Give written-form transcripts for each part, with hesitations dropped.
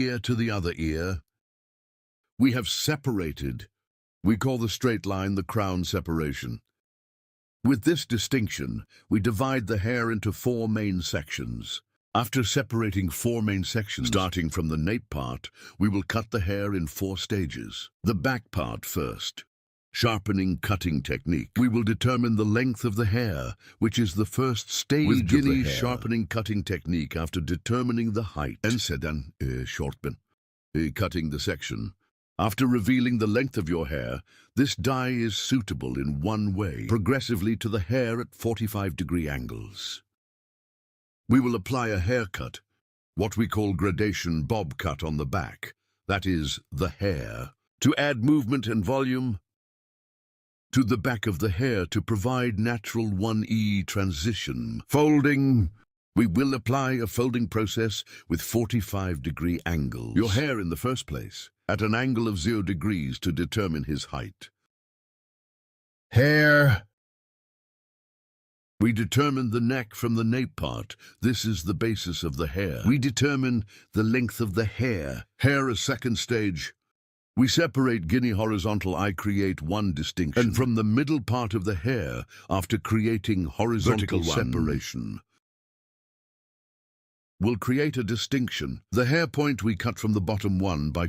ear to the other ear. We have separated. We call the straight line the crown separation. With this distinction, we divide the hair into 4 main sections. After separating 4 main sections, starting from the nape part, we will cut the hair in 4 stages. The back part first. Sharpening cutting technique. We will determine the length of the hair, which is the first stage with Guinea sharpening cutting technique after determining the height. En sedan, shortman, cutting the section. After revealing the length of your hair, this dye is suitable in one way, progressively to the hair at 45-degree angles. We will apply a haircut, what we call gradation bob cut on the back, that is, the hair, to add movement and volume to the back of the hair to provide natural 1E transition. Folding. We will apply a folding process with 45-degree angles. Your hair in the first place, at an angle of 0 degrees to determine his height. Hair. We determine the neck from the nape part. This is the basis of the hair. We determine the length of the hair. Hair a second stage. We separate Guinea horizontal. I create one distinction. And from the middle part of the hair, after creating horizontal separation, we'll create a distinction. The hair point we cut from the bottom one by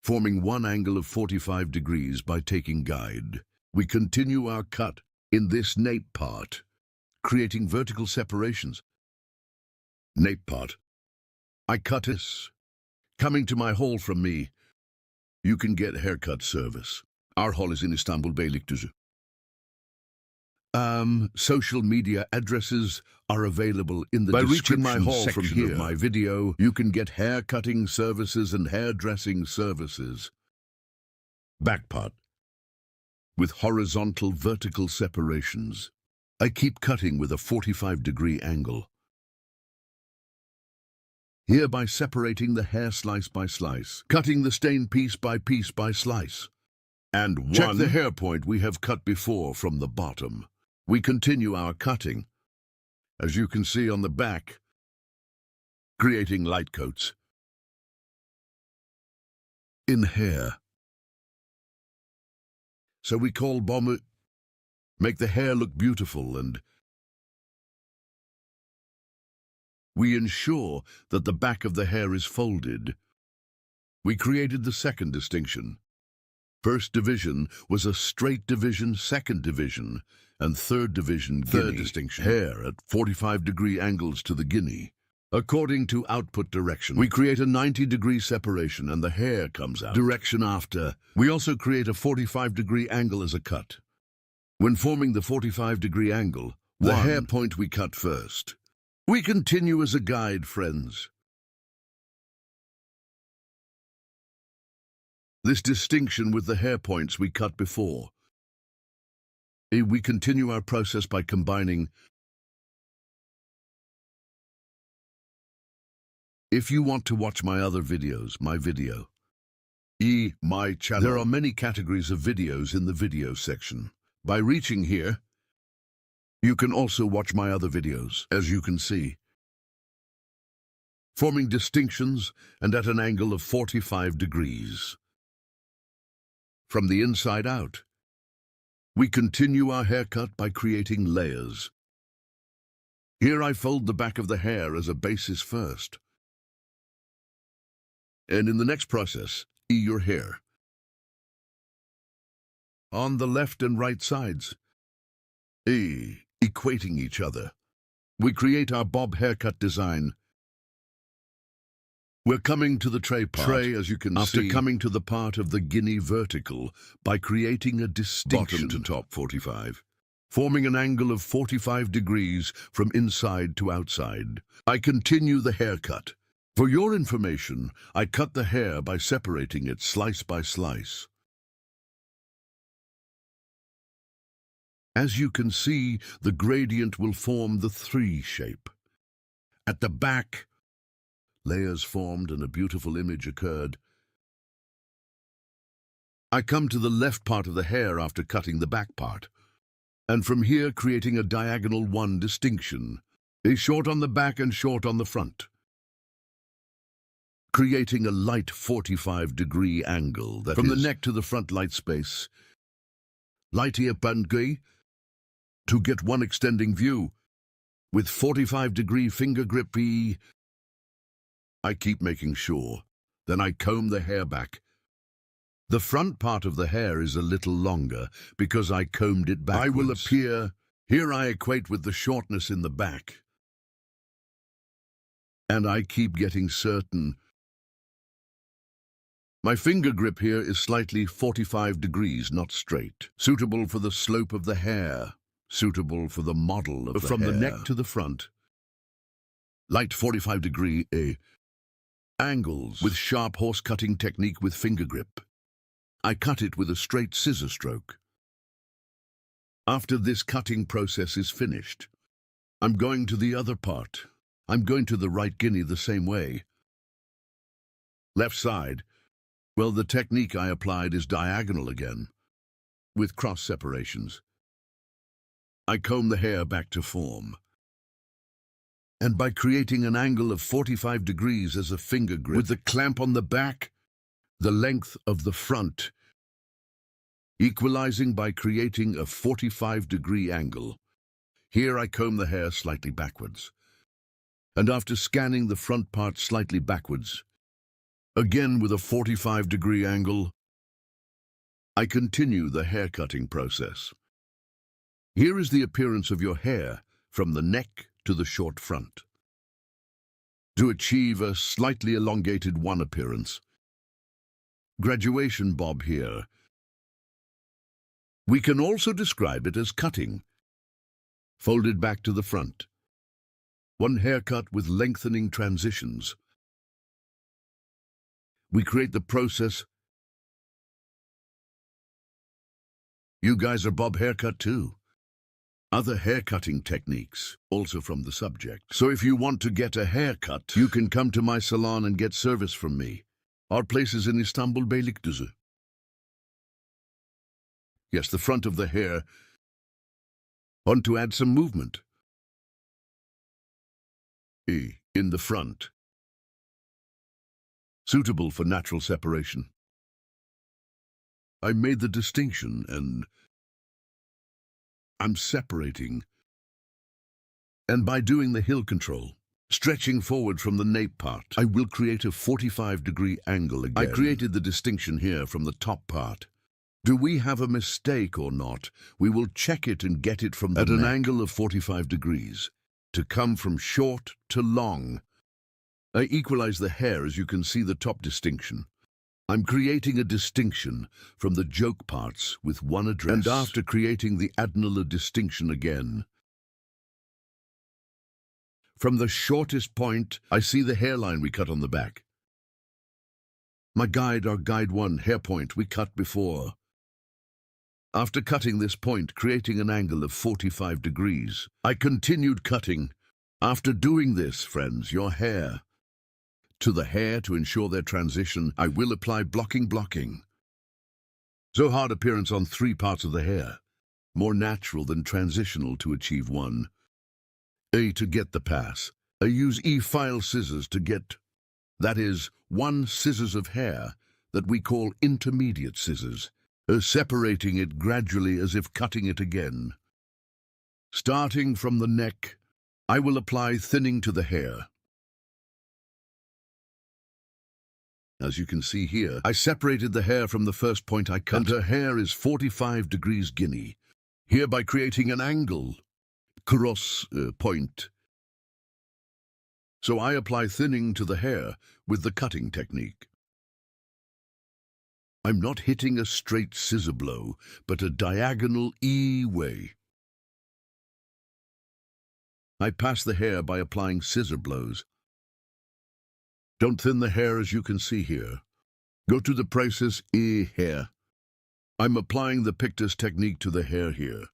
forming one angle of 45 degrees by taking guide. We continue our cut in this nape part, creating vertical separations. Nape part. I cut this. Coming to my hall from me, you can get haircut service. Our hall is in Istanbul, Beylikdüzü. Social media addresses are available in the description my hall section from here. Of my video. You can get hair cutting services and hairdressing services. Back part. With horizontal vertical separations. I keep cutting with a 45-degree angle. Here by separating the hair slice by slice. Cutting the stain piece by slice. And check the hair point we have cut before from the bottom. We continue our cutting, as you can see on the back, creating light coats in hair. So we call bomber, make the hair look beautiful, and we ensure that the back of the hair is folded. We created the second distinction. First division was a straight division, second division, and third division third distinction. Hair at 45-degree angles to the Guinea. According to output direction, we create a 90-degree separation and the hair comes out. Direction after. We also create a 45-degree angle as a cut. When forming the 45-degree angle, the hair point we cut first. We continue as a guide, friends. This distinction with the hair points we cut before. We continue our process by combining. If you want to watch my other videos, my channel. There are many categories of videos in the video section. By reaching here, you can also watch my other videos, as you can see. Forming distinctions and at an angle of 45 degrees. From the inside out. We continue our haircut by creating layers. Here I fold the back of the hair as a basis first. And in the next process, your hair. On the left and right sides. Equating each other. We create our bob haircut design. We're coming to the tray part, as you can see, after coming to the part of the Guinea vertical by creating a distinction bottom to top 45, forming an angle of 45 degrees from inside to outside. I continue the haircut. For your information, I cut the hair by separating it slice by slice. As you can see, the gradient will form the 3 shape. At the back, layers formed and a beautiful image occurred. I come to the left part of the hair after cutting the back part, and from here creating a diagonal 1 distinction, a short on the back and short on the front. creating a light 45-degree angle that from the neck to the front light space. Light here bandgay to get one extending view with 45-degree finger grip. I keep making sure. Then I comb the hair back. The front part of the hair is a little longer because I combed it backwards. I will appear. Here I equate with the shortness in the back. And I keep getting certain. My finger grip here is slightly 45 degrees, not straight. Suitable for the slope of the hair. Suitable for the model of the hair. From the neck to the front. Light 45-degree angles with sharp horse-cutting technique with finger grip. I cut it with a straight scissor stroke. After this cutting process is finished, I'm going to the other part. I'm going to the right guinea the same way. Left side. Well, the technique I applied is diagonal again, with cross separations. I comb the hair back to form. And by creating an angle of 45 degrees as a finger grip, with the clamp on the back, the length of the front, equalizing by creating a 45-degree angle. Here I comb the hair slightly backwards. And after scanning the front part slightly backwards, again with a 45-degree angle, I continue the hair cutting process. Here is the appearance of your hair from the neck to the short front. To achieve a slightly elongated one appearance, graduation bob here. We can also describe it as cutting, folded back to the front. One haircut with lengthening transitions. We create the process. You guys are bob haircut too. Other haircutting techniques, also from the subject. So if you want to get a haircut, you can come to my salon and get service from me. Our place is in Istanbul Beylikdüzü. Yes, the front of the hair. Want to add some movement. In the front. Suitable for natural separation. I made the distinction and I'm separating. And by doing the heel control, stretching forward from the nape part, I will create a 45-degree angle again. I created the distinction here from the top part. Do we have a mistake or not? We will check it and get it from the neck. At an angle of 45 degrees, to come from short to long. I equalize the hair as you can see the top distinction. I'm creating a distinction from the joke parts with one address. And after creating the adenolar distinction again, from the shortest point, I see the hairline we cut on the back. My guide, our guide 1 hair point we cut before. After cutting this point, creating an angle of 45 degrees, I continued cutting. After doing this, friends, your hair, to the hair to ensure their transition, I will apply blocking. So hard appearance on 3 parts of the hair, more natural than transitional to achieve one. To get the pass, I use file scissors to get, that is, 1 scissors of hair that we call intermediate scissors, separating it gradually as if cutting it again. Starting from the neck, I will apply thinning to the hair. As you can see here, I separated the hair from the first point I cut, and her hair is 45 degrees guinea, hereby creating an angle, cross point. So I apply thinning to the hair with the cutting technique. I'm not hitting a straight scissor blow, but a diagonal way. I pass the hair by applying scissor blows. Don't thin the hair as you can see here. Go to the process hair. I'm applying the pictus technique to the hair here.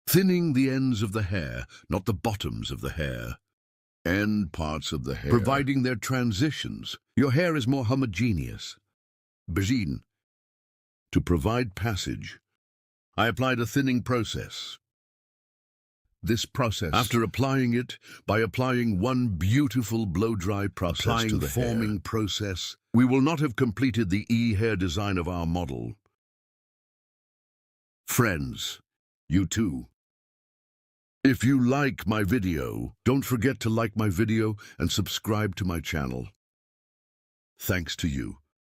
Thinning the ends of the hair, not the bottoms of the hair. End parts of the hair. Providing their transitions. Your hair is more homogeneous. Begin. To provide passage, I applied a thinning process. this process. After applying it, by applying one beautiful blow-dry process to the forming process, we will not have completed the hair design of our model. Friends, you too. If you like my video, don't forget to like my video and subscribe to my channel. Thanks to you,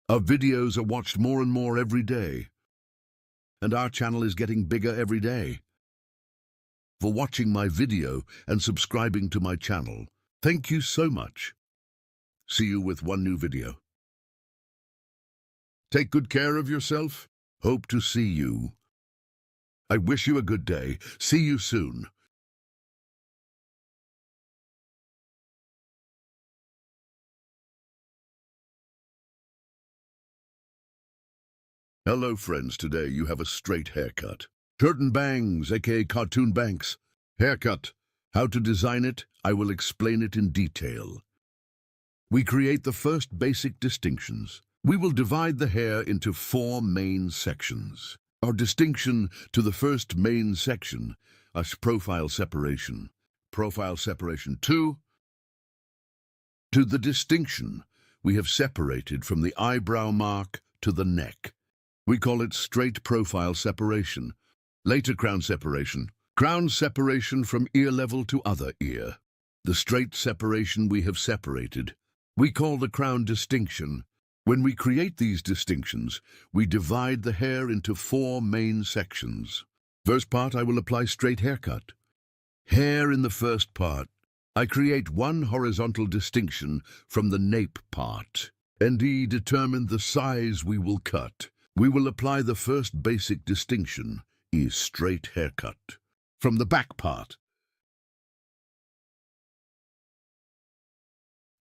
our videos are watched more and more every day, and our channel is getting bigger every day. For watching my video and subscribing to my channel, thank you so much. See you with one new video. Take good care of yourself. Hope to see you. I wish you a good day. See you soon. Hello friends, today you have a straight haircut. Curtain bangs, aka cartoon banks. Haircut. How to design it, I will explain it in detail. We create the first basic distinctions. We will divide the hair into 4 main sections. Our distinction to the first main section is profile separation. Profile separation 2. To the distinction we have separated from the eyebrow mark to the neck. We call it straight profile separation. Later crown separation. Crown separation from ear level to other ear. The straight separation we have separated, we call the crown distinction. When we create these distinctions, we divide the hair into 4 main sections. First part, I will apply straight haircut. Hair in the first part. I create one horizontal distinction from the nape part. And determine the size we will cut. We will apply the first basic distinction, is straight haircut. From the back part,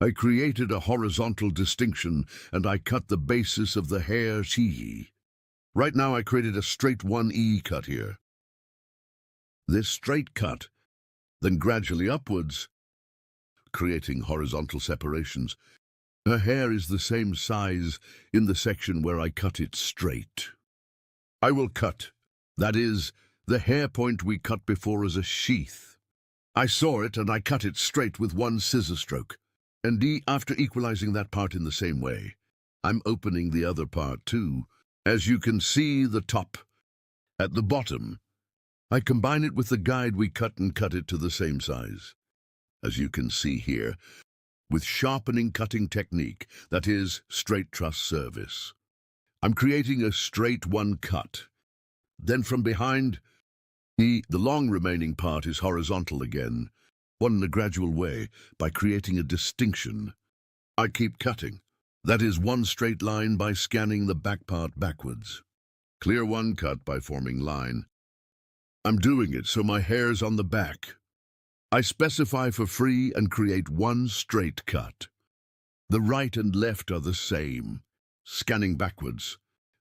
I created a horizontal distinction and I cut the basis of the hair chi. Right now I created a straight 1E cut here. This straight cut, then gradually upwards, creating horizontal separations. Her hair is the same size in the section where I cut it straight. I will cut, that is, the hair point we cut before as a sheath. I saw it and I cut it straight with one scissor stroke. And after equalizing that part in the same way, I'm opening the other part too. As you can see, the top. At the bottom, I combine it with the guide we cut and cut it to the same size. As you can see here, with sharpening cutting technique, that is, straight truss service. I'm creating a straight 1 cut. Then from behind, the long remaining part is horizontal again, one in a gradual way, by creating a distinction. I keep cutting. That is one straight line by scanning the back part backwards. Clear 1 cut by forming line. I'm doing it so my hair's on the back. I specify for free and create 1 straight cut. The right and left are the same. Scanning backwards.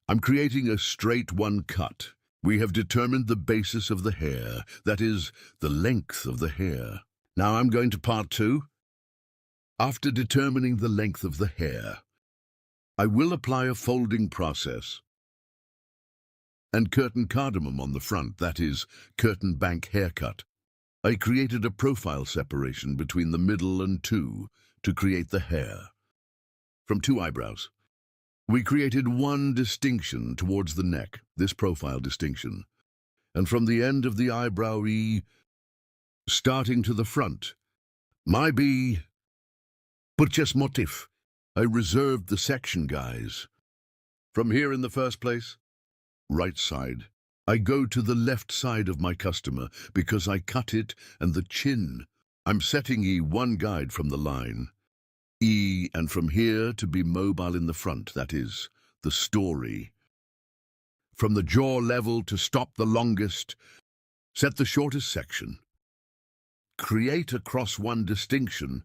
I'm creating a straight 1 cut. We have determined the basis of the hair, that is, the length of the hair. Now I'm going to part 2. After determining the length of the hair, I will apply a folding process and curtain cardamom on the front, that is, curtain bank haircut. I created a profile separation between the middle and 2 to create the hair. From 2 eyebrows, we created 1 distinction towards the neck, this profile distinction. And from the end of the eyebrow starting to the front, my purchase motif. I reserved the section, guys. From here in the first place, right side. I go to the left side of my customer because I cut it and the chin. I'm setting 1 guide from the line. And from here to be mobile in the front, that is, the story. From the jaw level to stop the longest, set the shortest section. Create across 1 distinction.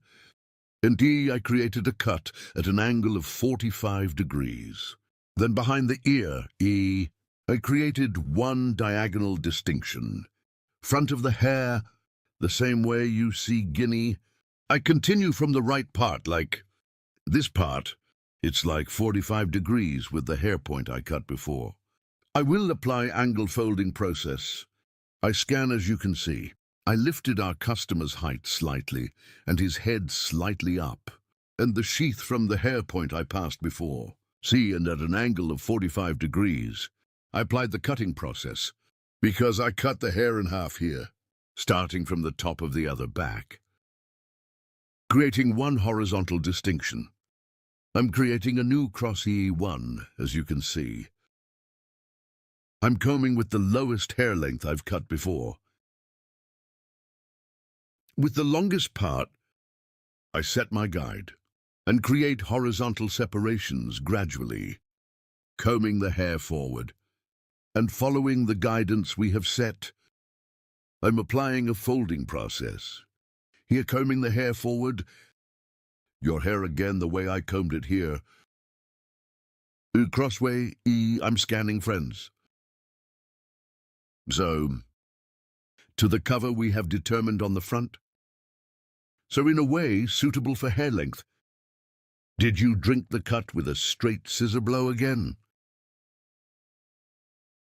And I created a cut at an angle of 45 degrees. Then behind the ear, I created 1 diagonal distinction. Front of the hair, the same way you see guinea. I continue from the right part, like this part. It's like 45 degrees with the hair point I cut before. I will apply angle folding process. I scan as you can see. I lifted our customer's height slightly, and his head slightly up, and the sheath from the hair point I passed before. See, and at an angle of 45 degrees, I applied the cutting process, because I cut the hair in half here, starting from the top of the other back, creating one horizontal distinction. I'm creating a new cross E1, as you can see. I'm combing with the lowest hair length I've cut before. With the longest part, I set my guide and create horizontal separations gradually, combing the hair forward and following the guidance we have set. I'm applying a folding process. Here, combing the hair forward, your hair again the way I combed it here. Crossway E, I'm scanning friends. So, to the cover we have determined on the front. So in a way, suitable for hair length. Did you drink the cut with a straight scissor blow again?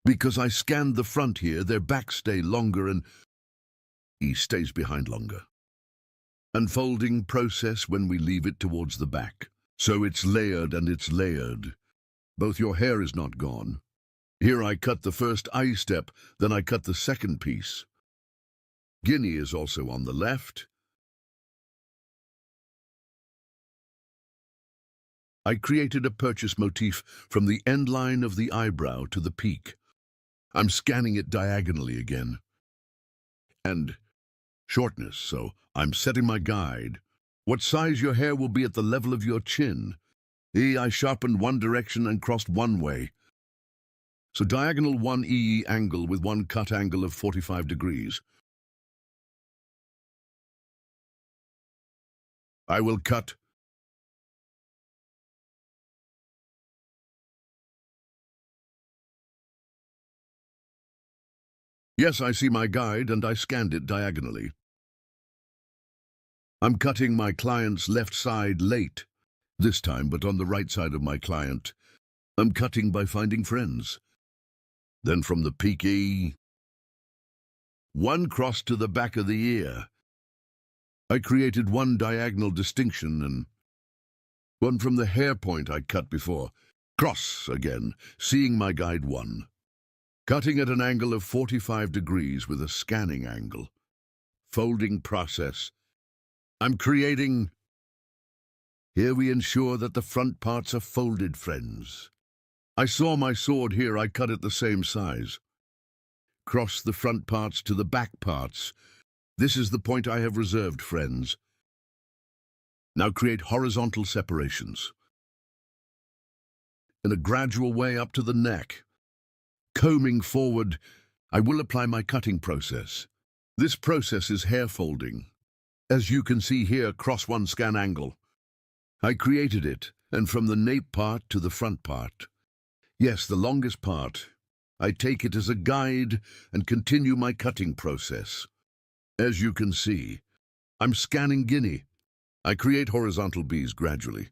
Because I scanned the front here, their backs stay longer and E stays behind longer. Unfolding process when we leave it towards the back. So it's layered and it's layered. Both your hair is not gone. Here I cut the first eye step, then I cut the second piece. Guinea is also on the left. I created a purchase motif from the end line of the eyebrow to the peak. I'm scanning it diagonally again. And shortness, so I'm setting my guide. What size your hair will be at the level of your chin. I sharpened one direction and crossed one way. So diagonal 1 EE angle with one cut angle of 45 degrees. I will cut. Yes, I see my guide and I scanned it diagonally. I'm cutting my client's left side late, this time but on the right side of my client. I'm cutting by finding friends. Then from the peak E, one cross to the back of the ear. I created one diagonal distinction and one from the hair point I cut before. Cross again, seeing my guide 1. Cutting at an angle of 45 degrees with a scanning angle. Folding process. I'm creating. Here we ensure that the front parts are folded, friends. I saw my sword here, I cut it the same size. Cross the front parts to the back parts. This is the point I have reserved, friends. Now create horizontal separations. In a gradual way up to the neck. Combing forward, I will apply my cutting process. This process is hair folding. As you can see here, cross one scan angle. I created it, and from the nape part to the front part. Yes, the longest part. I take it as a guide and continue my cutting process. As you can see, I'm scanning Guinea. I create horizontal Bs gradually.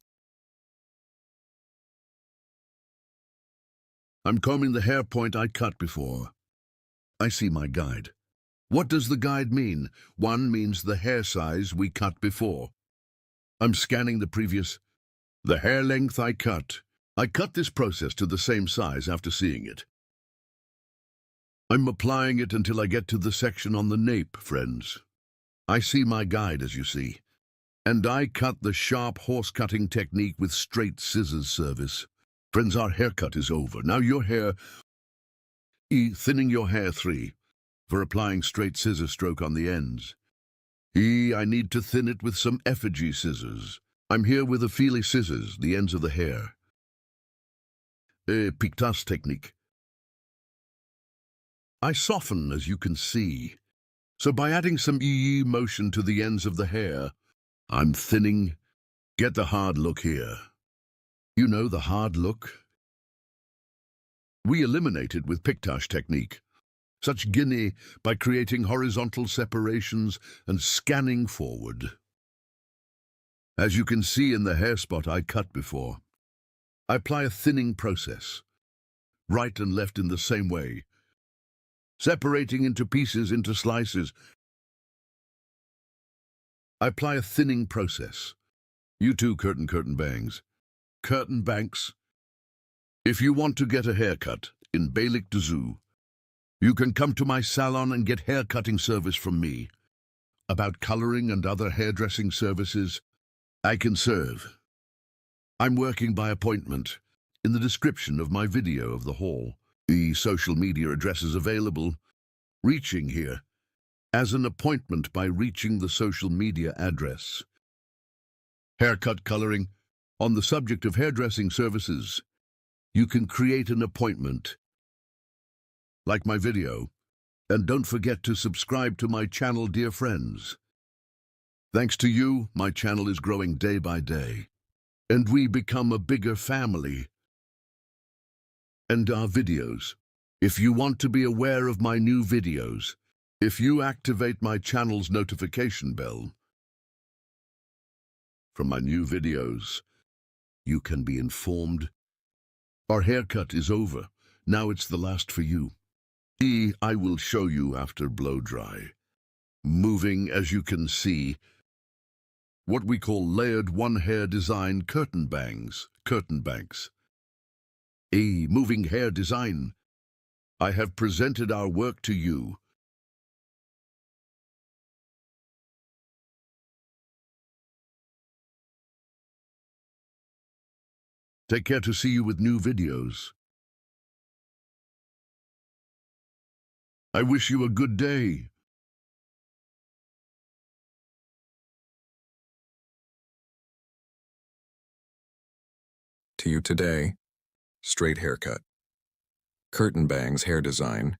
I'm combing the hair point I cut before. I see my guide. What does the guide mean? 1 means the hair size we cut before. I'm scanning the previous. The hair length I cut. I cut this process to the same size after seeing it. I'm applying it until I get to the section on the nape, friends. I see my guide, as you see. And I cut the sharp horse-cutting technique with straight scissors service. Friends, our haircut is over. Now your hair. Thinning your hair 3. For applying straight scissor stroke on the ends. I need to thin it with some effigy scissors. I'm here with a feely scissors, the ends of the hair. Pictas technique. I soften, as you can see. So by adding some motion to the ends of the hair, I'm thinning. Get the hard look here. You know the hard look? We eliminate it with pictage technique. Such Guinea by creating horizontal separations and scanning forward. As you can see in the hair spot I cut before, I apply a thinning process, right and left in the same way, separating into pieces, into slices. I apply a thinning process. You too, curtain bangs. Curtain banks. If you want to get a haircut in Beylik Düzü, you can come to my salon and get haircutting service from me. About coloring and other hairdressing services, I can serve. I'm working by appointment. In the description of my video of the hall, the social media address is available. Reaching here as an appointment by reaching the social media address. Haircut coloring. On the subject of hairdressing services, you can create an appointment. Like my video, and don't forget to subscribe to my channel, dear friends. Thanks to you, my channel is growing day by day, and we become a bigger family. And our videos. If you want to be aware of my new videos, if you activate my channel's notification bell from my new videos, you can be informed. Our haircut is over. Now it's the last for you. I will show you after blow dry. Moving, as you can see, what we call layered one-hair design curtain bangs, curtain banks. Moving hair design. I have presented our work to you. Take care to see you with new videos. I wish you a good day. To you today, straight haircut. Curtain bangs hair design.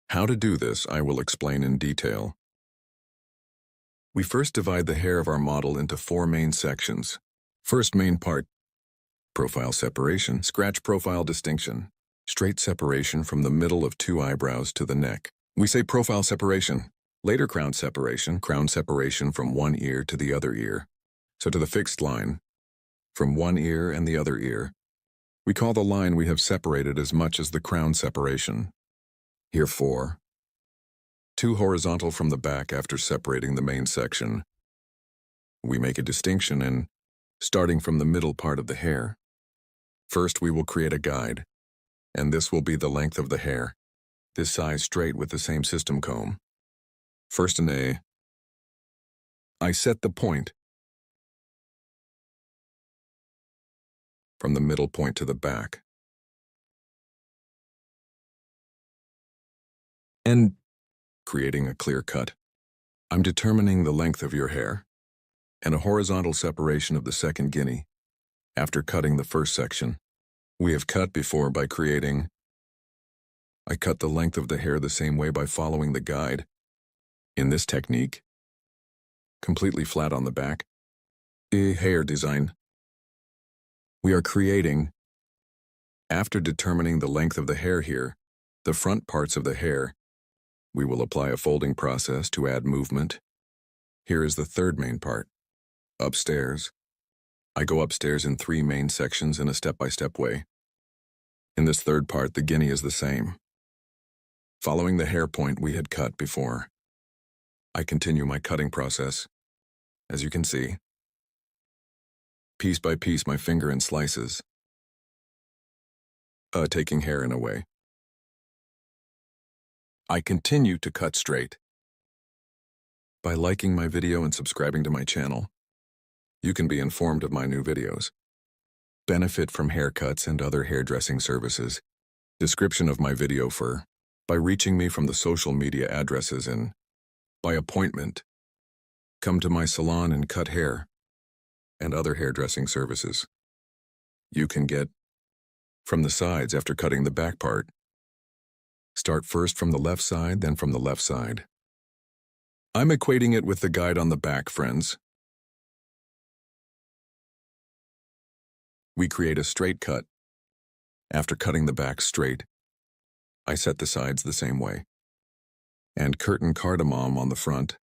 How to do this, I will explain in detail. We first divide the hair of our model into 4 main sections. First main part, profile separation, scratch profile distinction, straight separation from the middle of 2 eyebrows to the neck. We say profile separation, later crown separation from one ear to the other ear. So to the fixed line, from one ear and the other ear. We call the line we have separated as much as the crown separation. Here 4. 2 horizontal from the back after separating the main section. We make a distinction in starting from the middle part of the hair. First we will create a guide, and this will be the length of the hair, this size straight with the same system comb. First in A, I set the point from the middle point to the back. And creating a clear cut. I'm determining the length of your hair and a horizontal separation of the second guinea after cutting the first section. We have cut before by creating. I cut the length of the hair the same way by following the guide. In this technique, completely flat on the back, hair design. We are creating, after determining the length of the hair here, the front parts of the hair, we will apply a folding process to add movement. Here is the third main part, upstairs. I go upstairs in 3 main sections in a step-by-step way. In this third part, the guinea is the same. Following the hair point we had cut before, I continue my cutting process. As you can see, piece by piece my finger in slices, taking hair in a way. I continue to cut straight. By liking my video and subscribing to my channel, you can be informed of my new videos. Benefit from haircuts and other hairdressing services. Description of my video by reaching me from the social media addresses and by appointment. Come to my salon and cut hair and other hairdressing services. You can get from the sides after cutting the back part. Start first from the left side, then from the left side. I'm equating it with the guide on the back, friends. We create a straight cut. After cutting the back straight, I set the sides the same way. And curtain cardamom on the front.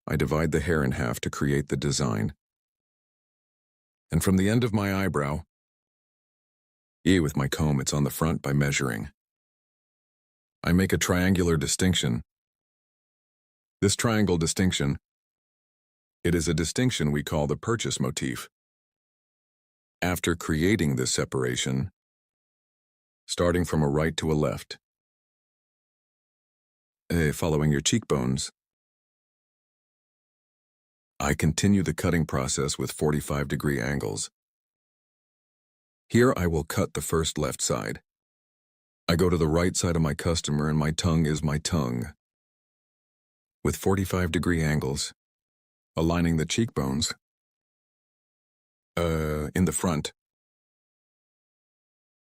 I divide the hair in half to create the design. And from the end of my eyebrow, with my comb, it's on the front by measuring. I make a triangular distinction. This triangle distinction It is a distinction we call the purchase motif. After creating this separation, starting from a right to a left, following your cheekbones, I continue the cutting process with 45-degree angles. Here I will cut the first left side. I go to the right side of my customer and my tongue is my tongue. With 45-degree angles, aligning the cheekbones, in the front,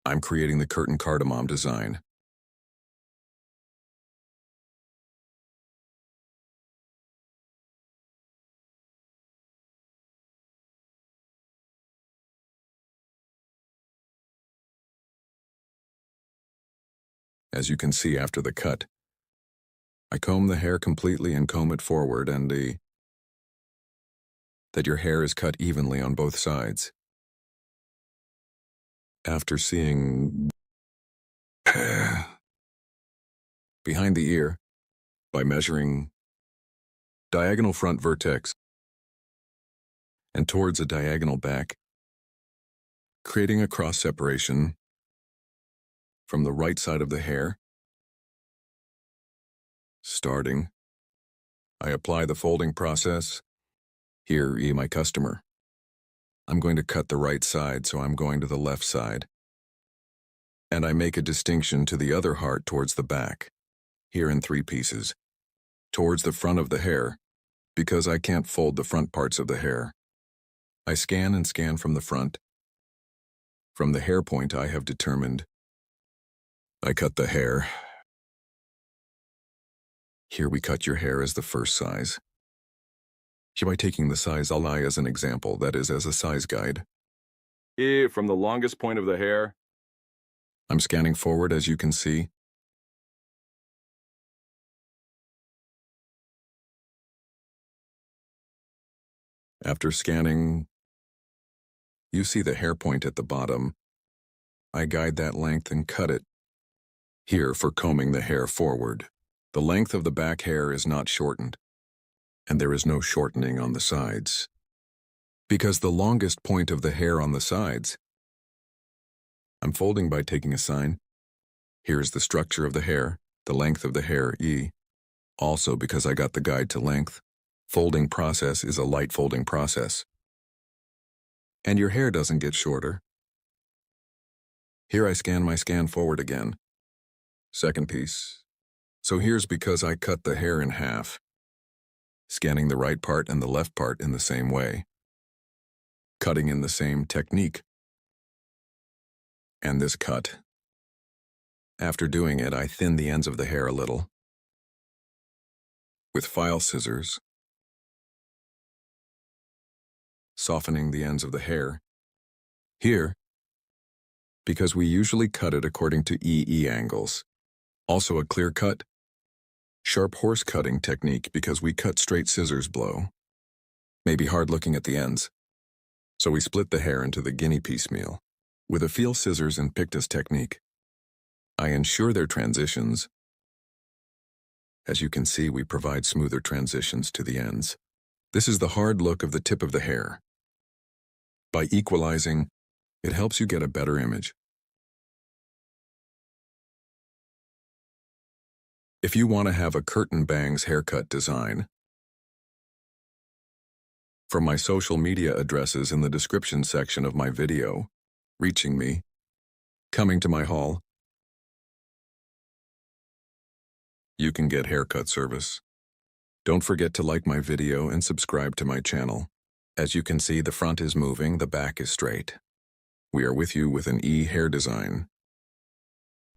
I'm creating the curtain cardamom design. As you can see after the cut, I comb the hair completely and comb it forward and that your hair is cut evenly on both sides. After seeing behind the ear, by measuring diagonal front vertex and towards a diagonal back, creating a cross separation from the right side of the hair. Starting, I apply the folding process. Here, my customer. I'm going to cut the right side, so I'm going to the left side. And I make a distinction to the other heart towards the back, here in 3 pieces, towards the front of the hair, because I can't fold the front parts of the hair. I scan and scan from the front. From the hair point I have determined, I cut the hair. Here we cut your hair as the first size. Here by taking the size I'll lie as an example, that is as a size guide. From the longest point of the hair, I'm scanning forward as you can see. After scanning, you see the hair point at the bottom. I guide that length and cut it. Here for combing the hair forward. The length of the back hair is not shortened, and there is no shortening on the sides. Because the longest point of the hair on the sides, I'm folding by taking a sign. Here is the structure of the hair, the length of the hair, E. Also because I got the guide to length, folding process is a light folding process. And your hair doesn't get shorter. Here I scan my scan forward again. Second piece. So here's because I cut the hair in half, scanning the right part and the left part in the same way, cutting in the same technique. And this cut. After doing it, I thin the ends of the hair a little. With file scissors, softening the ends of the hair. Here, because we usually cut it according to EE angles. Also a clear cut, sharp horse cutting technique because we cut straight scissors blow. Maybe hard looking at the ends. So we split the hair into the guinea piecemeal. With a feel scissors and pictus technique, I ensure their transitions. As you can see, we provide smoother transitions to the ends. This is the hard look of the tip of the hair. By equalizing, it helps you get a better image. If you want to have a curtain bangs haircut design, from my social media addresses in the description section of my video, reaching me, coming to my hall, you can get haircut service. Don't forget to like my video and subscribe to my channel. As you can see, the front is moving, the back is straight. We are with you with an E hair design.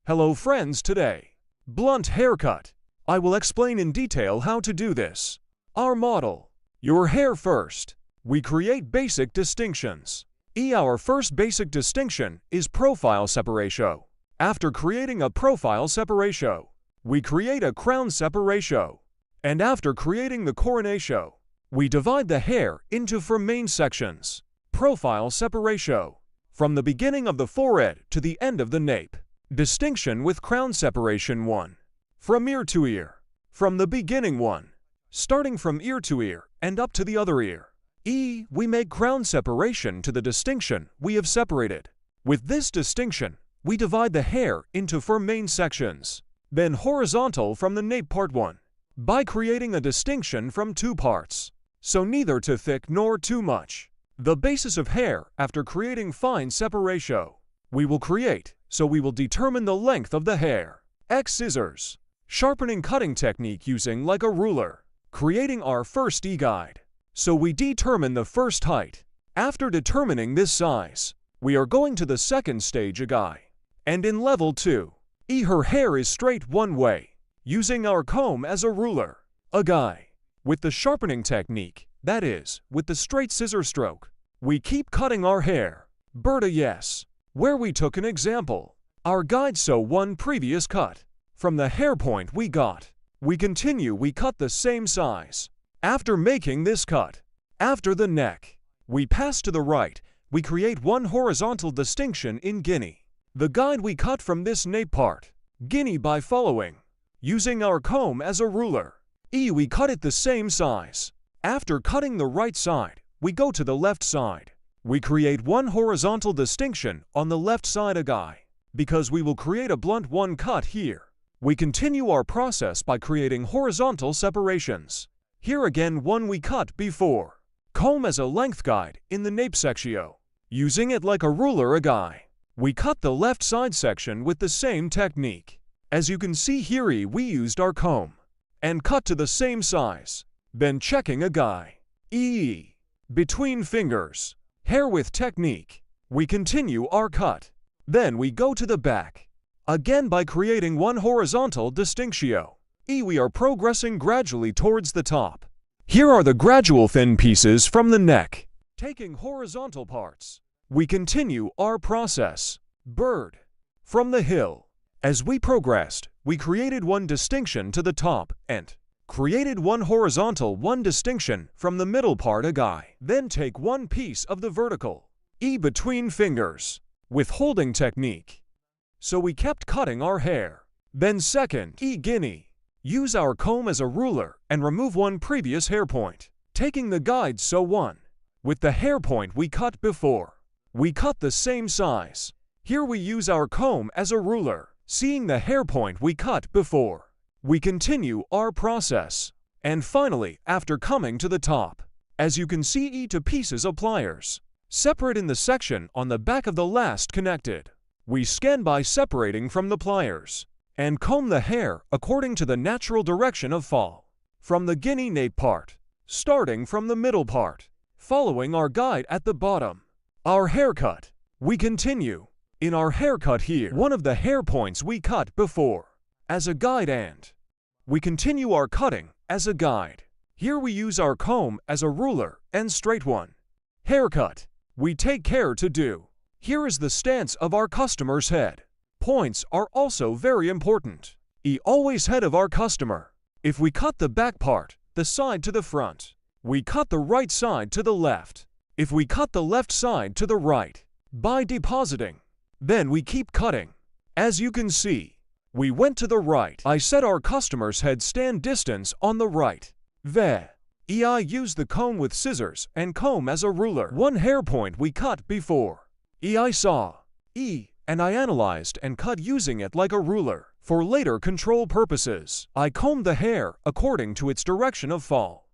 Hello friends, today, blunt haircut. I will explain in detail how to do this. Our model, your hair first. We create basic distinctions. Our first basic distinction is profile separation. After creating a profile separation, we create a crown separation. And after creating the coronation, we divide the hair into 4 main sections. Profile separation. From the beginning of the forehead to the end of the nape. Distinction with crown separation 1. From ear to ear. From the beginning 1. Starting from ear to ear, and up to the other ear. E. We make crown separation to the distinction we have separated. With this distinction, we divide the hair into 4 main sections, then horizontal from the nape part 1, by creating a distinction from 2 parts, so neither too thick nor too much. The basis of hair after creating fine separation, we will create, so we will determine the length of the hair. X scissors. Sharpening cutting technique using like a ruler, creating our first E-guide. So we determine the first height. After determining this size, we are going to the second stage E-guide. And in level 2, E her hair is straight one way, using our comb as a ruler. E-guide. With the sharpening technique, that is, with the straight scissor stroke, we keep cutting our hair. Berta yes. Where we took an example. Our guide so one previous cut. From the hair point we got. We continue we cut the same size. After making this cut, after the neck, we pass to the right, we create one horizontal distinction in guinea. The guide we cut from this nape part, guinea by following, using our comb as a ruler. E we cut it the same size. After cutting the right side, we go to the left side. We create one horizontal distinction on the left side a guide, because we will create a blunt one cut here. We continue our process by creating horizontal separations. Here again one we cut before. Comb as a length guide in the nape section. Using it like a ruler a guide. We cut the left side section with the same technique. As you can see here we used our comb. And cut to the same size. Then checking a guide. E. Between fingers. Hair with technique. We continue our cut. Then we go to the back. Again by creating one horizontal distinction. E we are progressing gradually towards the top. Here are the gradual thin pieces from the neck. Taking horizontal parts. We continue our process. Bird. From the hill. As we progressed, we created one distinction to the top and created one horizontal one distinction from the middle part a guide. Then take one piece of the vertical. E between fingers. With holding technique. So we kept cutting our hair. Then second, E guinea. Use our comb as a ruler and remove one previous hair point. Taking the guide so one. With the hair point we cut before. We cut the same size. Here we use our comb as a ruler. Seeing the hair point we cut before. We continue our process. And finally, after coming to the top, as you can see E to pieces of pliers. Separate in the section on the back of the last connected. We scan by separating from the pliers, and comb the hair according to the natural direction of fall, from the guinea nape part, starting from the middle part, following our guide at the bottom. Our haircut. We continue. In our haircut here, one of the hair points we cut before, as a guide and we continue our cutting as a guide. Here we use our comb as a ruler and straight one. Haircut. We take care to do. Here is the stance of our customer's head. Points are also very important. E always head of our customer. If we cut the back part, the side to the front, we cut the right side to the left. If we cut the left side to the right, by depositing, then we keep cutting. As you can see, we went to the right. I set our customer's head stand distance on the right. I use the comb with scissors and comb as a ruler. One hair point we cut before. I saw. And I analyzed and cut using it like a ruler. For later control purposes, I combed the hair according to its direction of fall.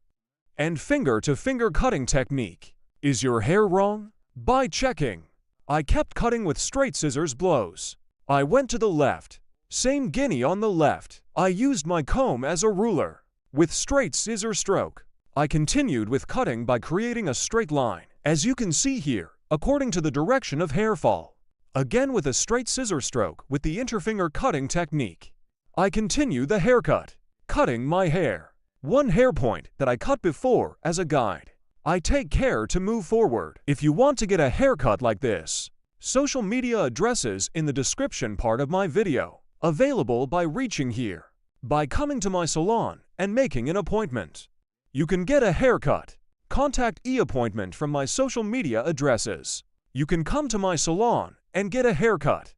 And finger-to-finger cutting technique. Is your hair wrong? By checking. I kept cutting with straight scissors blows. I went to the left. Same guinea on the left. I used my comb as a ruler. With straight scissor stroke. I continued with cutting by creating a straight line, as you can see here, according to the direction of hair fall. Again with a straight scissor stroke with the interfinger cutting technique. I continue the haircut, cutting my hair. One hair point that I cut before as a guide. I take care to move forward. If you want to get a haircut like this, social media addresses in the description part of my video, available by reaching here, by coming to my salon and making an appointment. You can get a haircut. Contact e-appointment from my social media addresses. You can come to my salon and get a haircut.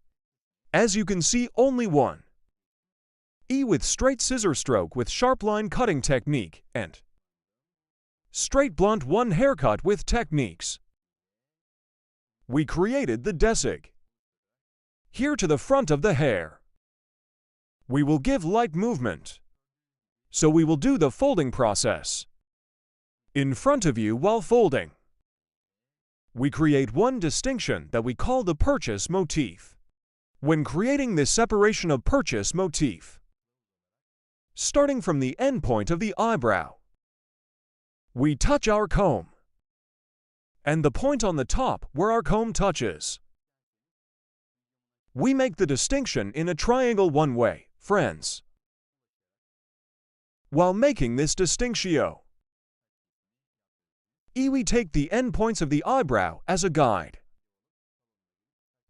As you can see, only one. E with straight scissor stroke with sharp line cutting technique and Straight blunt one haircut with techniques. We created the desig. Here to the front of the hair. We will give light movement. So we will do the folding process. In front of you while folding. We create one distinction that we call the purchase motif. When creating this separation of purchase motif, starting from the end point of the eyebrow, we touch our comb, and the point on the top where our comb touches. We make the distinction in a triangle one way, friends. While making this distinctio, we take the end points of the eyebrow as a guide.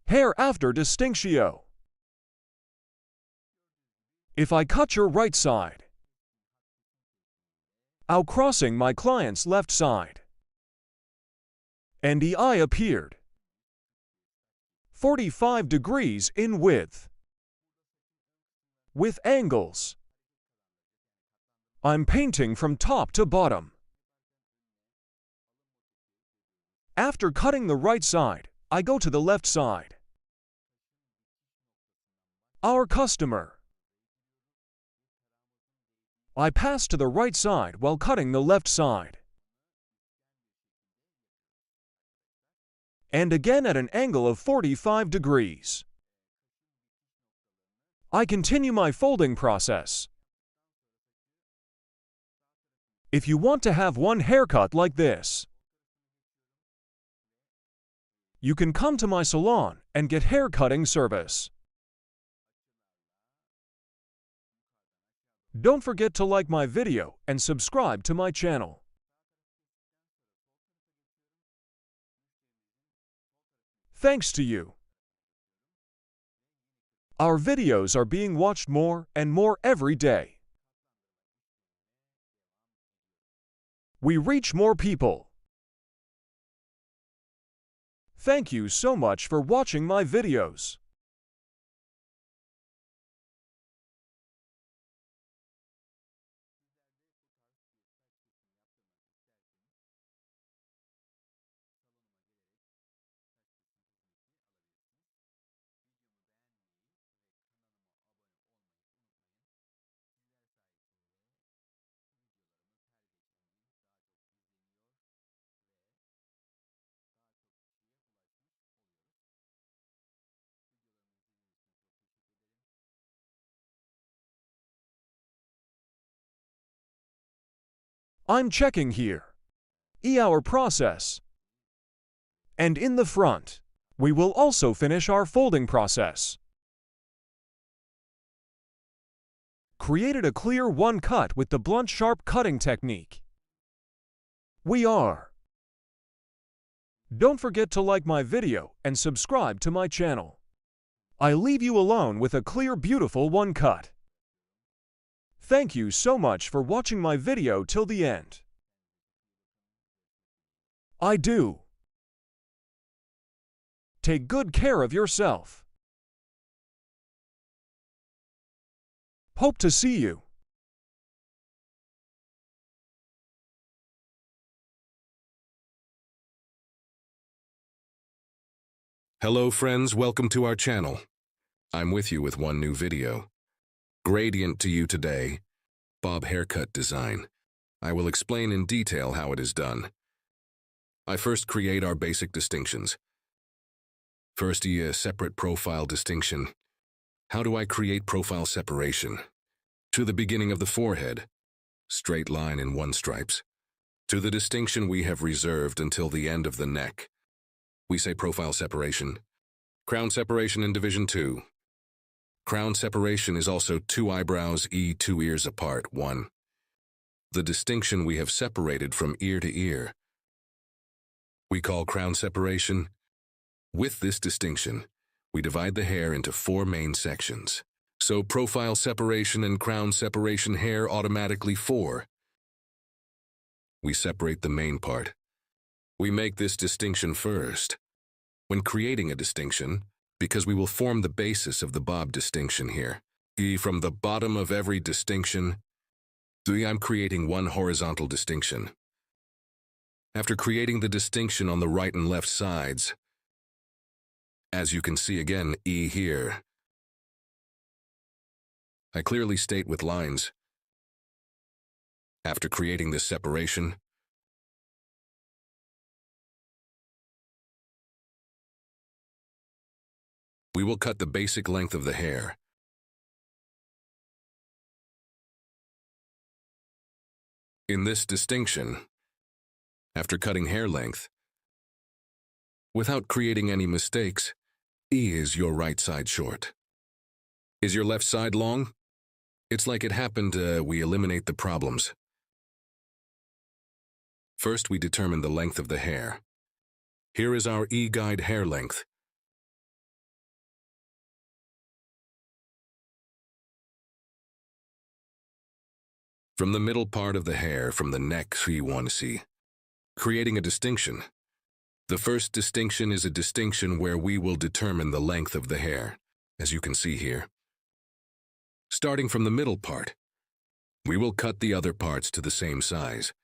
Hair after distinctio. If I cut your right side, I'll crossing my client's left side. And the eye appeared 45 degrees in width. With angles, I'm painting from top to bottom. After cutting the right side, I go to the left side. Our customer. I pass to the right side while cutting the left side. And again at an angle of 45 degrees. I continue my folding process. If you want to have one haircut like this, you can come to my salon and get hair cutting service. Don't forget to like my video and subscribe to my channel. Thanks to you. Our videos are being watched more and more every day. We reach more people. Thank you so much for watching my videos. I'm checking here. Our process. And in the front, we will also finish our folding process. Created a clear one cut with the blunt sharp cutting technique. We are. Don't forget to like my video and subscribe to my channel. I leave you alone with a clear beautiful one cut. Thank you so much for watching my video till the end. I do. Take good care of yourself. Hope to see you. Hello friends, welcome to our channel. I'm with you with one new video. Gradient to you today, bob haircut design. I will explain in detail how it is done. I first create our basic distinctions. First, a separate profile distinction. How do I create profile separation? To the beginning of the forehead, straight line in one stripes. To the distinction we have reserved until the end of the neck. We say profile separation. Crown separation in division 2. Crown separation is also 2 eyebrows, 2 ears apart, 1. The distinction we have separated from ear to ear. We call crown separation. With this distinction, we divide the hair into 4 main sections. So profile separation and crown separation hair automatically 4. We separate the main part. We make this distinction first. When creating a distinction, because we will form the basis of the bob distinction here. From the bottom of every distinction, I'm creating one horizontal distinction. After creating the distinction on the right and left sides, as you can see again, E here, I clearly state with lines. After creating this separation, we will cut the basic length of the hair. In this distinction, after cutting hair length, without creating any mistakes, E is your right side short. Is your left side long? It's like it happened, we eliminate the problems. First, we determine the length of the hair. Here is our E-guide hair length. From the middle part of the hair, from the neck, we want to see. Creating a distinction. The first distinction is a distinction where we will determine the length of the hair, as you can see here. Starting from the middle part, we will cut the other parts to the same size.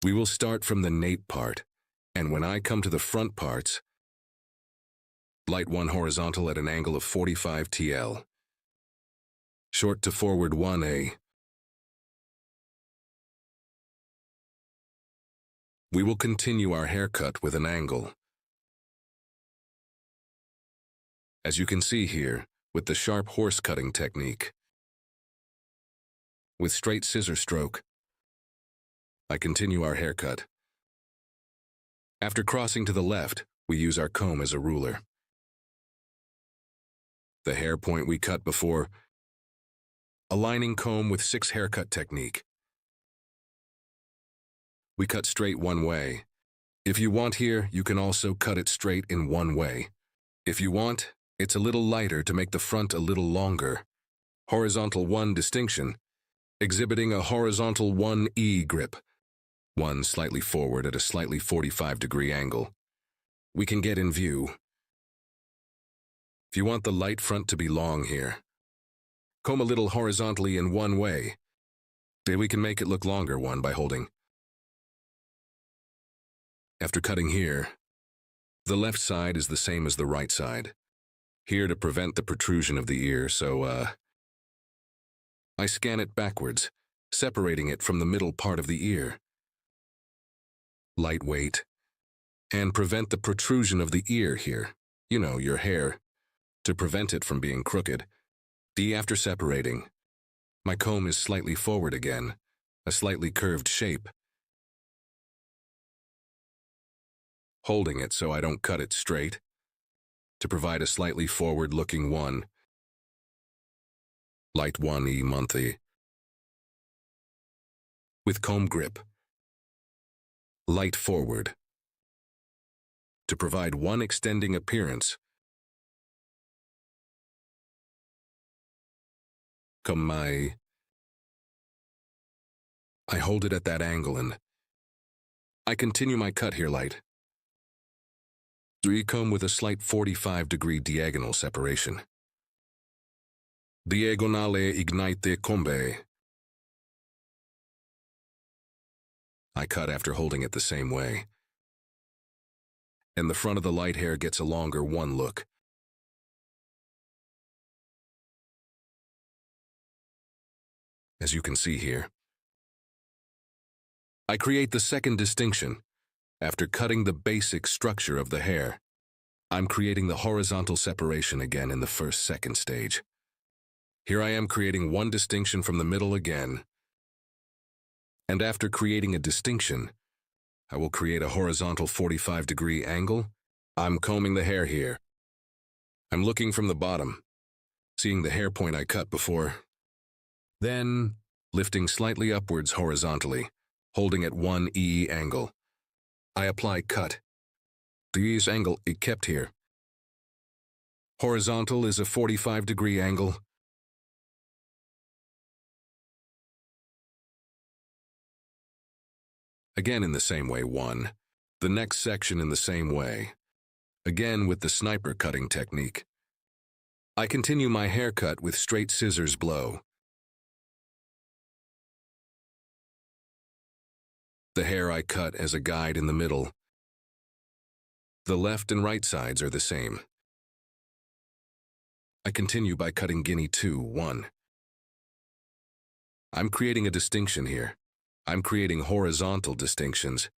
We will start from the nape part, and when I come to the front parts, light 1 horizontal at an angle of 45 TL. Short to forward 1A. We will continue our haircut with an angle. As you can see here, with the sharp horse cutting technique. With straight scissor stroke, I continue our haircut. After crossing to the left, we use our comb as a ruler. The hair point we cut before, aligning comb with 6 haircut technique. We cut straight one way. If you want here, you can also cut it straight in one way. If you want, it's a little lighter to make the front a little longer. Horizontal 1 distinction, exhibiting a horizontal 1E grip. 1 slightly forward at a slightly 45-degree angle. We can get in view. If you want the light front to be long here, comb a little horizontally in one way. Then we can make it look longer one by holding. After cutting here, the left side is the same as the right side. Here to prevent the protrusion of the ear, so I scan it backwards, separating it from the middle part of the ear. Lightweight, and prevent the protrusion of the ear here. You know, your hair, to prevent it from being crooked. D after separating. My comb is slightly forward again, a slightly curved shape. Holding it so I don't cut it straight, to provide a slightly forward-looking one. Light 1E monthly. With comb grip. Light forward. To provide one extending appearance. I hold it at that angle and I continue my cut here light. 3 comb with a slight 45-degree diagonal separation. Diagonale ignite combe. I cut after holding it the same way. And the front of the light hair gets a longer one look. As you can see here. I create the second distinction. After cutting the basic structure of the hair, I'm creating the horizontal separation again in the second stage. Here I am creating one distinction from the middle again. And after creating a distinction, I will create a horizontal 45-degree angle. I'm combing the hair here. I'm looking from the bottom, seeing the hair point I cut before. Then, lifting slightly upwards horizontally, holding at 1E angle. I apply cut. This angle is kept here. Horizontal is a 45-degree angle. Again in the same way, 1. The next section in the same way. Again with the sniper cutting technique. I continue my haircut with straight scissors blow. The hair I cut as a guide in the middle. The left and right sides are the same. I continue by cutting Guinea 2, 1. I'm creating a distinction here. I'm creating horizontal distinctions.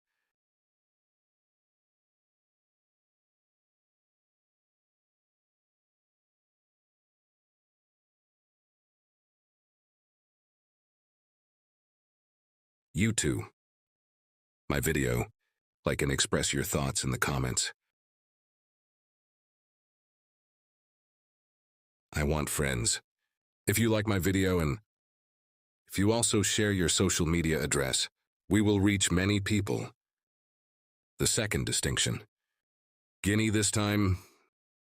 You two. My video. Like and express your thoughts in the comments. I want friends. If you like my video and if you also share your social media address, we will reach many people. The second distinction. Guinea this time.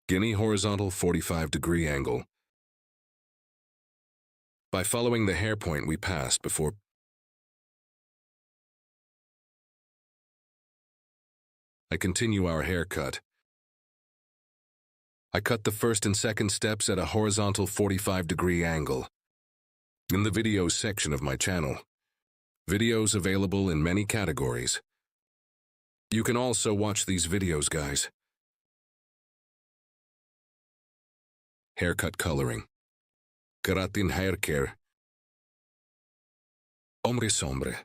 Guinea horizontal 45-degree angle. By following the hair point we passed before, I continue our haircut. I cut the first and second steps at a horizontal 45-degree angle. In the videos section of my channel. Videos available in many categories. You can also watch these videos, guys. Haircut coloring. Keratin hair care. Hombre sombre.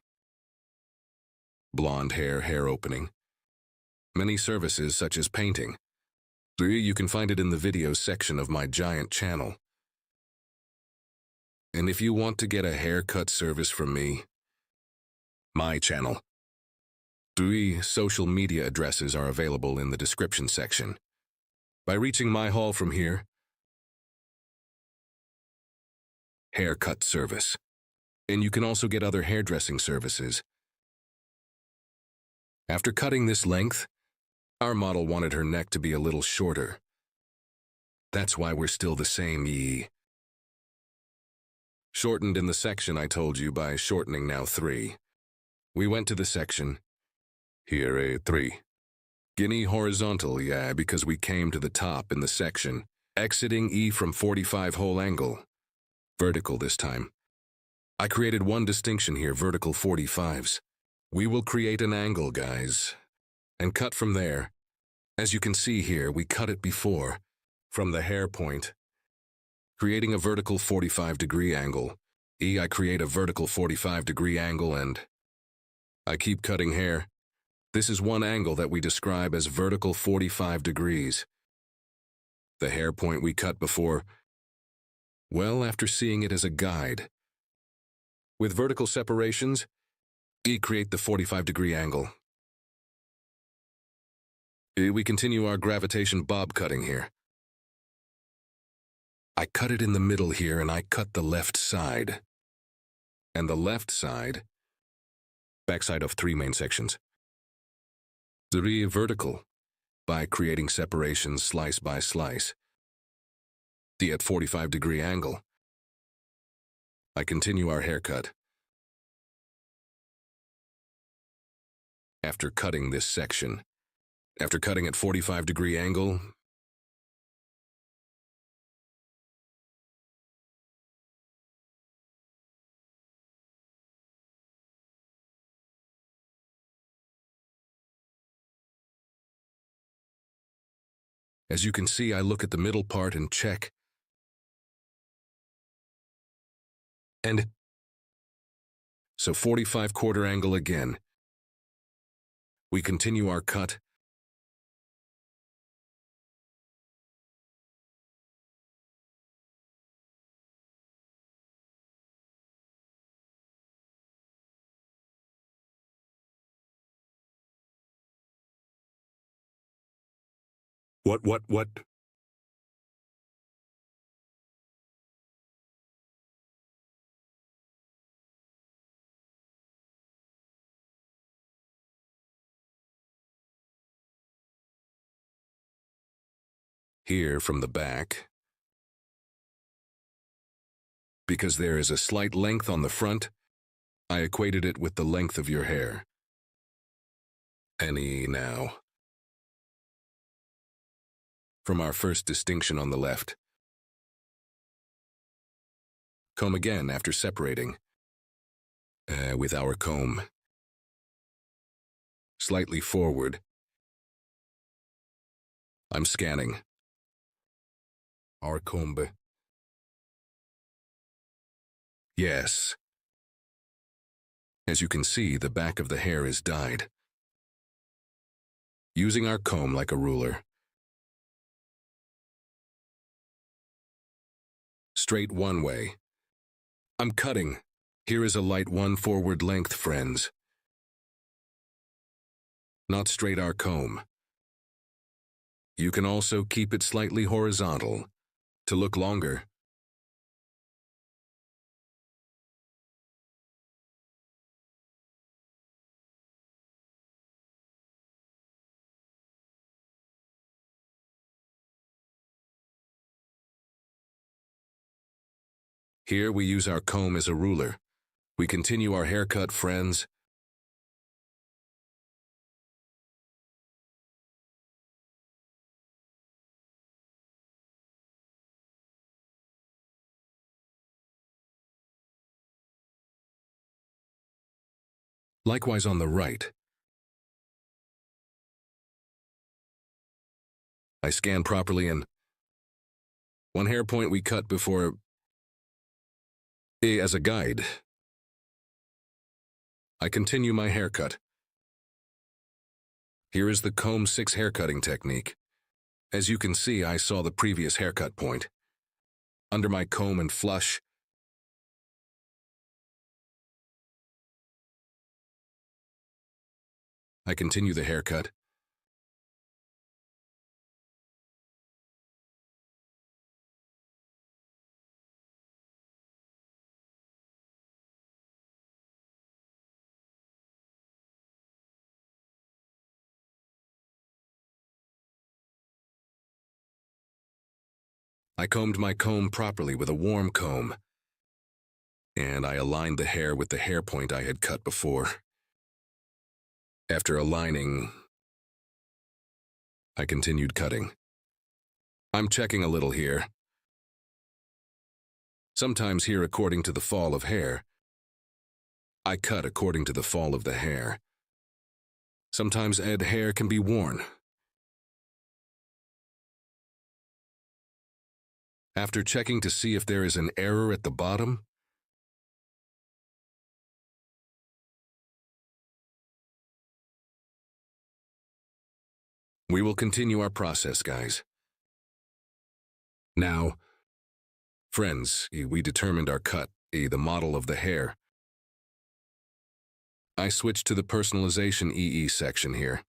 Blonde hair opening. Many services such as painting. You can find it in the videos section of my giant channel. And if you want to get a haircut service from me, my channel. 3 social media addresses are available in the description section. By reaching my hall from here, haircut service. And you can also get other hairdressing services. After cutting this length, our model wanted her neck to be a little shorter. That's why we're still the same. Shortened in the section I told you by shortening now 3. We went to the section. Here 3. Guinea horizontal, yeah, because we came to the top in the section. Exiting E from 45 whole angle. Vertical this time. I created one distinction here, vertical 45s. We will create an angle, guys. And cut from there. As you can see here, we cut it before, from the hair point. Creating a vertical 45-degree angle. I create a vertical 45-degree angle and I keep cutting hair. This is one angle that we describe as vertical 45 degrees. The hair point we cut before, well, after seeing it as a guide. With vertical separations, create the 45-degree angle. We continue our gravitation bob cutting here. I cut it in the middle here and I cut the left side. And the left side, backside of 3 main sections. 3 vertical, by creating separations slice by slice. The at 45-degree angle. I continue our haircut. After cutting this section, after cutting at 45-degree angle, as you can see, I look at the middle part and check. And so 45-quarter angle again. We continue our cut. What? Here from the back. Because there is a slight length on the front, I equated it with the length of your hair. Any now. From our first distinction on the left. Comb again after separating. With our comb. slightly forward. I'm scanning. Our comb. Yes. As you can see, the back of the hair is dyed. Using our comb like a ruler. Straight one way. I'm cutting. Here is a light one forward length, friends. Not straight our comb. You can also keep it slightly horizontal to look longer. Here we use our comb as a ruler. We continue our haircut, friends. Likewise on the right. I scan properly and one hair point we cut before as a guide. I continue my haircut. Here is the comb 6 haircutting technique. As you can see, I saw the previous haircut point. Under my comb and flush, I continue the haircut. I combed my comb properly with a warm comb, and I aligned the hair with the hair point I had cut before. After aligning, I continued cutting. I'm checking a little here. Sometimes here according to the fall of hair. I cut according to the fall of the hair. Sometimes hair can be worn. After checking to see if there is an error at the bottom, we will continue our process, guys. Now, friends, we determined our cut, the model of the hair. I switched to the personalization EE section here.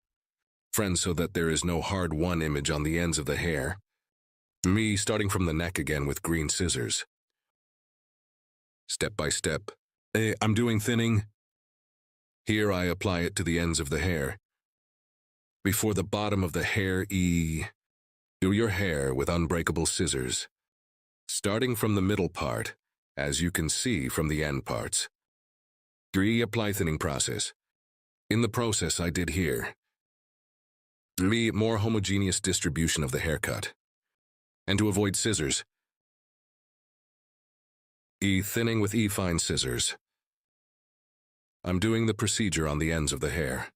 Friends, so that there is no hard one image on the ends of the hair. Me starting from the neck again with green scissors. Step by step. I'm doing thinning. Here I apply it to the ends of the hair. Before the bottom of the hair, do your hair with unbreakable scissors. Starting from the middle part, as you can see from the end parts. 3. Apply thinning process. In the process I did here. 3. More homogeneous distribution of the haircut. And to avoid scissors, thinning with fine scissors. I'm doing the procedure on the ends of the hair.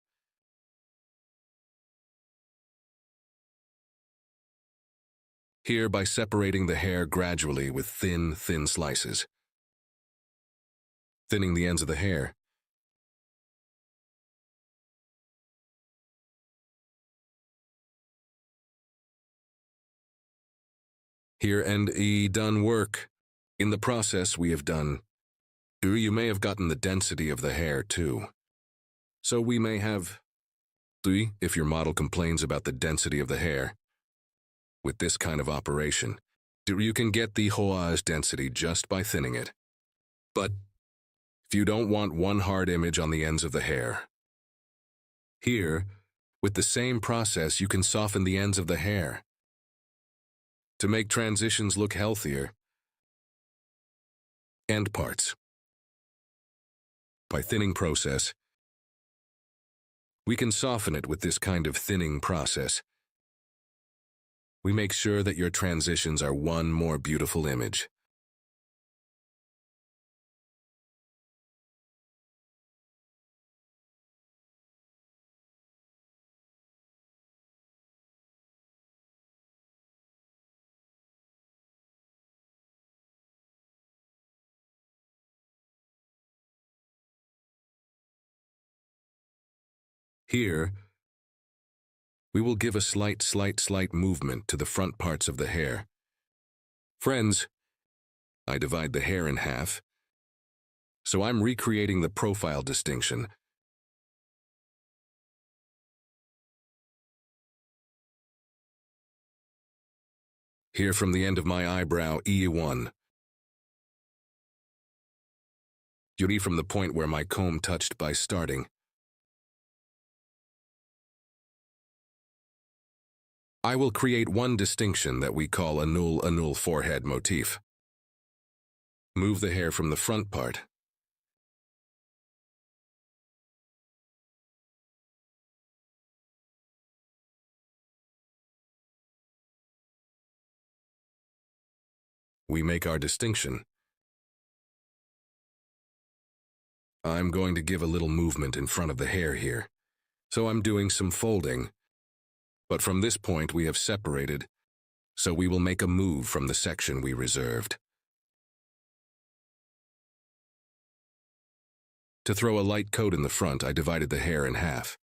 Here by separating the hair gradually with thin slices. Thinning the ends of the hair. Here and done work. In the process we have done. You may have gotten the density of the hair too. So we may have, if your model complains about the density of the hair. With this kind of operation, you can get the hoage density just by thinning it. But if you don't want one hard image on the ends of the hair, here, with the same process you can soften the ends of the hair. To make transitions look healthier. End parts. By thinning process, we can soften it with this kind of thinning process. We make sure that your transitions are one more beautiful image. Here, we will give a slight movement to the front parts of the hair. Friends, I divide the hair in half, so I'm recreating the profile distinction. Here from the end of my eyebrow, E1. Yuri from the point where my comb touched by starting. I will create one distinction that we call a null forehead motif. Move the hair from the front part. We make our distinction. I'm going to give a little movement in front of the hair here, so I'm doing some folding. But from this point we have separated, so we will make a move from the section we reserved. To throw a light coat in the front, I divided the hair in half.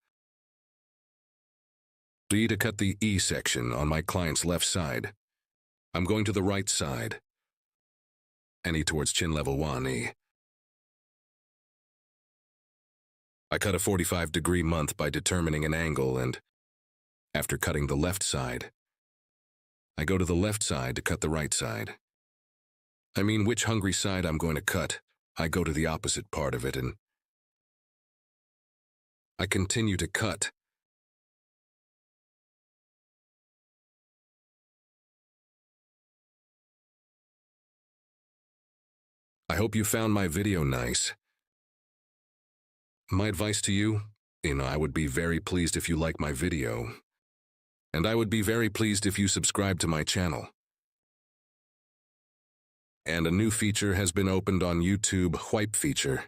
To cut the E section on my client's left side, I'm going to the right side. And E towards chin level 1E. I cut a 45-degree month by determining an angle, and after cutting the left side, I go to the left side to cut the right side. I mean, which hungry side I'm going to cut, I go to the opposite part of it, and I continue to cut. I hope you found my video nice. My advice to you, I would be very pleased if you like my video. And I would be very pleased if you subscribe to my channel. And a new feature has been opened on YouTube, Whip feature.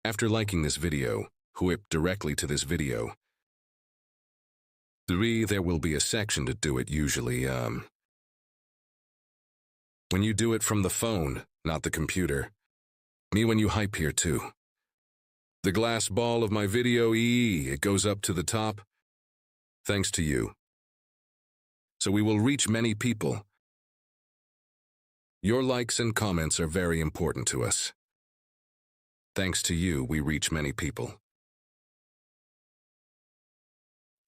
After liking this video, whip directly to this video. 3, there will be a section to do it usually, when you do it from the phone, not the computer. Me when you hype here too. The glass ball of my video, it goes up to the top. Thanks to you. So we will reach many people. Your likes and comments are very important to us. Thanks to you, we reach many people.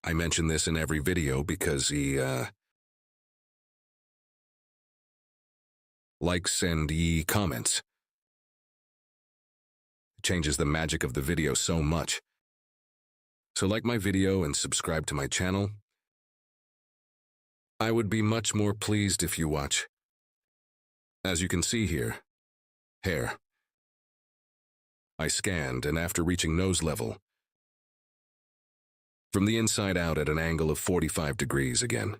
I mention this in every video because likes and comments. It changes the magic of the video so much. So like my video and subscribe to my channel. I would be much more pleased if you watch. As you can see here, hair. I scanned, and after reaching nose level, from the inside out at an angle of 45 degrees again.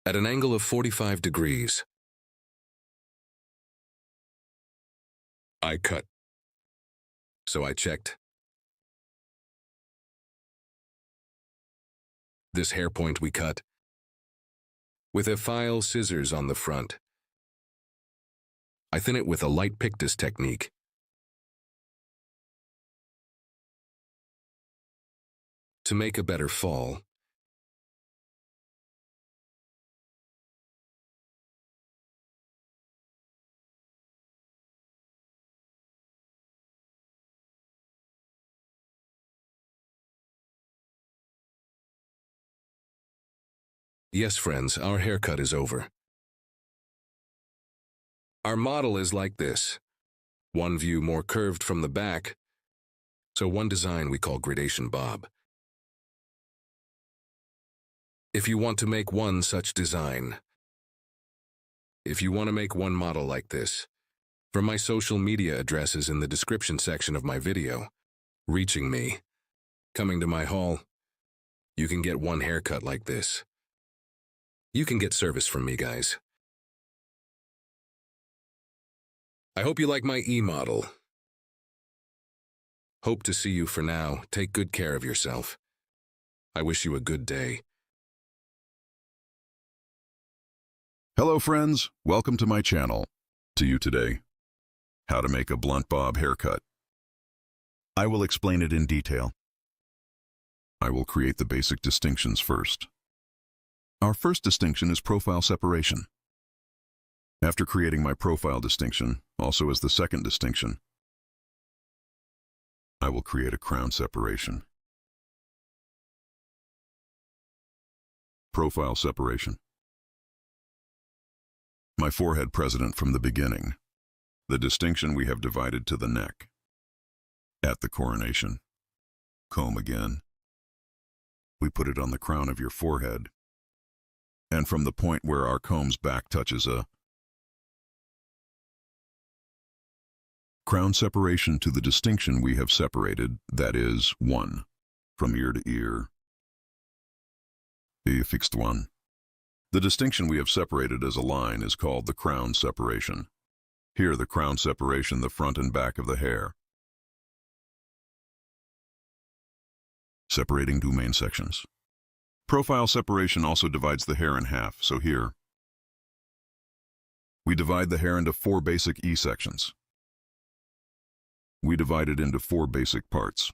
At an angle of 45 degrees, I cut. So I checked. This hair point we cut with a file scissors on the front. I thin it with a light pictus technique. To make a better fall. Yes, friends, our haircut is over. Our model is like this. One view more curved from the back, so one design we call gradation bob. If you want to make one such design, if you want to make one model like this, from my social media addresses in the description section of my video, reaching me, coming to my hall, you can get one haircut like this. You can get service from me, guys. I hope you like my e-model. Hope to see you for now. Take good care of yourself. I wish you a good day. Hello friends, welcome to my channel. To you today, how to make a blunt bob haircut. I will explain it in detail. I will create the basic distinctions first. Our first distinction is profile separation. After creating my profile distinction, also as the second distinction, I will create a crown separation. Profile separation. My forehead precedent from the beginning. The distinction we have divided to the neck. At the coronation. Comb again. We put it on the crown of your forehead. And from the point where our comb's back touches a crown separation to the distinction we have separated, that is, 1. From ear to ear. The fixed one. The distinction we have separated as a line is called the crown separation. Here the crown separation the front and back of the hair. Separating two main sections. Profile separation also divides the hair in half, so here we divide the hair into 4 basic E sections. We divide it into 4 basic parts.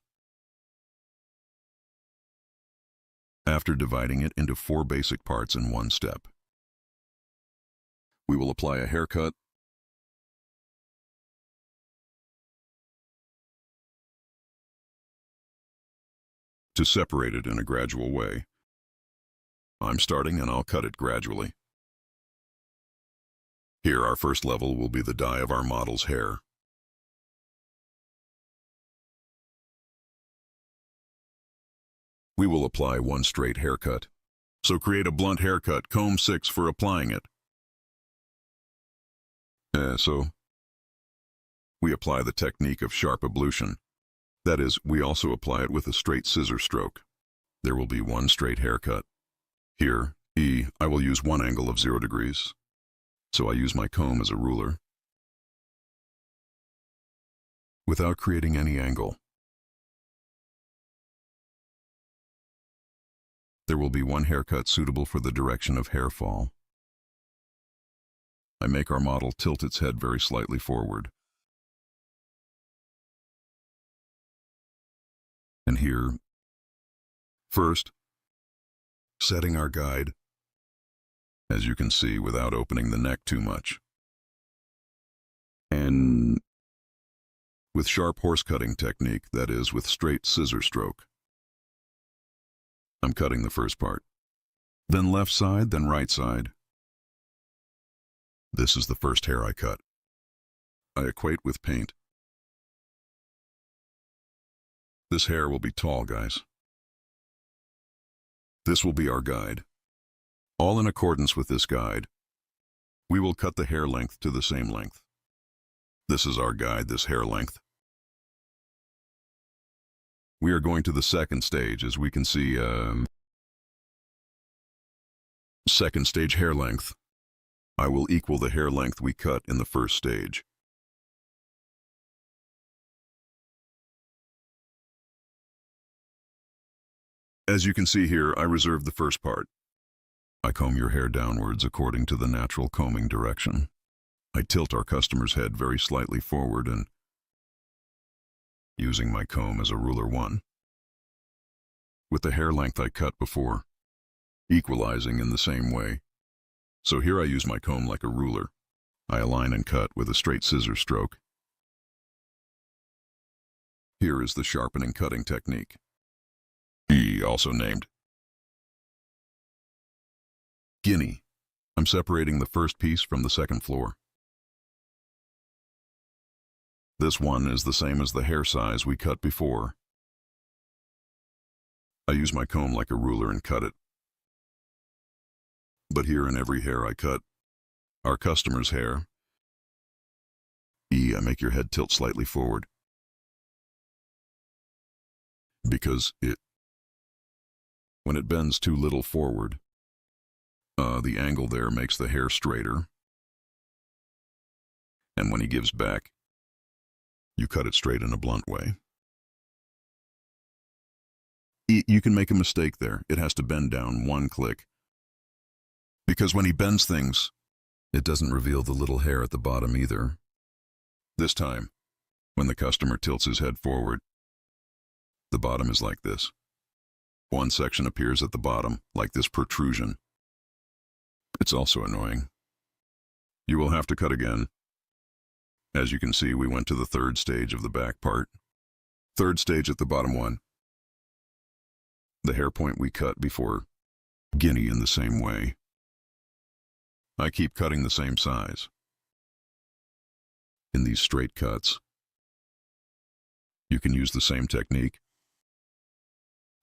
After dividing it into 4 basic parts in one step, we will apply a haircut to separate it in a gradual way. I'm starting and I'll cut it gradually. Here our first level will be the dye of our model's hair. We will apply 1 straight haircut. So create a blunt haircut, comb 6 for applying it. So we apply the technique of sharp ablution. That is, we also apply it with a straight scissor stroke. There will be 1 straight haircut. Here, E, I will use 1 angle of 0 degrees. So I use my comb as a ruler. Without creating any angle. There will be 1 haircut suitable for the direction of hair fall. I make our model tilt its head very slightly forward. And here, first, setting our guide, as you can see, without opening the neck too much. And with sharp horse cutting technique, that is, with straight scissor stroke. I'm cutting the first part. Then left side, then right side. This is the first hair I cut. I equate with paint. This hair will be tall, guys. This will be our guide. All in accordance with this guide, we will cut the hair length to the same length. This is our guide, this hair length. We are going to the second stage, as we can see, second stage hair length. I will equal the hair length we cut in the first stage. As you can see here, I reserve the first part. I comb your hair downwards according to the natural combing direction. I tilt our customer's head very slightly forward and using my comb as a ruler 1. With the hair length I cut before, equalizing in the same way. So here I use my comb like a ruler. I align and cut with a straight scissor stroke. Here is the sharpening cutting technique. E, also named Guinea. I'm separating the first piece from the second floor. This one is the same as the hair size we cut before. I use my comb like a ruler and cut it. But here in every hair I cut, our customer's hair, I make your head tilt slightly forward. Because when it bends too little forward, the angle there makes the hair straighter. And when he gives back, you cut it straight in a blunt way. You can make a mistake there. It has to bend down 1 click. Because when he bends things, it doesn't reveal the little hair at the bottom either. This time, when the customer tilts his head forward, The bottom is like this. One section appears at the bottom, like this protrusion. It's also annoying. You will have to cut again. As you can see, we went to the third stage of the back part. Third stage at the bottom one. The hair point we cut before. Guinea in the same way. I keep cutting the same size. In these straight cuts, you can use the same technique.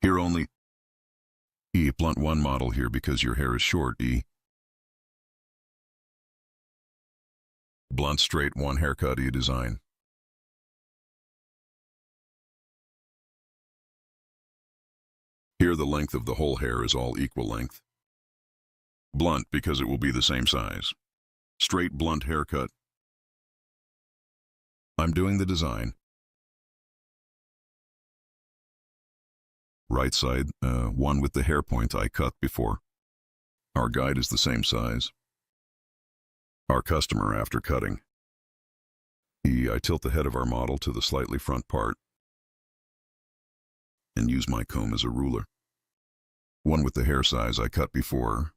Here only blunt one model here because your hair is short, Blunt straight one haircut design. Here the length of the whole hair is all equal length. Blunt because it will be the same size. Straight blunt haircut. I'm doing the design. Right side, one with the hair point I cut before. Our guide is the same size. Our customer after cutting. I tilt the head of our model to the slightly front part and use my comb as a ruler. One with the hair size I cut before.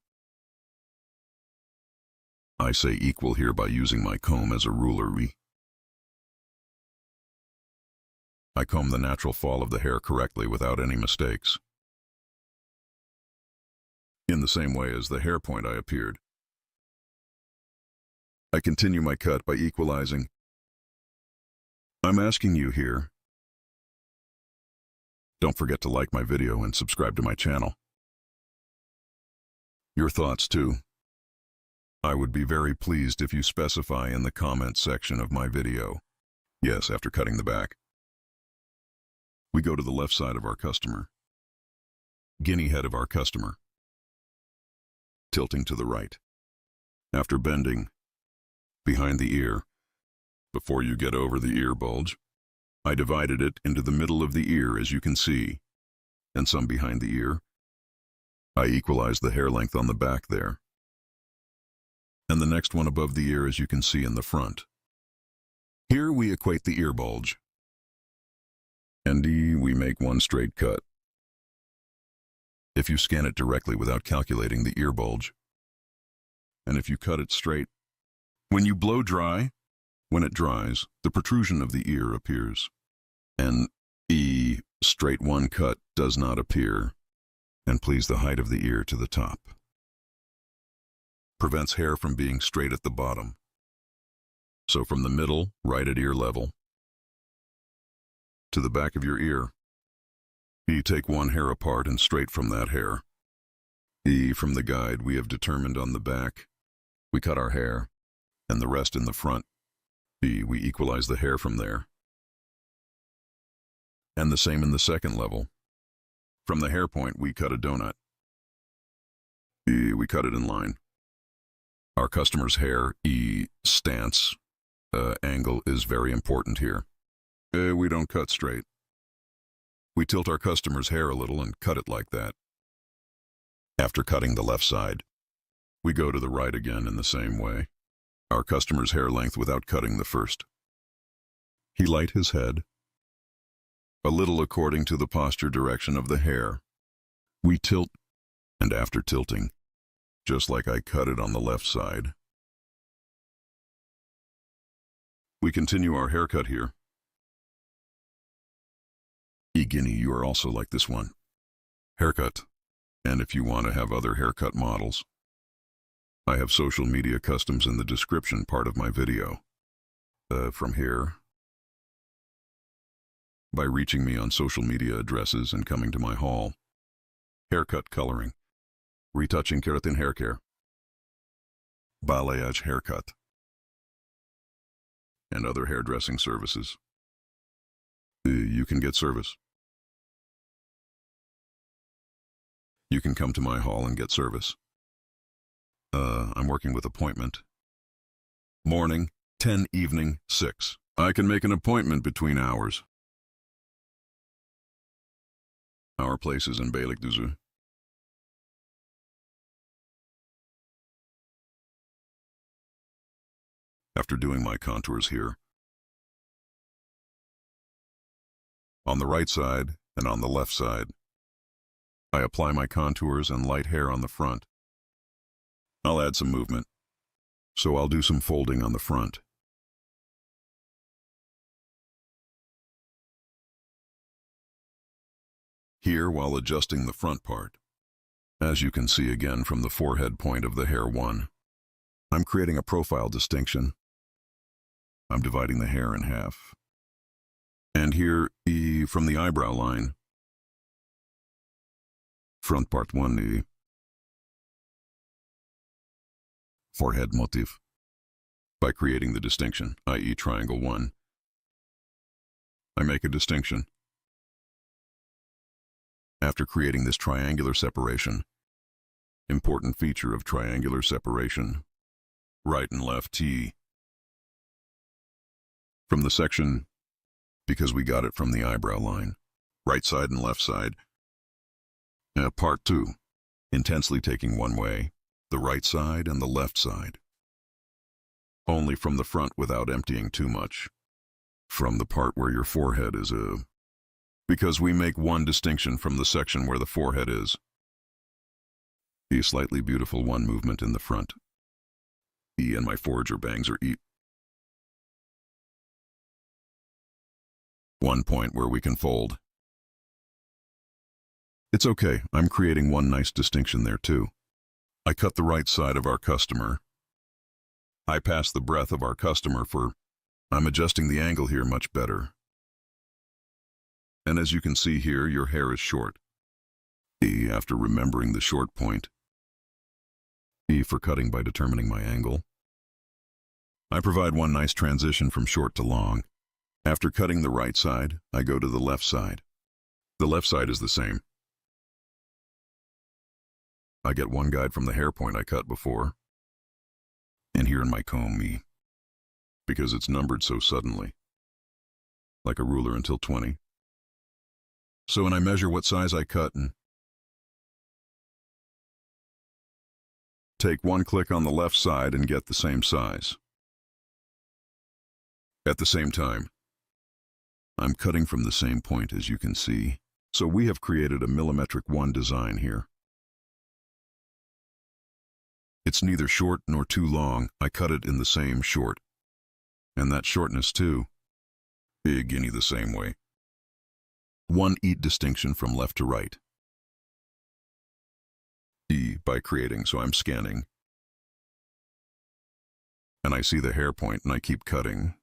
I say equal here by using my comb as a ruler. I comb the natural fall of the hair correctly without any mistakes. In the same way as the hair point I appeared. I continue my cut by equalizing. I'm asking you here. Don't forget to like my video and subscribe to my channel. Your thoughts too. I would be very pleased if you specify in the comments section of my video. Yes, after cutting the back. We go to the left side of our customer. Guinea head of our customer. Tilting to the right. After bending, behind the ear, before you get over the ear bulge, I divided it into the middle of the ear as you can see, and some behind the ear. I equalized the hair length on the back there, and the next one above the ear as you can see in the front. Here we equate the ear bulge, and we make one straight cut. If you scan it directly without calculating the ear bulge, and if you cut it straight, when you blow dry, when it dries, the protrusion of the ear appears, and straight one cut does not appear, and please the height of the ear to the top. Prevents hair from being straight at the bottom. So from the middle, right at ear level, to the back of your ear, you take one hair apart and straight from that hair. From the guide we have determined on the back, we cut our hair, and the rest in the front. We equalize the hair from there. And the same in the second level. From the hair point, we cut a donut. We cut it in line. Our customer's hair, stance, angle is very important here. We don't cut straight. We tilt our customer's hair a little and cut it like that. After cutting the left side, we go to the right again in the same way. Our customer's hair length without cutting the first. He light his head, a little according to the posture direction of the hair. We tilt, and after tilting, just like I cut it on the left side, we continue our haircut here. Guinea, you are also like this one. Haircut. And if you want to have other haircut models, I have social media customs in the description part of my video. From here, by reaching me on social media addresses and coming to my hall. Haircut coloring, retouching keratin hair care, balayage haircut, and other hairdressing services. You can get service. You can come to my hall and get service. I'm working with appointment. Morning, 10, evening, 6. I can make an appointment between hours. Our place is in Beylikdüzü. After doing my contours here, on the right side, and on the left side. I apply my contours and light hair on the front. I'll add some movement, so I'll do some folding on the front. Here, while adjusting the front part, as you can see again from the forehead point of the hair 1, I'm creating a profile distinction. I'm dividing the hair in half. And here, from the eyebrow line, front part 1, forehead motif, by creating the distinction, i.e. triangle 1. I make a distinction. After creating this triangular separation, important feature of triangular separation, right and left T. From the section, because we got it from the eyebrow line, right side and left side. Part 2, intensely taking one way, the right side and the left side. Only from the front without emptying too much. From the part where your forehead is because we make one distinction from the section where the forehead is. The slightly beautiful one movement in the front. And my forager bangs are one point where we can fold. It's okay, I'm creating one nice distinction there too. I cut the right side of our customer. I pass the breadth of our customer I'm adjusting the angle here much better. And as you can see here, your hair is short. After remembering the short point. For cutting by determining my angle. I provide one nice transition from short to long. After cutting the right side, I go to the left side. The left side is the same. I get one guide from the hair point I cut before. And here in my comb, because it's numbered so suddenly. Like a ruler until 20. So when I measure what size I cut and take one click on the left side and get the same size. At the same time, I'm cutting from the same point as you can see, so we have created a millimetric 1 design here. It's neither short nor too long, I cut it in the same short. And that shortness too, guinea the same way. One distinction from left to right. By creating, so I'm scanning. And I see the hair point and I keep cutting.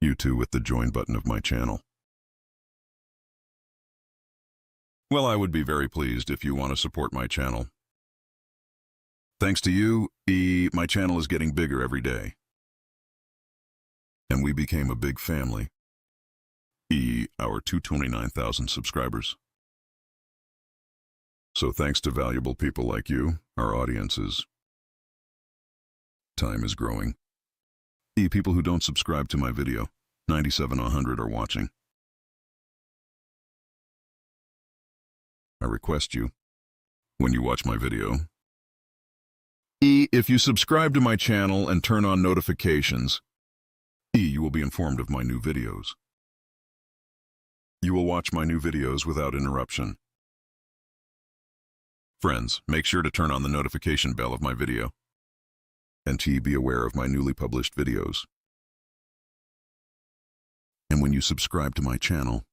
You too with the join button of my channel. Well, I would be very pleased if you want to support my channel. Thanks to you, my channel is getting bigger every day. And we became a big family. Our 229,000 subscribers. So thanks to valuable people like you, our audiences. Time is growing. People who don't subscribe to my video, 97-100 are watching. I request you, when you watch my video, if you subscribe to my channel and turn on notifications, you will be informed of my new videos. You will watch my new videos without interruption. Friends, make sure to turn on the notification bell of my video, and be aware of my newly published videos. And when you subscribe to my channel,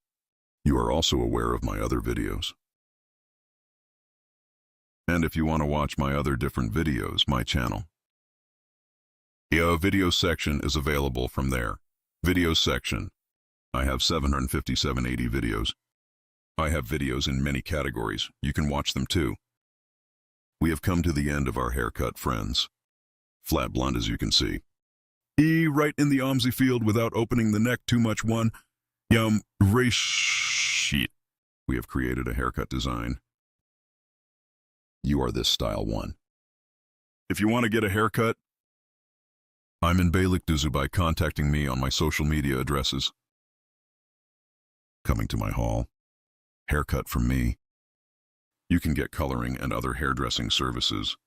you are also aware of my other videos. And if you want to watch my other different videos, my channel, the video section is available from there. Video section. I have 757 videos. I have videos in many categories. You can watch them too. We have come to the end of our haircut, friends. Flat blonde, as you can see. Right in the OMSI field without opening the neck too much. Sheet. We have created a haircut design. You are this style 1. If you want to get a haircut, I'm in Beylikdüzü by contacting me on my social media addresses. Coming to my hall. Haircut from me. You can get coloring and other hairdressing services.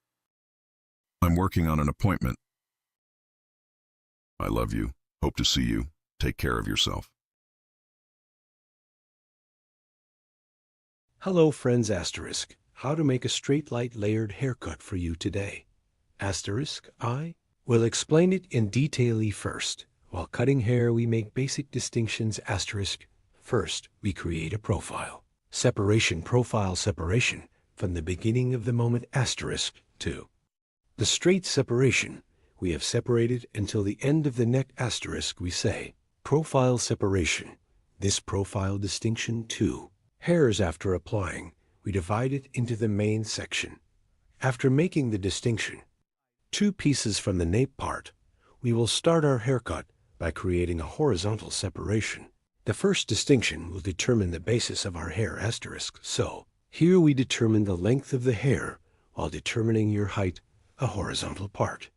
I'm working on an appointment. I love you. Hope to see you. Take care of yourself. Hello friends asterisk. How to make a straight light layered haircut for you today. Asterisk, I will explain it in detail first. While cutting hair we make basic distinctions asterisk. First, we create a profile. Separation profile separation from the beginning of the moment asterisk to the straight separation. We have separated until the end of the neck asterisk we say profile separation. This profile distinction too. Hairs after applying, we divide it into the main section. After making the distinction, 2 pieces from the nape part, we will start our haircut by creating a horizontal separation. The first distinction will determine the basis of our hair asterisk. So, here we determine the length of the hair while determining your height, a horizontal part.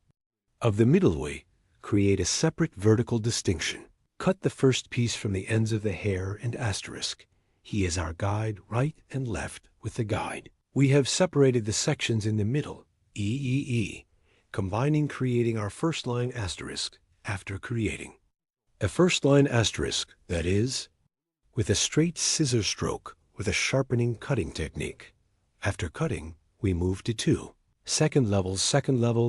Of the middle way, create a separate vertical distinction. Cut the first piece from the ends of the hair and asterisk. He is our guide, right and left with the guide. We have separated the sections in the middle, E, combining creating our first line asterisk after creating a first line asterisk, that is, with a straight scissor stroke with a sharpening cutting technique. After cutting, we move to 2. Second level,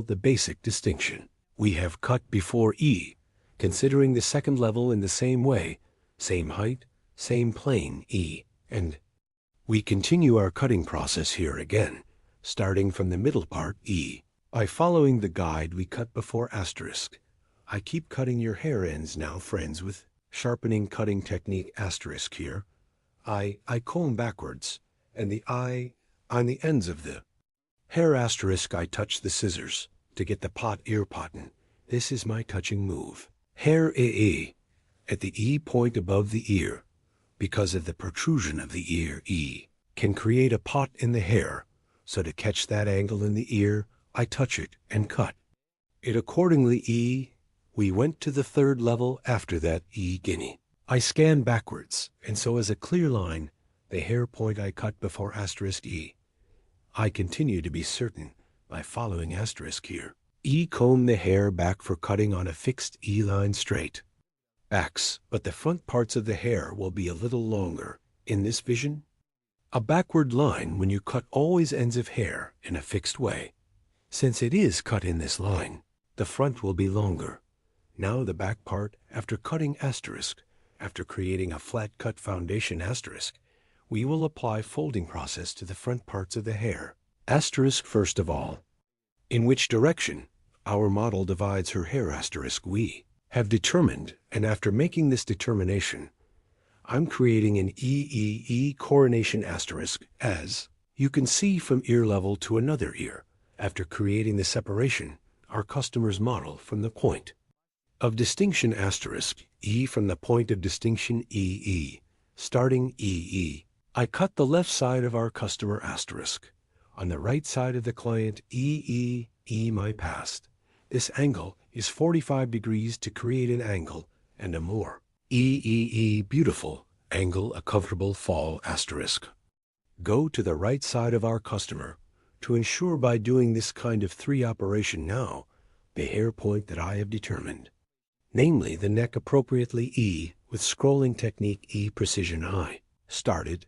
the basic distinction. We have cut before E, considering the second level in the same way, same height, same plane, E, and we continue our cutting process here again, starting from the middle part, E. By following the guide we cut before asterisk. I keep cutting your hair ends now, friends, with sharpening cutting technique asterisk here. I comb backwards, and the eye on the ends of the hair asterisk I touch the scissors to get the pot ear potten. This is my touching move. Hair A, at the E point above the ear, because of the protrusion of the ear E, can create a pot in the hair, so to catch that angle in the ear, I touch it and cut it accordingly. E, we went to the third level after that E guinea. I scan backwards, and so as a clear line, the hair point I cut before asterisk E. I continue to be certain by following asterisk here. E comb the hair back for cutting on a fixed E line straight. Backs, but the front parts of the hair will be a little longer. In this vision, a backward line when you cut always ends of hair in a fixed way. Since it is cut in this line, the front will be longer. Now the back part, after cutting asterisk, after creating a flat cut foundation asterisk, we will apply folding process to the front parts of the hair. Asterisk first of all. In which direction our model divides her hair asterisk we have determined, and after making this determination, I'm creating an E coronation asterisk as you can see from ear level to another ear, after creating the separation, our customer's model from the point of distinction asterisk E from the point of distinction EE, starting EE. I cut the left side of our customer asterisk. On the right side of the client EE my past. This angle is 45 degrees to create an angle and a more beautiful angle, a comfortable fall asterisk. Go to the right side of our customer to ensure by doing this kind of 3 operation now the hair point that I have determined, namely the neck appropriately E with scrolling technique E precision I, started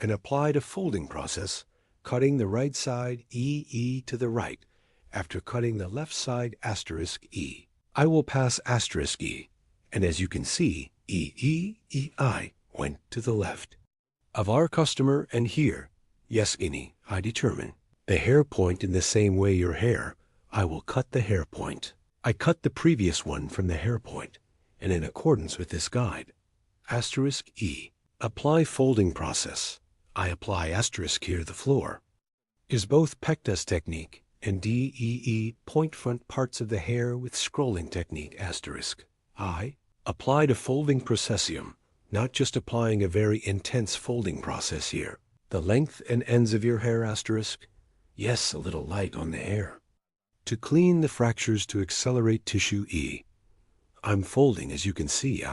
and applied a folding process, cutting the right side EE to the right. After cutting the left side asterisk E, I will pass asterisk E, and as you can see, EI went to the left of our customer, and here, yes guinea, I determine the hair point in the same way your hair, I will cut the hair point. I cut the previous one from the hair point, and in accordance with this guide, asterisk E, apply folding process. I apply asterisk here the floor, is both pectus technique and DEE point front parts of the hair with scrolling technique asterisk. I applied a folding processium, not just applying a very intense folding process here. The length and ends of your hair asterisk, yes, a little light on the hair. To clean the fractures to accelerate tissue E. I'm folding as you can see,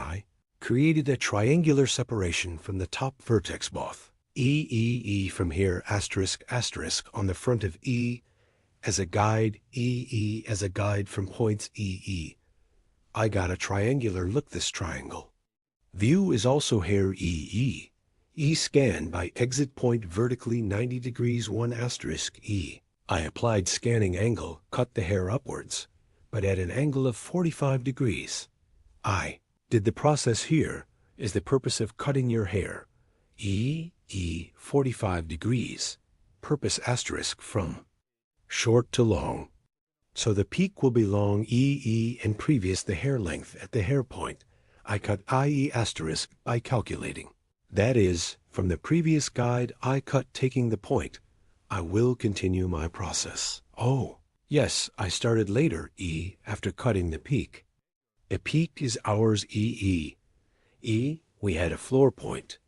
created a triangular separation from the top vertex both. E from here asterisk on the front of E as a guide, E as a guide from points E. I got a triangular look this triangle. View is also hair E. E scanned by exit point vertically 90 degrees 1 asterisk E. I applied scanning angle, cut the hair upwards, but at an angle of 45 degrees. I did the process here is the purpose of cutting your hair. E 45 degrees. Purpose asterisk from short to long. So the peak will be long E and previous the hair length at the hair point. I cut IE asterisk by calculating. That is, from the previous guide I cut taking the point. I will continue my process. Oh, yes, I started later E after cutting the peak. The peak is ours EE. We had a floor point.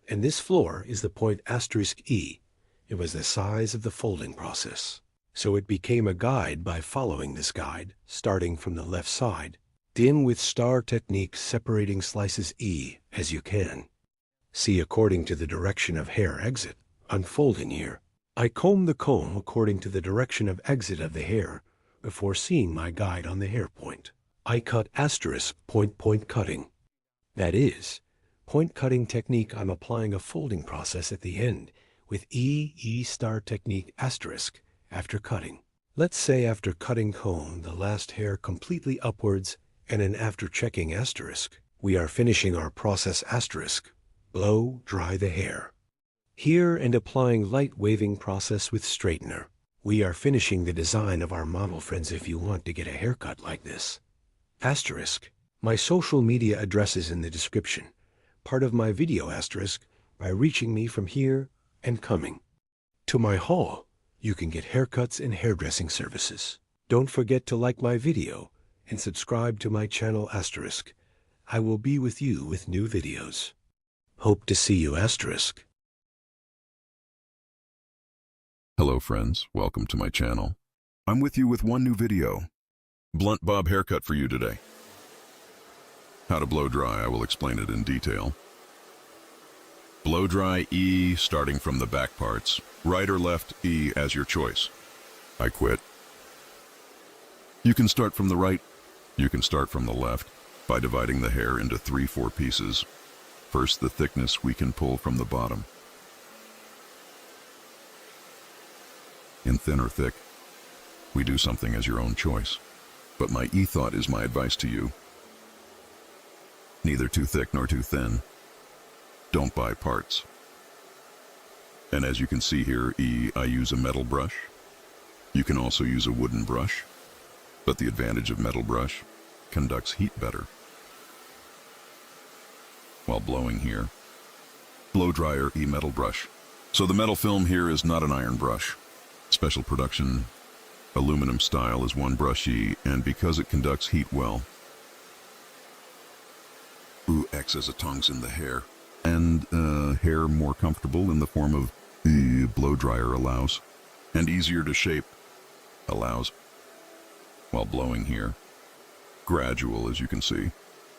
And this floor is the point asterisk E. It was the size of the folding process. So it became a guide by following this guide, starting from the left side. Dim with star technique separating slices E as you can. See according to the direction of hair exit, unfolding here. I comb the comb according to the direction of exit of the hair before seeing my guide on the hair point. I cut asterisk point cutting. That is, point cutting technique I'm applying a folding process at the end with E star technique asterisk after cutting. Let's say after cutting comb the last hair completely upwards and an after checking asterisk. We are finishing our process asterisk. Blow dry the hair. Here and applying light waving process with straightener. We are finishing the design of our model friends if you want to get a haircut like this. Asterisk. My social media address is in the description. Part of my video asterisk by reaching me from here and coming. To my haul, you can get haircuts and hairdressing services. Don't forget to like my video and subscribe to my channel asterisk. I will be with you with new videos. Hope to see you asterisk. Hello friends, welcome to my channel. I'm with you with one new video. Blunt bob haircut for you today. How to blow dry, I will explain it in detail. Blow dry E starting from the back parts. Right or left E as your choice. I quit. You can start from the right, you can start from the left by dividing the hair into 3-4 pieces. First, the thickness we can pull from the bottom. In thin or thick, we do something as your own choice. But my thought is my advice to you. Neither too thick nor too thin. Don't buy parts. And as you can see here, I use a metal brush. You can also use a wooden brush, but the advantage of metal brush conducts heat better. While blowing here, blow dryer metal brush. So the metal film here is not an iron brush. Special production aluminum style is one brush and because it conducts heat well, acts as a tongs in the hair, and hair more comfortable in the form of blow dryer allows, and easier to shape allows. While blowing here, gradual as you can see,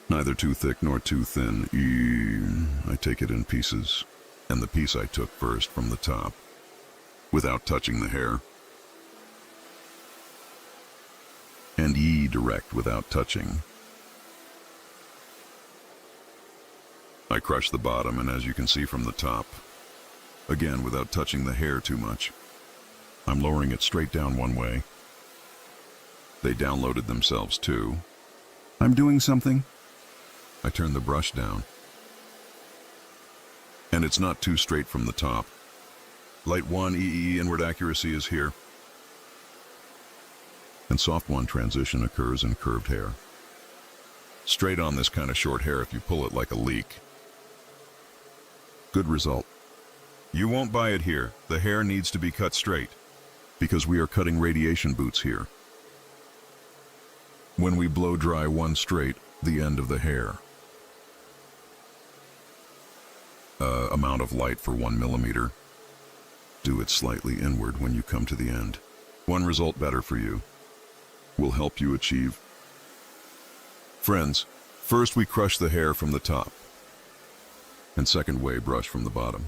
neither too thick nor too thin. I take it in pieces, and the piece I took first from the top, without touching the hair, and direct without touching. I crush the bottom, and as you can see from the top, again without touching the hair too much, I'm lowering it straight down one way. They downloaded themselves too. I'm doing something. I turn the brush down, and it's not too straight from the top. Light 1 inward accuracy is here, and soft 1 transition occurs in curved hair. Straight on this kind of short hair if you pull it like a leek. Good result. You won't buy it here. The hair needs to be cut straight, because we are cutting radiation boots here. When we blow dry one straight, the end of the hair. Amount of light for 1 millimeter. Do it slightly inward when you come to the end. One result better for you. Will help you achieve. Friends, First, we crush the hair from the top, and second way, brush from the bottom.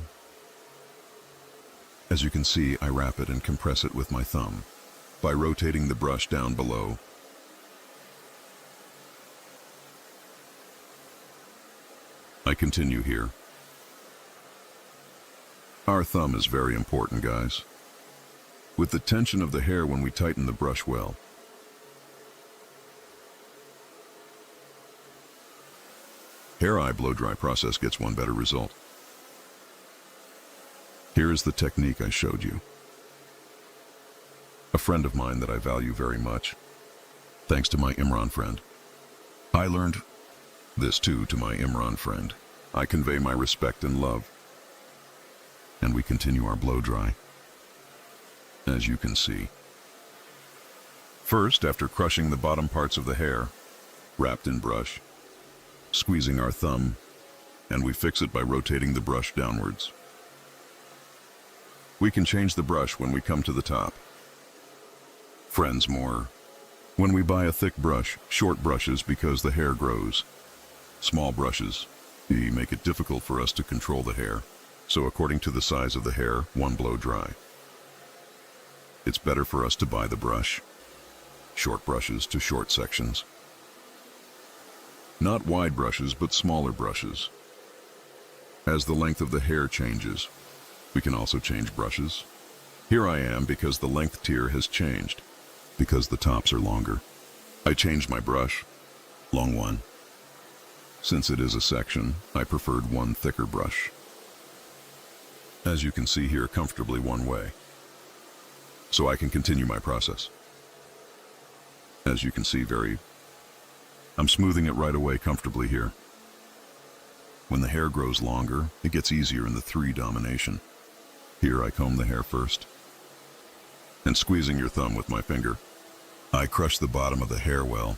As you can see, I wrap it and compress it with my thumb by rotating the brush down below. I continue here. Our thumb is very important, guys. With the tension of the hair when we tighten the brush well. Hair eye blow dry process gets one better result. Here is the technique I showed you. A friend of mine that I value very much, thanks to my Imran friend. I learned this too to my Imran friend. I convey my respect and love. And we continue our blow dry. As you can see. First, after crushing the bottom parts of the hair, wrapped in brush, squeezing our thumb, and we fix it by rotating the brush downwards. We can change the brush when we come to the top. Friends more. When we buy a thick brush, short brushes because the hair grows. Small brushes, they make it difficult for us to control the hair. So according to the size of the hair, one blow dry. It's better for us to buy the brush. Short brushes to short sections. Not wide brushes, but smaller brushes. As the length of the hair changes, we can also change brushes. Here I am because the length tier has changed, because the tops are longer. I changed my brush, long one. Since it is a section, I preferred one thicker brush. As you can see here, comfortably one way. So I can continue my process. As you can see, I'm smoothing it right away comfortably here. When the hair grows longer, it gets easier in the 3 domination. Here I comb the hair first. And squeezing your thumb with my finger, I crush the bottom of the hair well.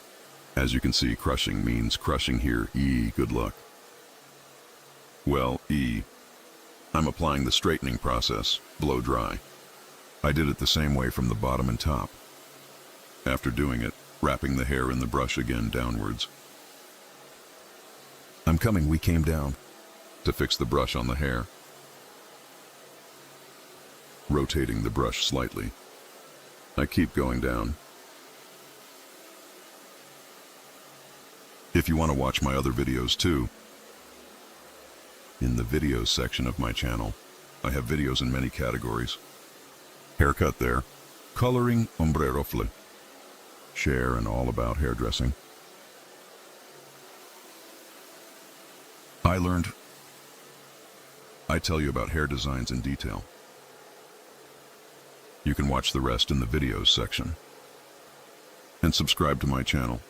As you can see, crushing means crushing here. E, good luck. Well, E, I'm applying the straightening process, blow dry. I did it the same way from the bottom and top. After doing it, wrapping the hair in the brush again downwards. We came down to fix the brush on the hair. Rotating the brush slightly. I keep going down. If you want to watch my other videos too, in the videos section of my channel, I have videos in many categories. Haircut there, coloring, ombrero flip, share, and all about hairdressing. I tell you about hair designs in detail. You can watch the rest in the videos section. And subscribe to my channel.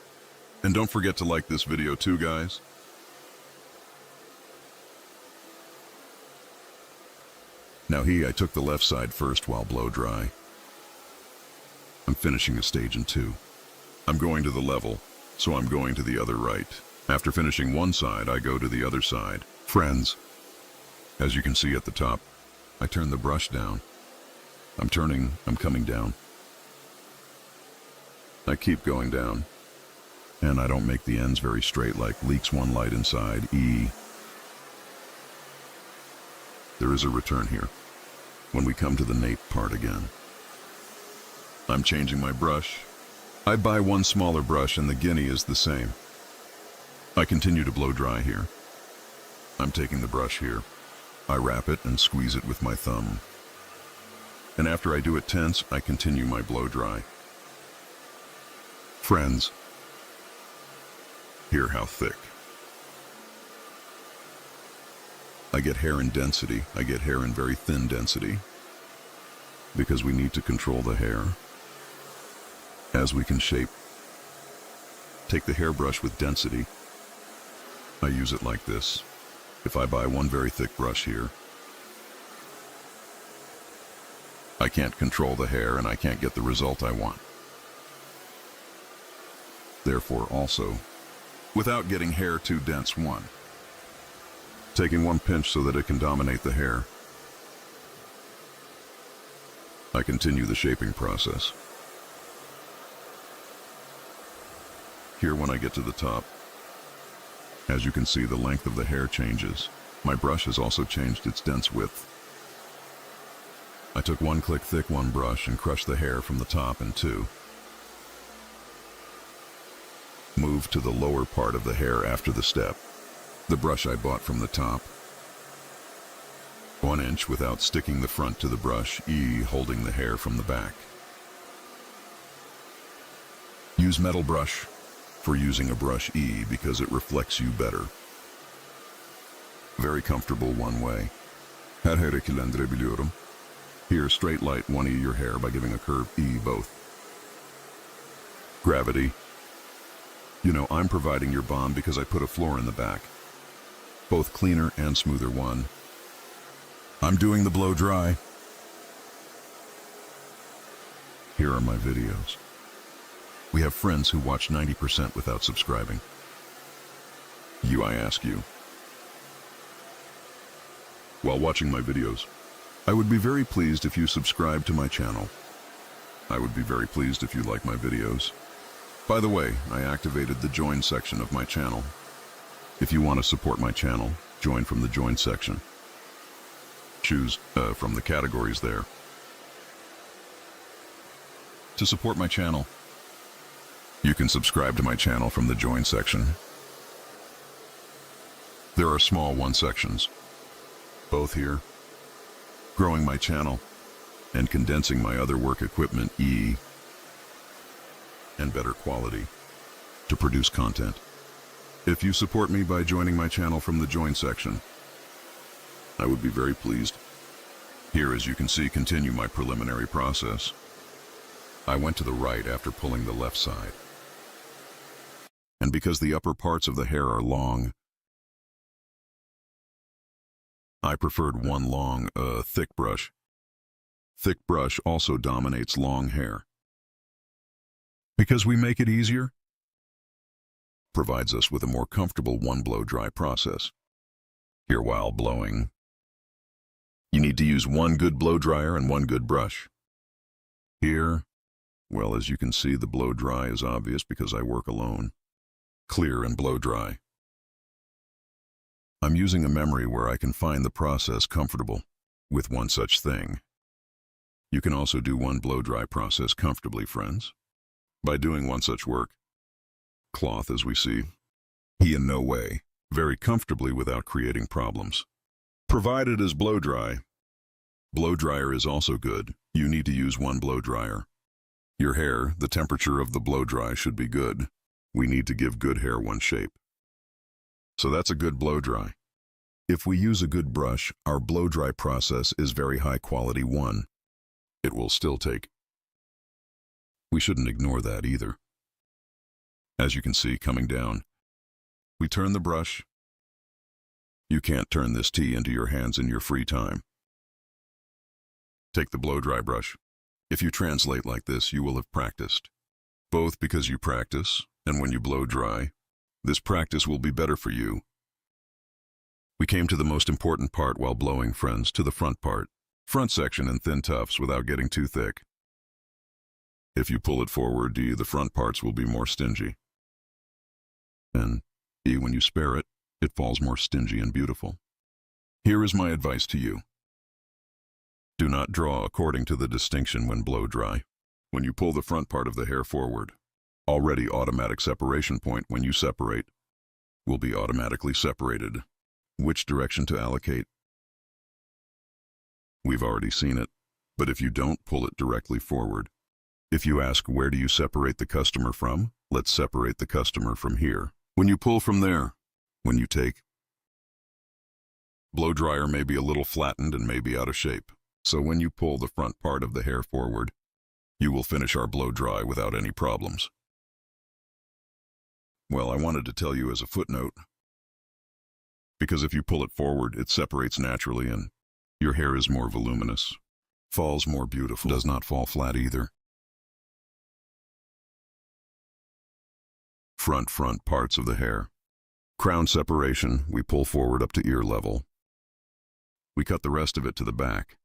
And don't forget to like this video too, guys. Now I took the left side first while blow dry. I'm finishing a stage in 2. I'm going to the level, so I'm going to the other right. After finishing one side, I go to the other side. Friends, as you can see at the top, I turn the brush down. I'm coming down. I keep going down. And I don't make the ends very straight, like leaks one light inside, E. There is a return here, when we come to the nape part again. I'm changing my brush. I buy one smaller brush and the guinea is the same. I continue to blow dry here. I'm taking the brush here. I wrap it and squeeze it with my thumb. And after I do it tense, I continue my blow dry. Friends, hear how thick. I get hair in density. I get hair in very thin density. Because we need to control the hair. As we can shape. Take the hairbrush with density. I use it like this. If I buy one very thick brush here, I can't control the hair and I can't get the result I want. Therefore also, without getting hair too dense, taking one pinch so that it can dominate the hair. I continue the shaping process. Here when I get to the top, As you can see, the length of the hair changes. My brush has also changed its dense width. I took one click thick one brush and crushed the hair from the top in two. Moved to the lower part of the hair after the step. The brush I bought from the top. 1 inch without sticking the front to the brush, holding the hair from the back. Use metal brush for using a brush because it reflects you better. Very comfortable one way. Här hairstylists. Here, straight light one your hair by giving a curve both. Gravity. You know, I'm providing your balm because I put a floor in the back. Both cleaner and smoother one. I'm doing the blow dry. Here are my videos. We have friends who watch 90% without subscribing. I ask you. While watching my videos, I would be very pleased if you subscribe to my channel. I would be very pleased if you like my videos. By the way, I activated the join section of my channel. If you want to support my channel, join from the join section. Choose from the categories there. To support my channel, you can subscribe to my channel from the join section. There are small one sections, both here, growing my channel and condensing my other work equipment and better quality to produce content. If you support me by joining my channel from the join section, I would be very pleased. Here, as you can see, continue my preliminary process. I went to the right after pulling the left side. And because the upper parts of the hair are long, I preferred one long, thick brush. Thick brush also dominates long hair. Because we make it easier, provides us with a more comfortable one blow dry process. Here, while blowing, you need to use one good blow dryer and one good brush. Here, well, as you can see, the blow dry is obvious because I work alone. Clear and blow dry. I'm using a memory where I can find the process comfortable with one such thing. You can also do one blow dry process comfortably, friends, by doing one such work. Cloth, as we see, in no way, very comfortably without creating problems. Provided as blow dry. Blow dryer is also good. You need to use one blow dryer. Your hair, the temperature of the blow dry should be good. We need to give good hair one shape. So that's a good blow dry. If we use a good brush, our blow dry process is very high quality one. It will still take. We shouldn't ignore that either. As you can see coming down, we turn the brush. You can't turn this tea into your hands in your free time. Take the blow dry brush. If you translate like this, you will have practiced. Both because you practice, and when you blow dry, this practice will be better for you. We came to the most important part while blowing, friends, to the front part. Front section in thin tufts without getting too thick. If you pull it forward, the front parts will be more stingy. And when you spare it, it falls more stingy and beautiful. Here is my advice to you. Do not draw according to the distinction when blow dry. When you pull the front part of the hair forward, already automatic separation point when you separate will be automatically separated. Which direction to allocate? We've already seen it, but if you don't pull it directly forward, if you ask where do you separate the customer from, let's separate the customer from here. When you pull from there, when you take, blow dryer may be a little flattened and may be out of shape. So when you pull the front part of the hair forward, you will finish our blow dry without any problems. Well, I wanted to tell you as a footnote, because if you pull it forward, it separates naturally and your hair is more voluminous, falls more beautiful, does not fall flat either. Front parts of the hair. Crown separation, we pull forward up to ear level. We cut the rest of it to the back.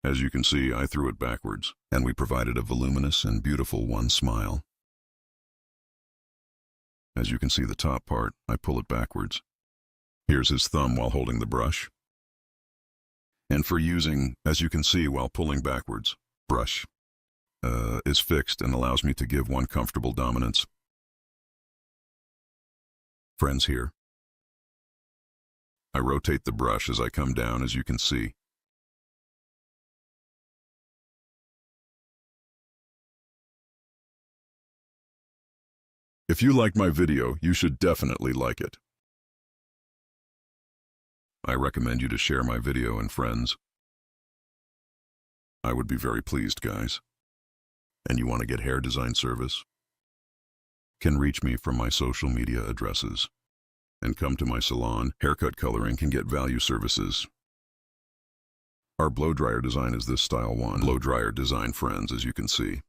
As you can see, I threw it backwards, and we provided a voluminous and beautiful one smile. As you can see the top part, I pull it backwards. Here's his thumb while holding the brush. And for using, as you can see while pulling backwards, brush is fixed and allows me to give one comfortable dominance. Friends here. I rotate the brush as I come down, as you can see. If you liked my video, you should definitely like it. I recommend you to share my video and friends. I would be very pleased, guys. And you want to get hair design service? Can reach me from my social media addresses. And come to my salon. Haircut coloring can get value services. Our blow dryer design is this style one. Blow dryer design, friends, as you can see.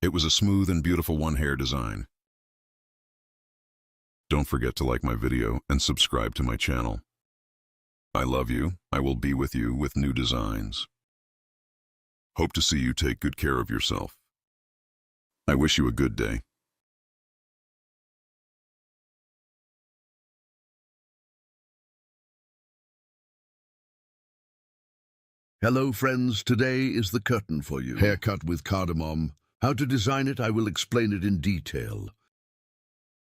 It was a smooth and beautiful one hair design. Don't forget to like my video and subscribe to my channel. I love you. I will be with you with new designs. Hope to see you take good care of yourself. I wish you a good day. Hello friends, today is the curtain for you. Haircut with cardamom. How to design it, I will explain it in detail.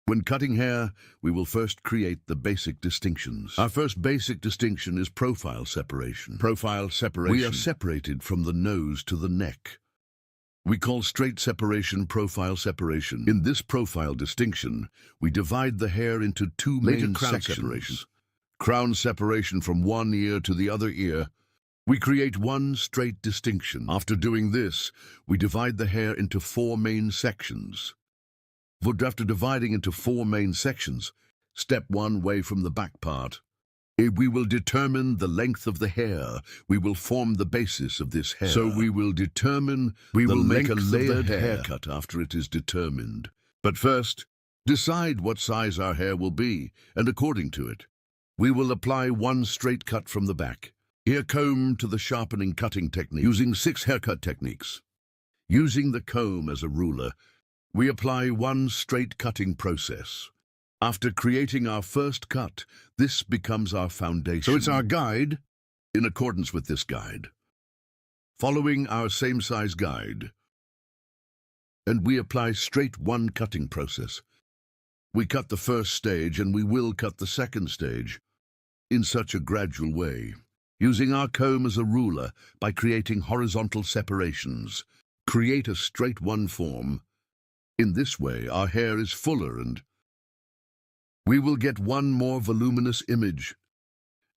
When cutting hair, we will first create the basic distinctions. Our first basic distinction is profile separation. Profile separation. We are separated from the nose to the neck. We call straight separation profile separation. In this profile distinction, we divide the hair into two main sections. Crown separation from one ear to the other ear. We create one straight distinction. After doing this, we divide the hair into four main sections. After dividing into four main sections, step one away from the back part. We will determine the length of the hair. We will form the basis of this hair. So we will make a layered haircut after it is determined. But first, decide what size our hair will be, and according to it, we will apply one straight cut from the back. Ear comb to the sharpening cutting technique, using 6 haircut techniques. Using the comb as a ruler, we apply one straight cutting process. After creating our first cut, this becomes our foundation. So it's our guide, in accordance with this guide. Following our same size guide, and we apply straight one cutting process. We cut the first stage and we will cut the second stage in such a gradual way, using our comb as a ruler by creating horizontal separations. Create a straight one form. In this way, our hair is fuller and we will get one more voluminous image,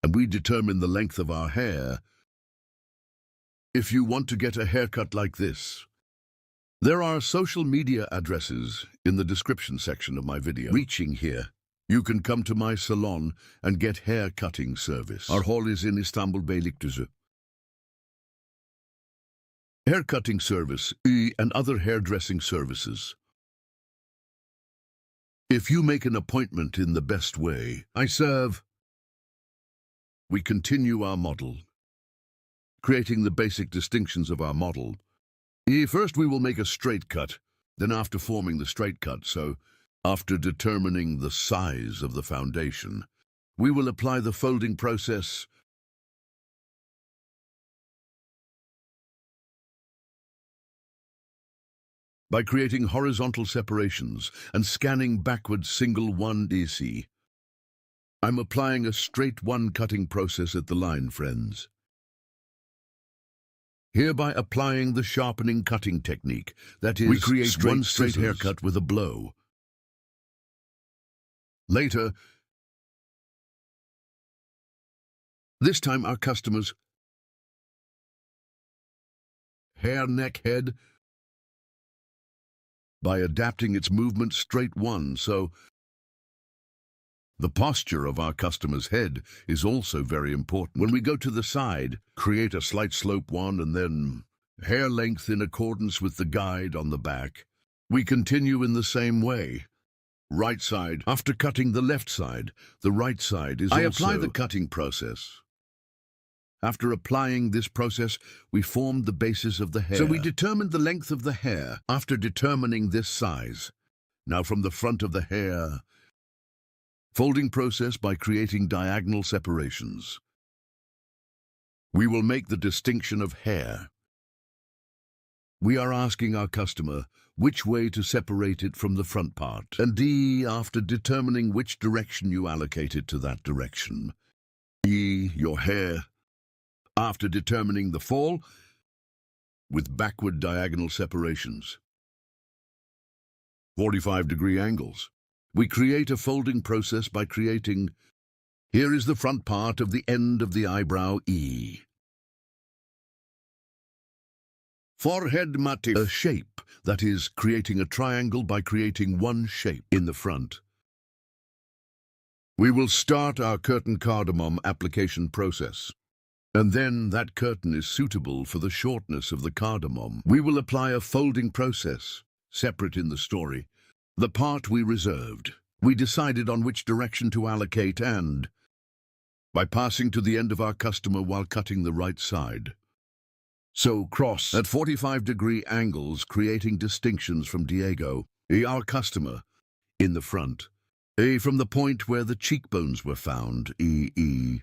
and we determine the length of our hair. If you want to get a haircut like this, there are social media addresses in the description section of my video. Reaching here, you can come to my salon and get hair cutting service. Our hall is in Istanbul Beylikdüzü. Hair cutting service and other hairdressing services. If you make an appointment in the best way, I serve. We continue our model, creating the basic distinctions of our model. First we will make a straight cut, then after forming the straight cut, so after determining the size of the foundation, we will apply the folding process. By creating horizontal separations and scanning backwards single one DC. I'm applying a straight one cutting process at the line, friends. Hereby applying the sharpening cutting technique, that is, we create one straight haircut with a blow. Later, this time our customers' hair, neck, head, by adapting its movement straight one, so the posture of our customer's head is also very important. When we go to the side, create a slight slope one and then hair length in accordance with the guide on the back. We continue in the same way. Right side, after cutting the left side, the right side is also... I apply the cutting process. After applying this process, we formed the basis of the hair. So we determined the length of the hair after determining this size. Now from the front of the hair, Folding process by creating diagonal separations. We will make the distinction of hair. We are asking our customer which way to separate it from the front part, and D, after determining which direction you allocate it to that direction. E, your hair, after determining the fall, with backward diagonal separations. 45-degree angles. We create a folding process by creating, here is the front part of the end of the eyebrow E. Forehead motif. A shape, that is, creating a triangle by creating one shape in the front. We will start our curtain cardamom application process. And then that curtain is suitable for the shortness of the cardamom. We will apply a folding process, separate in the story. The part we reserved. We decided on which direction to allocate and, by passing to the end of our customer while cutting the right side. So cross at 45-degree angles, creating distinctions from Diego, our customer, in the front. A from the point where the cheekbones were found, E.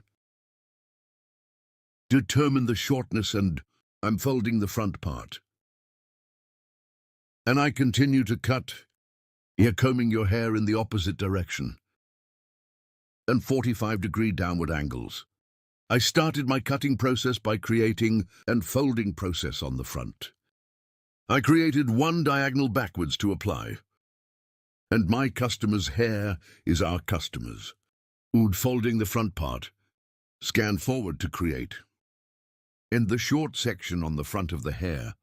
Determine the shortness and I'm folding the front part. And I continue to cut, here combing your hair in the opposite direction. And 45-degree downward angles. I started my cutting process by creating and folding process on the front. I created one diagonal backwards to apply. And my customer's hair is our customer's. Folding the front part. Scan forward to create. In the short section on the front of the hair,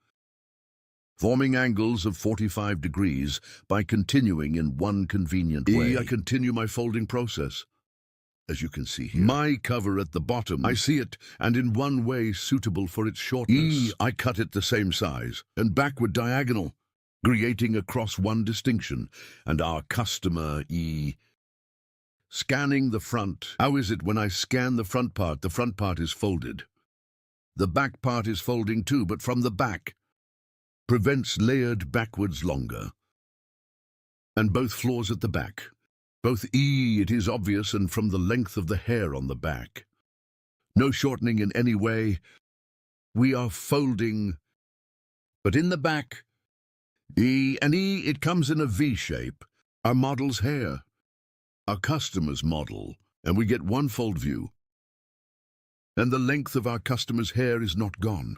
forming angles of 45 degrees by continuing in one convenient way. I continue my folding process. As you can see here, my cover at the bottom, I see it, and in one way suitable for its shortness. I cut it the same size, and backward diagonal, creating across one distinction, and our customer, scanning the front. How is it when I scan the front part is folded. The back part is folding too, but from the back. Prevents layered backwards longer. And both floors at the back. Both it is obvious, and from the length of the hair on the back. No shortening in any way. We are folding, but in the back, it comes in a V shape. Our model's hair, our customer's model, and we get one fold view. And the length of our customer's hair is not gone.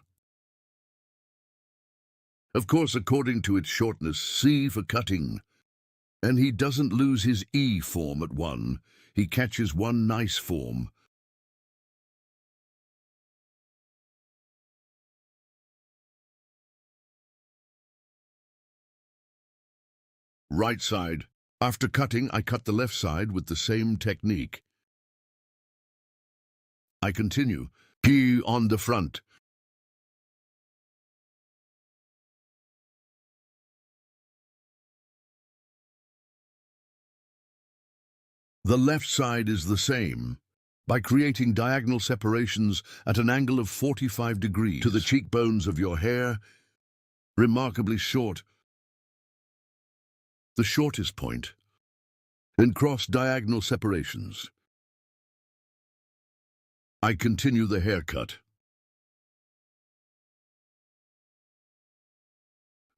Of course, according to its shortness, C for cutting. And he doesn't lose his E form at one. He catches one nice form. Right side. After cutting, I cut the left side with the same technique. I continue. P on the front. The left side is the same, by creating diagonal separations at an angle of 45 degrees to the cheekbones of your hair, remarkably short, the shortest point, in cross-diagonal separations. I continue the haircut.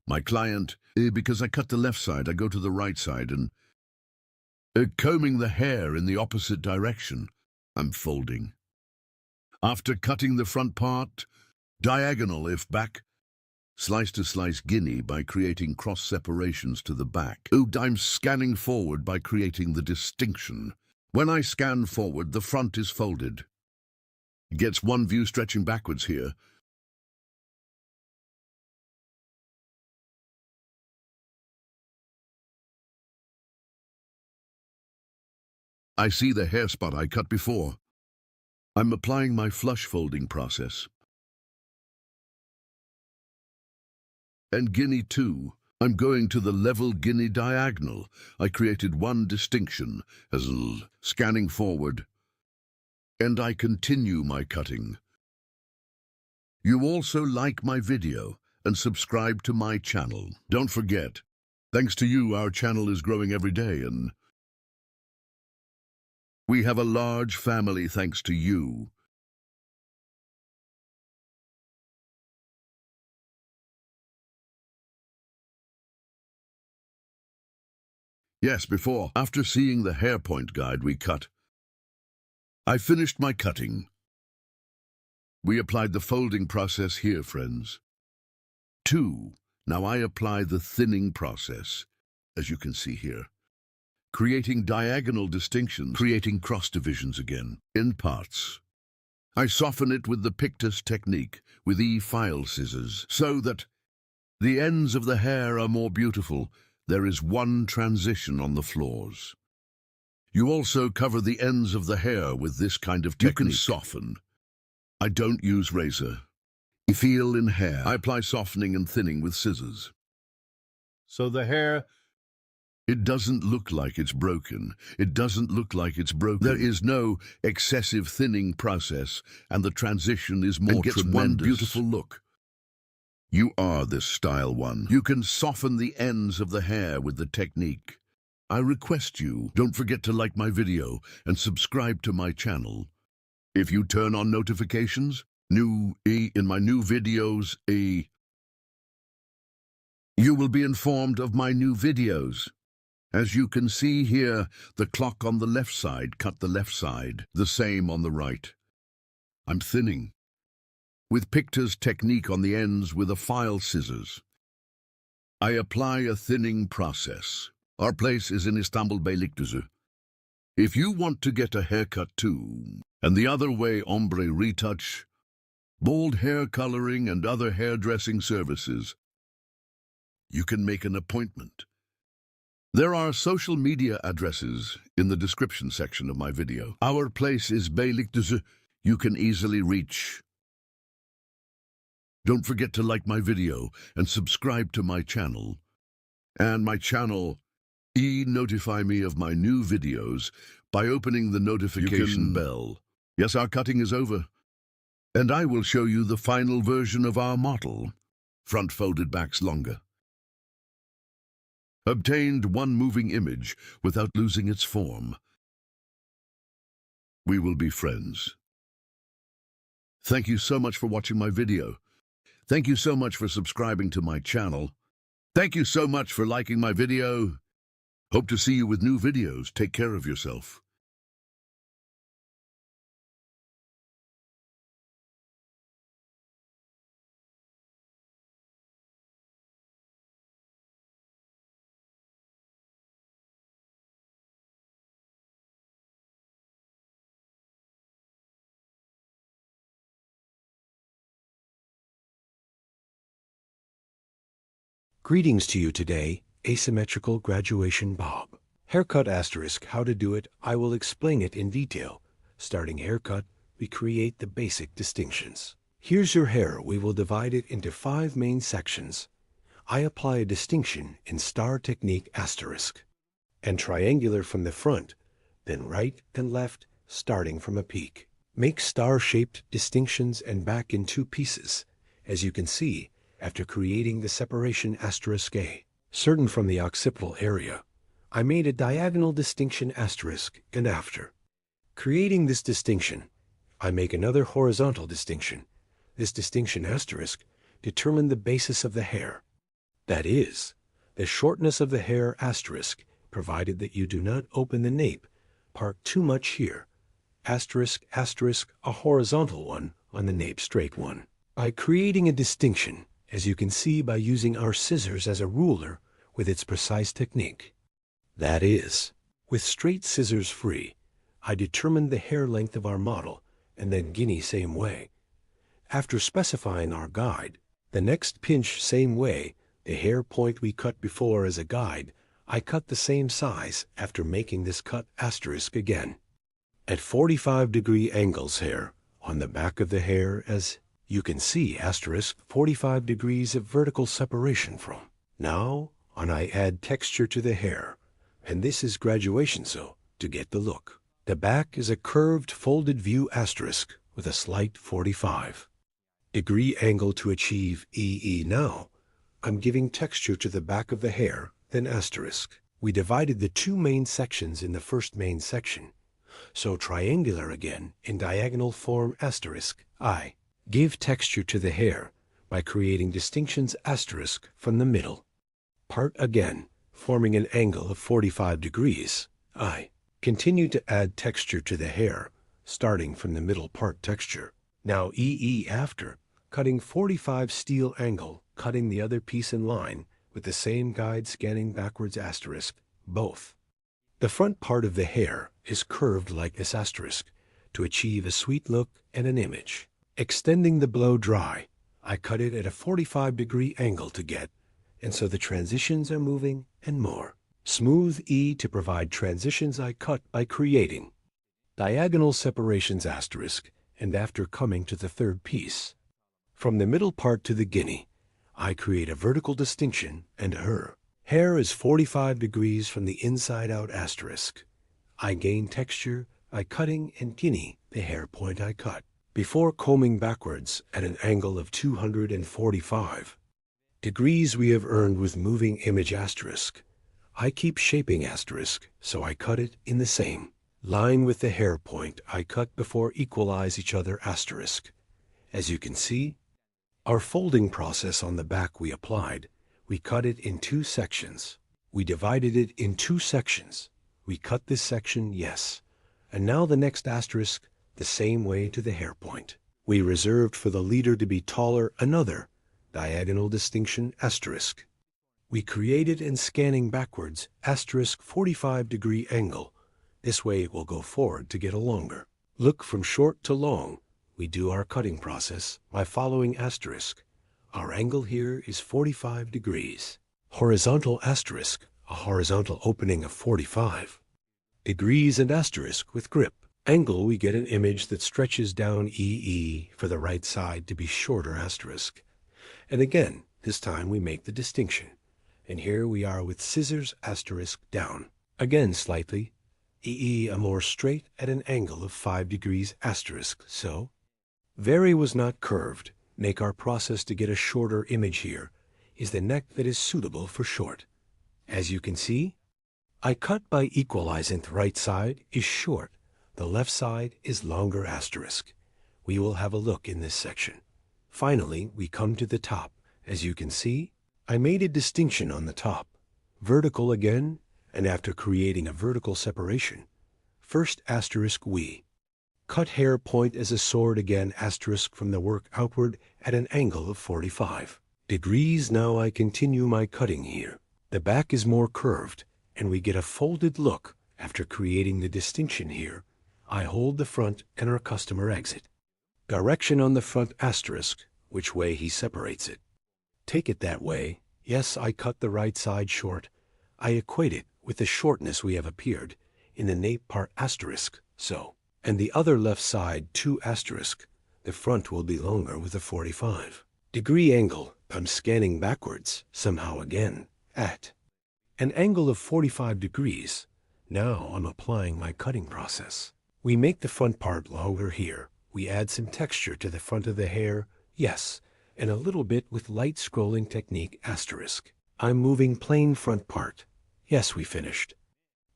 My client, because I cut the left side, I go to the right side and combing the hair in the opposite direction, I'm folding. After cutting the front part, diagonal if back, slice to slice guinea by creating cross separations to the back. I'm scanning forward by creating the distinction. When I scan forward, the front is folded. It gets one view stretching backwards here. I see the hair spot I cut before. I'm applying my flush folding process. And guinea too. I'm going to the level guinea diagonal. I created one distinction as scanning forward. And I continue my cutting. You also like my video and subscribe to my channel. Don't forget, thanks to you, our channel is growing every day and We have a large family thanks to you. Yes, after seeing the hair point guide we cut, I finished my cutting. We applied the folding process here, friends. 2. Now I apply the thinning process, as you can see here. Creating diagonal distinctions, creating cross divisions again, in parts. I soften it with the pictus technique, with E-file scissors, so that the ends of the hair are more beautiful. There is one transition on the floors. You also cover the ends of the hair with this kind of technique. You can soften. I don't use razor. I feel in hair. I apply softening and thinning with scissors. So the hair, it doesn't look like it's broken. It doesn't look like it's broken. There is no excessive thinning process, and the transition is more tremendous. One beautiful look. You are this style one. You can soften the ends of the hair with the technique. I request you, don't forget to like my video and subscribe to my channel. If you turn on notifications, in my new videos, you will be informed of my new videos. As you can see here, the clock on the left side cut the left side, the same on the right. I'm thinning. With pictus technique on the ends with a file scissors. I apply a thinning process. Our place is in Istanbul Beylikdüzü. If you want to get a haircut too, and the other way ombre retouch, bold hair coloring and other hairdressing services, you can make an appointment. There are social media addresses in the description section of my video. Our place is Beylikdüzü. You can easily reach. Don't forget to like my video and subscribe to my channel. And my channel, notify me of my new videos by opening the notification bell. Yes, our cutting is over. And I will show you the final version of our model. Front folded backs longer. Obtained one moving image without losing its form. We will be friends. Thank you so much for watching my video. Thank you so much for subscribing to my channel. Thank you so much for liking my video. Hope to see you with new videos. Take care of yourself. Greetings to you today, Asymmetrical Graduation Bob. Haircut asterisk, how to do it, I will explain it in detail. Starting haircut, we create the basic distinctions. Here's your hair, we will divide it into 5 main sections. I apply a distinction in star technique asterisk, and triangular from the front, then right and left, starting from a peak. Make star-shaped distinctions and back in 2 pieces, as you can see, after creating the separation asterisk A. Certain from the occipital area, I made a diagonal distinction asterisk and after. Creating this distinction, I make another horizontal distinction. This distinction asterisk determine the basis of the hair. That is, the shortness of the hair asterisk, provided that you do not open the nape part too much here. Asterisk asterisk a horizontal one on the nape straight one. By creating a distinction, as you can see by using our scissors as a ruler with its precise technique. That is, with straight scissors free, I determined the hair length of our model, and then guinea same way. After specifying our guide, the next pinch same way, the hair point we cut before as a guide, I cut the same size after making this cut asterisk again. At 45-degree angles here, on the back of the hair as you can see asterisk 45 degrees of vertical separation from. Now, I add texture to the hair, and this is graduation so, to get the look. The back is a curved folded view asterisk with a slight 45-degree angle to achieve EE. Now, I'm giving texture to the back of the hair, then asterisk. We divided the 2 main sections in the first main section. So triangular again in diagonal form asterisk I. Give texture to the hair by creating distinctions asterisk from the middle part again, forming an angle of 45 degrees. I. Continue to add texture to the hair, starting from the middle part texture. Now EE after, cutting 45 steel angle, cutting the other piece in line with the same guide scanning backwards asterisk, both. The front part of the hair is curved like this asterisk to achieve a sweet look and an image. Extending the blow dry, I cut it at a 45-degree angle to get, and so the transitions are moving and more. Smooth E to provide transitions I cut by creating diagonal separations asterisk, and after coming to the third piece. From the middle part to the guinea, I create a vertical distinction and her. Hair is 45 degrees from the inside out asterisk. I gain texture by cutting and guinea the hair point I cut, before combing backwards at an angle of 245 degrees we have earned with moving image asterisk. I keep shaping asterisk, so I cut it in the same line with the hair point I cut before equalize each other asterisk. As you can see, our folding process on the back we applied, we cut it in 2 sections. We divided it in 2 sections. We cut this section, yes. And now the next asterisk, the same way to the hair point. We reserved for the leader to be taller another diagonal distinction asterisk. We created and scanning backwards asterisk 45-degree angle. This way it will go forward to get a longer look from short to long. We do our cutting process by following asterisk. Our angle here is 45 degrees. Horizontal asterisk, a horizontal opening of 45 degrees and asterisk with grip. Angle, we get an image that stretches down EE for the right side to be shorter asterisk. And again, this time we make the distinction. And here we are with scissors asterisk down. Again slightly. EE a more straight at an angle of 5 degrees asterisk, so. Vary was not curved. Make our process to get a shorter image here is the neck that is suitable for short. As you can see, I cut by equalizing the right side is short. The left side is longer asterisk. We will have a look in this section. Finally, we come to the top. As you can see, I made a distinction on the top. Vertical again, and after creating a vertical separation, first asterisk we cut hair point as a sword again asterisk from the work outward at an angle of 45 degrees. Now I continue my cutting here. The back is more curved, and we get a folded look after creating the distinction here. I hold the front and our customer exit. Direction on the front asterisk, which way he separates it. Take it that way. Yes, I cut the right side short. I equate it with the shortness we have appeared in the nape part asterisk, so. And the other left side 2 asterisk. The front will be longer with a 45-degree angle. I'm scanning backwards, somehow again, at an angle of 45 degrees. Now I'm applying my cutting process. We make the front part longer here. We add some texture to the front of the hair, yes, and a little bit with light scrolling technique asterisk. I'm moving plain front part. Yes, we finished.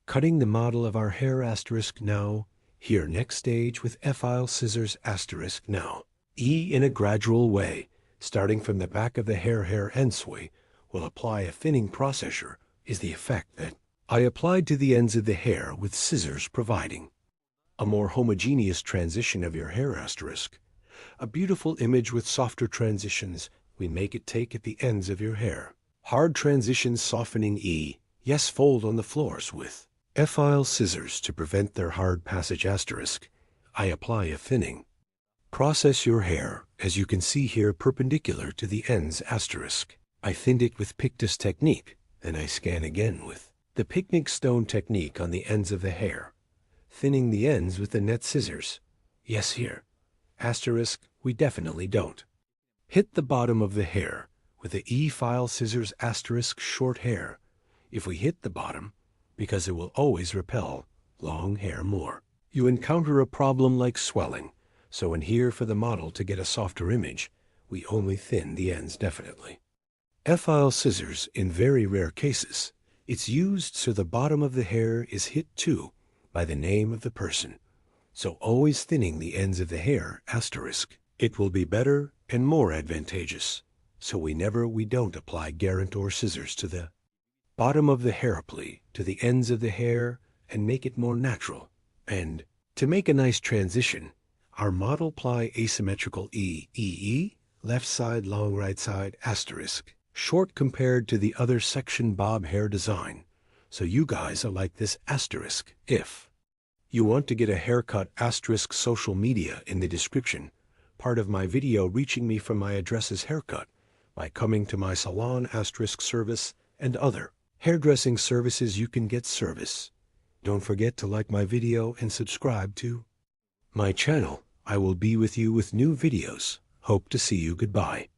Cutting the model of our hair asterisk now. Here next stage with F-file scissors asterisk now. E in a gradual way, starting from the back of the hair endsway, will apply a thinning processor is the effect that I applied to the ends of the hair with scissors providing a more homogeneous transition of your hair asterisk. A beautiful image with softer transitions we make it take at the ends of your hair. Hard transitions softening E. Yes, fold on the floors with F-file scissors to prevent their hard passage asterisk. I apply a thinning. Process your hair, as you can see here, perpendicular to the ends asterisk. I thinned it with pictus technique, then I scan again with the picnic stone technique on the ends of the hair. Thinning the ends with the net scissors. Yes, here. Asterisk, we definitely don't. Hit the bottom of the hair with the E-file scissors asterisk short hair. If we hit the bottom, because it will always repel long hair more. You encounter a problem like swelling, so in here for the model to get a softer image, we only thin the ends definitely. F-file scissors in very rare cases. It's used so the bottom of the hair is hit too, by the name of the person. So always thinning the ends of the hair, asterisk. It will be better and more advantageous. So we don't apply guarantor scissors to the bottom of the hairplay, to the ends of the hair, and make it more natural. And to make a nice transition, our model apply asymmetrical E, left side, long right side, asterisk, short compared to the other section bob hair design. So you guys are like this asterisk. If you want to get a haircut, asterisk, social media in the description, part of my video reaching me from my address's haircut, by coming to my salon, asterisk, service, and other hairdressing services you can get service. Don't forget to like my video and subscribe to my channel. I will be with you with new videos. Hope to see you. Goodbye.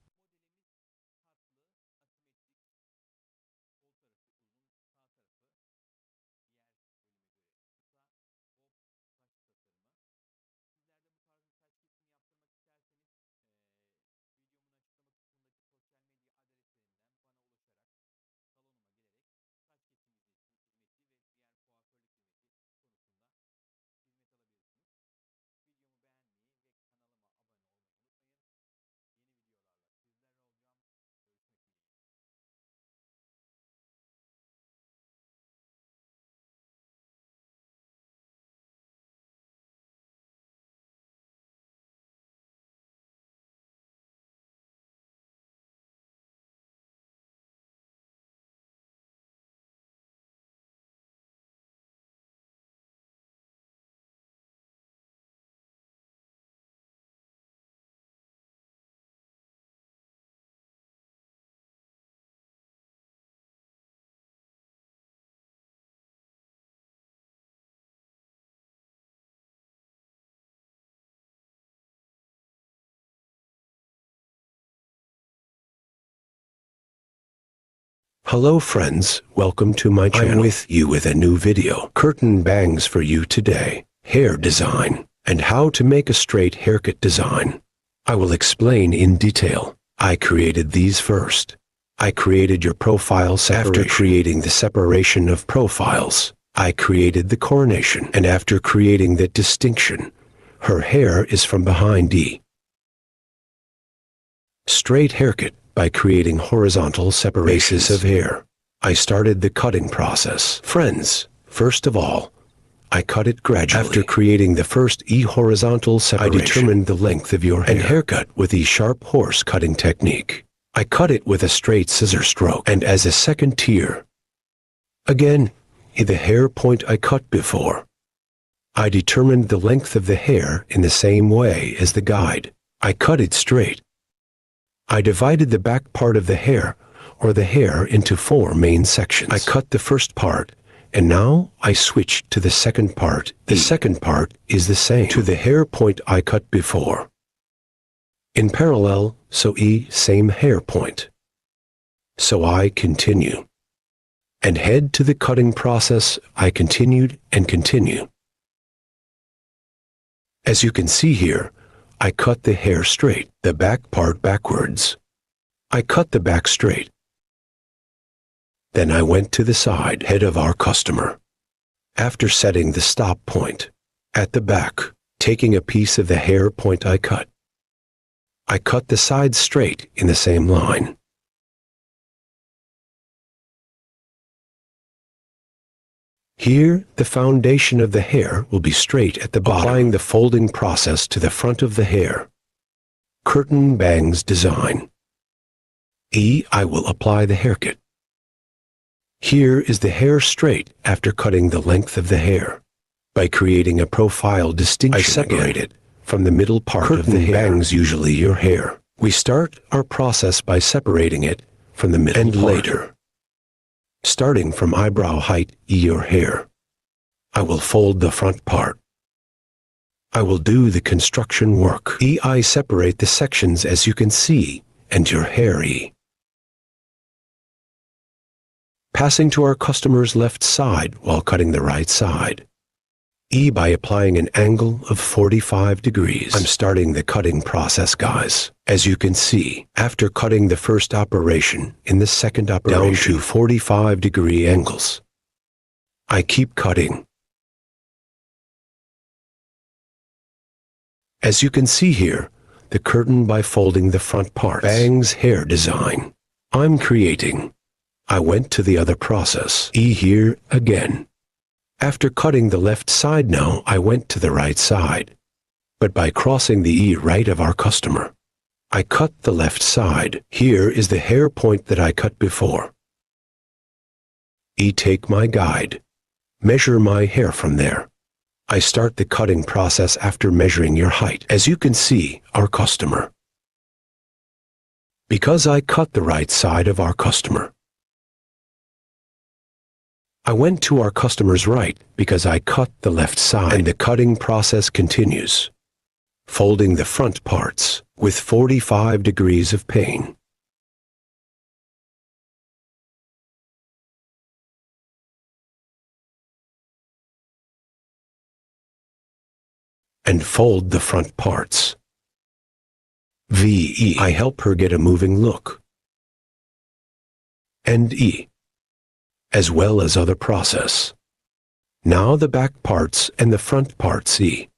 Hello friends, welcome to my channel. I'm with you with a new video. Curtain bangs for you today. Hair design and how to make a straight haircut design. I will explain in detail. I created these first. I created your profile separation. After creating the separation of profiles, I created the coronation. And after creating that distinction, her hair is from behind D. Straight haircut. By creating horizontal separations of hair, I started the cutting process. Friends, first of all, I cut it gradually. After creating the first E horizontal separation, I determined the length of your hair and haircut with the sharp horse cutting technique. I cut it with a straight scissor stroke. And as a second tier, again, in the hair point I cut before, I determined the length of the hair in the same way as the guide. I cut it straight. I divided the back part of the hair, or the hair, into 4 main sections. I cut the first part, and now I switched to the second part. The second part is the same to the hair point I cut before. In parallel, so E, same hair point. So I continue. And head to the cutting process, I continued and continue. As you can see here, I cut the hair straight, the back part backwards. I cut the back straight. Then I went to the side head of our customer. After setting the stop point, at the back, taking a piece of the hair point I cut the sides straight in the same line. Here, the foundation of the hair will be straight at the bottom, applying the folding process to the front of the hair. Curtain bangs design. E, I will apply the haircut. Here is the hair straight after cutting the length of the hair. By creating a profile distinction, I separate it from the middle part of the hair. Bangs usually your hair. We start our process by separating it from the middle and part. Later, starting from eyebrow height, your hair, I will fold the front part. I will do the construction work. I separate the sections as you can see, and your hair E. Passing to our customer's left side while cutting the right side. E by applying an angle of 45 degrees. I'm starting the cutting process, guys. As you can see, after cutting the first operation, in the second operation, down to 45-degree angles, I keep cutting. As you can see here, the curtain by folding the front part. Bangs hair design. I'm creating. I went to the other process. E here again. After cutting the left side now, I went to the right side. But by crossing the E right of our customer, I cut the left side. Here is the hair point that I cut before. E take my guide. Measure my hair from there. I start the cutting process after measuring your height. As you can see, our customer. Because I cut the right side of our customer, I went to our customer's right because I cut the left side, and the cutting process continues, folding the front parts with 45 degrees of pane. And fold the front parts. V-E. I help her get a moving look. And E. As well as other process. Now the back parts and the front parts E.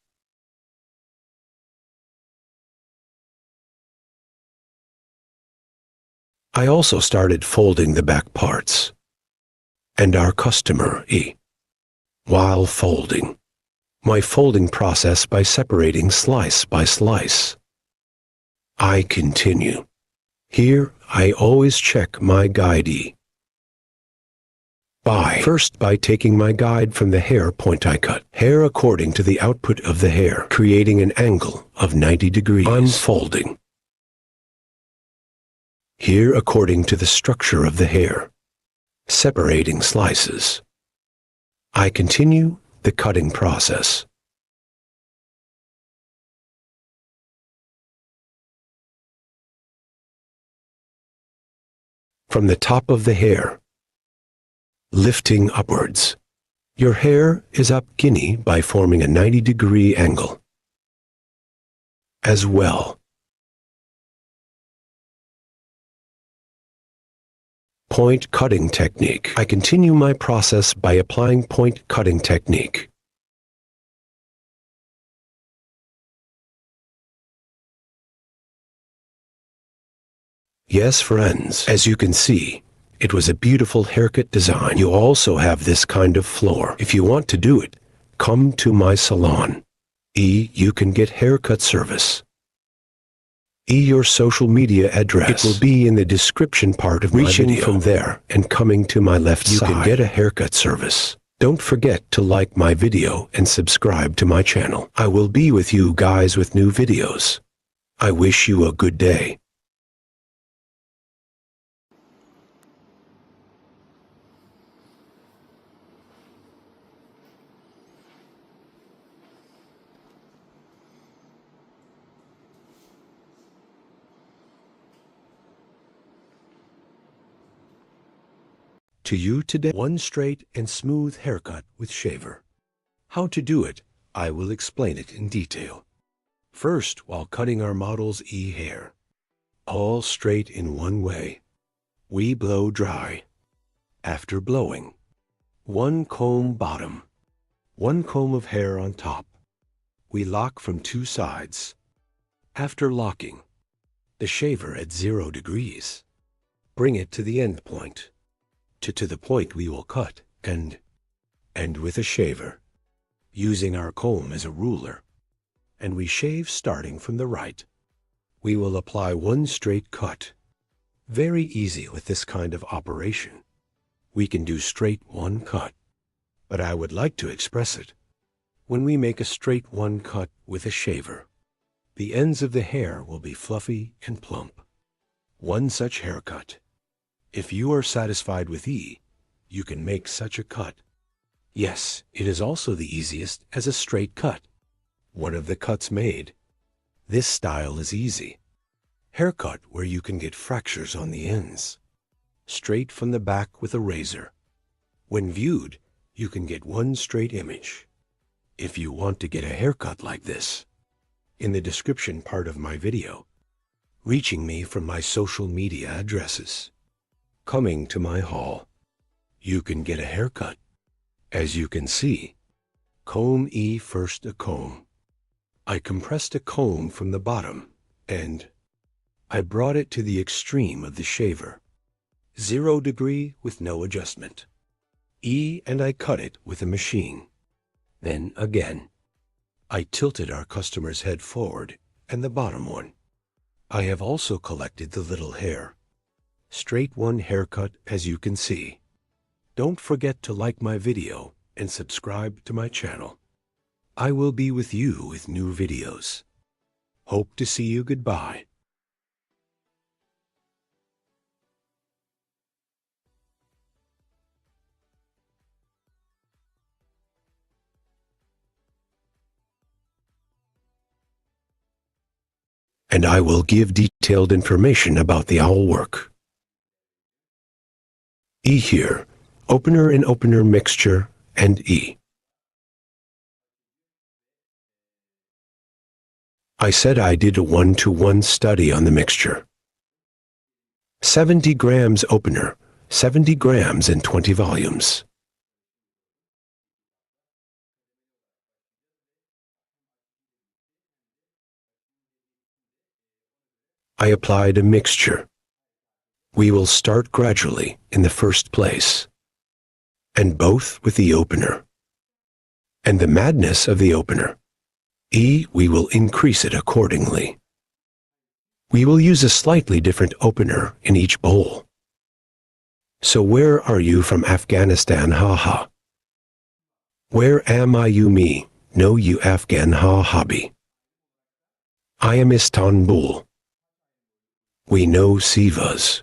I also started folding the back parts. And our customer E. While folding. My folding process by separating slice by slice. I continue. Here, I always check my guide E. First by taking my guide from the hair point I cut. Hair according to the output of the hair, creating an angle of 90 degrees. I'm folding. Here according to the structure of the hair. Separating slices. I continue the cutting process. From the top of the hair, lifting upwards. Your hair is up guinea by forming a 90-degree angle. As well. Point cutting technique. I continue my process by applying point cutting technique. Yes, friends, as you can see, it was a beautiful haircut design. You also have this kind of floor. If you want to do it, come to my salon. E, you can get haircut service. E, your social media address. It will be in the description part of my video. Reaching from there and coming to my left side, you can get a haircut service. Don't forget to like my video and subscribe to my channel. I will be with you guys with new videos. I wish you a good day. To you today, one straight and smooth haircut with shaver. How to do it, I will explain it in detail. First, while cutting our model's E hair, all straight in one way, we blow dry. After blowing, one comb bottom, one comb of hair on top. We lock from two sides. After locking, the shaver at 0 degrees. Bring it to the end point. To the point we will cut, and with a shaver, using our comb as a ruler, and we shave starting from the right. We will apply one straight cut. Very easy with this kind of operation. We can do straight one cut, but I would like to express it. When we make a straight one cut with a shaver, the ends of the hair will be fluffy and plump. One such haircut. If you are satisfied with E, you can make such a cut. Yes, it is also the easiest as a straight cut. One of the cuts made. This style is easy. Haircut where you can get fractures on the ends. Straight from the back with a razor. When viewed, you can get one straight image. If you want to get a haircut like this, in the description part of my video, reaching me from my social media addresses. Coming to my hall, you can get a haircut. As you can see, comb E first a comb. I compressed a comb from the bottom, and I brought it to the extreme of the shaver. 0 degree with no adjustment. E, and I cut it with a machine. Then again, I tilted our customer's head forward and the bottom one. I have also collected the little hair. Straight one haircut, as you can see. Don't forget to like my video and subscribe to my channel. I will be with you with new videos. Hope to see you. Goodbye. And I will give detailed information about the owl work. E here, opener and opener mixture, and E. I said I did a 1-to-1 study on the mixture. 70 grams opener, 70 grams in 20 volumes. I applied a mixture. We will start gradually in the first place, and both with the opener. And the madness of the opener. E, we will increase it accordingly. We will use a slightly different opener in each bowl. So where are you from Afghanistan, haha? Where am I you me, no you Afghan ha hobby? I am Istanbul. We know Sivas.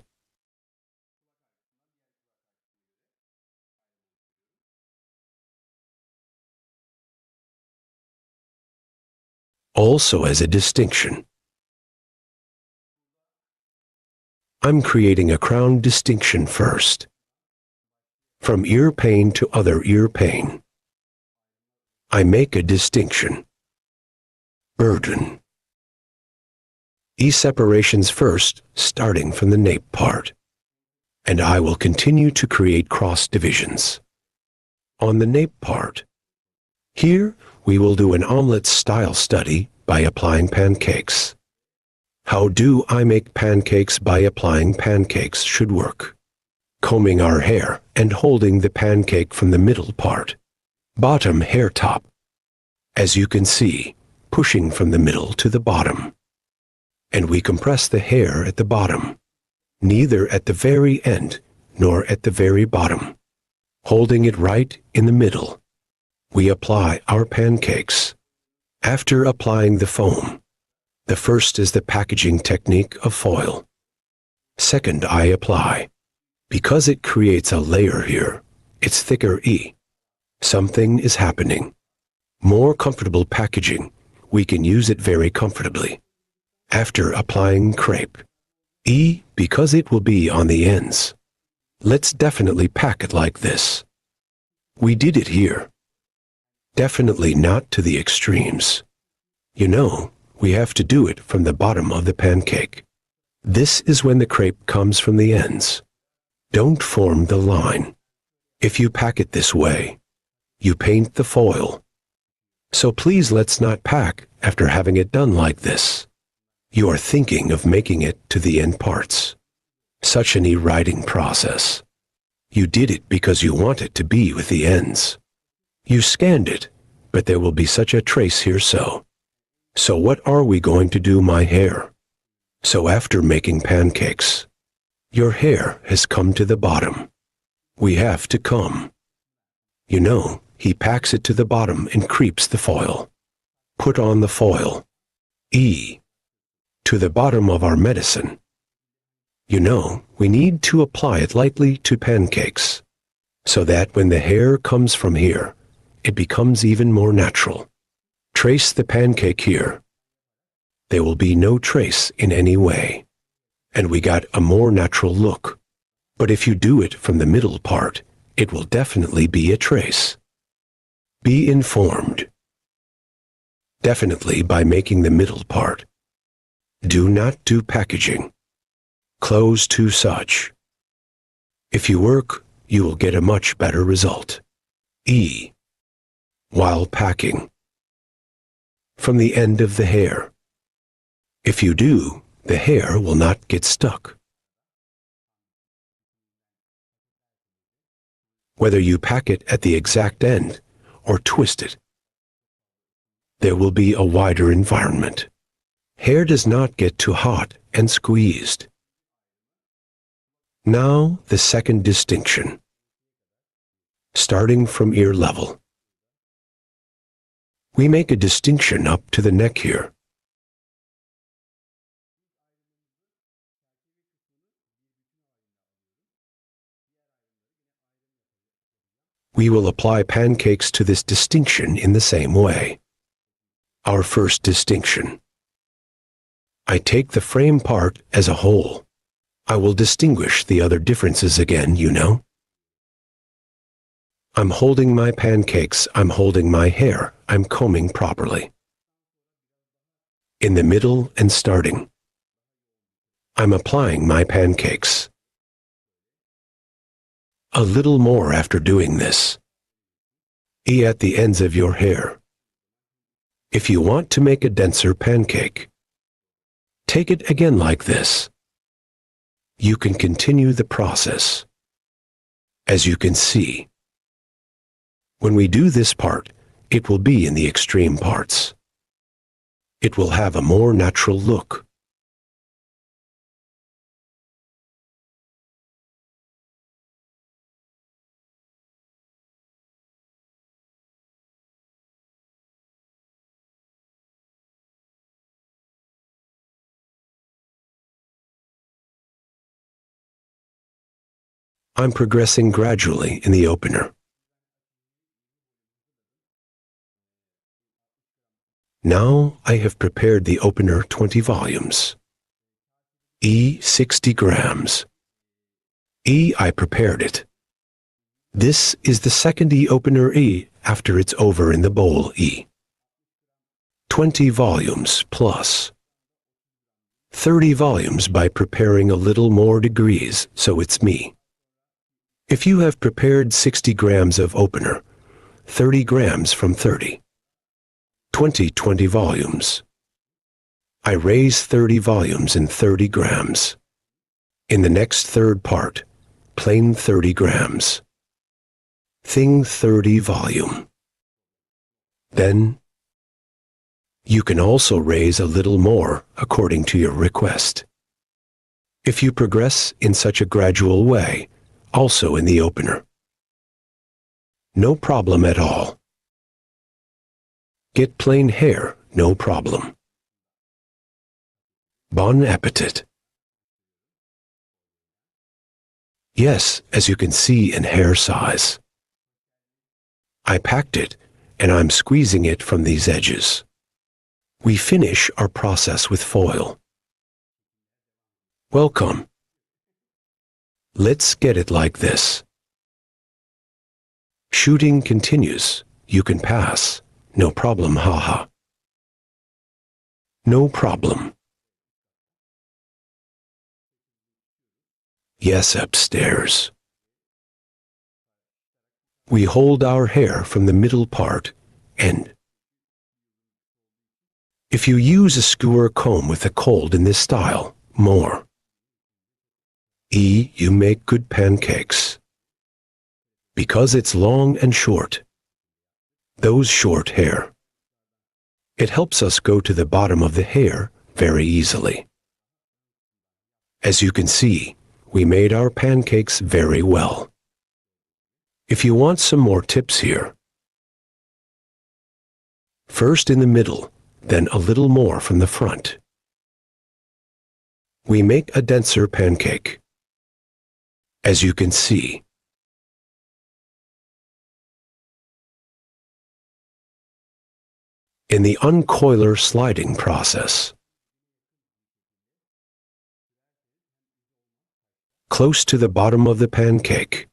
Also as a distinction. I'm creating a crown distinction first. From ear pain to other ear pain. I make a distinction. Burden. E separations first, starting from the nape part. And I will continue to create cross divisions. On the nape part. Here, we will do an omelet style study by applying pancakes. How do I make pancakes by applying pancakes should work. Combing our hair and holding the pancake from the middle part. Bottom hair top. As you can see, pushing from the middle to the bottom. And we compress the hair at the bottom, neither at the very end nor at the very bottom. Holding it right in the middle, we apply our pancakes. After applying the foam, the first is the packaging technique of foil. Second, I apply. Because it creates a layer here, it's thicker E. Something is happening. More comfortable packaging, we can use it very comfortably. After applying crepe. E, because it will be on the ends. Let's definitely pack it like this. We did it here. Definitely not to the extremes. You know, we have to do it from the bottom of the pancake. This is when the crepe comes from the ends. Don't form the line. If you pack it this way, you paint the foil. So please let's not pack after having it done like this. You are thinking of making it to the end parts. Such an e-writing process. You did it because you want it to be with the ends. You scanned it, but there will be such a trace here so. So what are we going to do my hair? So after making pancakes, your hair has come to the bottom. We have to come. You know, he packs it to the bottom and creeps the foil. Put on the foil. E. To the bottom of our medicine. You know, we need to apply it lightly to pancakes, so that when the hair comes from here, it becomes even more natural. Trace the pancake here. There will be no trace in any way, and we got a more natural look. But if you do it from the middle part, it will definitely be a trace. Be informed. Definitely by making the middle part. Do not do packaging. Close to such. If you work, you will get a much better result. E. While packing. from the end of the hair. If you do, the hair will not get stuck. Whether you pack it at the exact end or twist it, there will be a wider environment. Hair does not get too hot and squeezed. Now the second distinction, starting from ear level. We make a distinction up to the neck here. We will apply pancakes to this distinction in the same way. Our first distinction. I take the frame part as a whole. I will distinguish the other differences again, you know. I'm holding my pancakes, I'm holding my hair, I'm combing properly. In the middle and starting, I'm applying my pancakes. A little more after doing this. At the ends of your hair. If you want to make a denser pancake, take it again like this. You can continue the process. As you can see, when we do this part, it will be in the extreme parts. It will have a more natural look. I'm progressing gradually in the opener. Now I have prepared the opener 20 volumes. 60 grams. I prepared it. This is the second opener after it's over in the bowl 20 volumes plus. 30 volumes by preparing a little more degrees, so it's me. If you have prepared 60 grams of opener, 30 grams from 30. 20 volumes. I raise 30 volumes in 30 grams. In the next third part, plain 30 grams. Thing 30 volume. Then, you can also raise a little more according to your request. If you progress in such a gradual way, also in the opener. No problem at all. Get plain hair, no problem. Bon appetit. Yes, as you can see in hair size. I packed it, and I'm squeezing it from these edges. We finish our process with foil. Welcome. Let's get it like this. Shooting continues. You can pass. No problem, haha. No problem. Yes, upstairs. We hold our hair from the middle part, and if you use a skewer comb with a cold in this style, more. You make good pancakes. Because it's long and short. Those short hair. It helps us go to the bottom of the hair very easily. As you can see, we made our pancakes very well. If you want some more tips here, first in the middle, then a little more from the front. We make a denser pancake. As you can see, in the uncoiler sliding process. Close to the bottom of the pancake.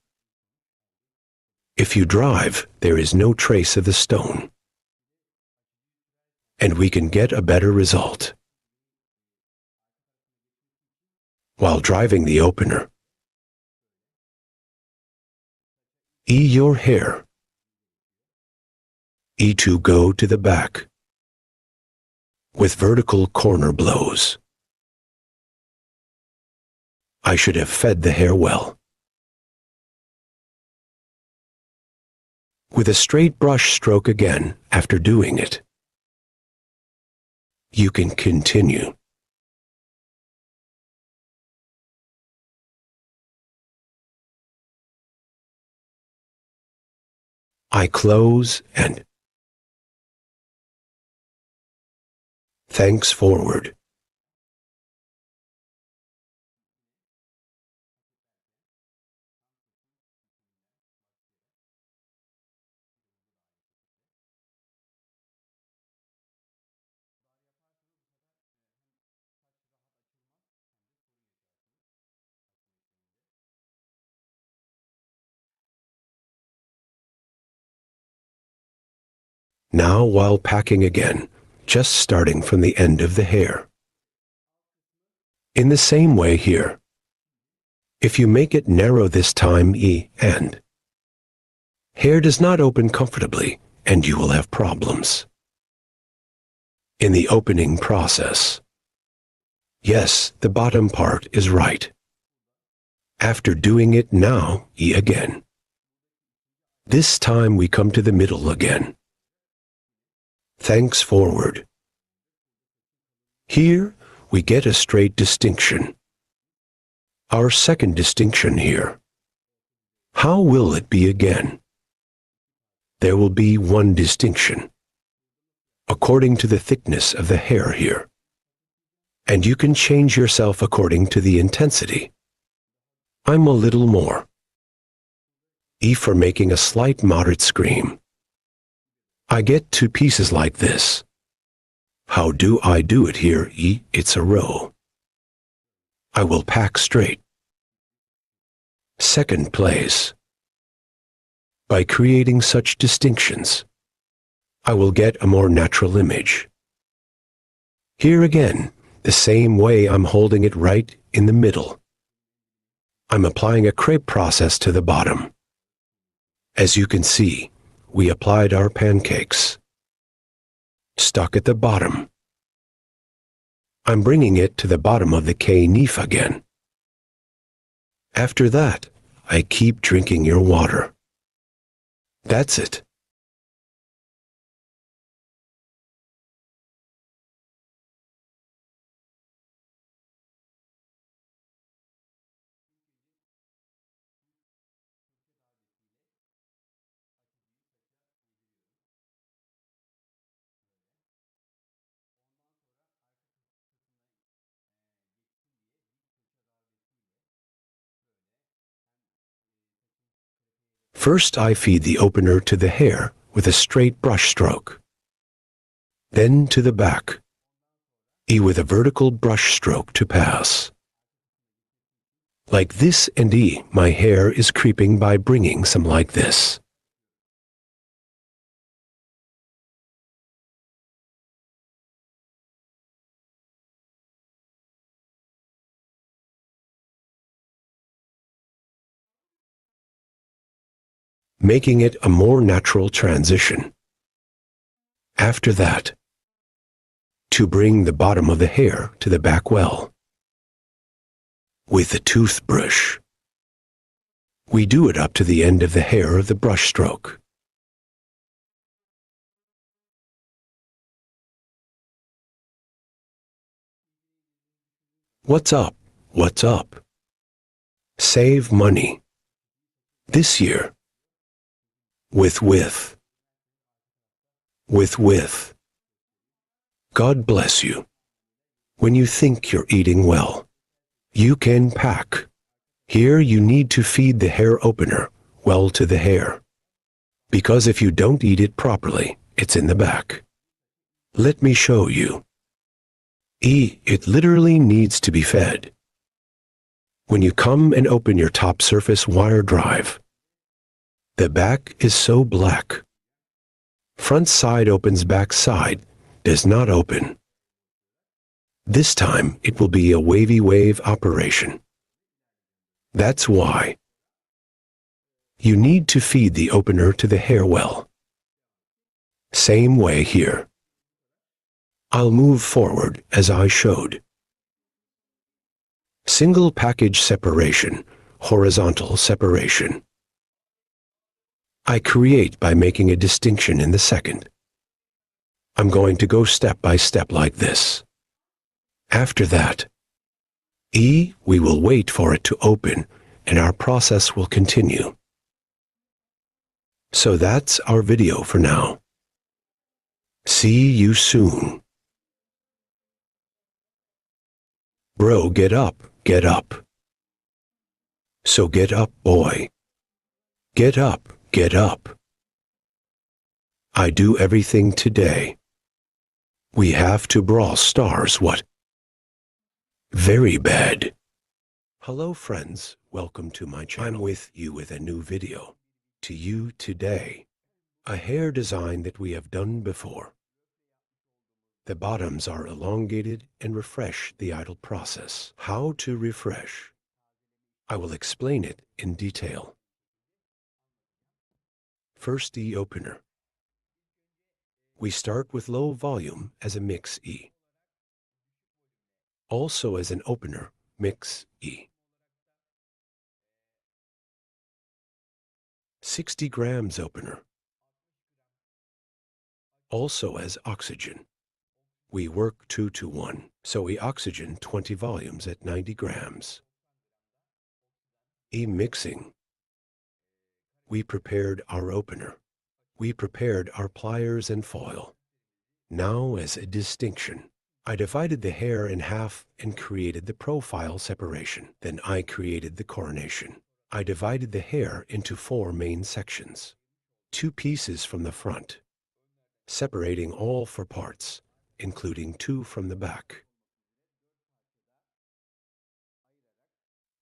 If you drive, there is no trace of the stone. And we can get a better result. While driving the opener. Your hair. To go to the back. with vertical corner blows. I should have fed the hair well. With a straight brush stroke again after doing it. You can continue. I close and thanks forward. Now while packing again, just starting from the end of the hair. In the same way here. If you make it narrow this time, end. Hair does not open comfortably, and you will have problems. In the opening process. Yes, the bottom part is right. After doing it now, again. This time we come to the middle again. Thanks forward. Here we get a straight distinction. Our second distinction here. How will it be again? There will be one distinction, according to the thickness of the hair here. And you can change yourself according to the intensity. I'm a little more. E for making a slight moderate scream. I get two pieces like this. How do I do it here, It's a row. I will pack straight. Second place. By creating such distinctions, I will get a more natural image. Here again, the same way I'm holding it right in the middle. I'm applying a crepe process to the bottom. As you can see, we applied our pancakes. Stuck at the bottom. I'm bringing it to the bottom of the K-neef again. After that, I keep drinking your water. That's it. First, I feed the opener to the hair with a straight brush stroke. Then to the back. With a vertical brush stroke to pass. Like this and my hair is creeping by bringing some like this. Making it a more natural transition. After that, to bring the bottom of the hair to the back well. With the toothbrush. We do it up to the end of the hair of the brush stroke. What's up? What's up? Save money. This year. With. God bless you. When you think you're eating well, you can pack. Here you need to feed the hair opener well to the hair. Because if you don't eat it properly, it's in the back. Let me show you. It literally needs to be fed. When you come and open your top surface wire drive, the back is so black. Front side opens, back side does not open. This time it will be a wavy wave operation. That's why. You need to feed the opener to the hair well. Same way here. I'll move forward as I showed. Single package separation, horizontal separation. I create by making a distinction in the second. I'm going to go step by step like this. After that, we will wait for it to open and our process will continue. So that's our video for now. See you soon. Bro, get up, get up. So get up, boy. Get up, get up. I do everything today. We have to brawl stars, what? Very bad. Hello friends, welcome to my channel. I'm with you with a new video. To you today, a hair design that we have done before. The bottoms are elongated and refresh the idle process. How to refresh? I will explain it in detail. First, E opener. We start with low volume as a mix E. Also as an opener, mix E. 60 grams opener. Also as oxygen. We work 2-to-1, so we oxygen 20 volumes at 90 grams. E mixing. We prepared our opener. We prepared our pliers and foil. Now as a distinction, I divided the hair in half and created the profile separation. Then I created the coronation. I divided the hair into 4 main sections. 2 pieces from the front, separating all 4 parts, including 2 from the back.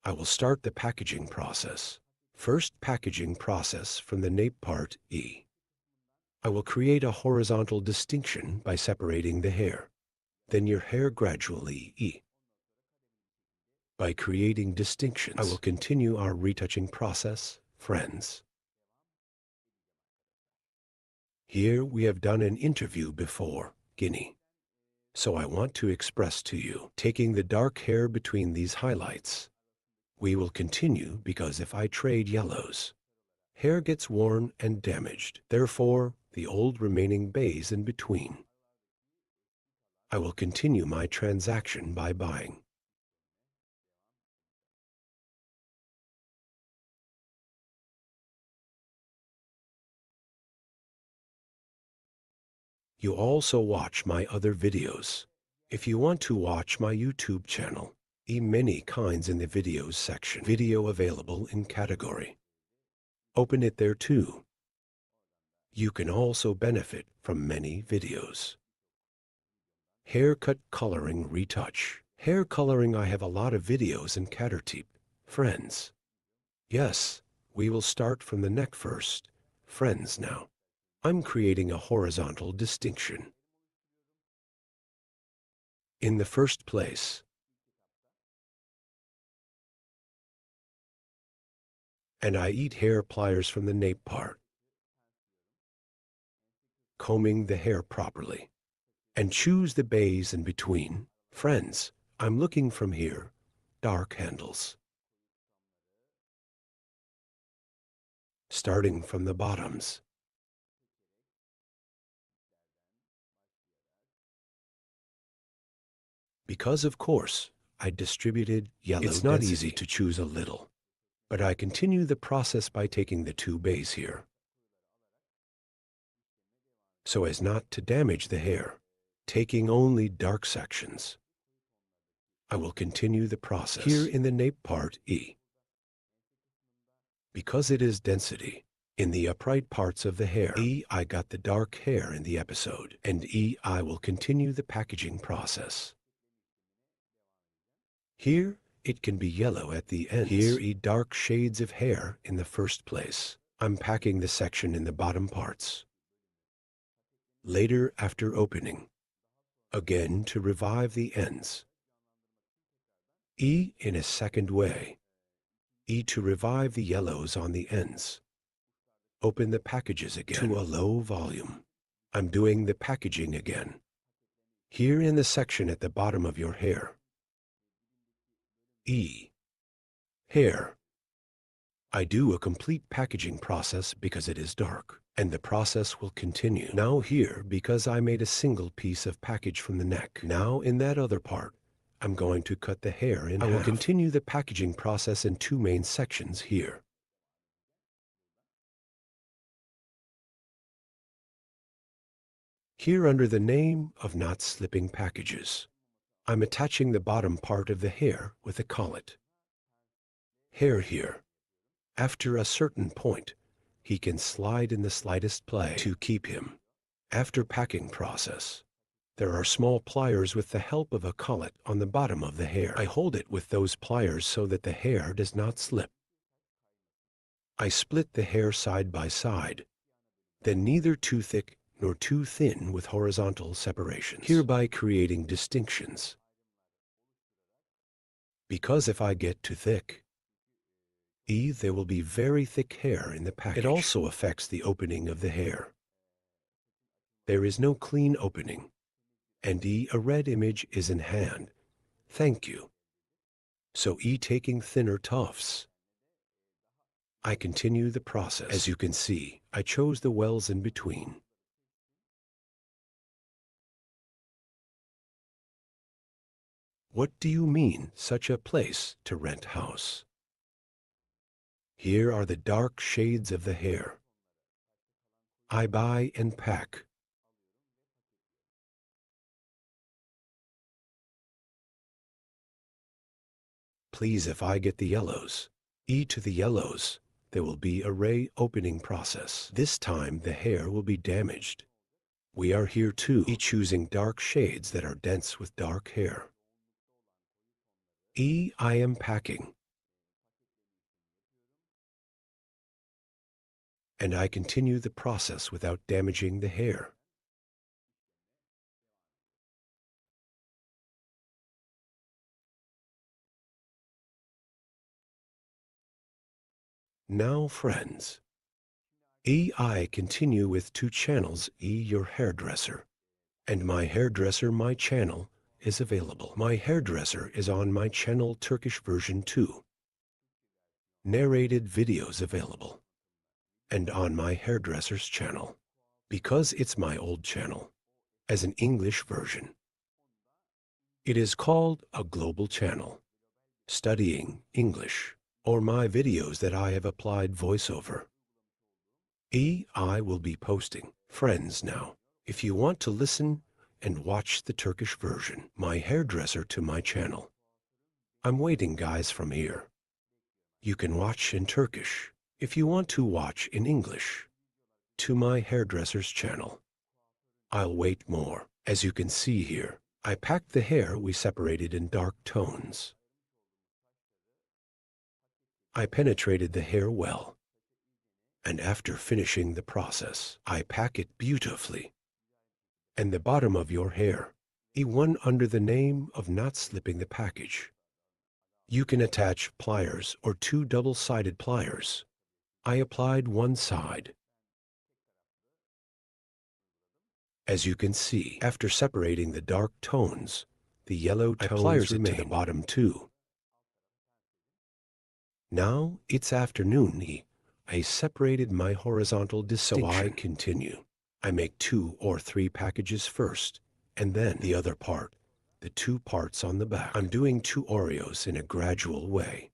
I will start the packaging process. First, packaging process from the nape part E. I will create a horizontal distinction by separating the hair. Then your hair gradually E. By creating distinctions, I will continue our retouching process, friends. Here we have done an interview before, Guinea. So I want to express to you, taking the dark hair between these highlights. We will continue because if I trade yellows, hair gets worn and damaged. Therefore, the old remaining bays in between. I will continue my transaction by buying. You also watch my other videos. If you want to watch my YouTube channel, many kinds in the videos section. Video available in category. Open it there too. You can also benefit from many videos. Haircut coloring retouch. Hair coloring, I have a lot of videos in Catertip, friends. Yes, we will start from the neck first, friends now. I'm creating a horizontal distinction. In the first place, and I eat hair pliers from the nape part, combing the hair properly, and choose the bays in between. Friends, I'm looking from here, dark handles. Starting from the bottoms. Because of course, I distributed yellow. It's not easy to choose a little, but I continue the process by taking the 2 bays here, so as not to damage the hair, taking only dark sections. I will continue the process here in the nape part E. Because it is density, in the upright parts of the hair, I got the dark hair in the episode, and I will continue the packaging process. Here, it can be yellow at the ends. Here, dark shades of hair in the first place. I'm packing the section in the bottom parts. Later, after opening, again to revive the ends. In a second way. To revive the yellows on the ends. Open the packages again to a low volume. I'm doing the packaging again. Here in the section at the bottom of your hair. E. Hair. I do a complete packaging process because it is dark, and the process will continue. Now here, because I made a single piece of package from the neck. Now in that other part, I'm going to cut the hair in half. I will continue the packaging process in two main sections here. Here under the name of not slipping packages, I'm attaching the bottom part of the hair with a collet. Hair here. After a certain point, he can slide in the slightest play to keep him. After packing process, there are small pliers with the help of a collet on the bottom of the hair. I hold it with those pliers so that the hair does not slip. I split the hair side by side, then neither too thick nor too thin with horizontal separations, hereby creating distinctions. Because if I get too thick, there will be very thick hair in the package. It also affects the opening of the hair. There is no clean opening, and a red image is in hand. Thank you. So taking thinner tufts. I continue the process. As you can see, I chose the wells in between. What do you mean, such a place to rent house? Here are the dark shades of the hair. I buy and pack. Please, if I get the yellows, to the yellows, there will be a ray opening process. This time the hair will be damaged. We are here too, choosing dark shades that are dense with dark hair. I am packing. And I continue the process without damaging the hair. Now, friends, I continue with two channels, your hairdresser, and my hairdresser, my channel, is available. My hairdresser is on my channel Turkish version 2. Narrated videos available. And on my hairdresser's channel, because it's my old channel, as an English version. It is called a global channel, studying English, or my videos that I have applied voiceover. I will be posting, friends, now. If you want to listen and watch the Turkish version, my hairdresser to my channel. I'm waiting, guys, from here. You can watch in Turkish. If you want to watch in English, to my hairdresser's channel. I'll wait more. As you can see here, I packed the hair we separated in dark tones. I penetrated the hair well. And after finishing the process, I pack it beautifully. And the bottom of your hair, one under the name of not slipping the package. You can attach pliers or two double-sided pliers. I applied one side. As you can see, after separating the dark tones, the yellow tones remain to the bottom too. Now it's afternoon. I separated my horizontal distinction. So I continue. I make 2 or 3 packages first, and then the other part, the 2 parts on the back. I'm doing 2 Oreos in a gradual way.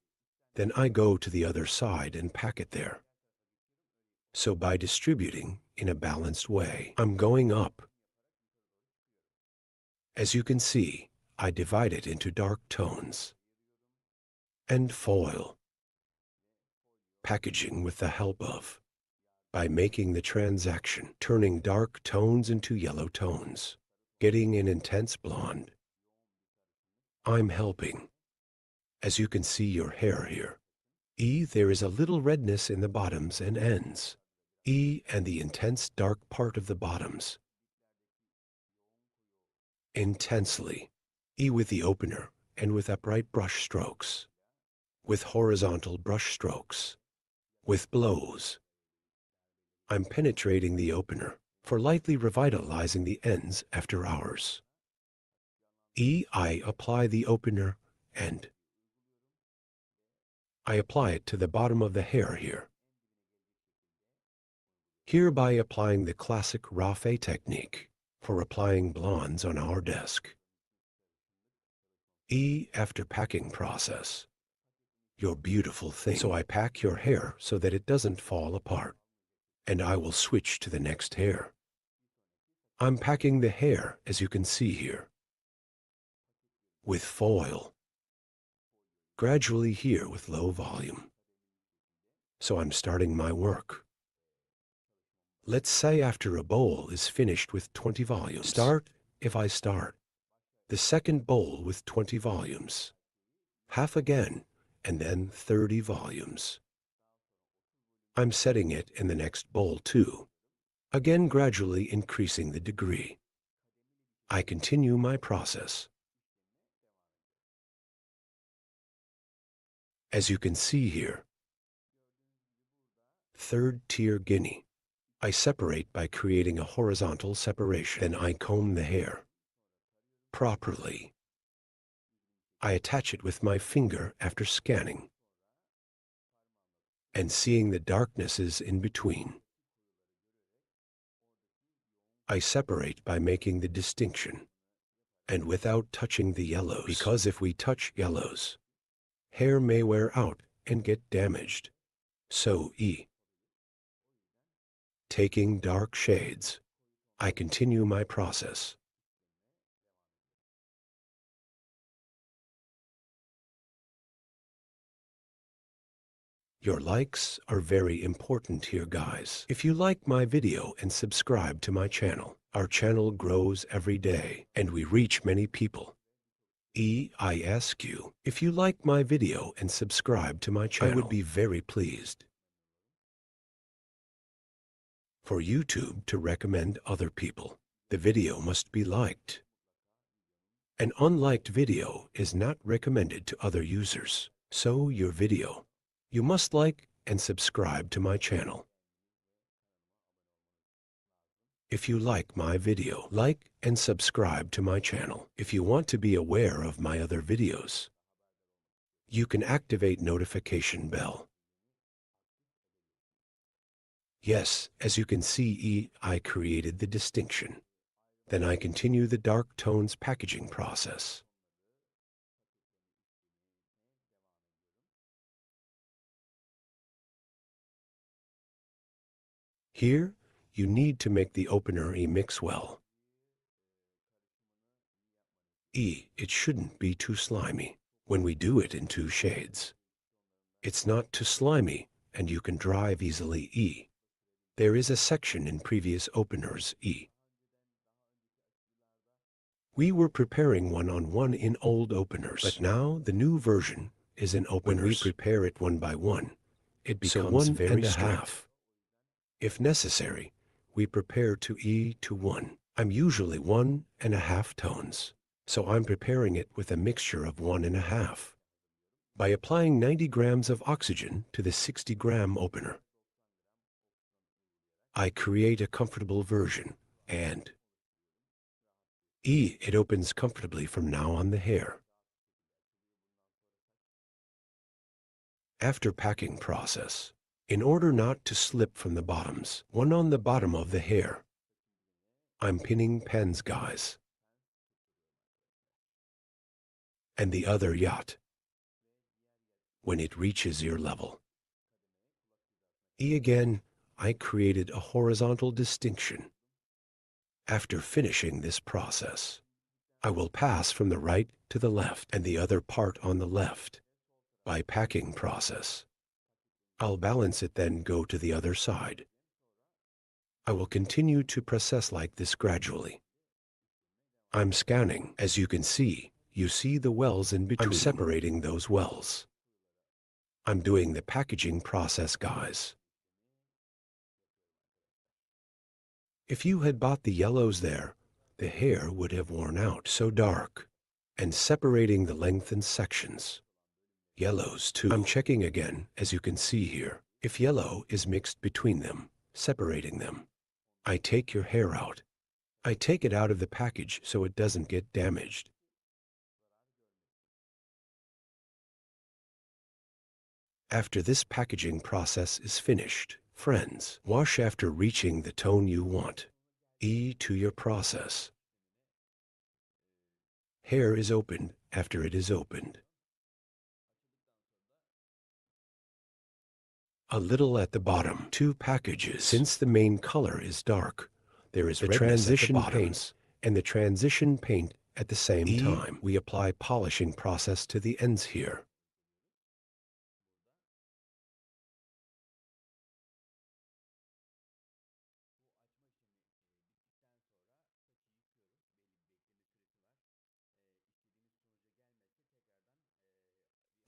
Then I go to the other side and pack it there. So by distributing in a balanced way, I'm going up. As you can see, I divide it into dark tones and foil. Packaging with the help of, by making the transaction, turning dark tones into yellow tones, getting an intense blonde. I'm helping. As you can see your hair here. There is a little redness in the bottoms and ends. And the intense dark part of the bottoms. Intensely. With the opener and with upright brush strokes. With horizontal brush strokes. With blows. I'm penetrating the opener for lightly revitalizing the ends after hours. I apply the opener and I apply it to the bottom of the hair here. Hereby applying the classic Rafe technique for applying blondes on our desk. After packing process. Your beautiful thing. So I pack your hair so that it doesn't fall apart. And I will switch to the next hair. I'm packing the hair, as you can see here, with foil. Gradually here with low volume. So I'm starting my work. Let's say after a bowl is finished with 20 volumes. If I start, the second bowl with 20 volumes. Half again, and then 30 volumes. I'm setting it in the next bowl too, again gradually increasing the degree. I continue my process. As you can see here, third tier guinea. I separate by creating a horizontal separation. Then I comb the hair properly. I attach it with my finger after scanning and seeing the darknesses in between. I separate by making the distinction and without touching the yellows, because if we touch yellows, hair may wear out and get damaged. So taking dark shades, I continue my process. Your likes are very important here, guys. If you like my video and subscribe to my channel, our channel grows every day and we reach many people. I ask you, if you like my video and subscribe to my channel, I would be very pleased for YouTube to recommend other people. The video must be liked. An unliked video is not recommended to other users. So your video, you must like and subscribe to my channel. If you like my video, like and subscribe to my channel. If you want to be aware of my other videos, you can activate notification bell. Yes, as you can see, I created the distinction. Then I continue the dark tones packaging process. Here, you need to make the opener mix well. It shouldn't be too slimy when we do it in 2 shades. It's not too slimy and you can drive easily. There is a section in previous openers We were preparing one-on-one in old openers, but now the new version is in openers. When we prepare it one by one, it becomes very strict. If necessary, we prepare to to 1. I'm usually 1.5 tones, so I'm preparing it with a mixture of 1.5. By applying 90 grams of oxygen to the 60-gram opener, I create a comfortable version, and it opens comfortably from now on the hair. After packing process, in order not to slip from the bottoms, one on the bottom of the hair, I'm pinning pens, guys, and the other yacht when it reaches ear level. Again, I created a horizontal distinction. After finishing this process, I will pass from the right to the left and the other part on the left. By packing process, I'll balance it, then go to the other side. I will continue to process like this gradually. I'm scanning. As you can see, you see the wells in between. I'm separating those wells. I'm doing the packaging process, guys. If you had bought the yellows there, the hair would have worn out so dark. And separating the lengthened sections. Yellows too. I'm checking again, as you can see here. If yellow is mixed between them, separating them. I take your hair out. I take it out of the package so it doesn't get damaged. After this packaging process is finished, friends, wash after reaching the tone you want. E to your process. Hair is opened after it is opened. A little at the bottom, 2 packages. Since the main color is dark, there is the transition paint and the transition paint at the same time. We apply polishing process to the ends here.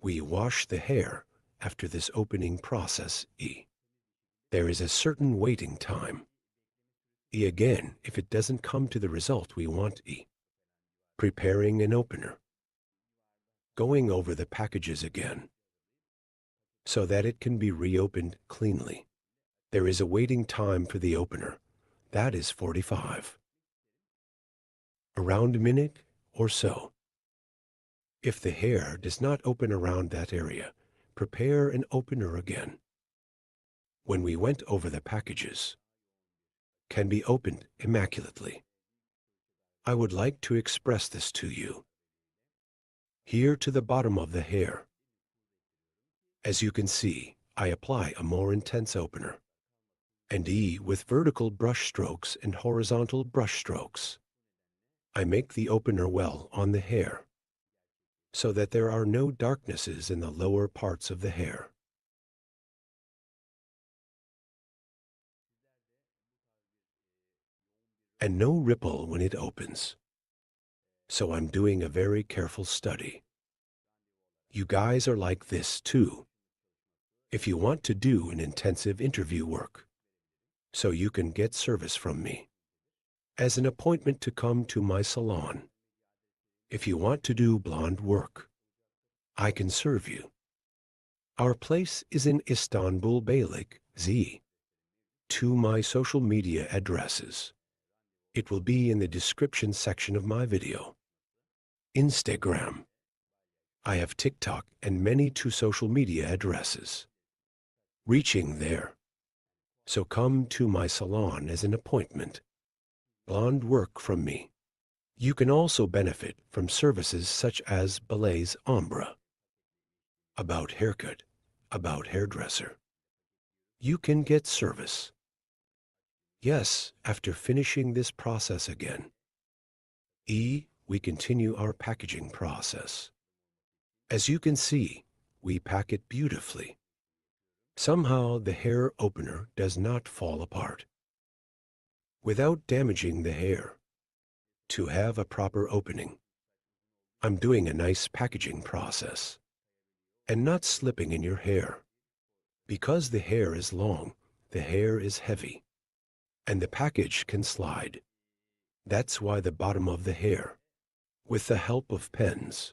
We wash the hair after this opening process E. There is a certain waiting time. E again if it doesn't come to the result we want. E. Preparing an opener. Going over the packages again so that it can be reopened cleanly. There is a waiting time for the opener. That is 45. Around a minute or so. If the hair does not open around that area, prepare an opener again. When we went over the packages, can be opened immaculately. I would like to express this to you. Here to the bottom of the hair. As you can see, I apply a more intense opener. And E with vertical brush strokes and horizontal brush strokes. I make the opener well on the hair, so that there are no darknesses in the lower parts of the hair. And no ripple when it opens. So I'm doing a very careful study. You guys are like this too. If you want to do an intensive interview work, so you can get service from me, as an appointment to come to my salon. If you want to do blonde work, I can serve you. Our place is in Istanbul Beylik, Z. To my social media addresses. It will be in the description section of my video. Instagram. I have TikTok and many 2 social media addresses. Reaching there. So come to my salon as an appointment. Blonde work from me. You can also benefit from services such as Balay's Ombre. About haircut, about hairdresser. You can get service. Yes, after finishing this process again. E, we continue our packaging process. As you can see, we pack it beautifully. Somehow the hair opener does not fall apart. Without damaging the hair. To have a proper opening. I'm doing a nice packaging process. And not slipping in your hair. Because the hair is long, the hair is heavy. And the package can slide. That's why the bottom of the hair. With the help of pens.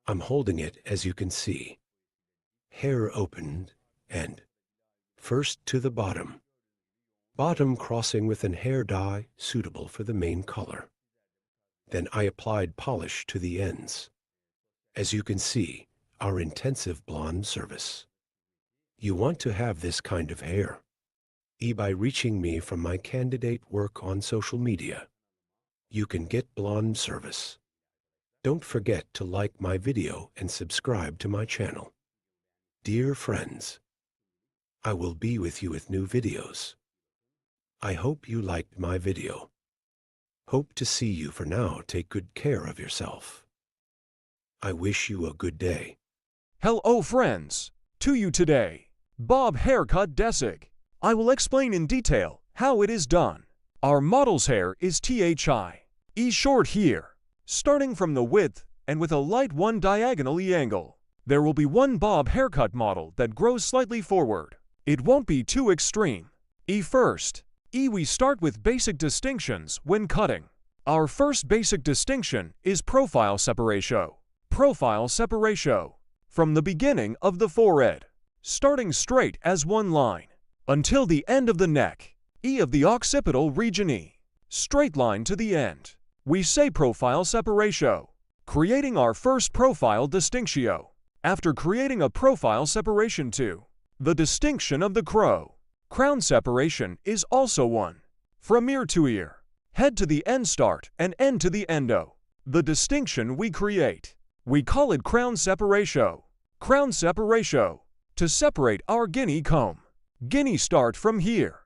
I'm holding it as you can see. Hair opened and first to the bottom. Bottom crossing with an hair dye suitable for the main color. Then I applied polish to the ends. As you can see, our intensive blonde service. You want to have this kind of hair. E by reaching me from my candidate work on social media. You can get blonde service. Don't forget to like my video and subscribe to my channel. Dear friends, I will be with you with new videos. I hope you liked my video. Hope to see you. For now, take good care of yourself. I wish you a good day. Hello friends, to you today, Bob Haircut Desig. I will explain in detail how it is done. Our model's hair is E short here, starting from the width and with a light 1 diagonally angle. There will be 1 bob haircut model that grows slightly forward. It won't be too extreme. First, we start with basic distinctions when cutting. Our first basic distinction is profile separation. Profile separation. From the beginning of the forehead, starting straight as 1 line, until the end of the neck, of the occipital region straight line to the end. We say profile separation, creating our first profile distinction. After creating a profile separation too, the distinction of the crown separation is also one. From ear to ear, head to the end start and end to the endo. The distinction we create, we call it crown separation. Crown separation. To separate our guinea comb. Guinea start from here.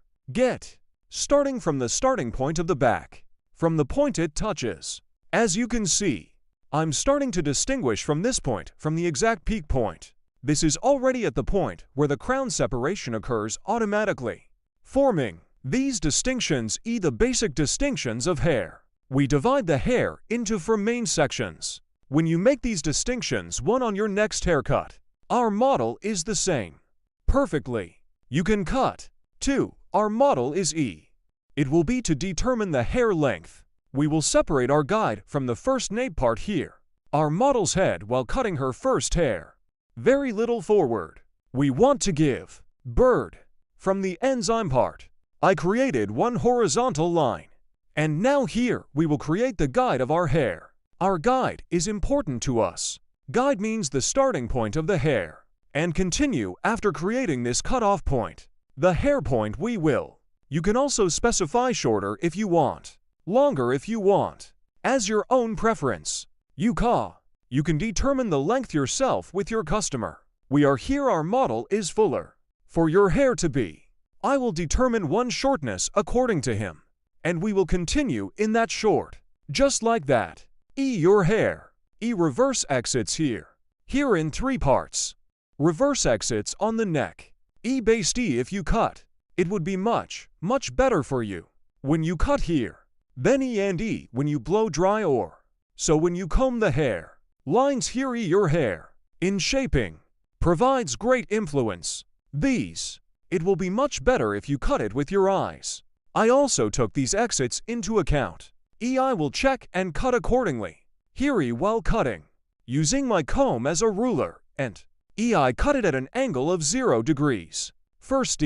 Starting from the starting point of the back. From the point it touches. As you can see, I'm starting to distinguish from this point from the exact peak point. This is already at the point where the crown separation occurs automatically, forming these distinctions the basic distinctions of hair. We divide the hair into 4 main sections. When you make these distinctions one on your next haircut, our model is the same. Perfectly. You can cut. 2. Our model is It will be to determine the hair length. We will separate our guide from the first nape part here, our model's head while cutting her first hair. Very little forward. We want to give bird. From the enzyme part, I created one horizontal line. And now here we will create the guide of our hair. Our guide is important to us. Guide means the starting point of the hair. And continue after creating this cutoff point. The hair point we will. You can also specify shorter if you want. Longer if you want. As your own preference. You can determine the length yourself with your customer. We are here our model is fuller. For your hair to be, I will determine one shortness according to him. And we will continue in that short. Just like that. Your hair. Reverse exits here. Here in 3 parts. Reverse exits on the neck. Base if you cut. It would be much better for you. When you cut here. Then and when you blow dry or. So when you comb the hair. Lines here your hair. In shaping. Provides great influence. These. It will be much better if you cut it with your eyes. I also took these exits into account. I will check and cut accordingly. Here while cutting. Using my comb as a ruler and I cut it at an angle of 0 degrees. First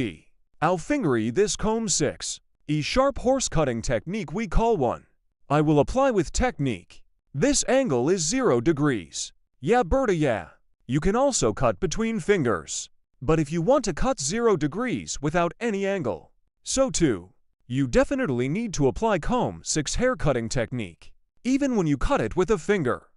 I'll finger this comb 6. Sharp horse cutting technique we call one. I will apply with technique. This angle is 0 degrees. Yeah Berta yeah. You can also cut between fingers. But if you want to cut 0 degrees without any angle, so too, you definitely need to apply comb 6 hair cutting technique. Even when you cut it with a finger.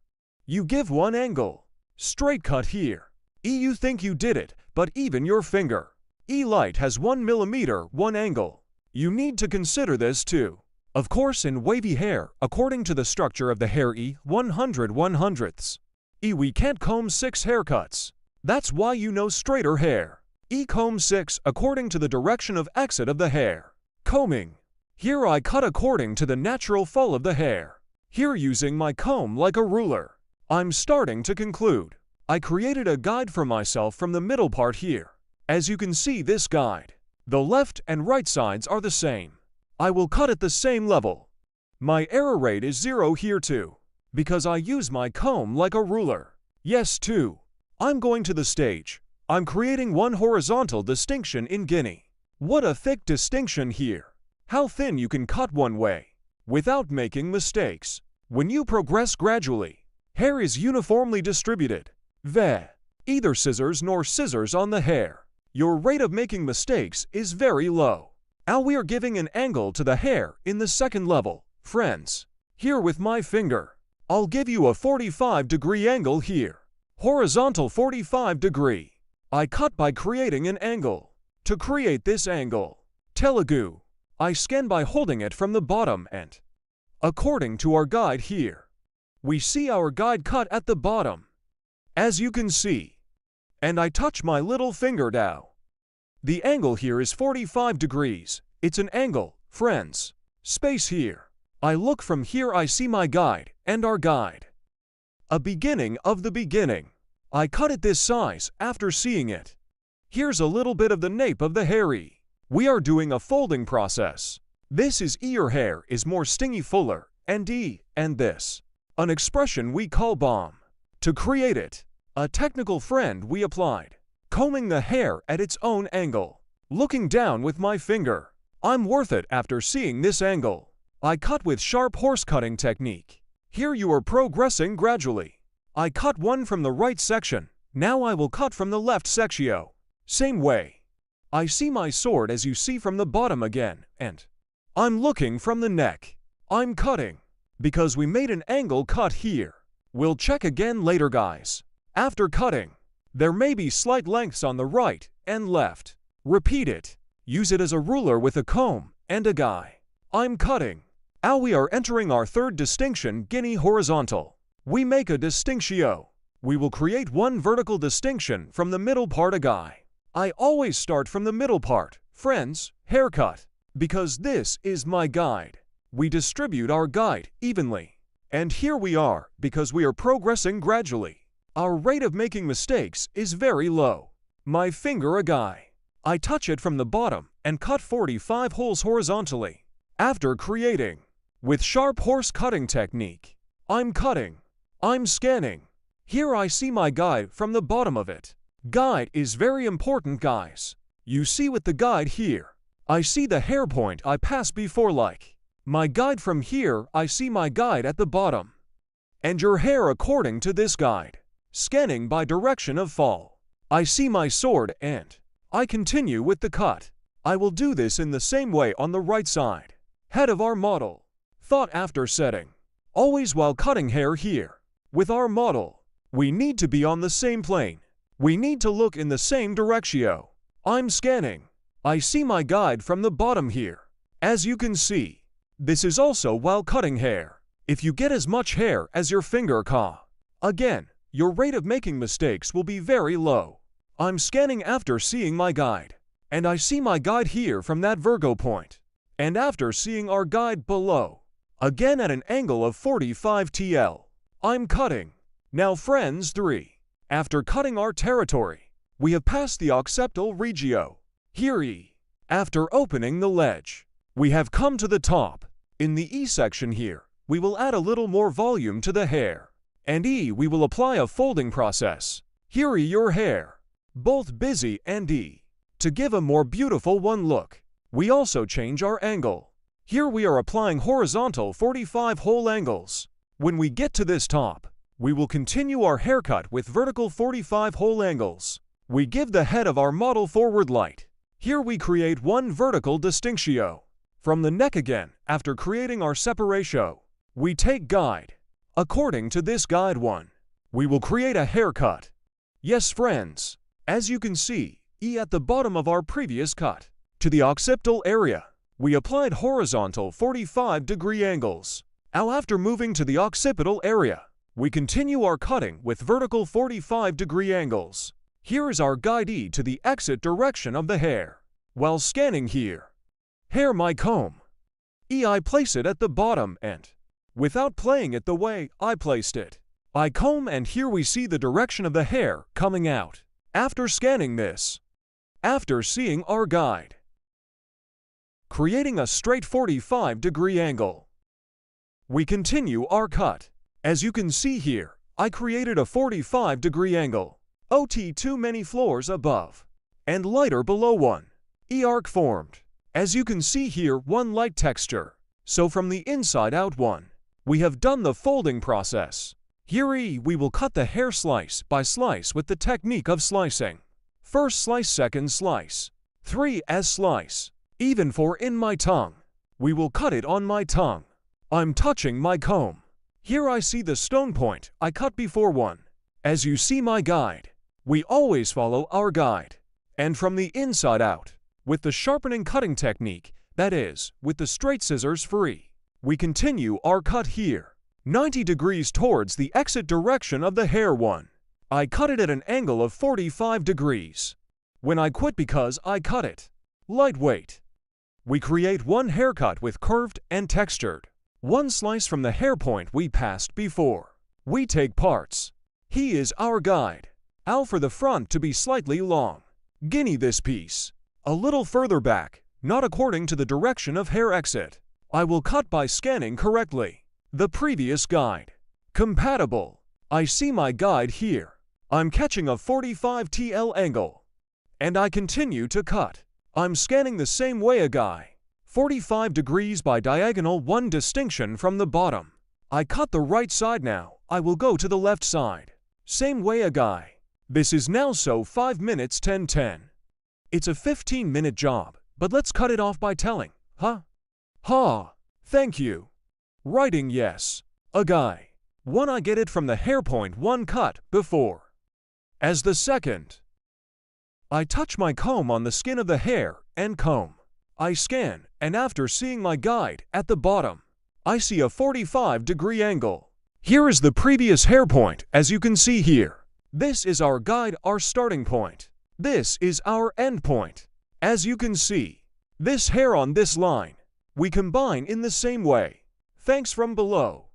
You give one angle. Straight cut here. You think you did it, but even your finger. Light has 1 millimeter, one angle. You need to consider this too. Of course in wavy hair, according to the structure of the hair 100/100ths. We can't comb 6 haircuts. That's why you know straighter hair. Comb 6 according to the direction of exit of the hair. Combing. Here I cut according to the natural fall of the hair. Here using my comb like a ruler. I'm starting to conclude. I created a guide for myself from the middle part here. As you can see this guide. The left and right sides are the same. I will cut at the same level. My error rate is 0 here too. Because I use my comb like a ruler. Yes too. I'm going to the stage. I'm creating one horizontal distinction in guinea. What a thick distinction here. How thin you can cut one way. Without making mistakes. When you progress gradually, hair is uniformly distributed. Either scissors nor scissors on the hair. Your rate of making mistakes is very low. Now we are giving an angle to the hair in the second level, friends. Here with my finger, I'll give you a 45-degree angle here. Horizontal 45-degree. I cut by creating an angle. To create this angle, Telugu, I scan by holding it from the bottom and, according to our guide here, we see our guide cut at the bottom. As you can see, and I touch my little finger now. The angle here is 45 degrees. It's an angle, friends. Space here. I look from here I see my guide and our guide. A beginning of the beginning. I cut it this size after seeing it. Here's a little bit of the nape of the hair. We are doing a folding process. This is your hair is more stingy fuller and this. An expression we call bomb. To create it, a technical friend we applied. Combing the hair at its own angle. Looking down with my finger. I'm worth it after seeing this angle. I cut with sharp horse cutting technique. Here you are progressing gradually. I cut one from the right section. Now I will cut from the left section. Same way. I see my sword as you see from the bottom again, and I'm looking from the neck. I'm cutting. Because we made an angle cut here. We'll check again later, guys. After cutting, there may be slight lengths on the right and left. Repeat it. Use it as a ruler with a comb and a guide. I'm cutting. Now we are entering our third distinction, guinea horizontal. We make a distinction. We will create one vertical distinction from the middle part, a guide. I always start from the middle part, friends, haircut, because this is my guide. We distribute our guide evenly. And here we are, because we are progressing gradually. Our rate of making mistakes is very low. My finger a guide. I touch it from the bottom and cut 45 holes horizontally. After creating, with sharp horse cutting technique, I'm cutting. I'm scanning. Here I see my guide from the bottom of it. Guide is very important, guys. You see with the guide here, I see the hair point I passed before, like my guide from here, I see my guide at the bottom. And your hair according to this guide. Scanning by direction of fall. I see my sword and I continue with the cut. I will do this in the same way on the right side. Head of our model. Thought after setting. Always while cutting hair here. With our model, we need to be on the same plane. We need to look in the same direction. I'm scanning. I see my guide from the bottom here. As you can see, this is also while cutting hair. If you get as much hair as your finger ca, again, your rate of making mistakes will be very low. I'm scanning after seeing my guide. And I see my guide here from that Virgo point. And after seeing our guide below, again at an angle of 45 TL, I'm cutting. Now friends 3. After cutting our territory, we have passed the occipital regio. Here E. After opening the ledge, we have come to the top. In the E section here, we will add a little more volume to the hair. And E, we will apply a folding process. Here E, your hair. Both busy and E. To give a more beautiful one look, we also change our angle. Here we are applying horizontal 45 hole angles. When we get to this top, we will continue our haircut with vertical 45 hole angles. We give the head of our model forward light. Here we create one vertical distinction. From the neck again, after creating our separation, we take guide. According to this guide one, we will create a haircut. Yes friends, as you can see, E at the bottom of our previous cut. To the occipital area, we applied horizontal 45-degree angles. Now after moving to the occipital area, we continue our cutting with vertical 45-degree angles. Here is our guide E to the exit direction of the hair. While scanning here, hair my comb. E I place it at the bottom and, without playing it the way I placed it, I comb and here we see the direction of the hair coming out. After scanning this, after seeing our guide, creating a straight 45-degree angle, we continue our cut. As you can see here, I created a 45-degree angle. OT too many floors above and lighter below one. E-arc formed. As you can see here, one light texture. So from the inside out one. We have done the folding process. Here E, we will cut the hair slice by slice with the technique of slicing. First slice, second slice. 3 as slice. Even for in my tongue. We will cut it on my tongue. I'm touching my comb. Here I see the stone point I cut before one. As you see my guide, we always follow our guide. And from the inside out, with the sharpening cutting technique, that is, with the straight scissors free, we continue our cut here, 90 degrees towards the exit direction of the hair one. I cut it at an angle of 45 degrees. When I quit because I cut it lightweight, we create one haircut with curved and textured. One slice from the hair point we passed before. We take parts. He is our guide. Al for the front to be slightly long. Guinea this piece. A little further back, not according to the direction of hair exit. I will cut by scanning correctly. The previous guide. Compatible. I see my guide here. I'm catching a 45 TL angle. And I continue to cut. I'm scanning the same way a guy. 45 degrees by diagonal, one distinction from the bottom. I cut the right side now, I will go to the left side. Same way a guy. This is now so 5 minutes 10:10. It's a 15-minute job, but let's cut it off by telling, huh? Ha, thank you. Writing yes. A guy. One, I get it from the hair point one cut before. As the second. I touch my comb on the skin of the hair and comb. I scan, and after seeing my guide at the bottom, I see a 45-degree angle. Here is the previous hair point, as you can see here. This is our guide, our starting point. This is our end point. As you can see, this hair on this line, we combine in the same way. Thanks from below.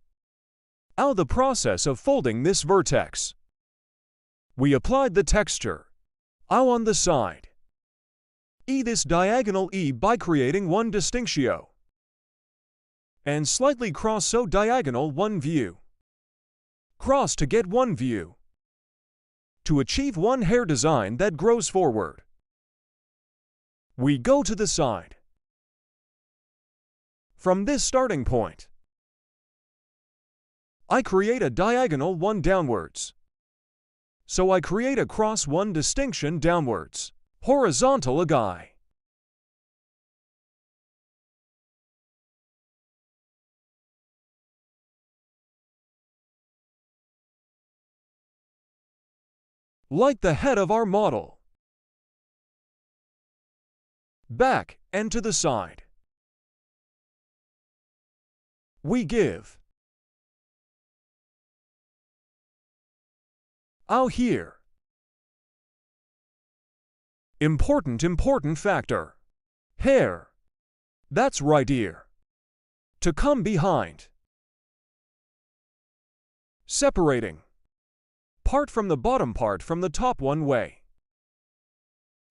Now the process of folding this vertex. We applied the texture. Now on the side. This diagonal by creating one distinctio. And slightly cross so diagonal one view. Cross to get one view. To achieve one hair design that grows forward. We go to the side. From this starting point, I create a diagonal one downwards. So I create a cross one distinction downwards. Horizontal a guy. Like the head of our model. Back and to the side. We give. Out here. Important factor. Hair. That's right ear. To come behind. Separating. Part from the bottom part from the top one way.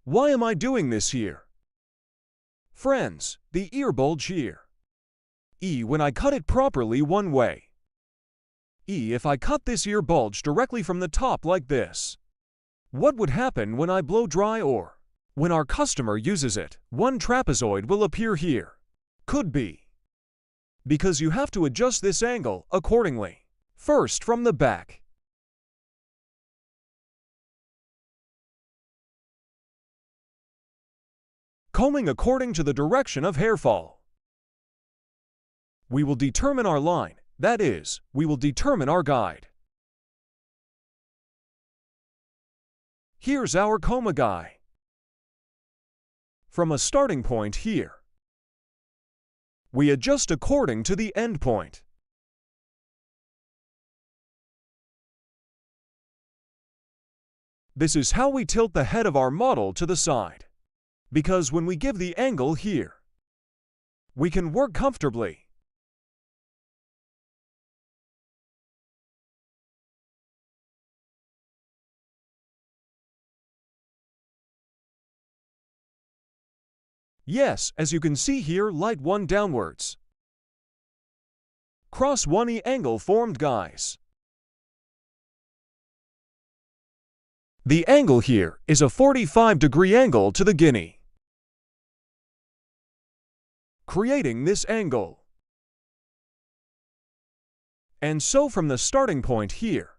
Why am I doing this here? Friends, the ear bulge here. When I cut it properly one way. If I cut this ear bulge directly from the top like this. What would happen when I blow dry or when our customer uses it? One trapezoid will appear here. Could be. Because you have to adjust this angle accordingly. First from the back. Combing according to the direction of hair fall. We will determine our line, that is, we will determine our guide. Here's our comb guy. From a starting point here, we adjust according to the end point. This is how we tilt the head of our model to the side. Because when we give the angle here, we can work comfortably. Yes, as you can see here, light one downwards. Cross one angle formed, guys. The angle here is a 45-degree angle to the guinea. Creating this angle. And so from the starting point here,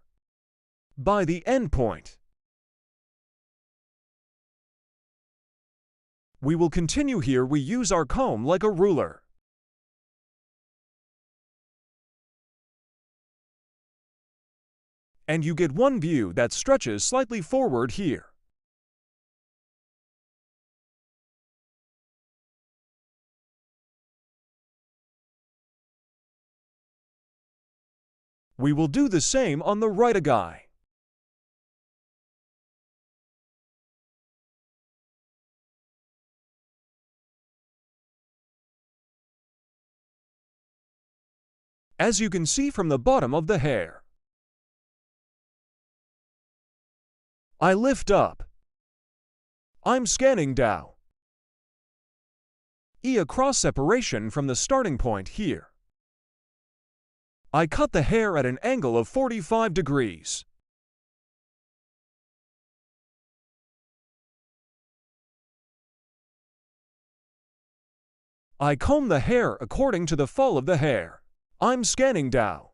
by the end point, we will continue here. We use our comb like a ruler. And you get one view that stretches slightly forward here. We will do the same on the right guy. As you can see from the bottom of the hair, I lift up. I'm scanning down. A cross separation from the starting point here. I cut the hair at an angle of 45 degrees. I comb the hair according to the fall of the hair. I'm scanning down.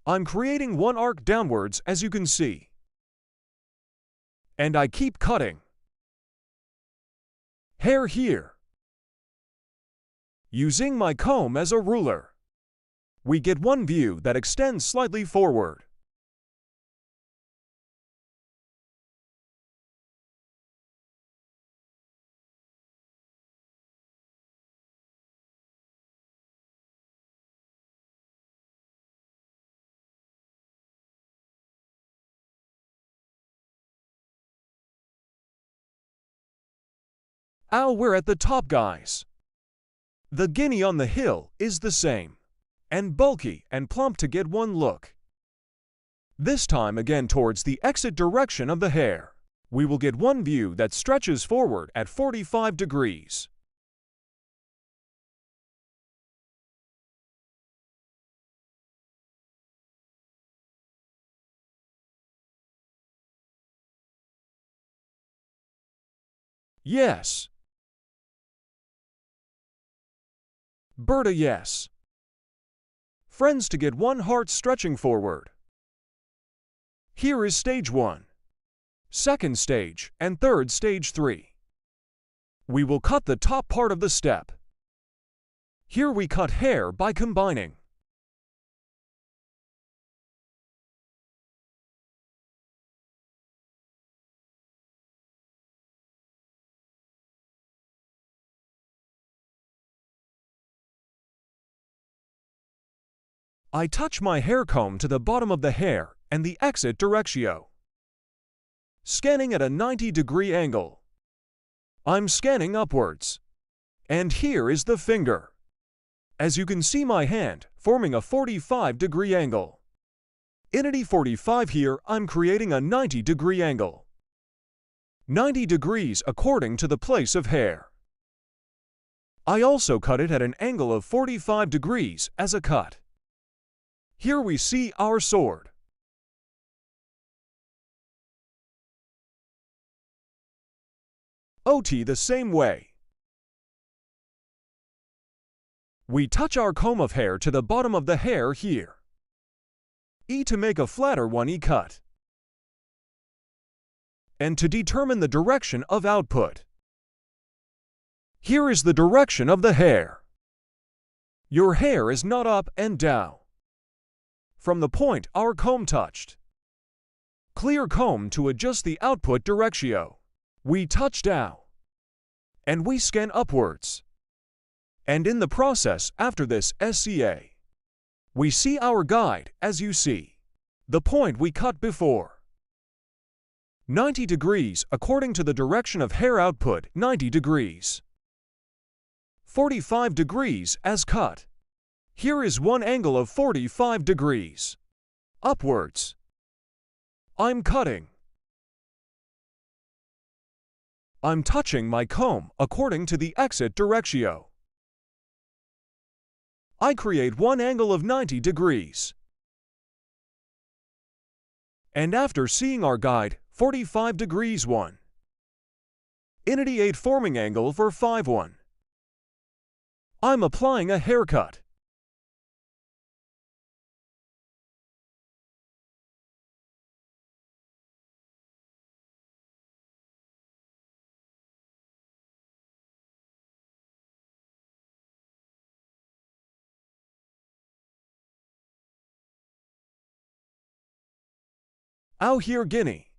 I'm creating one arc downwards, as you can see. And I keep cutting hair here. Using my comb as a ruler, we get one view that extends slightly forward. We're at the top, guys. The guinea on the hill is the same, and bulky and plump to get one look. This time again towards the exit direction of the hair, we will get one view that stretches forward at 45 degrees. Yes. Berta, yes. Friends, to get one heart stretching forward. Here is stage 1, second stage, and third stage 3. We will cut the top part of the step. Here we cut hair by combining I touch my hair comb to the bottom of the hair and the exit directio. Scanning at a 90-degree angle. I'm scanning upwards. And here is the finger. As you can see, my hand forming a 45-degree angle. In 45 here, I'm creating a 90-degree angle. 90 degrees according to the place of hair. I also cut it at an angle of 45 degrees as a cut. Here we see our sword. OT the same way. We touch our comb of hair to the bottom of the hair here. E to make a flatter one E cut. And to determine the direction of output. Here is the direction of the hair. Your hair is not up and down. From the point our comb touched. Clear comb to adjust the output directio. We touch down. And we scan upwards. And in the process after this SCA, we see our guide as you see. The point we cut before. 90 degrees according to the direction of hair output, 90 degrees. 45 degrees as cut. Here is one angle of 45 degrees. Upwards. I'm cutting. I'm touching my comb according to the exit directio. I create one angle of 90 degrees. And after seeing our guide, 45 degrees 1. Inity 8 forming angle for 5-1. I'm applying a haircut. Out here guinea.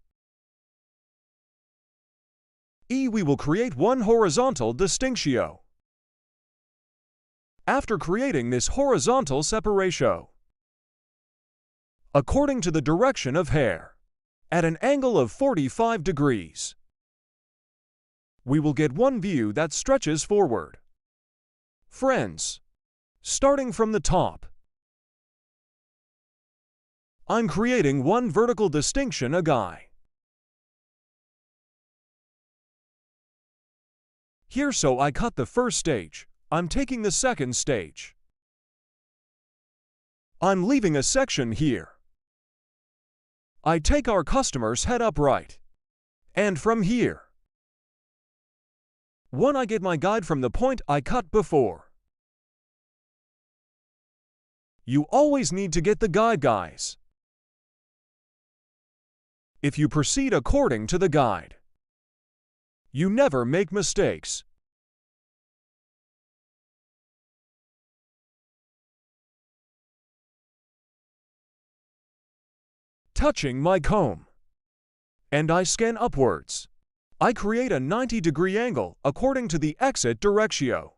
E we will create one horizontal distinctio. After creating this horizontal separatio, according to the direction of hair, at an angle of 45 degrees, we will get one view that stretches forward. Friends, starting from the top, I'm creating one vertical distinction a guy. Here so I cut the first stage, I'm taking the second stage. I'm leaving a section here. I take our customer's head upright. And from here, one I get my guide from the point I cut before. You always need to get the guide, guys. If you proceed according to the guide, you never make mistakes. Touching my comb, and I scan upwards. I create a 90-degree angle according to the exit directio.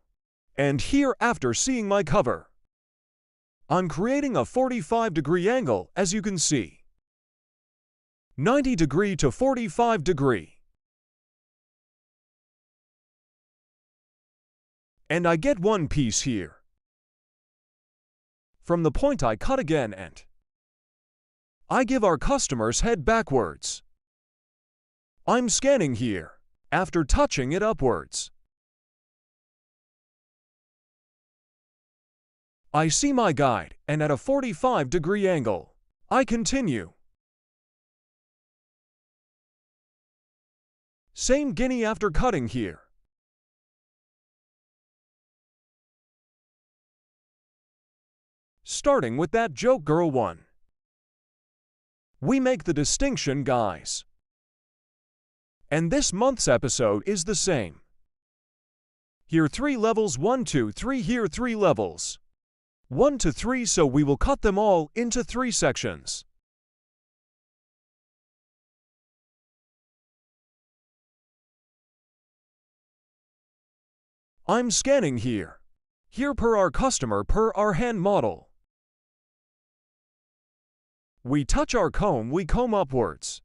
And here, after seeing my cover, I'm creating a 45-degree angle, as you can see. 90-degree to 45-degree. And I get one piece here. From the point I cut again, and I give our customer's head backwards. I'm scanning here, after touching it upwards. I see my guide, and at a 45-degree angle, I continue. Same guinea after cutting here. Starting with that joke girl one. We make the distinction, guys. And this month's episode is the same. Here 3 levels, 1, 2, 3, here 3 levels. 1 to 3, so we will cut them all into 3 sections. I'm scanning here. Here per our customer, per our hand model. We touch our comb, we comb upwards.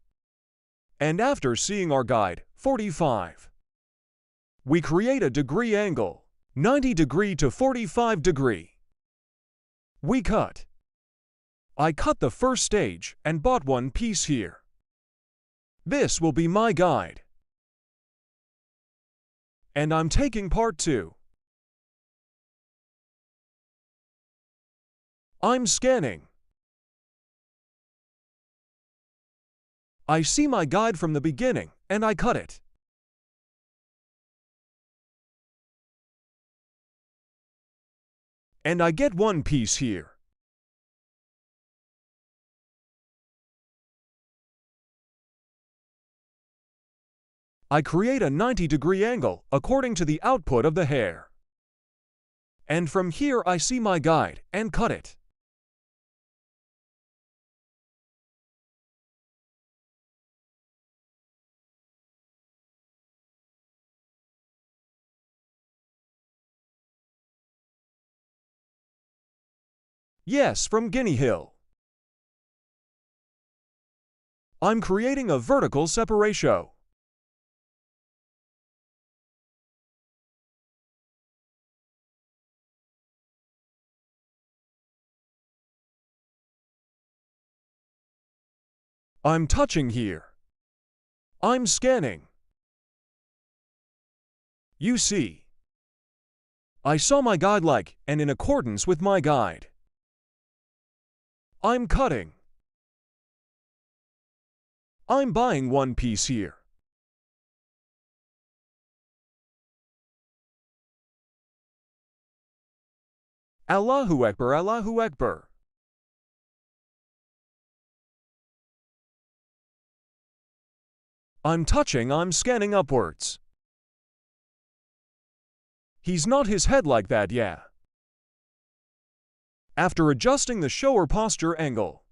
And after seeing our guide, 45, we create a degree angle, 90-degree to 45-degree. We cut. I cut the first stage and bought one piece here. This will be my guide. And I'm taking part 2. I'm scanning. I see my guide from the beginning, and I cut it. And I get one piece here. I create a 90-degree angle according to the output of the hair. And from here I see my guide and cut it. Yes, from Guinea Hill. I'm creating a vertical separation. I'm touching here. I'm scanning. You see, I saw my guide like, and in accordance with my guide, I'm cutting. I'm buying one piece here. Allahu Akbar, Allahu Akbar. I'm touching, I'm scanning upwards. He's not his head like that, yeah. After adjusting the shower posture angle,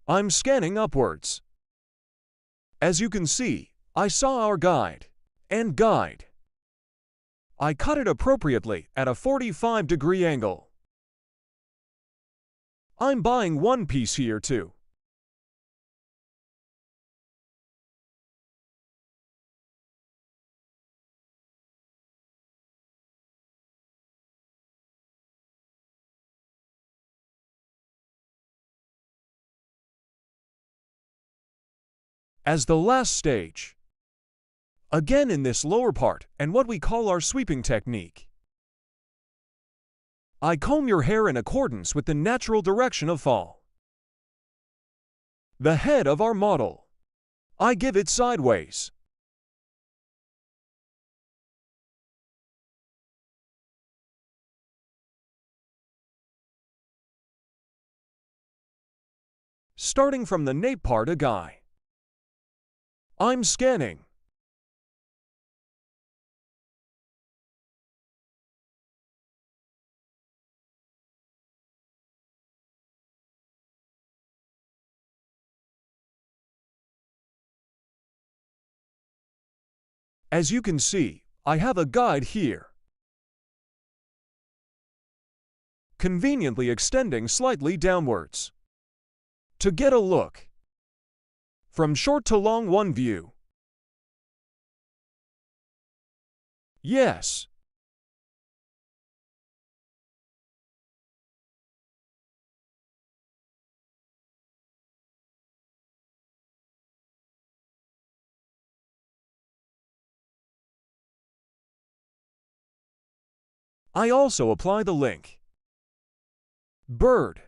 I'm scanning upwards. As you can see, I saw our guide, and guide. I cut it appropriately at a 45-degree angle. I'm buying one piece here too. As the last stage, again in this lower part and what we call our sweeping technique, I comb your hair in accordance with the natural direction of fall. The head of our model, I give it sideways. starting from the nape part a guy. I'm scanning. As you can see, I have a guide here, conveniently extending slightly downwards. To get a look from short to long one view. Yes. I also apply the link. Bird.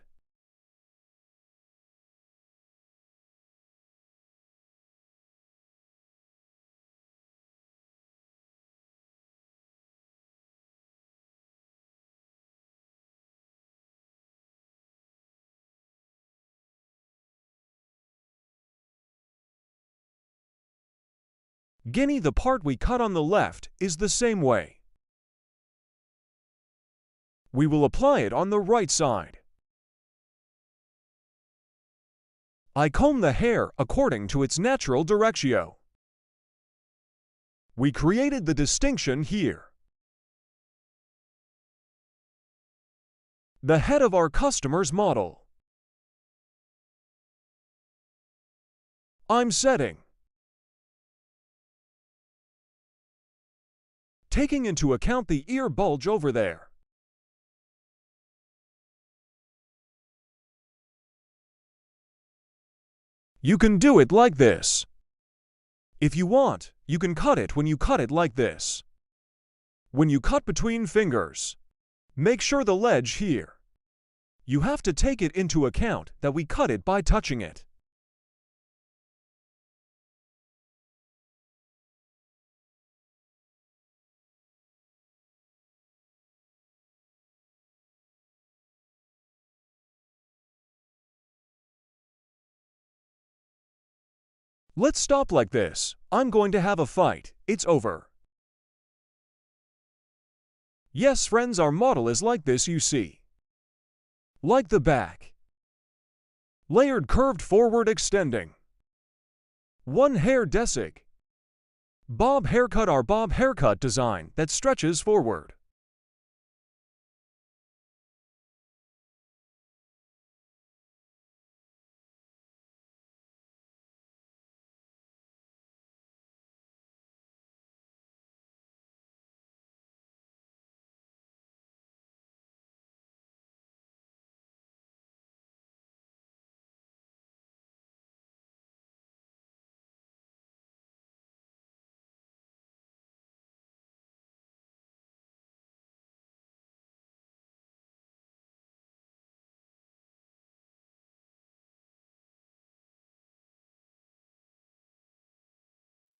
Guinea, the part we cut on the left, is the same way. We will apply it on the right side. I comb the hair according to its natural directio. We created the distinction here. The head of our customer's model. I'm setting. Taking into account the ear bulge over there. You can do it like this. If you want, you can cut it when you cut it like this. When you cut between fingers, make sure the ledge here. You have to take it into account that we cut it by touching it. Let's stop like this. I'm going to have a fight. It's over. Yes, friends, our model is like this, you see. Like the back. Layered, curved, forward, extending. One hair desig. Bob haircut, our bob haircut design that stretches forward.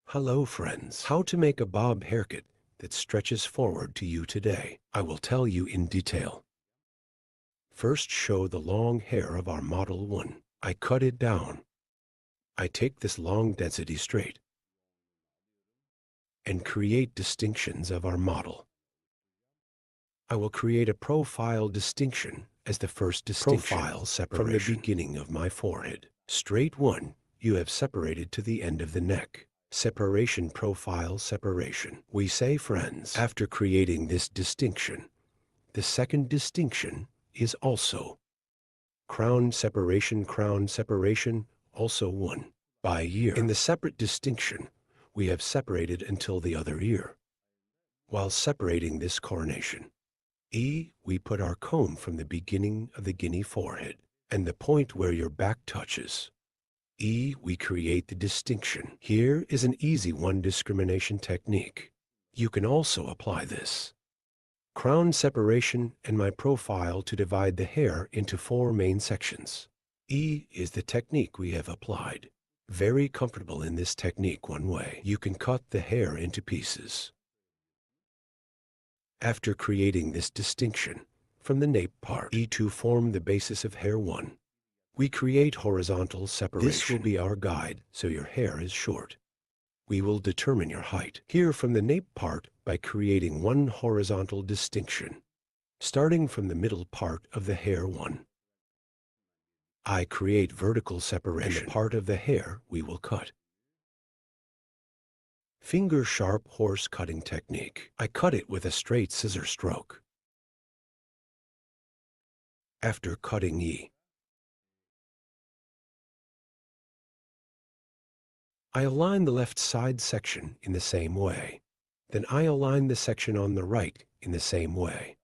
Hello, friends. How to make a bob haircut that stretches forward to you today. I will tell you in detail. First, show the long hair of our Model 1. I cut it down. I take this long density straight and create distinctions of our model. I will create a profile distinction as the first distinction profile separation from the beginning of my forehead. Straight one, you have separated to the end of the neck. Separation, profile separation. We say, friends, after creating this distinction, the second distinction is also crown separation, also one by ear. In the separate distinction, we have separated until the other ear. While separating this coronation, we put our comb from the beginning of the guinea forehead and the point where your back touches. We create the distinction. Here is an easy one discrimination technique. You can also apply this crown separation and my profile to divide the hair into 4 main sections. Is the technique we have applied. Very comfortable in this technique one way. You can cut the hair into pieces. After creating this distinction from the nape part, to form the basis of hair 1, We create horizontal separation. This will be our guide so your hair is short. We will determine your height here from the nape part by creating one horizontal distinction, starting from the middle part of the hair one. I create vertical separation, and the part of the hair we will cut. Finger sharp horse cutting technique. I cut it with a straight scissor stroke. After cutting E, I align the left side section in the same way. Then I align the section on the right in the same way.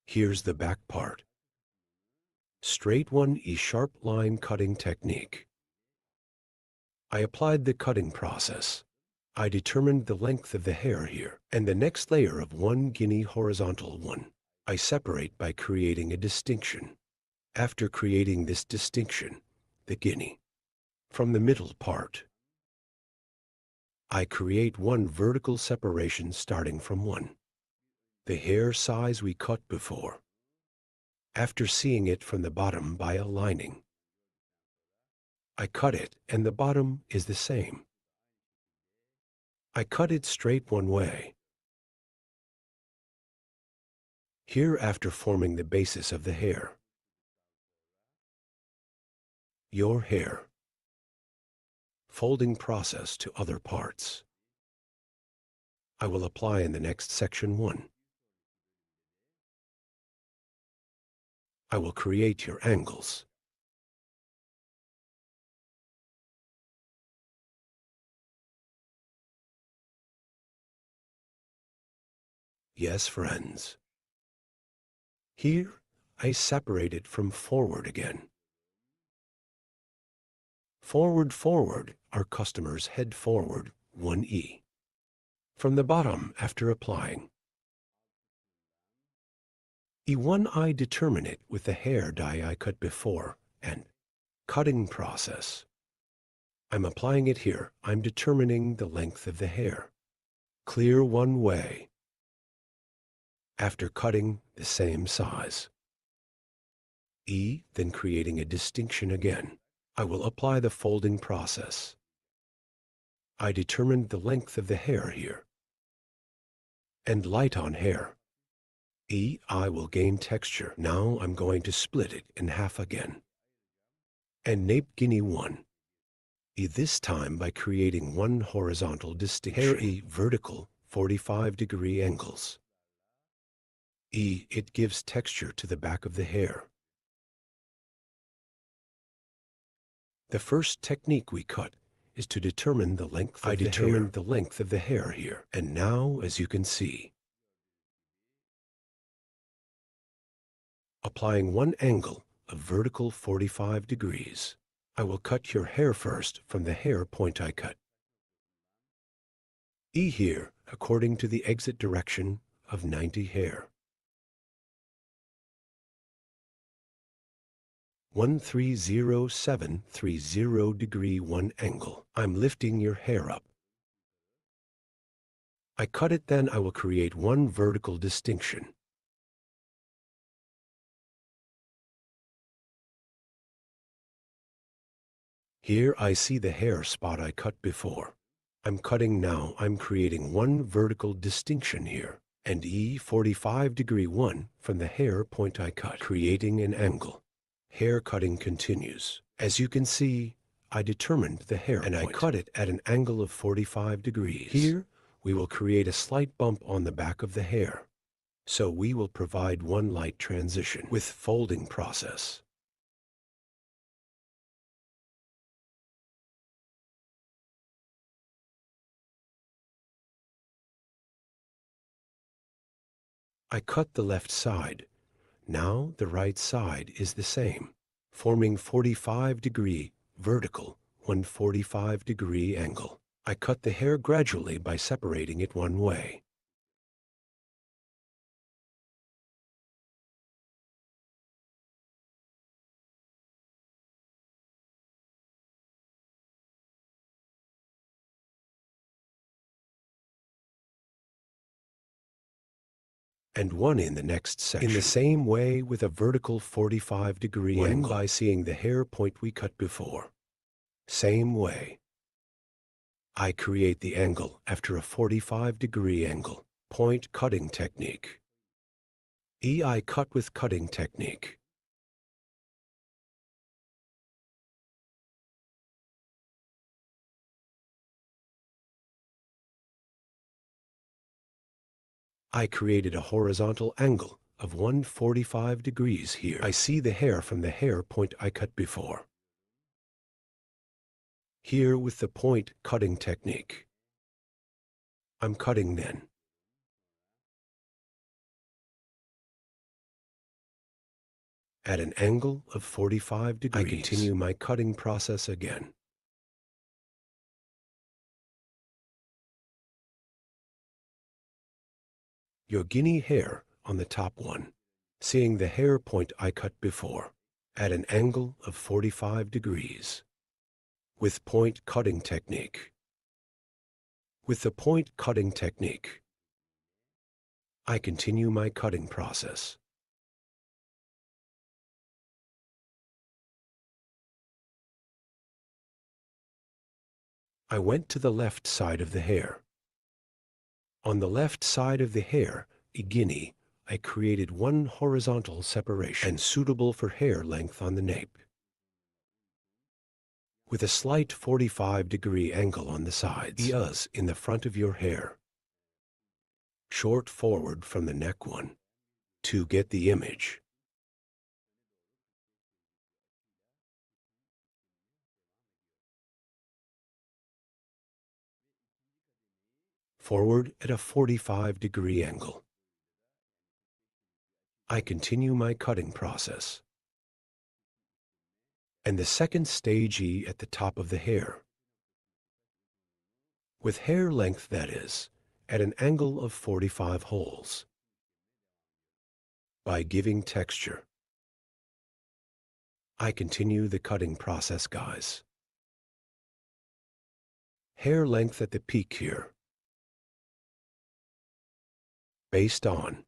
Here's the back part. Straight 1E sharp line cutting technique. I applied the cutting process. I determined the length of the hair here, and the next layer of 1 guinea horizontal 1. I separate by creating a distinction. After creating this distinction, the guinea, from the middle part, I create one vertical separation starting from 1. The hair size we cut before. After seeing it from the bottom by aligning, I cut it and the bottom is the same. I cut it straight one way. Here after forming the basis of the hair. Your hair. Folding process to other parts. I will apply in the next section 1. I will create your angles. Yes, friends. Here, I separate it from forward again. Forward, forward, our customers head forward 1E. From the bottom after applying. E1 I determine it with the hair dye I cut before and cutting process. I'm applying it here. I'm determining the length of the hair. Clear one way. After cutting the same size. E, then creating a distinction again. I will apply the folding process. I determined the length of the hair here. And light on hair. E, I will gain texture. Now I'm going to split it in half again. And nape guinea 1. E this time by creating one horizontal distinction. Hair E vertical 45-degree angles. E, it gives texture to the back of the hair. The first technique we cut is to determine the length of the hair. I determined the length of the hair here. And now, as you can see, applying one angle of vertical 45 degrees. I will cut your hair first from the hair point I cut. E here, according to the exit direction of 90 hair. 130730 degree 1 angle. I'm lifting your hair up. I cut it, then I will create one vertical distinction. Here I see the hair spot I cut before. I'm cutting now. I'm creating one vertical distinction here. And E 45-degree 1 from the hair point I cut, creating an angle. Hair cutting continues. As you can see, I determined the hair and point. I cut it at an angle of 45 degrees. Here, we will create a slight bump on the back of the hair. So we will provide one light transition with folding process. I cut the left side. Now the right side is the same, forming 45-degree vertical, 145-degree angle. I cut the hair gradually by separating it one way. and one in the next section. In the same way with a vertical 45-degree angle by seeing the hair point we cut before. Same way. I create the angle after a 45-degree angle. Point cutting technique. I cut with cutting technique. I created a horizontal angle of 145 degrees here. I see the hair from the hair point I cut before. Here with the point cutting technique. I'm cutting then. At an angle of 45 degrees, I continue my cutting process again. Your guinea hair on the top one, seeing the hair point I cut before, at an angle of 45 degrees, with point cutting technique. With the point cutting technique, I continue my cutting process. I went to the left side of the hair. On the left side of the hair, a guinea, I created one horizontal separation and suitable for hair length on the nape, with a slight 45-degree angle on the sides, in the front of your hair. Short forward from the neck one, to get the image. Forward at a 45-degree angle. I continue my cutting process. And the second stage at the top of the hair. With hair length, that is, at an angle of 45 holes. By giving texture. I continue the cutting process, guys. Hair length at the peak here. Based on.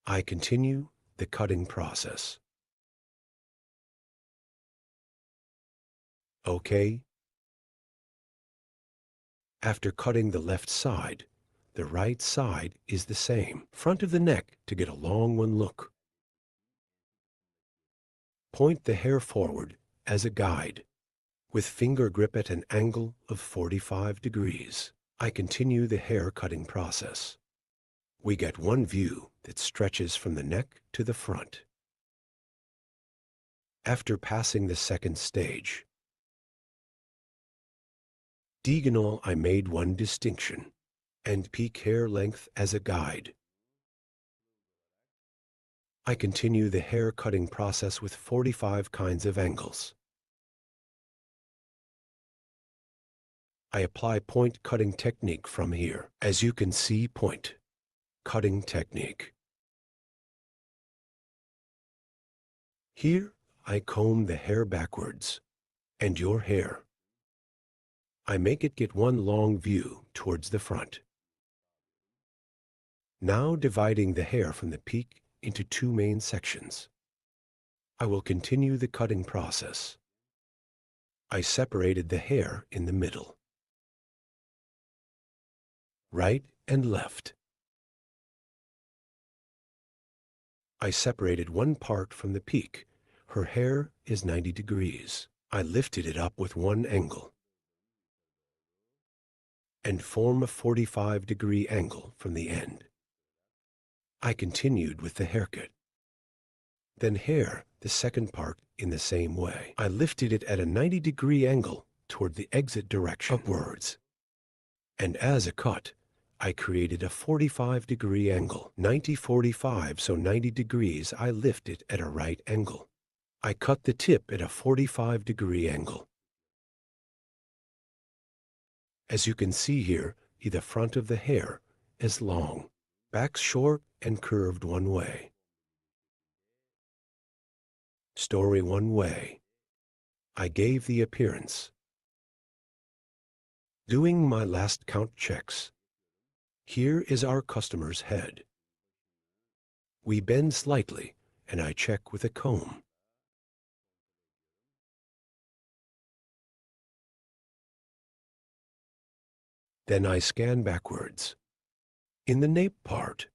I continue the cutting process. Okay. After cutting the left side, the right side is the same. Front of the neck to get a long one look. Point the hair forward as a guide, with finger grip at an angle of 45 degrees. I continue the hair cutting process. We get one view that stretches from the neck to the front. After passing the second stage, diagonal, I made one distinction, and peak hair length as a guide. I continue the hair cutting process with 45 kinds of angles. I apply point cutting technique from here. As you can see, point cutting technique. Here, I comb the hair backwards, and your hair. I make it get one long view towards the front. Now dividing the hair from the peak into two main sections. I will continue the cutting process. I separated the hair in the middle. Right and left. I separated one part from the peak. Her hair is 90 degrees. I lifted it up with one angle and form a 45-degree angle from the end. I continued with the haircut. Then hair, the second part, in the same way. I lifted it at a 90-degree angle toward the exit direction upwards. And as a cut, I created a 45-degree angle, 90-45, so 90 degrees. I lift it at a right angle. I cut the tip at a 45-degree angle. As you can see here, the front of the hair is long, back short and curved one way. Story one way. I gave the appearance. Doing my last count checks. Here is our customer's head. We bend slightly, and I check with a comb. Then I scan backwards. In the nape part,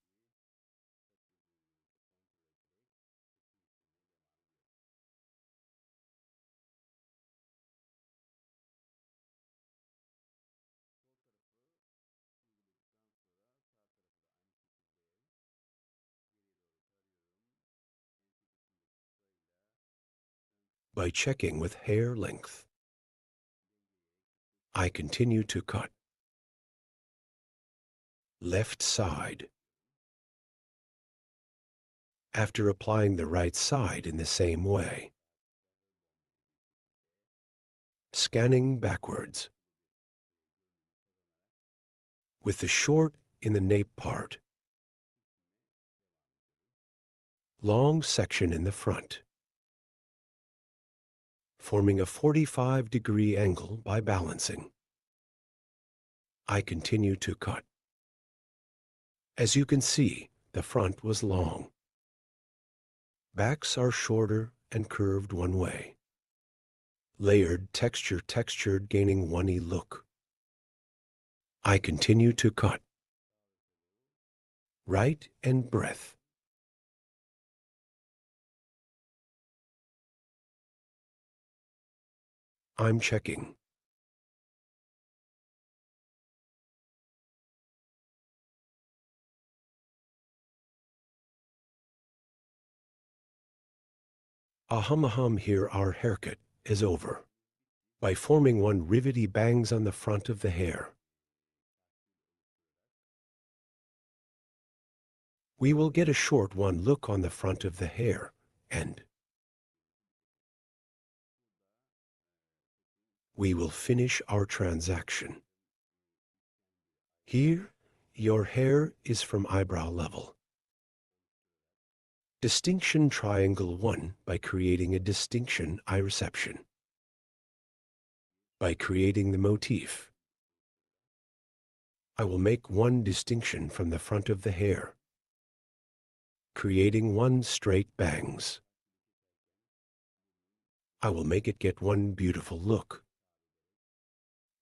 by checking with hair length, I continue to cut. Left side. After applying the right side in the same way. Scanning backwards. With the short in the nape part. Long section in the front. Forming a 45-degree angle by balancing. I continue to cut. As you can see, the front was long. Backs are shorter and curved one way. Layered textured gaining one-y look. I continue to cut. Right and breadth. I'm checking. Here our haircut is over. By forming one rivety bangs on the front of the hair. We will get a short one look on the front of the hair, and we will finish our transaction. Here, your hair is from eyebrow level. Distinction triangle 1 by creating a distinction eye reception. By creating the motif, I will make one distinction from the front of the hair, creating one straight bangs. I will make it get one beautiful look.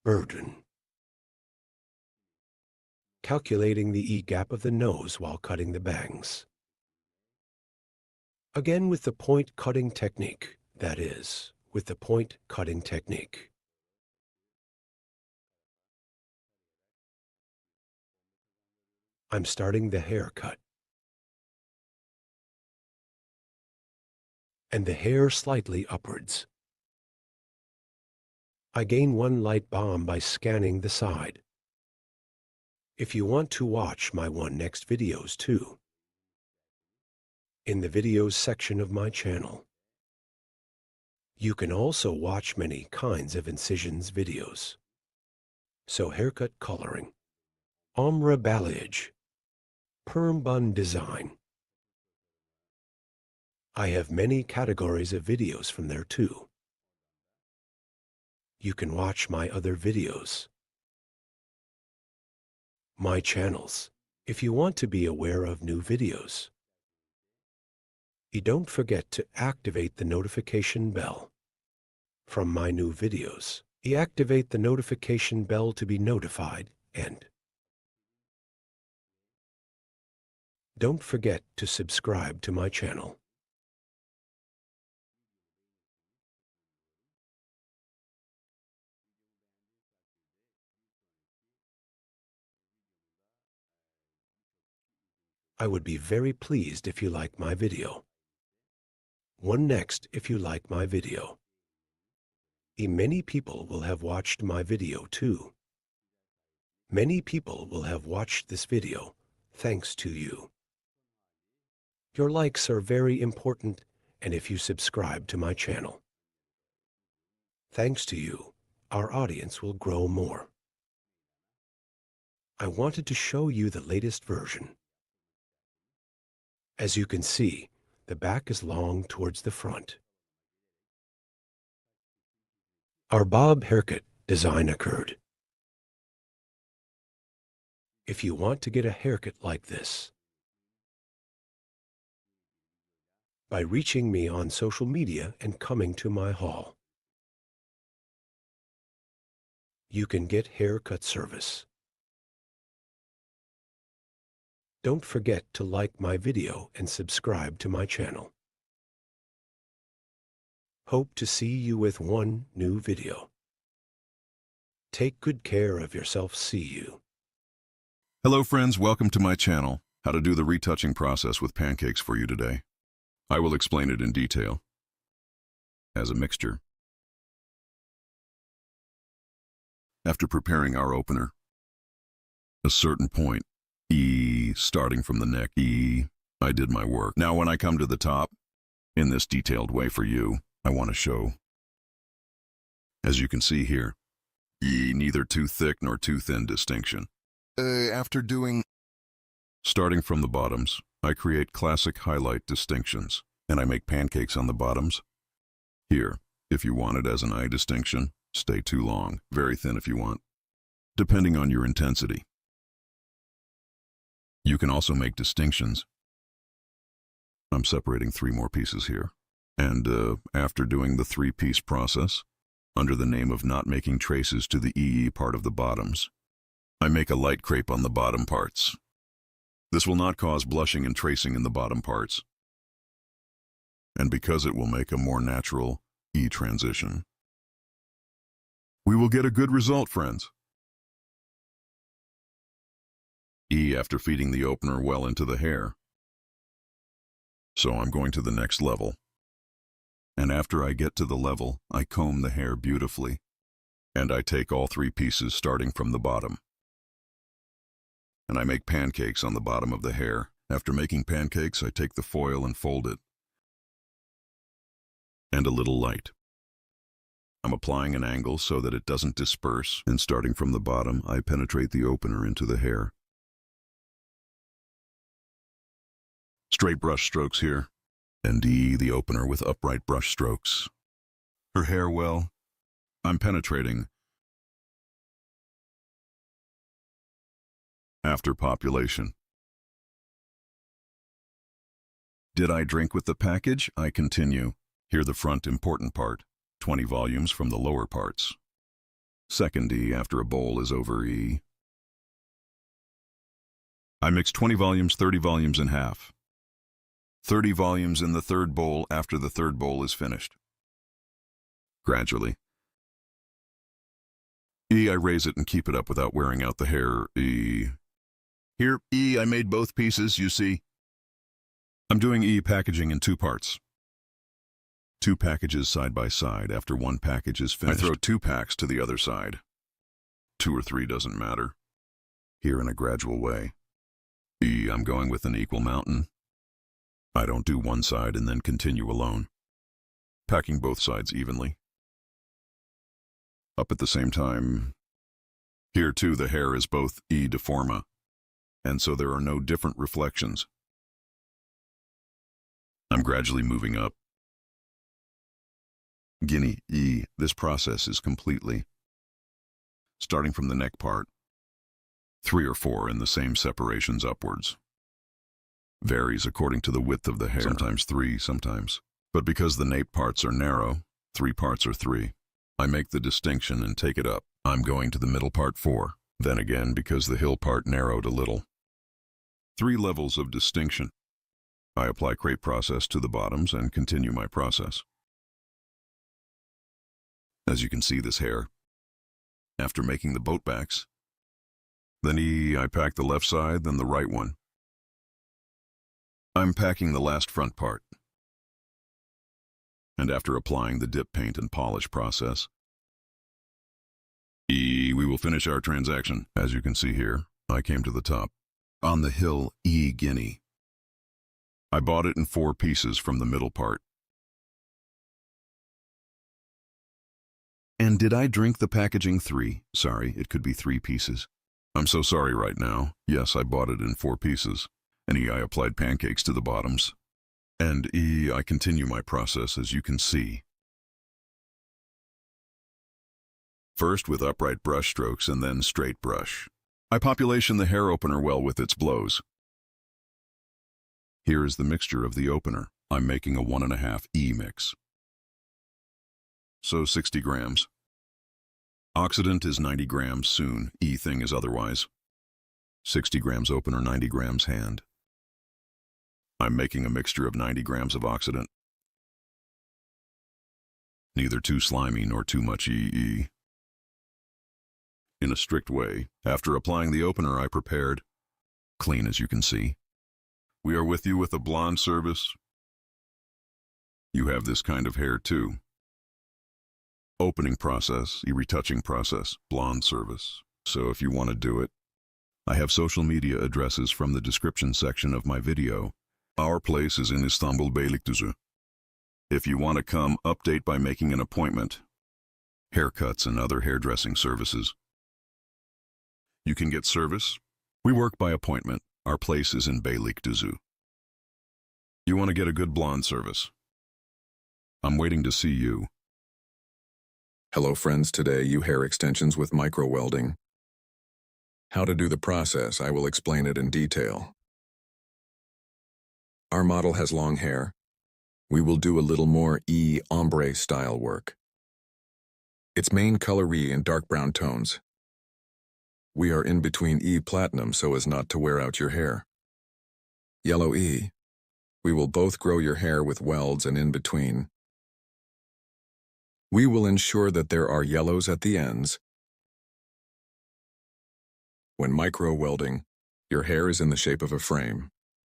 Burden. Calculating the E-gap of the nose while cutting the bangs. Again with the point cutting technique, that is, with the point cutting technique. I'm starting the haircut. And the hair slightly upwards. I gain one light bomb by scanning the side. If you want to watch my next videos too, in the videos section of my channel. You can also watch many kinds of incisions videos. So haircut coloring, ombre balayage, perm bun design. I have many categories of videos from there too. You can watch my other videos. My channels, if you want to be aware of new videos. You don't forget to activate the notification bell. From my new videos, you activate the notification bell to be notified, and don't forget to subscribe to my channel. I would be very pleased if you like my video. One next if you like my video. Many people will have watched my video too. Many people will have watched this video thanks to you. Your likes are very important, and if you subscribe to my channel. Thanks to you, our audience will grow more. I wanted to show you the latest version. As you can see, the back is long towards the front. Our bob haircut design occurred. if you want to get a haircut like this by reaching me on social media and coming to my hall. You can get haircut service. Don't forget to like my video and subscribe to my channel. Hope to see you with one new video. Take good care of yourself. See you. Hello friends, welcome to my channel. How to do the retouching process with pancakes for you today. I will explain it in detail. As a mixture. After preparing our opener, a certain point, E, starting from the neck, E, I did my work. Now when I come to the top, in this detailed way for you, I want to show. As you can see here, E, neither too thick nor too thin distinction. After doing, starting from the bottoms, I create classic highlight distinctions, and I make pancakes on the bottoms. Here, if you want it as an eye distinction, stay too long, very thin if you want, depending on your intensity. You can also make distinctions. I'm separating 3 more pieces here, and after doing the 3-piece process, under the name of not making traces to the EE part of the bottoms, I make a light crepe on the bottom parts. This will not cause blushing and tracing in the bottom parts, and because it will make a more natural E transition, we will get a good result, friends. E after feeding the opener well into the hair. So I'm going to the next level. And after I get to the level, I comb the hair beautifully, and I take all 3 pieces starting from the bottom. And I make pancakes on the bottom of the hair. After making pancakes, I take the foil and fold it. And a little light. I'm applying an angle so that it doesn't disperse, and starting from the bottom, I penetrate the opener into the hair. Straight brush strokes here, and E the opener with upright brush strokes. Her hair well, I'm penetrating. After population. Did I drink with the package? I continue. Here the front important part, 20 volumes from the lower parts. Second E after a bowl is over E. I mix 20 volumes, 30 volumes in half. 30 volumes in the third bowl after the third bowl is finished. Gradually. E, I raise it and keep it up without wearing out the hair. E. Here, E, I made both pieces, you see. I'm doing E packaging in 2 parts. 2 packages side by side after 1 package is finished. I throw 2 packs to the other side. 2 or 3 doesn't matter. Here in a gradual way. E, I'm going with an equal mountain. I don't do one side and then continue alone. Packing both sides evenly. Up at the same time. Here too the hair is both E deforma, and so there are no different reflections. I'm gradually moving up. Guinea E, this process is completely. Starting from the neck part. 3 or 4 in the same separations upwards. Varies according to the width of the hair. Sometimes 3, sometimes. But because the nape parts are narrow, 3 parts are 3. I make the distinction and take it up. I'm going to the middle part 4. Then again, because the hill part narrowed a little. 3 levels of distinction. I apply crepe process to the bottoms and continue my process. As you can see this hair. After making the boat backs. Then I pack the left side, then the right one. I'm packing the last front part. And after applying the dip paint and polish process, we will finish our transaction. As you can see here, I came to the top. On the hill, Guinea. I bought it in 4 pieces from the middle part. And did I drink the packaging 3? Sorry, it could be 3 pieces. I'm so sorry right now. Yes, I bought it in 4 pieces. And I applied pancakes to the bottoms. And I continue my process as you can see. First with upright brush strokes and then straight brush. I population the hair opener well with its blows. Here is the mixture of the opener. I'm making a 1.5 E mix. So 60 grams. Oxidant is 90 grams soon, E thing is otherwise. 60 grams opener, 90 grams hand. I'm making a mixture of 90 grams of oxidant. Neither too slimy nor too much EE. In a strict way, after applying the opener I prepared, clean as you can see. We are with you with a blonde service. You have this kind of hair too. Opening process, retouching process, blonde service. So if you want to do it, I have social media addresses from the description section of my video. Our place is in Istanbul, Beylikdüzü. If you want to come, update by making an appointment. Haircuts and other hairdressing services. You can get service. We work by appointment. Our place is in Beylikdüzü. You want to get a good blonde service. I'm waiting to see you. Hello friends, today you hair extensions with micro welding. How to do the process, I will explain it in detail. Our model has long hair. We will do a little more ombre style work. Its main color in dark brown tones. We are in between platinum so as not to wear out your hair. Yellow we will both grow your hair with welds and in between. We will ensure that there are yellows at the ends. When micro welding, your hair is in the shape of a frame.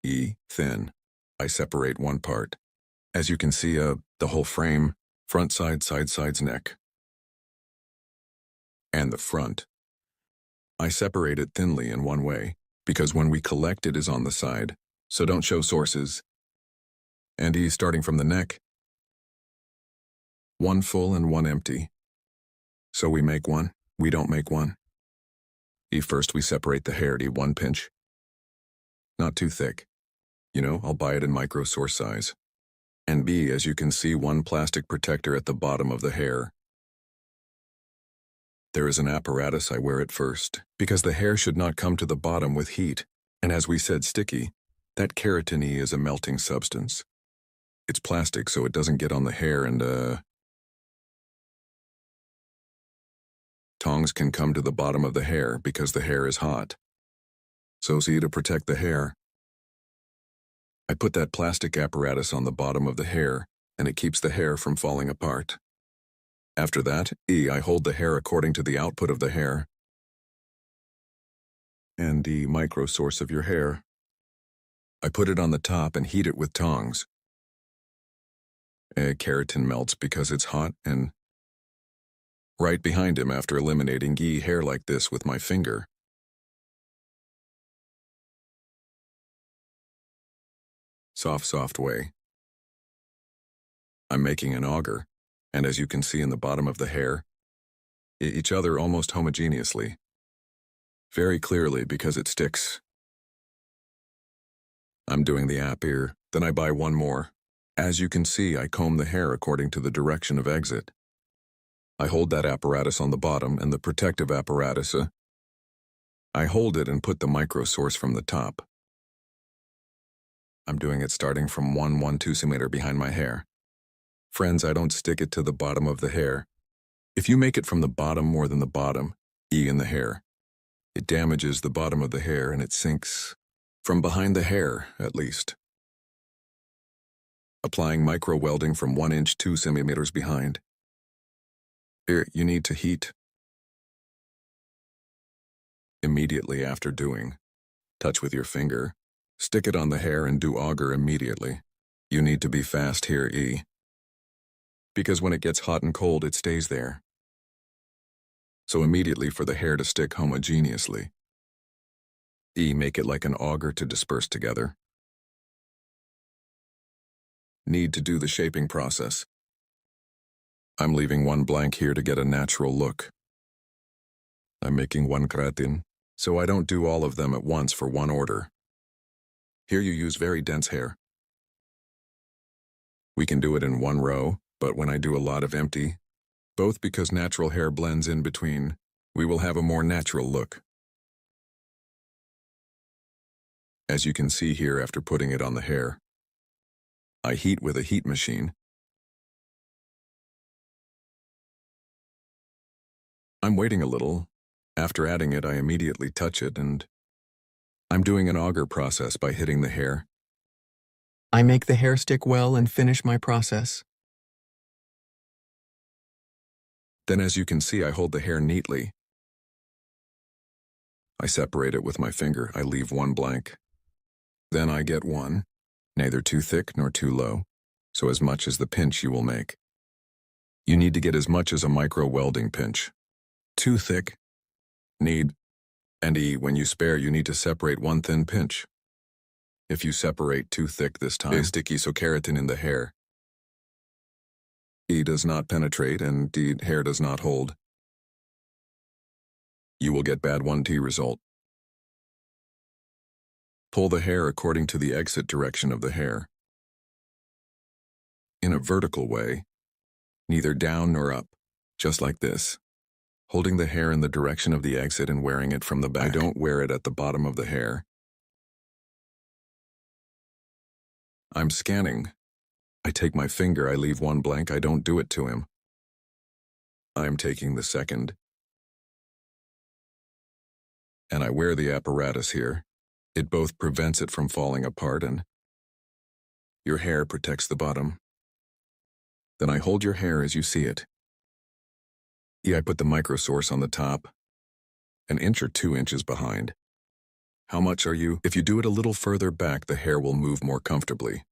Thin. I separate one part. As you can see, the whole frame, front side, sides, neck. And the front. I separate it thinly in one way, because when we collect it is on the side, so don't show sources. And starting from the neck. One full and one empty. So we make one, we don't make one. First we separate the hair, 1 pinch. Not too thick. I'll buy it in micro source size. And B, as you can see, one plastic protector at the bottom of the hair. There is an apparatus, I wear it first, because the hair should not come to the bottom with heat. And as we said, sticky. That keratin is a melting substance. It's plastic, so it doesn't get on the hair and, tongs can come to the bottom of the hair because the hair is hot. So see, to protect the hair, I put that plastic apparatus on the bottom of the hair, and it keeps the hair from falling apart. After that, I hold the hair according to the output of the hair and the micro source of your hair. I put it on the top and heat it with tongs. Keratin melts because it's hot, and right behind him after eliminating hair like this with my finger. Soft way. I'm making an auger, and as you can see in the bottom of the hair, each other almost homogeneously. Very clearly because it sticks. I'm doing the app here, then I buy one more. As you can see, I comb the hair according to the direction of exit. I hold that apparatus on the bottom and the protective apparatus. I hold it and put the micro source from the top. I'm doing it starting from 1.12 centimeter behind my hair. Friends, I don't stick it to the bottom of the hair. If you make it from the bottom more than the bottom, in the hair, it damages the bottom of the hair and it sinks from behind the hair, at least. Applying micro welding from 1 inch 2 centimeters behind. Here, you need to heat. Immediately after doing, touch with your finger, stick it on the hair and do auger immediately. You need to be fast here, because when it gets hot and cold, it stays there. So immediately for the hair to stick homogeneously. Make it like an auger to disperse together. Need to do the shaping process. I'm leaving one blank here to get a natural look. I'm making one keratin, so I don't do all of them at once for one order. Here you use very dense hair. We can do it in one row, but when I do a lot of empty, both because natural hair blends in between, we will have a more natural look. As you can see here after putting it on the hair, I heat with a heat machine. I'm waiting a little. After adding it, I immediately touch it, and I'm doing an auger process by hitting the hair. I make the hair stick well and finish my process. Then as you can see, I hold the hair neatly. I separate it with my finger. I leave one blank. Then I get one, neither too thick nor too low, so as much as the pinch you will make. You need to get as much as a micro welding pinch. Too thick, need, and when you spare, you need to separate one thin pinch. If you separate too thick this time, sticky so keratin in the hair. E does not penetrate and D hair does not hold. You will get bad 1T result. Pull the hair according to the exit direction of the hair. In a vertical way, neither down nor up, just like this. Holding the hair in the direction of the exit and wearing it from the back. I don't wear it at the bottom of the hair. I'm scanning. I take my finger, I leave one blank, I don't do it to him. I'm taking the second. And I wear the apparatus here. It both prevents it from falling apart and your hair protects the bottom. Then I hold your hair as you see it. I put the micro source on the top, an inch or 2 inches behind. How much are you? If you do it a little further back, the hair will move more comfortably.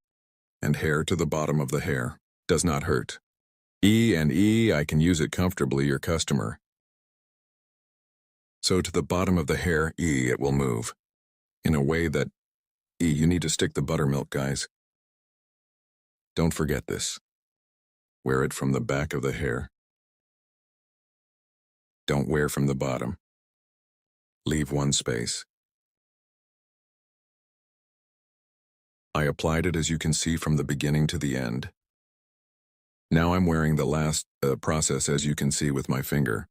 And hair to the bottom of the hair does not hurt. I can use it comfortably, your customer. So to the bottom of the hair, it will move. In a way that, you need to stick the buttermilk, guys. Don't forget this. Wear it from the back of the hair. Don't wear from the bottom. Leave one space. I applied it as you can see from the beginning to the end. Now I'm wearing the last process as you can see with my finger.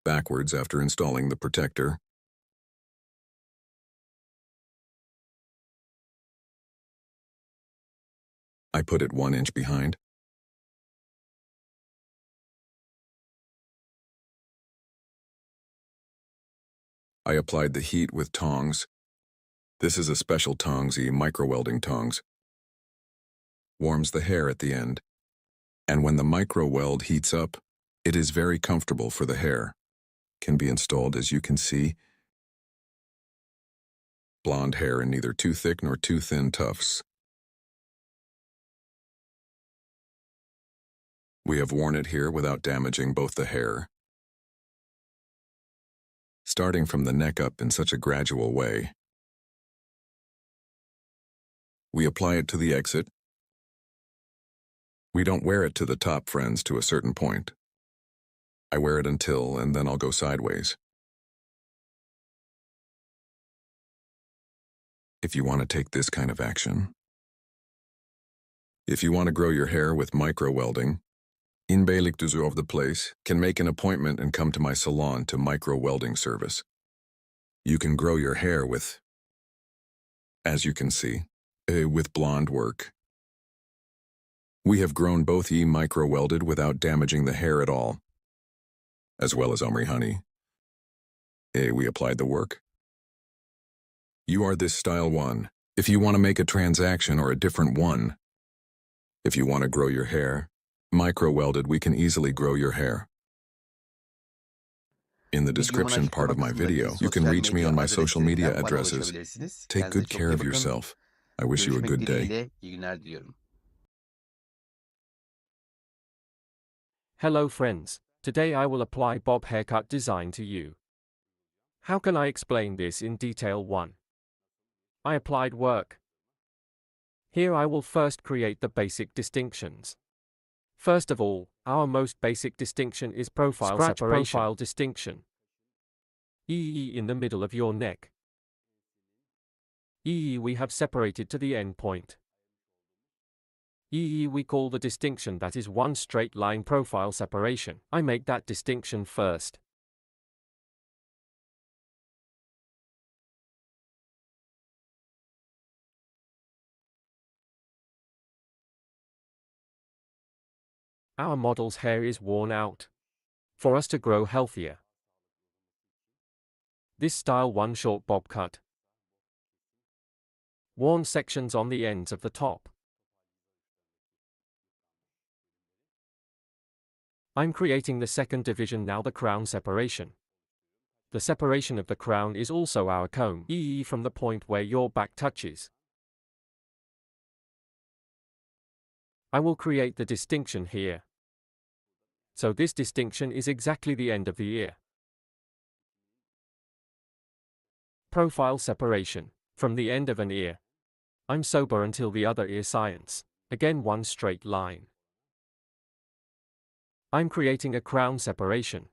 Backwards after installing the protector. I put it 1 inch behind. I applied the heat with tongs. This is a special tongs, micro welding tongs. Warms the hair at the end. And when the micro weld heats up, it is very comfortable for the hair. Can be installed as you can see. Blonde hair in neither too thick nor too thin tufts. We have worn it here without damaging both the hair. Starting from the neck up in such a gradual way. We apply it to the exit. We don't wear it to the top, friends, to a certain point. I wear it until, and then I'll go sideways. If you want to take this kind of action. If you want to grow your hair with micro welding, inbeiliktuzu of the place can make an appointment and come to my salon to micro welding service. You can grow your hair with, as you can see, with blonde work. We have grown both micro welded without damaging the hair at all, as well as Omri honey. We applied the work. You are this style one. If you want to make a transaction or a different one, if you want to grow your hair, micro welded, we can easily grow your hair. In the description part of my video, you can reach me on my social media addresses. Take good care of yourself. I wish you a good day. Hello friends, today I will apply bob haircut design to you. How can I explain this in detail? 1. I applied work. Here I will first create the basic distinctions. First of all, our most basic distinction is profile separation. Profile distinction. In the middle of your neck. We have separated to the end point. We call the distinction that is one straight line profile separation. I make that distinction first. Our model's hair is worn out. For us to grow healthier. This style 1 short bob cut. Worn sections on the ends of the top. I'm creating the second division now, the crown separation. The separation of the crown is also our comb, from the point where your back touches. I will create the distinction here. So this distinction is exactly the end of the ear. Profile separation. From the end of an ear. I'm sober until the other ear science. Again one straight line. I'm creating a crown separation.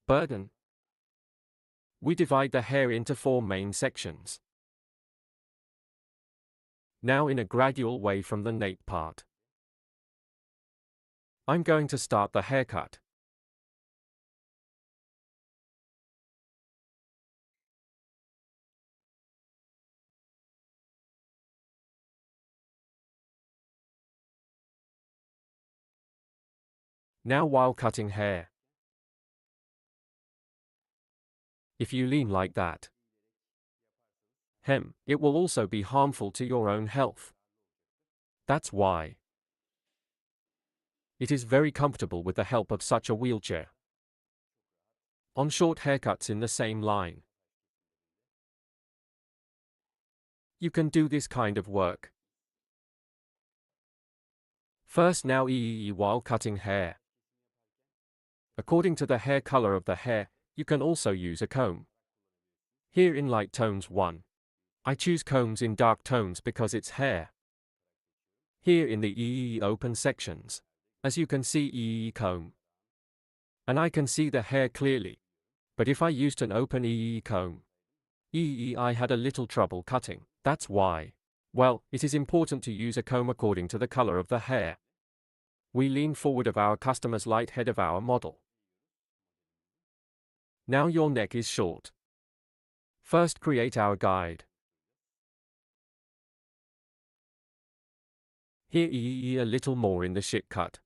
Burden. We divide the hair into 4 main sections. Now in a gradual way from the nape part. I'm going to start the haircut. Now while cutting hair. If you lean like that, it will also be harmful to your own health. That's why it is very comfortable with the help of such a wheelchair. On short haircuts in the same line. You can do this kind of work. First now while cutting hair. According to the hair color of the hair, you can also use a comb. Here in light tones 1. I choose combs in dark tones because it's hair. Here in the open sections. As you can see comb. And I can see the hair clearly. But if I used an open comb, I had a little trouble cutting. That's why. Well, it is important to use a comb according to the color of the hair. We lean forward of our customer's light head of our model. Now your neck is short. First create our guide. Here a little more in the shit cut.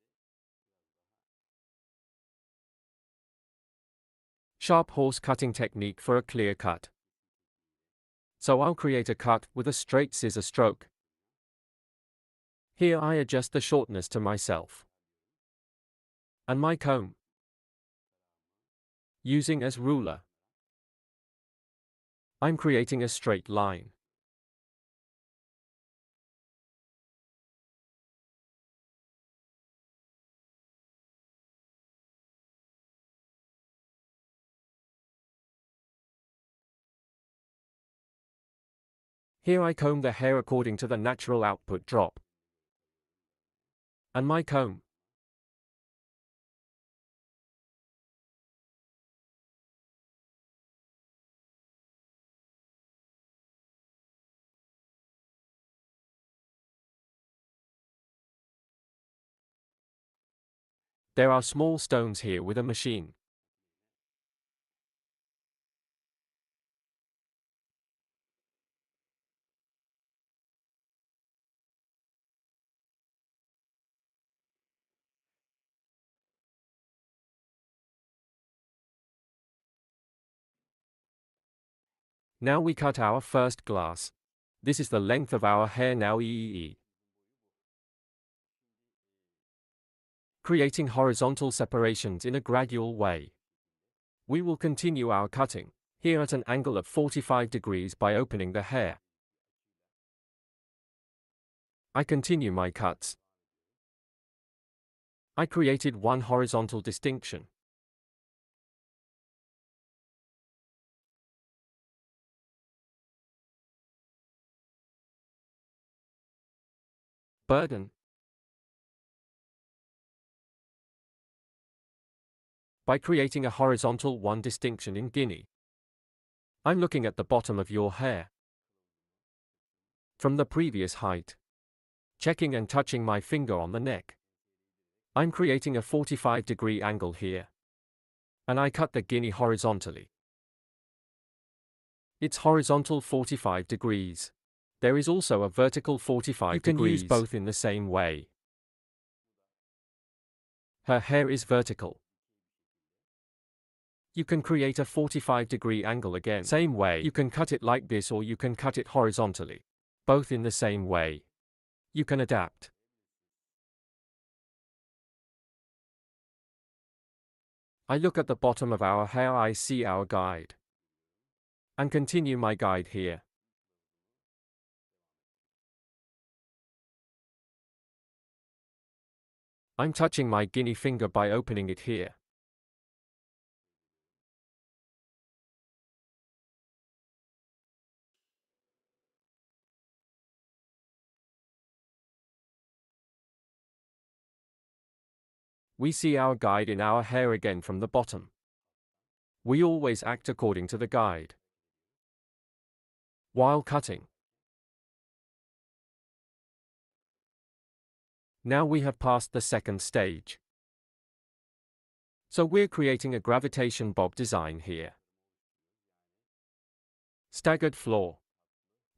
Sharp horse cutting technique for a clear cut. So I'll create a cut with a straight scissor stroke. Here I adjust the shortness to myself. And my comb. Using as ruler. I'm creating a straight line. Here I comb the hair according to the natural output drop. And my comb. There are small stones here with a machine. Now we cut our first glass. This is the length of our hair now Creating horizontal separations in a gradual way. We will continue our cutting, here at an angle of 45 degrees by opening the hair. I continue my cuts. I created one horizontal distinction. Burden. By creating a horizontal one distinction in Guinea. I'm looking at the bottom of your hair from the previous height, checking and touching my finger on the neck. I'm creating a 45-degree angle here, and I cut the guinea horizontally. It's horizontal 45 degrees. There is also a vertical 45 degrees. You can use both in the same way. Her hair is vertical. You can create a 45-degree angle again. Same way. You can cut it like this or you can cut it horizontally. Both in the same way. You can adapt. I look at the bottom of our hair, I see our guide. And continue my guide here. I'm touching my guinea finger by opening it here. We see our guide in our hair again from the bottom. We always act according to the guide while cutting. Now we have passed the second stage. So we're creating a gravitation bob design here. Staggered floor.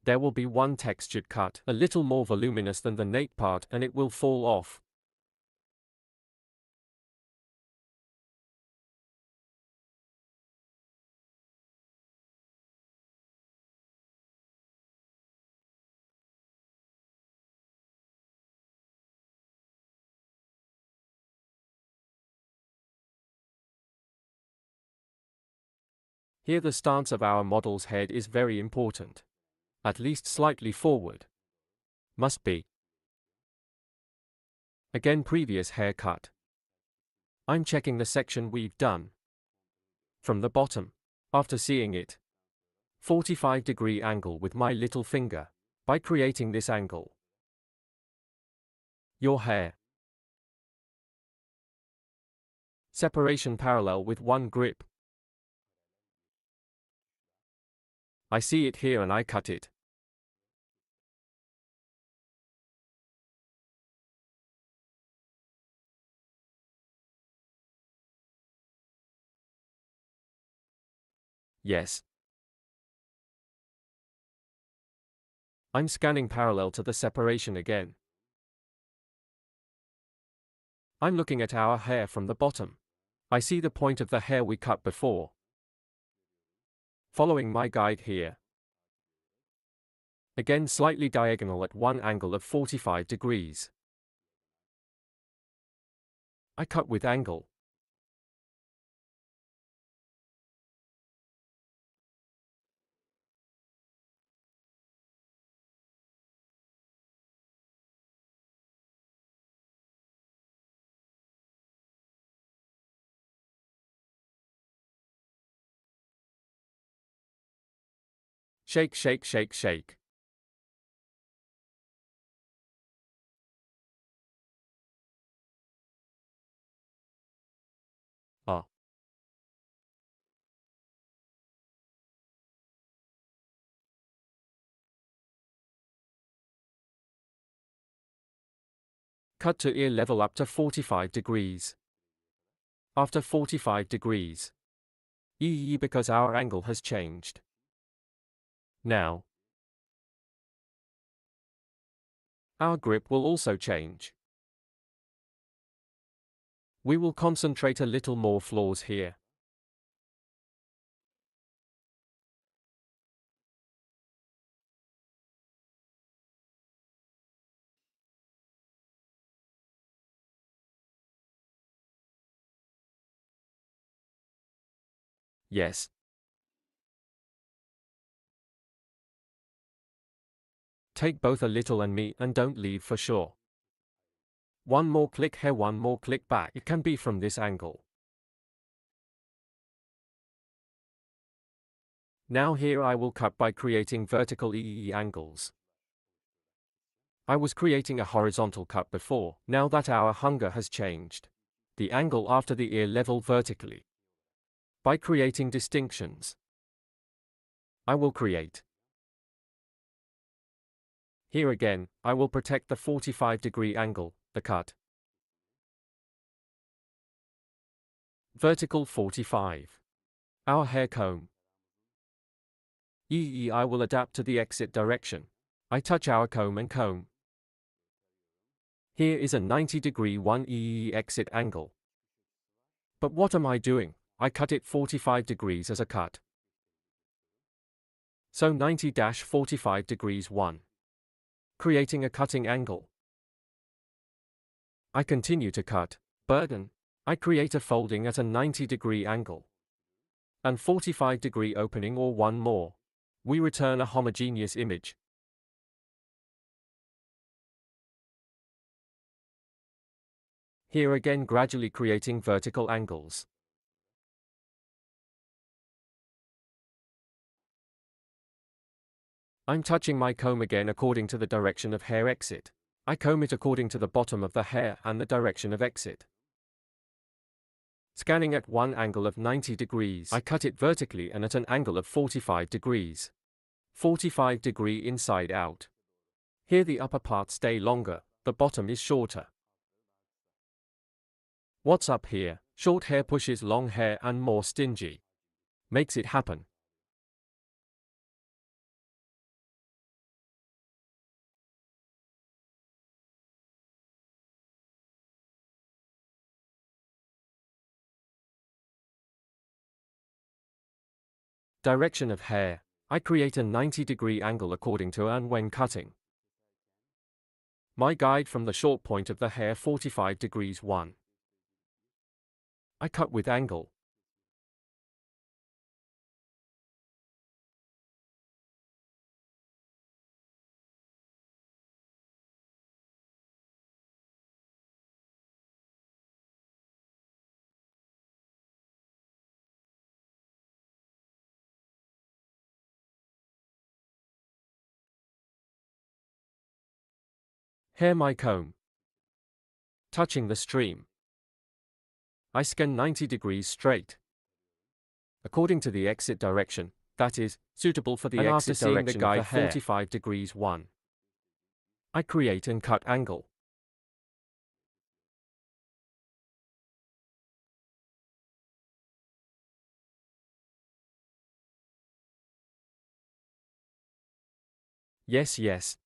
There will be one textured cut, a little more voluminous than the nape part, and it will fall off. Here the stance of our model's head is very important. At least slightly forward. Must be. Again, previous haircut. I'm checking the section we've done. From the bottom. After seeing it. 45-degree angle with my little finger. By creating this angle. Your hair. Separation parallel with one grip. I see it here and I cut it. Yes. I'm scanning parallel to the separation again. I'm looking at our hair from the bottom. I see the point of the hair we cut before. Following my guide here. Again slightly diagonal at one angle of 45 degrees. I cut with angle. Shake, shake, shake, shake. Ah. Cut to ear level up to 45 degrees. After 45 degrees. Because our angle has changed. Now. Our grip will also change. We will concentrate a little more flaws here. Yes. Take both a little and me and don't leave for sure. One more click here, one more click back. It can be from this angle. Now here I will cut by creating vertical angles. I was creating a horizontal cut before. Now that our hunger has changed. The angle after the ear level vertically. By creating distinctions. I will create. Here again, I will protect the 45-degree angle, the cut. Vertical 45. Our hair comb. I will adapt to the exit direction. I touch our comb and comb. Here is a 90-degree 1 exit angle. But what am I doing? I cut it 45 degrees as a cut. So 90-45 degrees 1. Creating a cutting angle. I continue to cut, but I create a folding at a 90-degree angle. And 45-degree opening or one more. We return a homogeneous image. Here again gradually creating vertical angles. I'm touching my comb again according to the direction of hair exit. I comb it according to the bottom of the hair and the direction of exit. Scanning at one angle of 90 degrees, I cut it vertically and at an angle of 45 degrees. 45 degree inside out. Here the upper part stay longer, the bottom is shorter. What's up here? Short hair pushes long hair and more stingy. Makes it happen. Direction of hair. I create a 90-degree angle according to and when cutting. My guide from the short point of the hair 45 degrees 1. I cut with angle. Hair my comb. Touching the stream. I scan 90 degrees straight. According to the exit direction, that is, suitable for the And exit after seeing direction the guide of the hair 45 degrees 1. I create and cut angle. Yes, yes.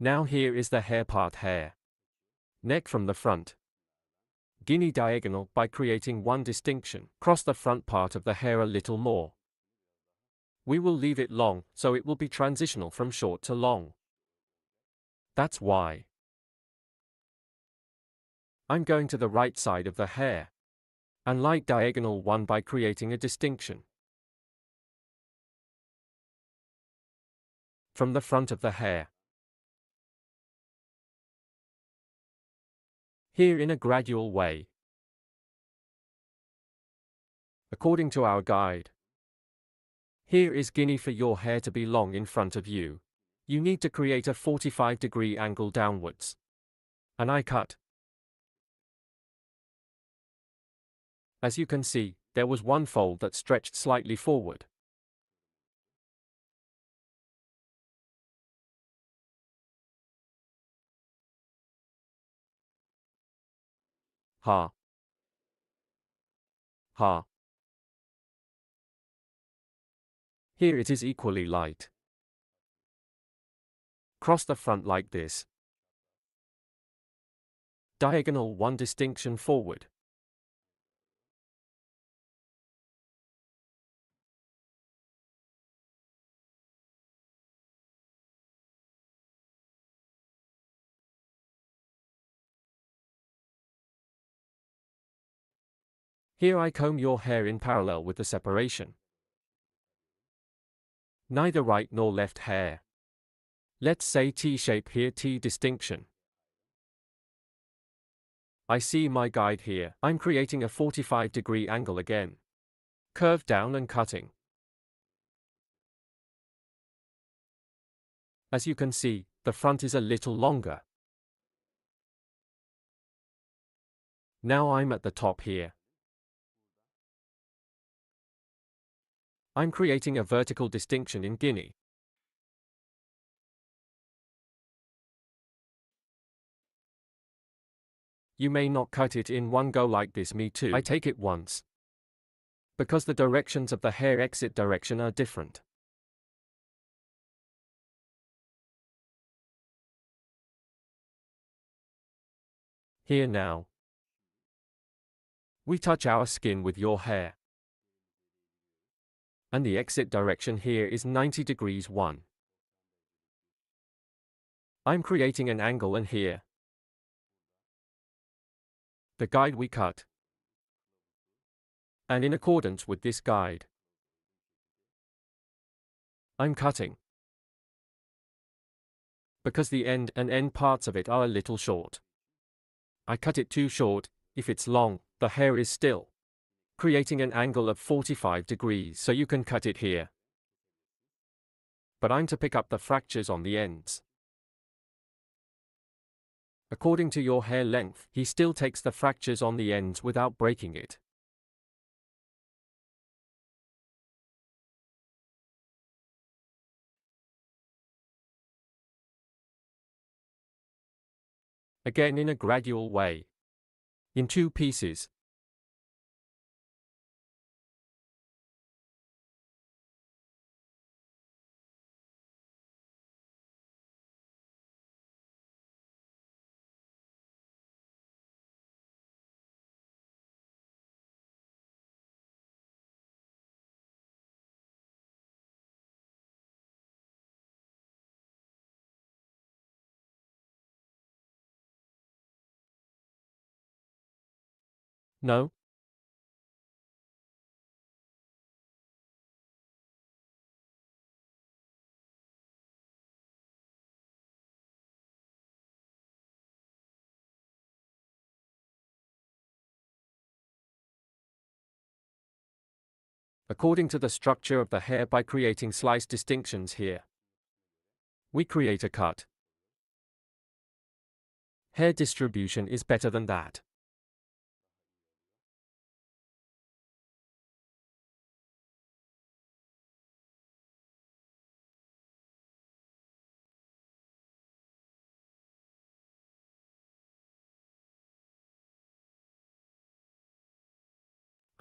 Now here is the hair part hair. Neck from the front. Guinea diagonal by creating one distinction. Cross the front part of the hair a little more. We will leave it long, so it will be transitional from short to long. That's why I'm going to the right side of the hair. And light diagonal one by creating a distinction. From the front of the hair. Here in a gradual way. According to our guide. Here is guinea for your hair to be long in front of you. You need to create a 45-degree angle downwards. And I cut. As you can see, there was one fold that stretched slightly forward. Ha. Ha. Here it is equally light. Cross the front like this. Diagonal one distinction forward. Here I comb your hair in parallel with the separation. Neither right nor left hair. Let's say T-shape here, T distinction. I see my guide here. I'm creating a 45-degree angle again. Curve down and cutting. As you can see, the front is a little longer. Now I'm at the top here. I'm creating a vertical distinction in Guinea. You may not cut it in one go like this, me too. I take it once. Because the directions of the hair exit direction are different. Here now. We touch our skin with your hair. And the exit direction here is 90 degrees 1. I'm creating an angle and here. The guide we cut. And in accordance with this guide, I'm cutting. Because the end and end parts of it are a little short. I cut it too short. If it's long, the hair is still creating an angle of 45 degrees, so you can cut it here. But I'm to pick up the fractures on the ends. According to your hair length, he still takes the fractures on the ends without breaking it. Again in a gradual way. In 2 pieces. No? According to the structure of the hair by creating slice distinctions here. We create a cut. Hair distribution is better than that.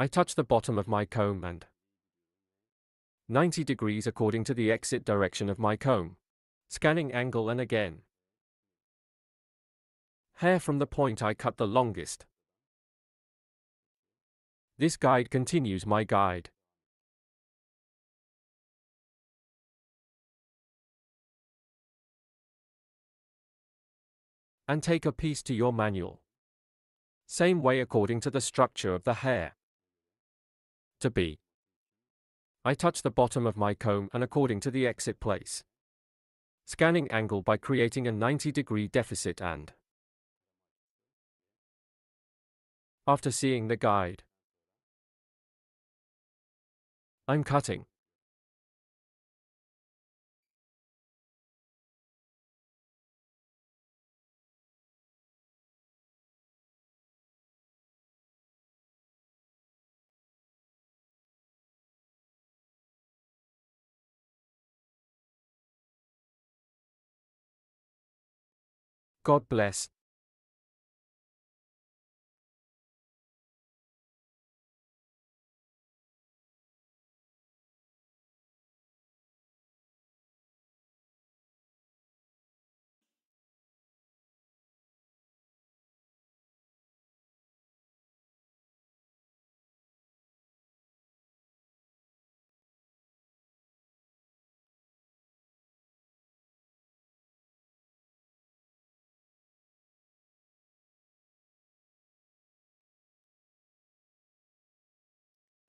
I touch the bottom of my comb and 90 degrees according to the exit direction of my comb. Scanning angle and again. Hair from the point I cut the longest. This guide continues my guide. And take a piece to your manual. Same way according to the structure of the hair. To be. I touch the bottom of my comb and according to the exit place. Scanning angle by creating a 90-degree deficit and after seeing the guide, I'm cutting. God bless.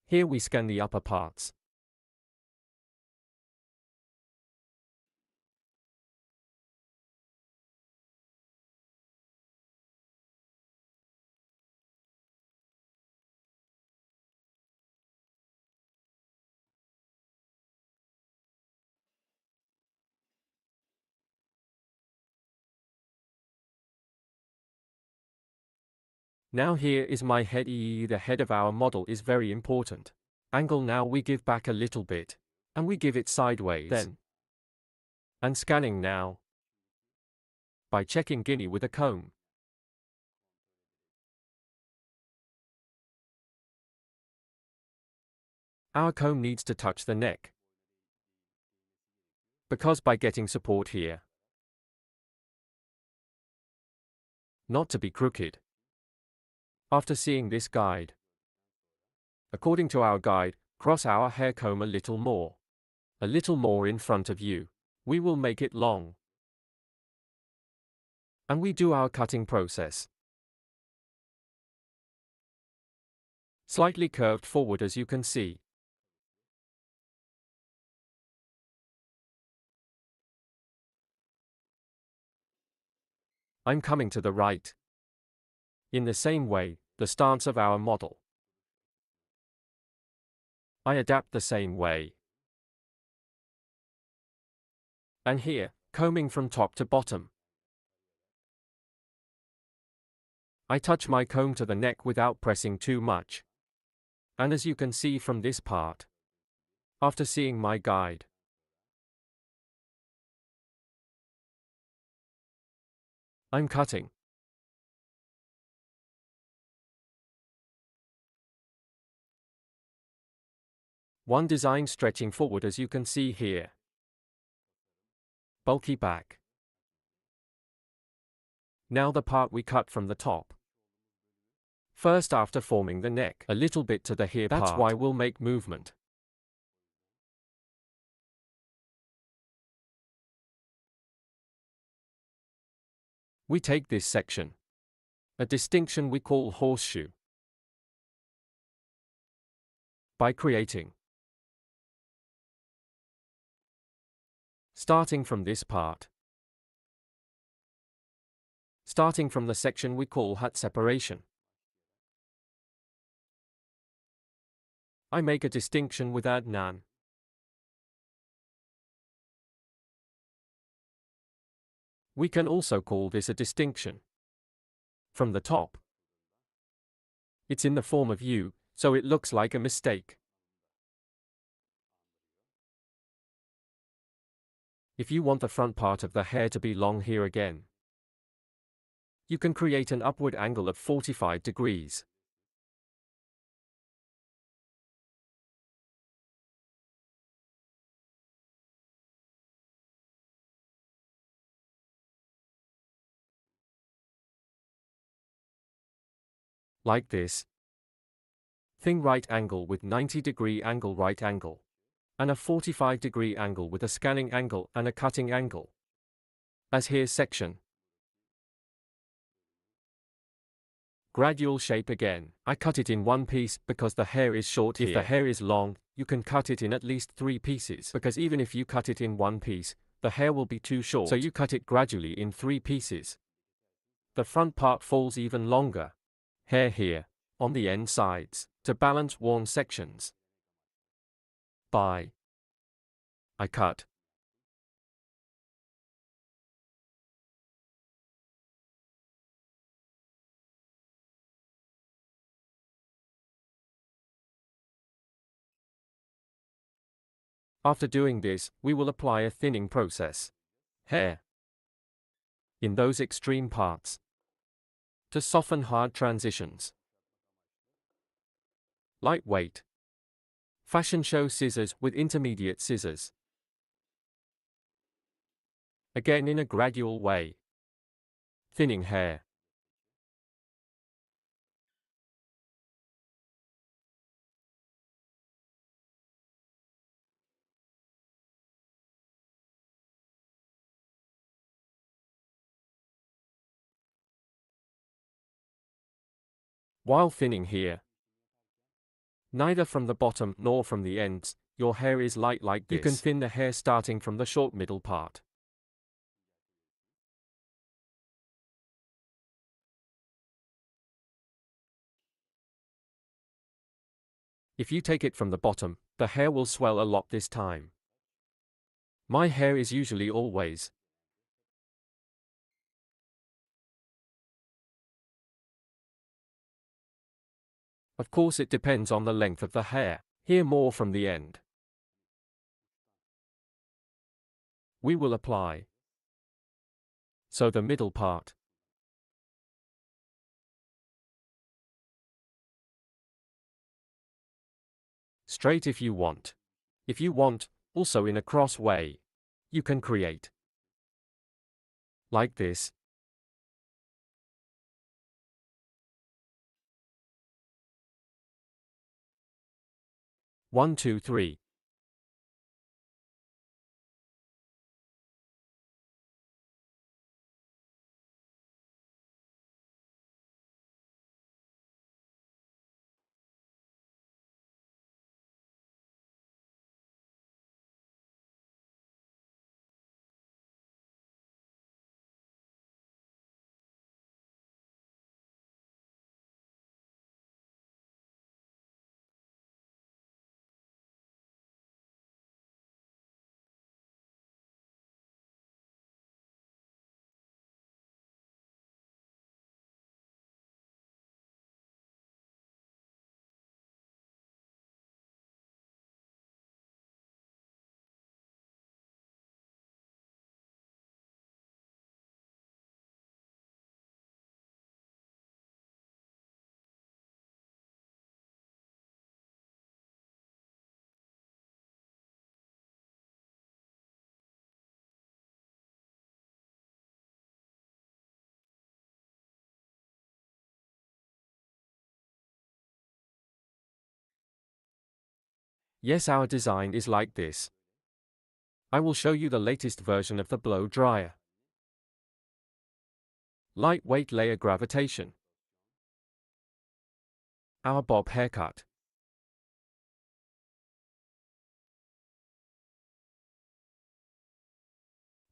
Here we scan the upper parts. Now here is my head. The head of our model is very important. Angle now we give back a little bit. And we give it sideways. Then. And scanning now. By checking Guinea with a comb. Our comb needs to touch the neck. Because by getting support here. Not to be crooked. After seeing this guide. According to our guide, cross our hair comb a little more. A little more in front of you. We will make it long. And we do our cutting process. Slightly curved forward as you can see. I'm coming to the right. In the same way, the stance of our model. I adapt the same way. And here, combing from top to bottom. I touch my comb to the neck without pressing too much. And as you can see from this part. After seeing my guide. I'm cutting. One design stretching forward as you can see here. Bulky back. Now the part we cut from the top. First after forming the neck, a little bit to the here part. That's why we'll make movement. We take this section. A distinction we call horseshoe. By creating. Starting from this part. Starting from the section we call hat separation. I make a distinction with Adnan. We can also call this a distinction. From the top. It's in the form of U, so it looks like a mistake. If you want the front part of the hair to be long here again, you can create an upward angle of 45 degrees. Like this. Thing right angle with 90-degree angle right angle. And a 45-degree angle with a scanning angle and a cutting angle. As here section. Gradual shape again. I cut it in one piece because the hair is short here. If the hair is long, you can cut it in at least 3 pieces. Because even if you cut it in one piece, the hair will be too short. So you cut it gradually in 3 pieces. The front part falls even longer. Hair here, on the end sides, to balance worn sections. I cut. After doing this, we will apply a thinning process. Hair. In those extreme parts. To soften hard transitions. Lightweight. Fashion show scissors with intermediate scissors. Again in a gradual way. Thinning hair. While thinning here. Neither from the bottom nor from the ends, your hair is light like this. You can thin the hair starting from the short middle part. If you take it from the bottom, the hair will swell a lot this time. My hair is usually always Of course it depends on the length of the hair. Hear more from the end. We will apply. So the middle part. Straight if you want. If you want, also in a cross way. You can create. Like this. One, two, three. Yes, our design is like this. I will show you the latest version of the blow dryer. Lightweight layer gravitation. Our bob haircut.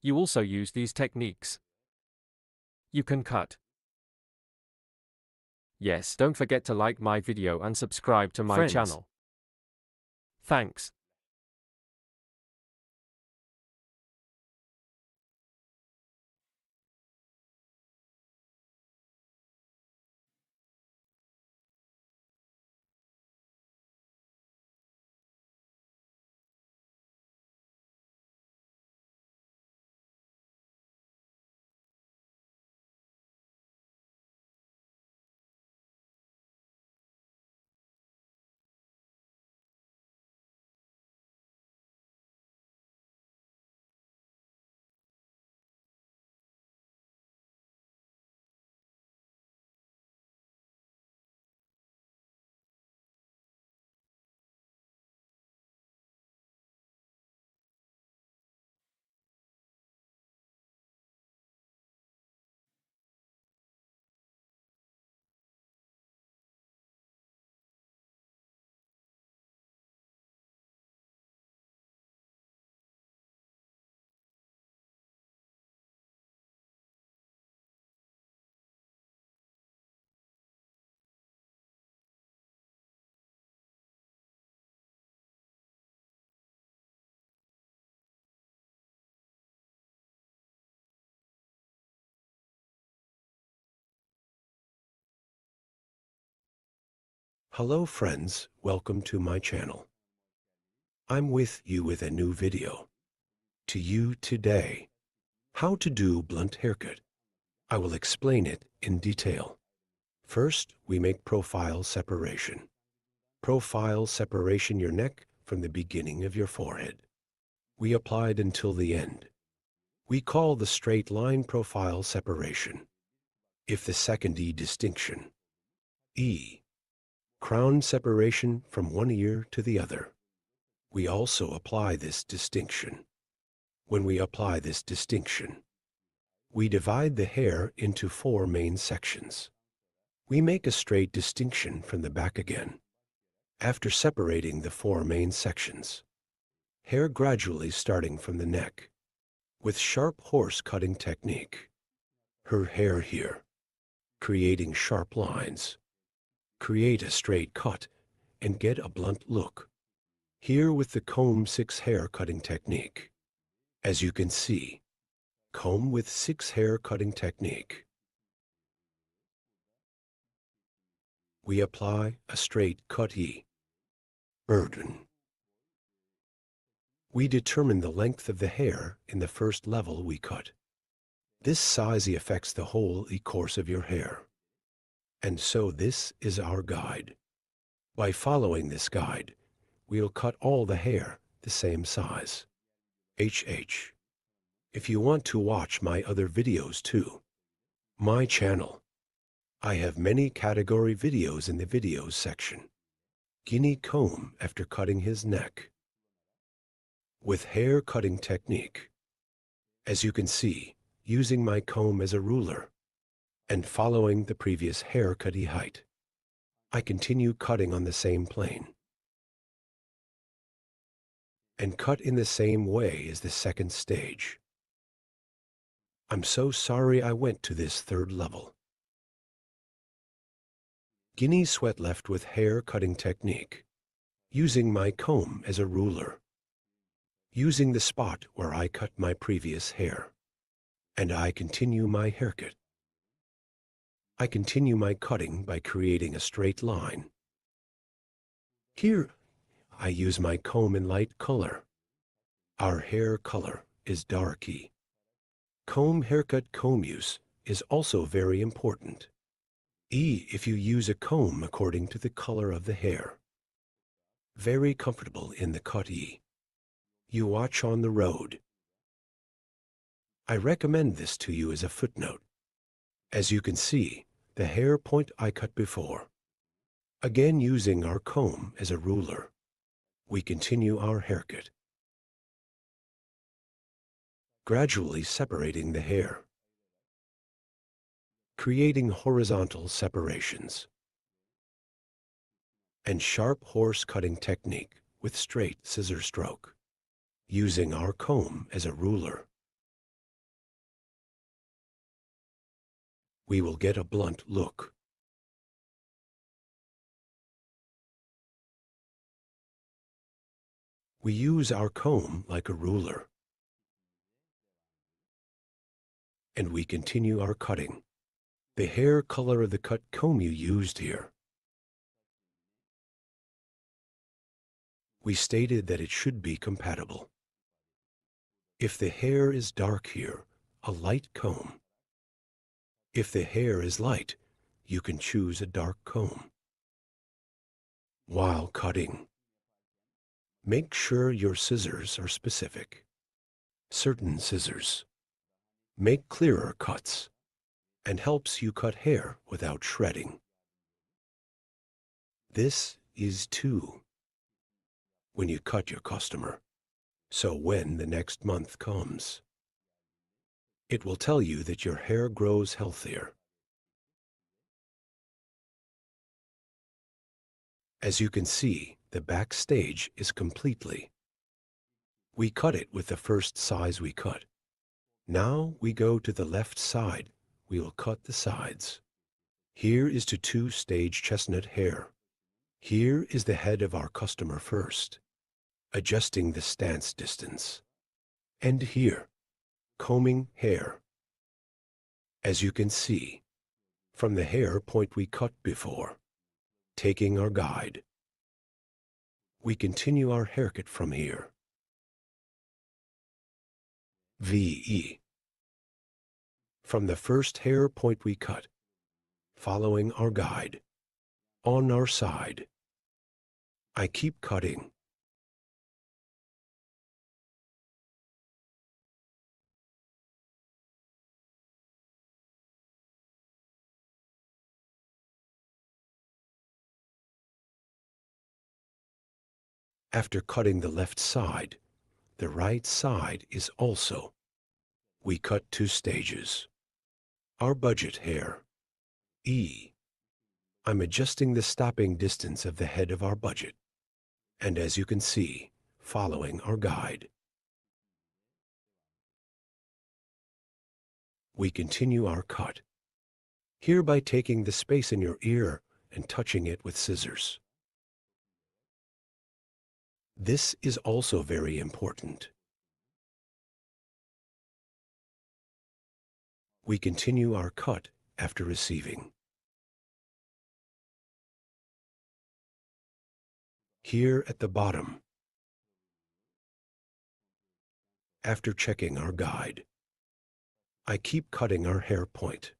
You also use these techniques. You can cut. Yes, don't forget to like my video and subscribe to my channel. Thanks. Hello friends, welcome to my channel. I'm with you with a new video. To you today, how to do blunt haircut. I will explain it in detail. First, we make profile separation. Profile separation your neck from the beginning of your forehead. We applied until the end. We call the straight line profile separation. If the second E distinction. E. Crown separation from one ear to the other. We also apply this distinction. When we apply this distinction, we divide the hair into four main sections. We make a straight distinction from the back again. After separating the four main sections, hair gradually starting from the neck, with sharp horse cutting technique. Her hair here, creating sharp lines. Create a straight cut and get a blunt look. Here with the comb 6 hair cutting technique. As you can see, comb with 6 hair cutting technique. We apply a straight cut-e. Burden. We determine the length of the hair in the first level we cut. This size affects the whole course of your hair. And so this is our guide. By following this guide, we'll cut all the hair the same size. HH. If you want to watch my other videos too, my channel, I have many category videos in the videos section. Guinea comb after cutting his neck. With hair cutting technique. As you can see, using my comb as a ruler and following the previous haircut height, I continue cutting on the same plane and cut in the same way as the second stage. I'm so sorry I went to this third level. Guinea sweat left with hair cutting technique, using my comb as a ruler, using the spot where I cut my previous hair, and I continue my haircut. I continue my cutting by creating a straight line. Here, I use my comb in light color. Our hair color is darky. Comb haircut comb use is also very important. If you use a comb according to the color of the hair. Very comfortable in the cut. You watch on the road. I recommend this to you as a footnote. As you can see, the hair point I cut before. Again using our comb as a ruler, we continue our haircut. Gradually separating the hair. Creating horizontal separations. And sharp horse cutting technique with straight scissor stroke, using our comb as a ruler. We will get a blunt look. We use our comb like a ruler. And we continue our cutting. The hair color of the cut comb you used here. We stated that it should be compatible. If the hair is dark here, a light comb. If the hair is light, you can choose a dark comb. While cutting, make sure your scissors are specific. Certain scissors make clearer cuts and helps you cut hair without shredding. This is too when you cut your customer. So when the next month comes, it will tell you that your hair grows healthier. As you can see, the backstage is completely. We cut it with the first size we cut. Now we go to the left side. We will cut the sides. Here is to 2-stage chestnut hair. Here is the head of our customer first, adjusting the stance distance. And here, combing hair. As you can see, from the hair point we cut before, taking our guide. We continue our haircut from here. VE. From the first hair point we cut, following our guide, on our side. I keep cutting. After cutting the left side, the right side is also. We cut 2 stages. Our budget hair. E. I'm adjusting the stopping distance of the head of our budget. And as you can see, following our guide. We continue our cut. Here by taking the space in your ear and touching it with scissors. This is also very important. We continue our cut after receiving. Here at the bottom. After checking our guide, I keep cutting our hair point.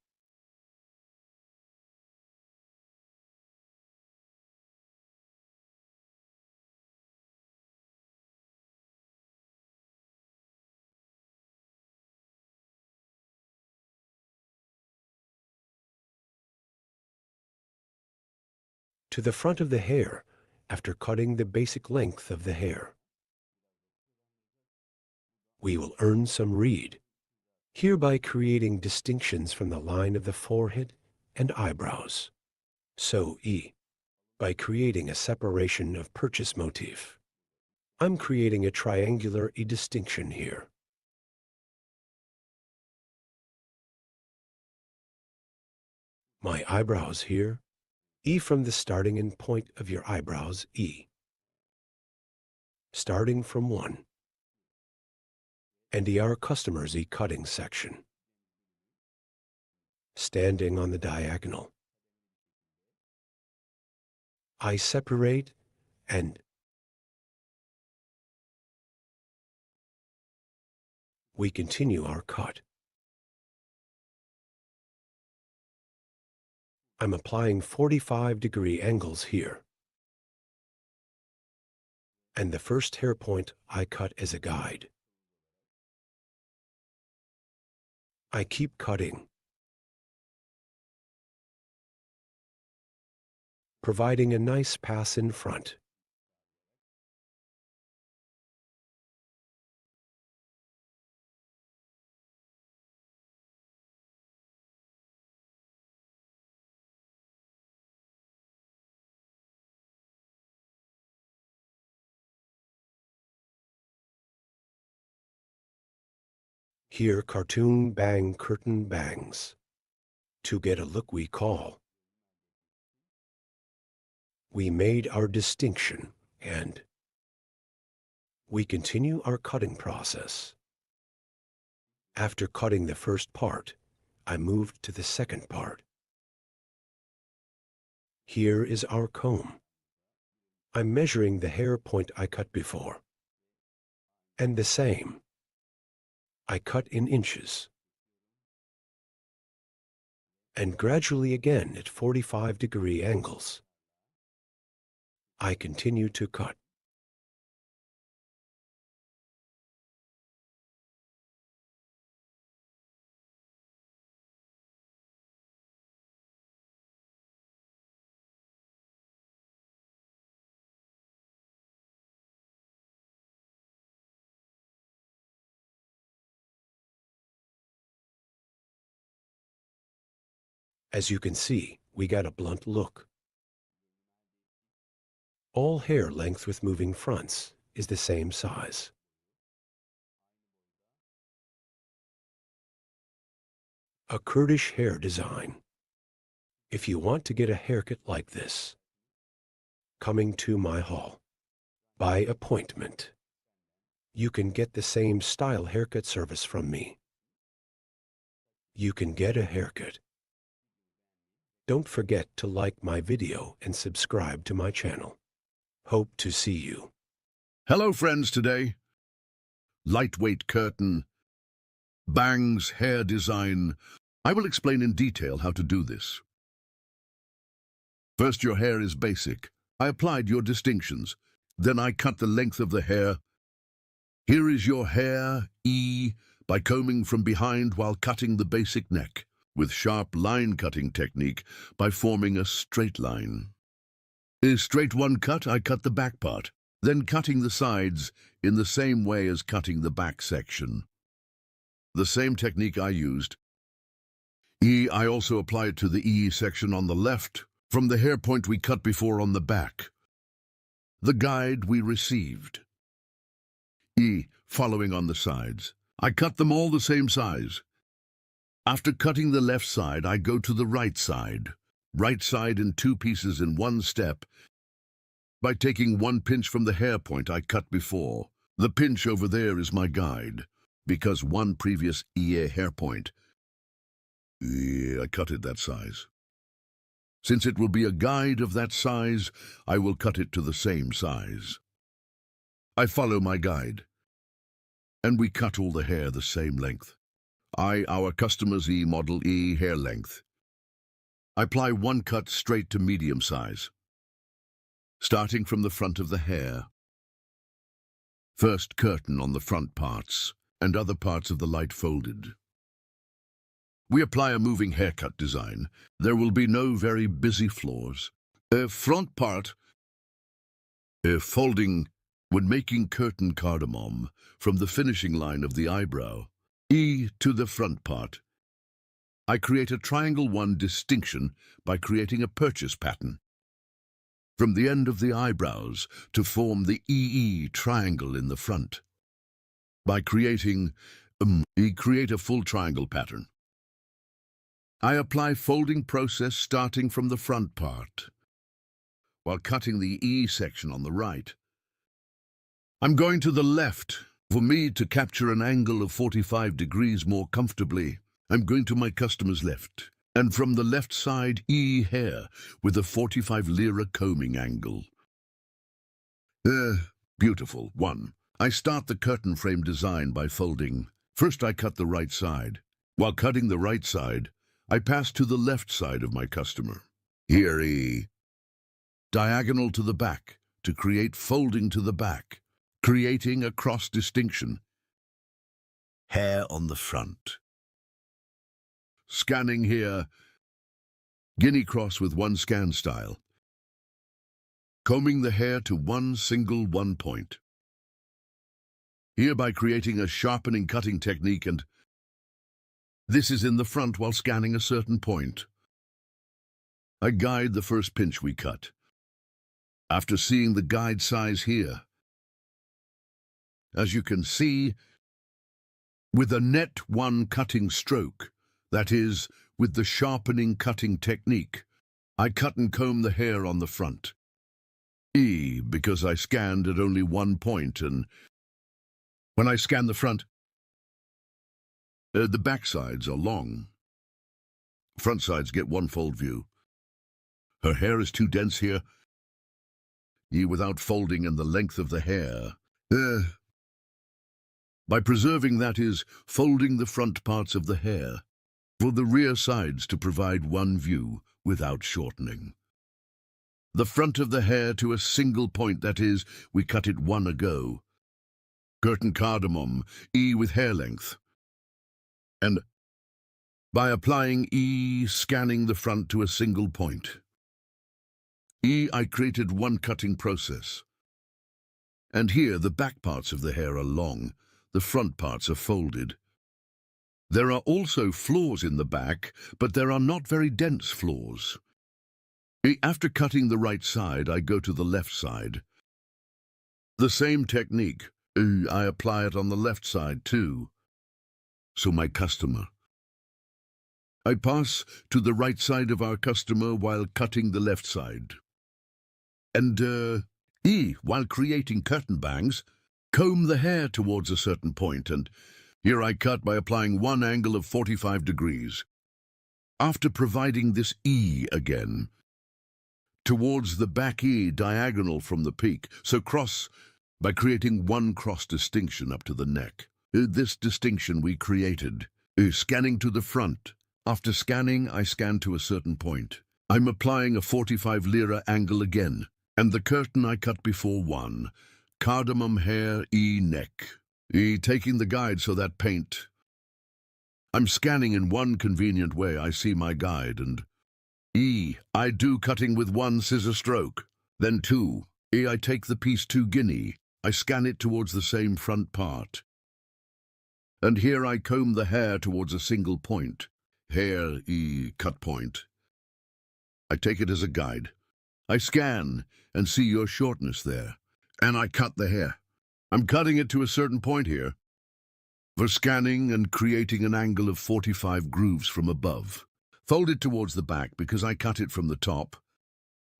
To the front of the hair after cutting the basic length of the hair. We will earn some read, hereby creating distinctions from the line of the forehead and eyebrows. So E, by creating a separation of purchase motif. I'm creating a triangular E distinction here. My eyebrows here, E from the starting and point of your eyebrows, E. Starting from 1. And our customer's E cutting section. Standing on the diagonal. I separate and we continue our cut. I'm applying 45-degree angles here. And the first hair point I cut as a guide. I keep cutting, providing a nice pass in front. Here cartoon bang curtain bangs, to get a look we call. We made our distinction and we continue our cutting process. After cutting the first part, I moved to the second part. Here is our comb. I'm measuring the hair point I cut before. And the same. I cut in inches. And gradually again at 45-degree angles. I continue to cut. As you can see, we got a blunt look. All hair length with moving fronts is the same size. A Kurdish hair design. If you want to get a haircut like this, coming to my hall, by appointment, you can get the same style haircut service from me. You can get a haircut. Don't forget to like my video and subscribe to my channel. Hope to see you. Hello, friends, today. Lightweight curtain, bangs, hair design. I will explain in detail how to do this. First, your hair is basic. I applied your distinctions. Then I cut the length of the hair. Here is your hair, E, by combing from behind while cutting the basic neck, with sharp line cutting technique by forming a straight line. In straight one cut, I cut the back part, then cutting the sides in the same way as cutting the back section. The same technique I used. E, I also applied to the E section on the left, from the hair point we cut before on the back. The guide we received. E, following on the sides. I cut them all the same size. After cutting the left side, I go to the right side in 2 pieces in 1 step, by taking 1 pinch from the hair point I cut before. The pinch over there is my guide, because 1 previous EA hair point, I cut it that size. Since it will be a guide of that size, I will cut it to the same size. I follow my guide, and we cut all the hair the same length. Our customer's model E hair length. I apply one cut straight to medium size, starting from the front of the hair. First curtain on the front parts, and other parts of the light folded. We apply a moving haircut design. There will be no very busy floors. Front part, folding when making curtain cardamom from the finishing line of the eyebrow, E to the front part. I create a triangle 1 distinction by creating a purchase pattern from the end of the eyebrows to form the EE triangle in the front. By creating create a full triangle pattern. I apply folding process starting from the front part, while cutting the E section on the right. I'm going to the left. For me to capture an angle of 45 degrees more comfortably, I'm going to my customer's left, and from the left side E hair with a 45 lira combing angle. Beautiful. 1. I start the curtain frame design by folding. First I cut the right side. While cutting the right side, I pass to the left side of my customer. Here E. Diagonal to the back to create folding to the back, creating a cross distinction. Hair on the front. Scanning here, guinea cross with one scan style. Combing the hair to one single 1 point. Hereby creating a sharpening cutting technique, and this is in the front while scanning a certain point. I guide the first pinch we cut. After seeing the guide size here, as you can see, with a net 1 cutting stroke, that is, with the sharpening cutting technique, I cut and comb the hair on the front. E, because I scanned at only 1 point, and when I scan the front, the back sides are long. Front sides get 1 fold view. Her hair is too dense here, without folding in the length of the hair. By preserving, that is, folding the front parts of the hair, for the rear sides to provide 1 view without shortening. The front of the hair to a single point, that is, we cut it 1 ago. Curtain cardamom, E with hair length. And by applying E, scanning the front to a single point. E, I created 1 cutting process. And here the back parts of the hair are long, the front parts are folded. There are also flaws in the back, but there are not very dense flaws. After cutting the right side, I go to the left side. The same technique, I apply it on the left side too. So my customer. I pass to the right side of our customer while cutting the left side. And, while creating curtain bangs, comb the hair towards a certain point, and here I cut by applying 1 angle of 45 degrees. After providing this E again, towards the back E diagonal from the peak, so cross by creating 1 cross distinction up to the neck. This distinction we created, scanning to the front. After scanning, I scan to a certain point. I'm applying a 45 lira angle again, and the curtain I cut before 1. Cardamom hair, E neck. E taking the guide so that paint. I'm scanning in 1 convenient way. I see my guide, and E, I do cutting with 1 scissor stroke. Then 2, E, I take the piece 2 guinea. I scan it towards the same front part. And here I comb the hair towards a single point. Hair, E, cut point. I take it as a guide. I scan and see your shortness there, and I cut the hair. I'm cutting it to a certain point here. For scanning and creating an angle of 45 grooves from above. Fold it towards the back because I cut it from the top.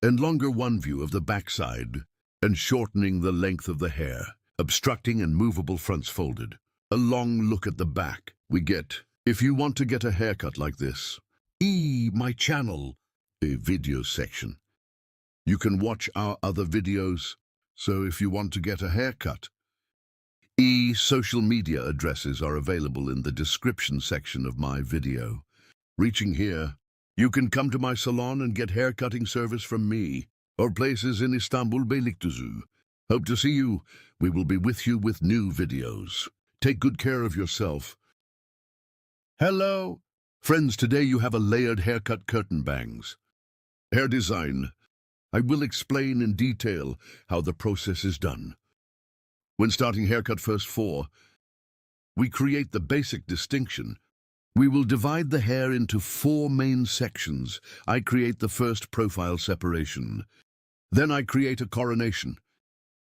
And longer 1 view of the back side, and shortening the length of the hair, obstructing and movable fronts folded. A long look at the back we get. If you want to get a haircut like this, my channel, a video section. You can watch our other videos, so if you want to get a haircut. Social media addresses are available in the description section of my video. Reaching here, you can come to my salon and get haircutting service from me, or places in Istanbul, Beylikdüzü. Hope to see you. We will be with you with new videos. Take good care of yourself. Hello, friends. Today you have a layered haircut curtain bangs. Hair design. I will explain in detail how the process is done. When starting haircut first we create the basic distinction. We will divide the hair into 4 main sections. I create the first profile separation. Then I create a coronation.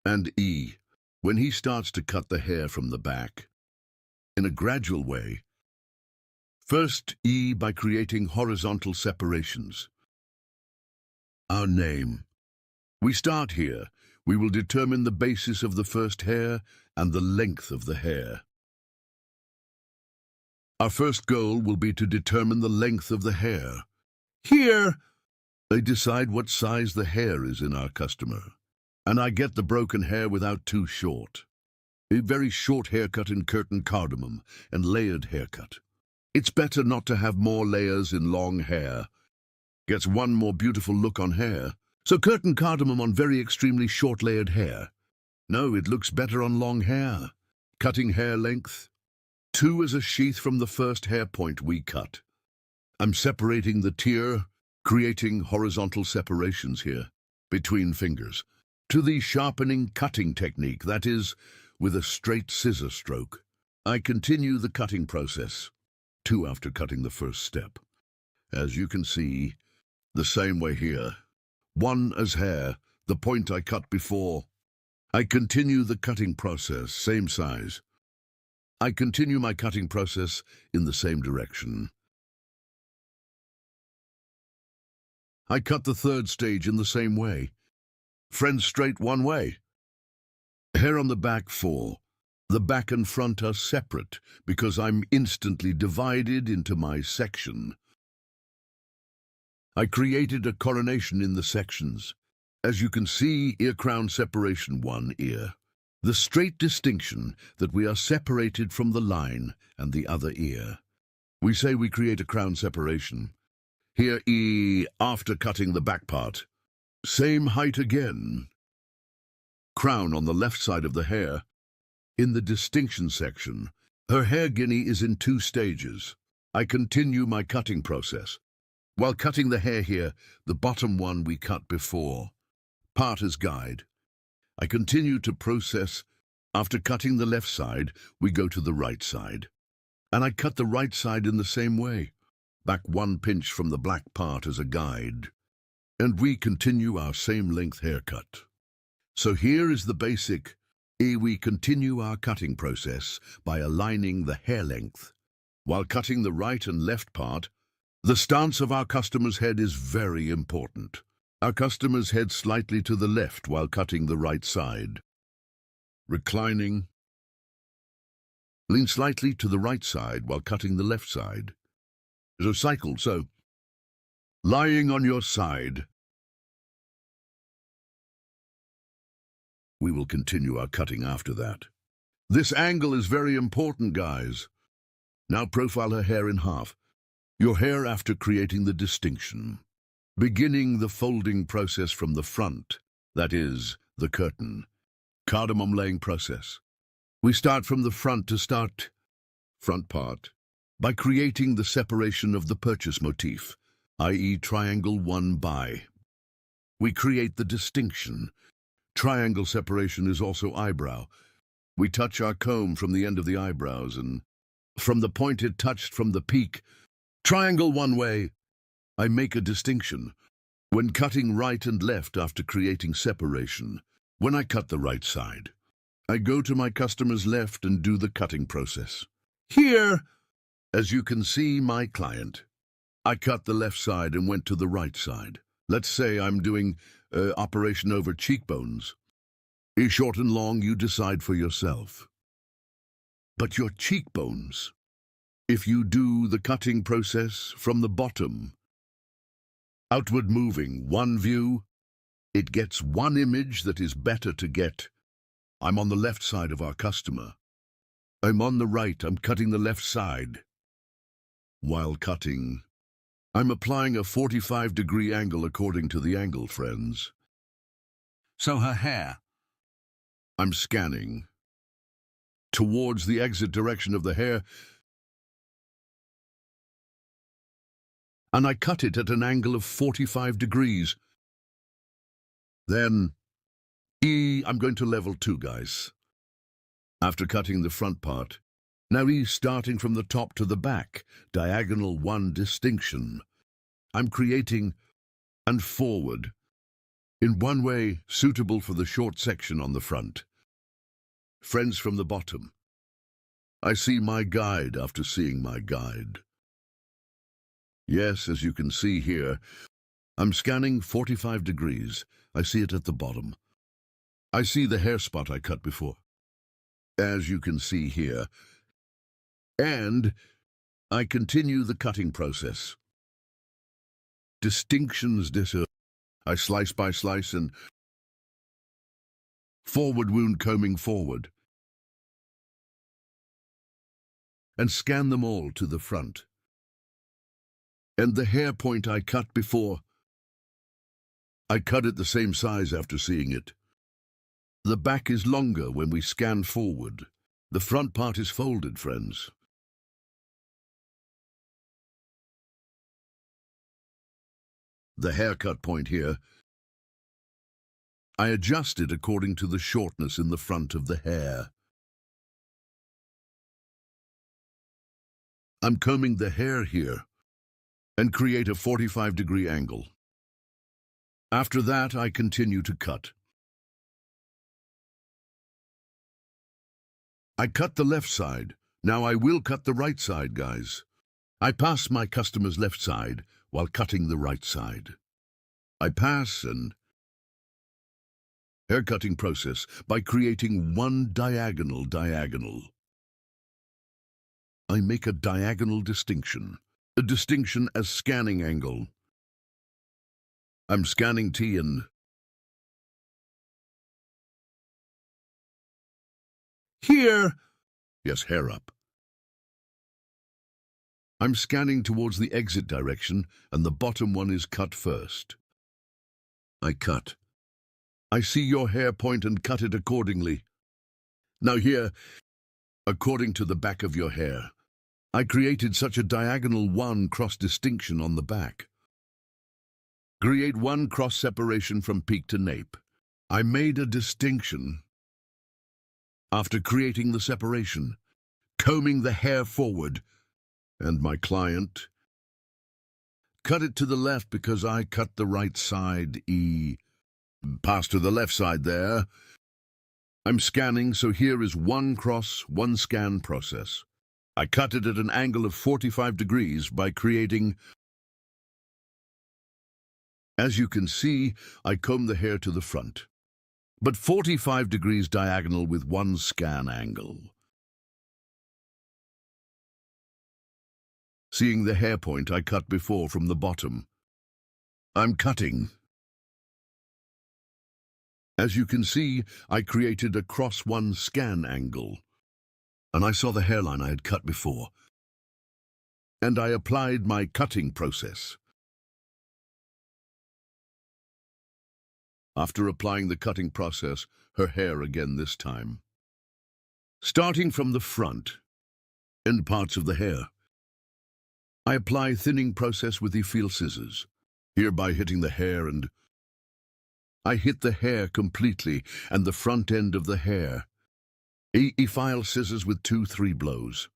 And when he starts to cut the hair from the back, in a gradual way. First, by creating horizontal separations. Our name. We start here. We will determine the basis of the first hair and the length of the hair. Our first goal will be to determine the length of the hair. Here, I decide what size the hair is in our customer, and I get the broken hair without too short. A very short haircut in curtain cardamom and layered haircut. It's better not to have more layers in long hair. Gets one more beautiful look on hair. So curtain cardamom on very extremely short layered hair. No, it looks better on long hair. Cutting hair length. 2 is a sheath from the first hair point we cut. I'm separating the tier, creating horizontal separations here, between fingers, to the sharpening cutting technique, that is, with a straight scissor stroke. I continue the cutting process, 2 after cutting the first step. As you can see, the same way here. 1 as hair, the point I cut before. I continue the cutting process, same size. I continue my cutting process in the same direction. I cut the third stage in the same way. Friends straight one way. Hair on the back 4. The back and front are separate because I'm instantly divided into my section. I created a coronation in the sections. As you can see, ear crown separation 1 ear. The straight distinction that we are separated from the line and the other ear. We say we create a crown separation. Here after cutting the back part. Same height again. Crown on the left side of the hair. In the distinction section, her hair guinea is in 2 stages. I continue my cutting process. While cutting the hair here, the bottom one we cut before. Part as guide. I continue to process. After cutting the left side, we go to the right side. And I cut the right side in the same way. Back 1 pinch from the black part as a guide. And we continue our same length haircut. So here is the basic. We continue our cutting process by aligning the hair length. While cutting the right and left part, the stance of our customer's head is very important. Our customer's head slightly to the left while cutting the right side. Reclining. Lean slightly to the right side while cutting the left side. So, lying on your side. We will continue our cutting after that. This angle is very important, guys. Now profile her hair in half. Your hair after creating the distinction. Beginning the folding process from the front, that is, the curtain. Cardamom laying process. We start from the front to start front part by creating the separation of the purchase motif, i.e. triangle 1 by. We create the distinction. Triangle separation is also eyebrow. We touch our comb from the end of the eyebrows and from the point it touched from the peak. Triangle 1 way. I make a distinction. When cutting right and left after creating separation, when I cut the right side, I go to my customer's left and do the cutting process. Here, as you can see, my client, I cut the left side and went to the right side. Let's say I'm doing operation over cheekbones. Short and long, you decide for yourself. But your cheekbones, if you do the cutting process from the bottom, Outward moving, one view. It gets one image that is better to get. I'm on the left side of our customer. I'm on the right, I'm cutting the left side. While cutting, I'm applying a 45-degree angle according to the angle, friends. So her hair. I'm scanning towards the exit direction of the hair, and I cut it at an angle of 45 degrees. Then, I'm going to level 2, guys. After cutting the front part, now starting from the top to the back, diagonal 1 distinction. I'm creating and forward, in one way suitable for the short section on the front. Friends, from the bottom, I see my guide after seeing my guide. Yes, as you can see here, I'm scanning 45 degrees. I see it at the bottom. I see the hair spot I cut before, as you can see here. And I continue the cutting process. Distinctions I slice by slice and forward wound combing forward. And scan them all to the front. And the hair point I cut before, I cut it the same size after seeing it. The back is longer when we scan forward. The front part is folded, friends. The haircut point here, I adjust it according to the shortness in the front of the hair. I'm combing the hair here and create a 45-degree angle. After that, I continue to cut. I cut the left side. Now I will cut the right side, guys. I pass my customer's left side while cutting the right side. I pass and haircutting process by creating one diagonal. I make a diagonal distinction. A distinction as scanning angle. I'm scanning T and here, yes, hair up. I'm scanning towards the exit direction, and the bottom one is cut first. I cut. I see your hair point and cut it accordingly. Now here, according to the back of your hair, I created such a diagonal 1 cross distinction on the back. Create 1 cross separation from peak to nape. I made a distinction after creating the separation, combing the hair forward, and my client cut it to the left because I cut the right side. Pass to the left side there. I'm scanning, so here is 1 cross, 1 scan process. I cut it at an angle of 45 degrees by creating. As you can see, I comb the hair to the front, but 45 degrees diagonal with 1 scan angle. Seeing the hair point I cut before from the bottom, I'm cutting. As you can see, I created a cross 1 scan angle, and I saw the hairline I had cut before, and I applied my cutting process. After applying the cutting process, her hair again this time. Starting from the front, end parts of the hair, I apply thinning process with the feel scissors, hereby hitting the hair, and I hit the hair completely and the front end of the hair. File scissors with 2-3 blows.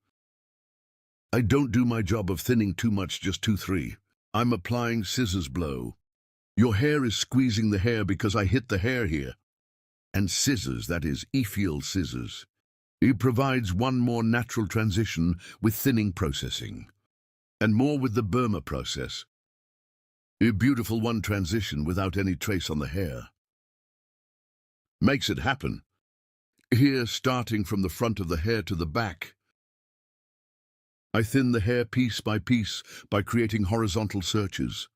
I don't do my job of thinning too much, just 2-3. I'm applying scissors blow. Your hair is squeezing the hair because I hit the hair here. And scissors, that is, feel scissors. It provides one more natural transition with thinning processing, and more with the Burma process. A beautiful one transition without any trace on the hair. Makes it happen. Here, starting from the front of the hair to the back, I thin the hair piece by creating horizontal searches.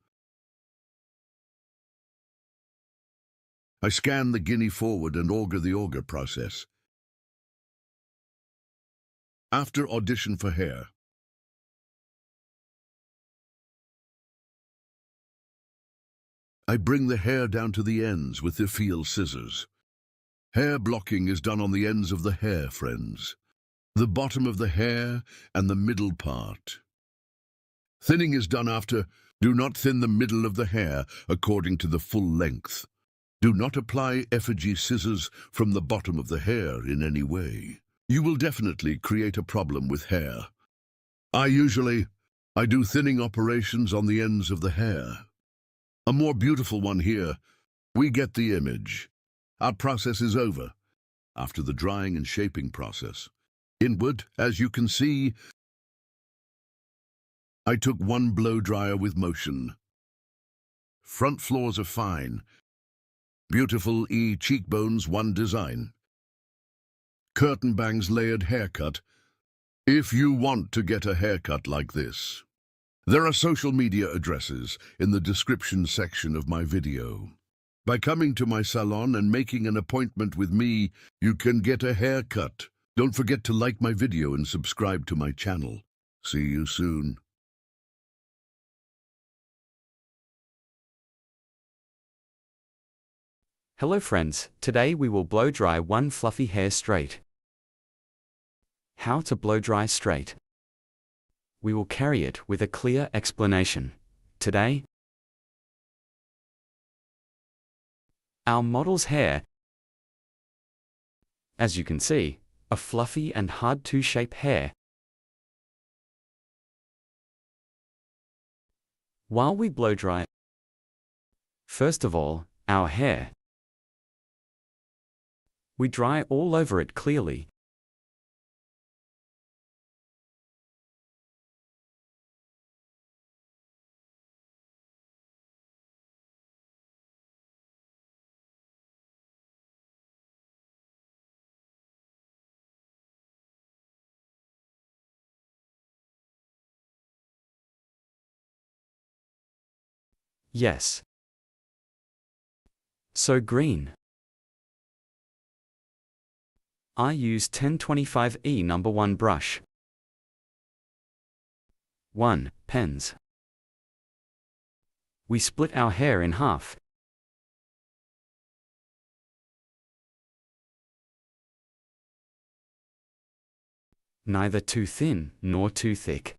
I scan the guinea forward and auger the auger process. After audition for hair, I bring the hair down to the ends with the feel scissors. Hair blocking is done on the ends of the hair, friends. The bottom of the hair and the middle part. Thinning is done after. Do not thin the middle of the hair according to the full length. Do not apply effigy scissors from the bottom of the hair in any way. You will definitely create a problem with hair. I do thinning operations on the ends of the hair. A more beautiful one here. We get the image. Our process is over. After the drying and shaping process. Inward, as you can see, I took one blow dryer with motion. Front floors are fine. Beautiful cheekbones, one design. Curtain bangs layered haircut. If you want to get a haircut like this. There are social media addresses in the description section of my video. By coming to my salon and making an appointment with me, you can get a haircut. Don't forget to like my video and subscribe to my channel. See you soon. Hello friends, today we will blow dry one fluffy hair straight. How to blow dry straight. We will carry it with a clear explanation. Today, our model's hair, as you can see, a fluffy and hard to shape hair. While we blow dry, first of all, our hair, we dry all over it clearly. Yes. So green. I use 1025E number 1 brush. 1. Pens. We split our hair in half. Neither too thin nor too thick.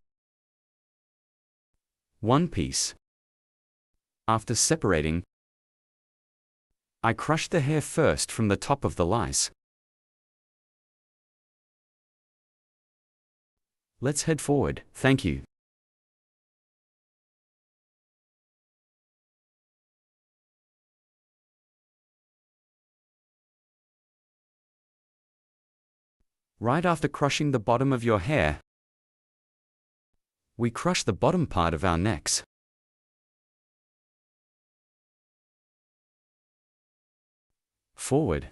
1 piece. After separating, I crush the hair first from the top of the lice. Let's head forward, thank you. Right after crushing the bottom of your hair, we crush the bottom part of our necks. Forward.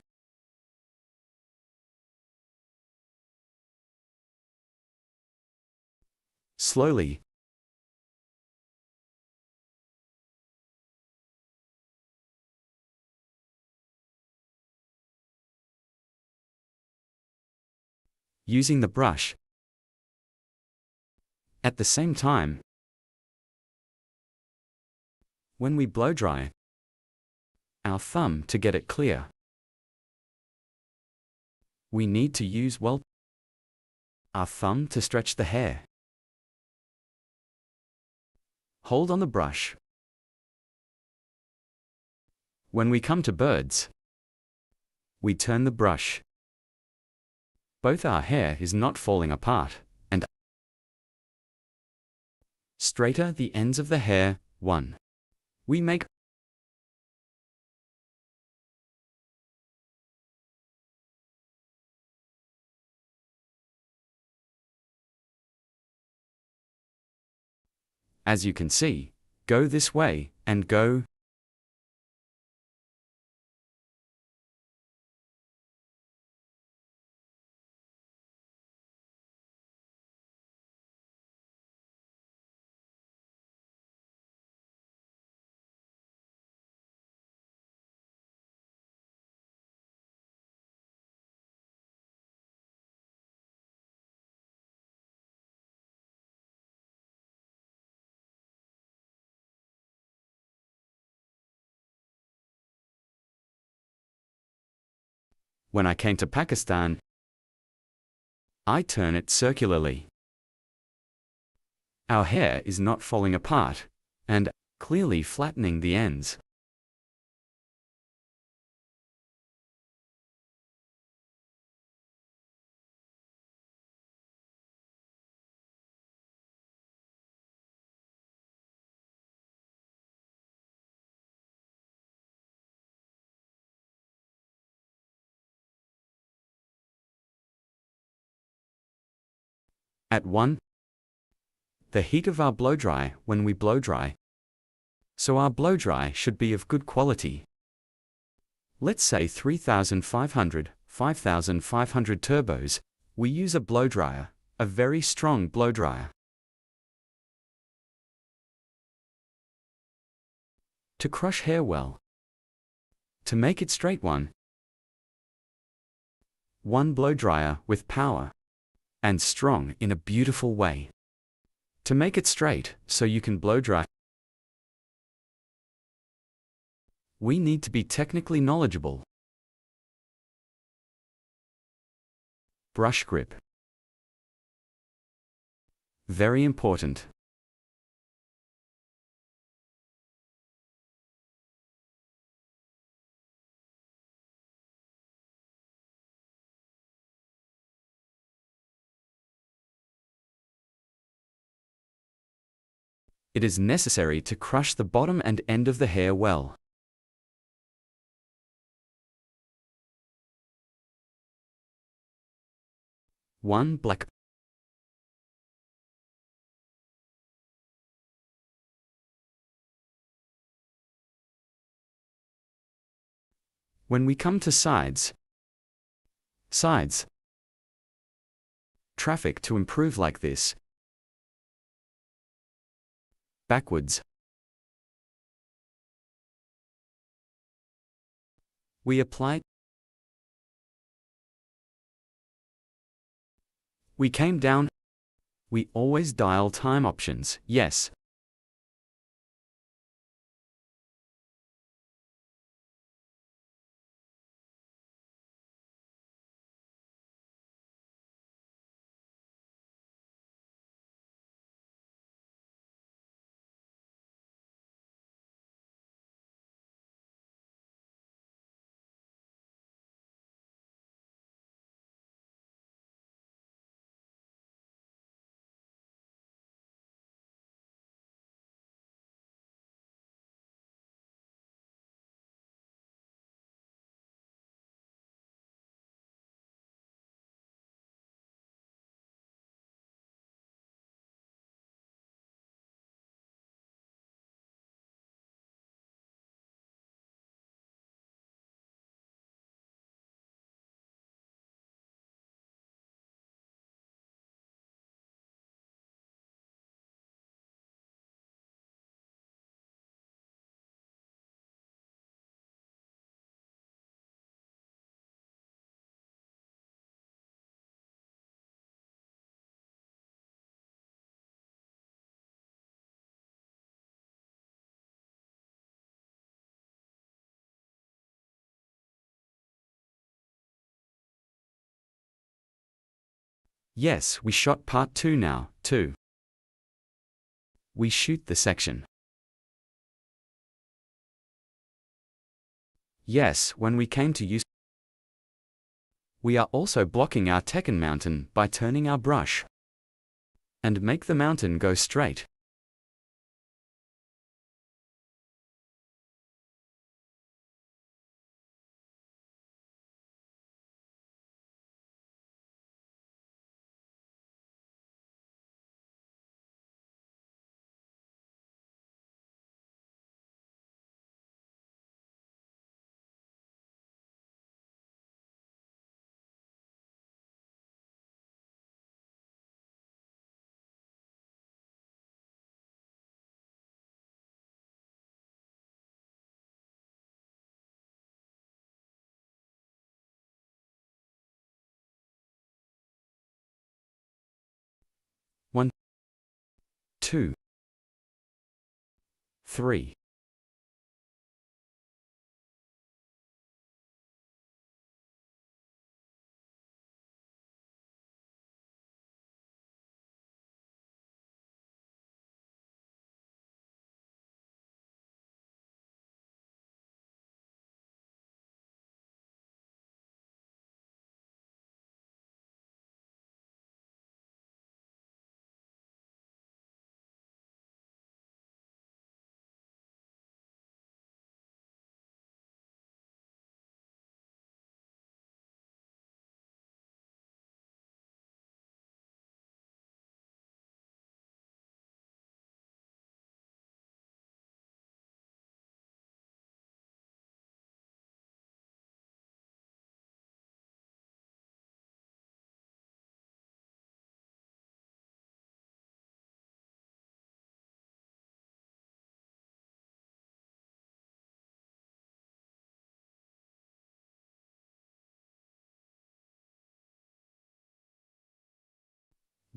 Slowly. Using the brush. At the same time, when we blow dry, our thumb to get it clear. We need to use our thumb to stretch the hair. Hold on the brush. When we come to birds, we turn the brush. Both our hair is not falling apart, and straighter the ends of the hair. 1. We make as you can see, go this way, and go. When I came to Pakistan, I turn it circularly. Our hair is not falling apart, and clearly flattening the ends. At 1. The heat of our blow dry when we blow dry. So our blow dry should be of good quality. Let's say 3500, 5500 turbos. We use a blow dryer, a very strong blow dryer. To crush hair well. To make it straight, one blow dryer with power and strong in a beautiful way. To make it straight so you can blow dry, we need to be technically knowledgeable. Brush grip. Very important. It is necessary to crush the bottom and end of the hair well. One black. When we come to sides, traffic to improve like this. Backwards. We apply. We came down. We always dial time options, yes. Yes, we shot part 2 now, too. We shoot the section. Yes, when we came to use, we are also blocking our Tekken mountain by turning our brush and make the mountain go straight. One, 2, 3.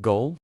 Goal?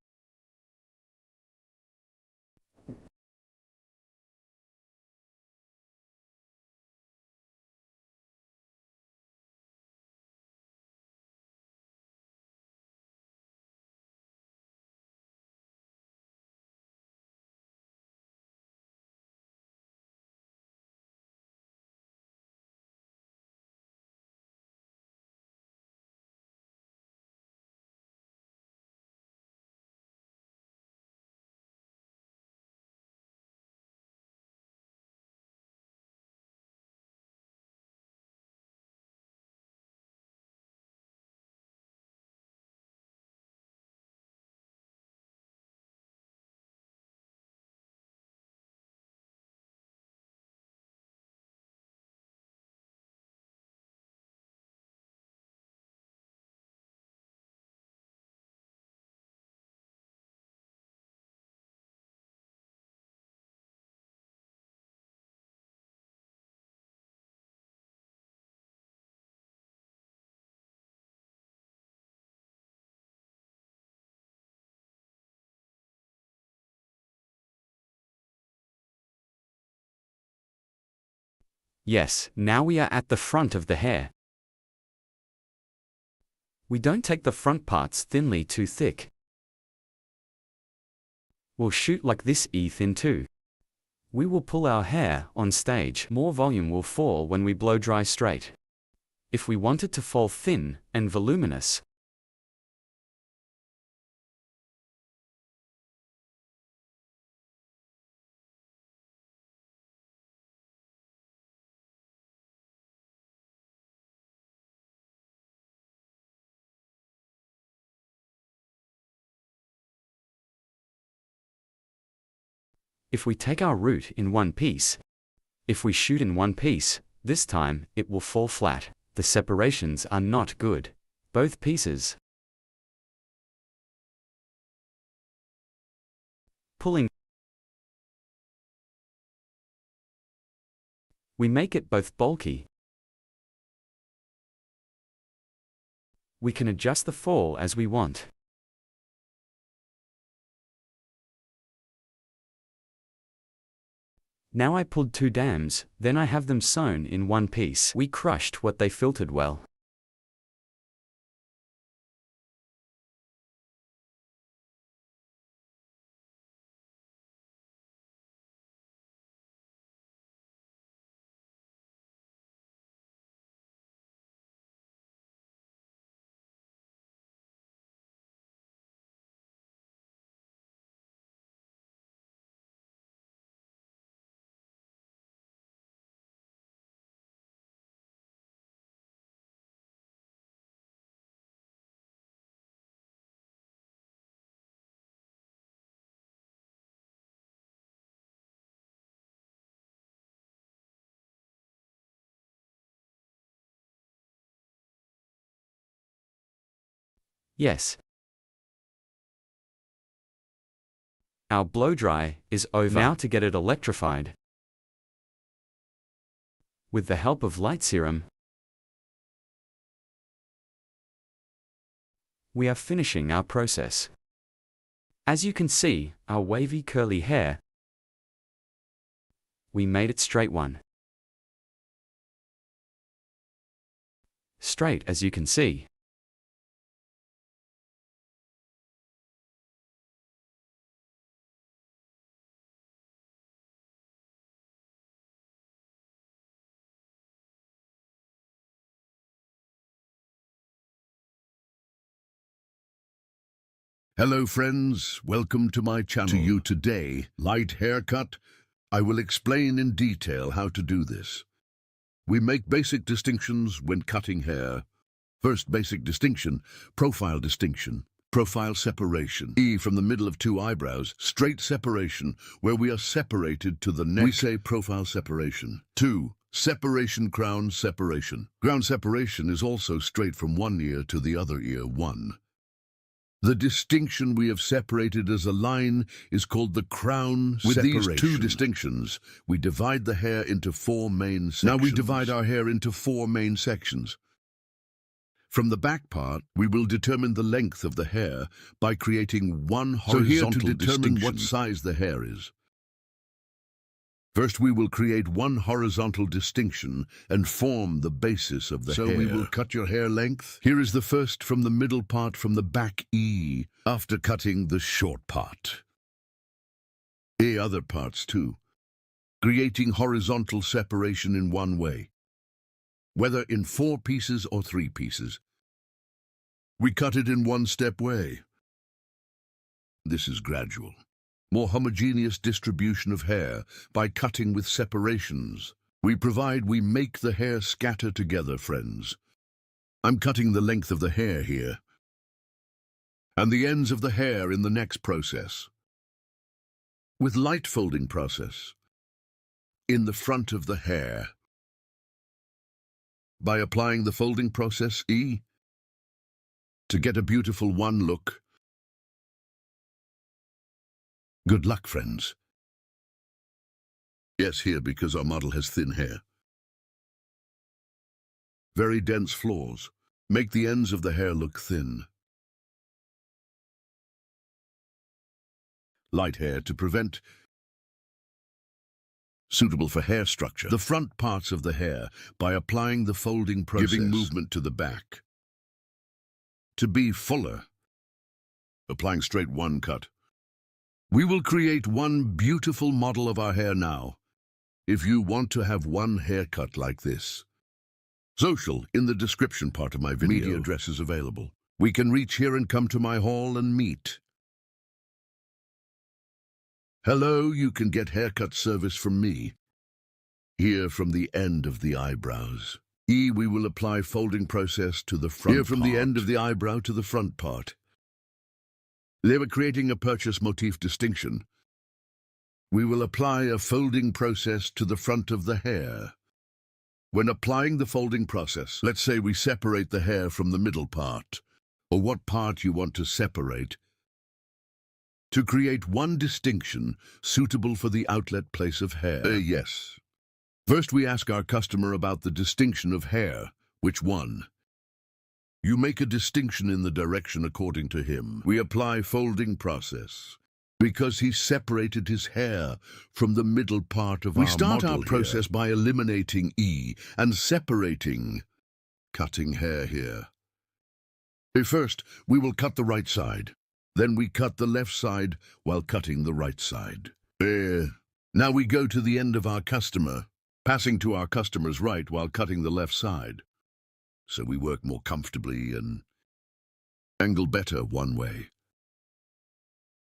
Yes, now we are at the front of the hair. We don't take the front parts thinly too thick. We'll shoot like this thin too. We will pull our hair on stage. More volume will fall when we blow dry straight. If we want it to fall thin and voluminous, if we take our root in one piece, if we shoot in one piece, this time it will fall flat. The separations are not good. Both pieces. Pulling. We make it both bulky. We can adjust the fall as we want. Now I pulled 2 dams, then I have them sewn in one piece. We crushed what they filtered well. Yes. Our blow dry is over. Now to get it electrified. With the help of light serum, we are finishing our process. As you can see, our wavy curly hair, we made it straight one. Straight as you can see. Hello friends, welcome to my channel. To you today, light haircut. I will explain in detail how to do this. We make basic distinctions when cutting hair. First basic distinction, profile distinction. Profile separation. From the middle of 2 eyebrows, straight separation, where we are separated to the neck. We say profile separation. 2. Separation crown separation. Crown separation is also straight from one ear to the other ear. 1. The distinction we have separated as a line is called the crown separation. With these 2 distinctions, we divide the hair into 4 main sections. Now we divide our hair into 4 main sections. From the back part, we will determine the length of the hair by creating one horizontal to determine distinction. what Size the hair is. First, we will create one horizontal distinction and form the basis of the hair. So we will cut your hair length. Here is the first from the middle part from the back E, after cutting the short part. Other parts too, creating horizontal separation in one way, whether in 4 pieces or 3 pieces. We cut it in one-step way. This is gradual. More homogeneous distribution of hair by cutting with separations. We make the hair scatter together, friends. I'm cutting the length of the hair here, and the ends of the hair in the next process. With light folding process, in the front of the hair. By applying the folding process E, to get a beautiful one look. Good luck, friends. Yes, here, because our model has thin hair. Very dense flaws. Make the ends of the hair look thin. Light hair to prevent. Suitable for hair structure. The front parts of the hair by applying the folding process. Giving movement to the back. To be fuller. Applying straight one cut. We will create one beautiful model of our hair now. If you want to have one haircut like this. Social in the description part of my video. Media address is available. We can reach here and come to my hall and meet. Hello, you can get haircut service from me. Here from the end of the eyebrows. We will apply folding process to the front part. Here from the end of the eyebrow to the front part. They were creating a purchase motif distinction. We will apply a folding process to the front of the hair. When applying the folding process, let's say we separate the hair from the middle part, or what part you want to separate, to create one distinction suitable for the outlet place of hair. Yes. First, we ask our customer about the distinction of hair. Which one? You make a distinction in the direction according to him. We apply folding process because he separated his hair from the middle part of our model. We start our process by eliminating E and separating, cutting hair here. First, we will cut the right side. Then we cut the left side while cutting the right side. Now we go to the end of our customer, passing to our customer's right while cutting the left side. So we work more comfortably and angle better one way.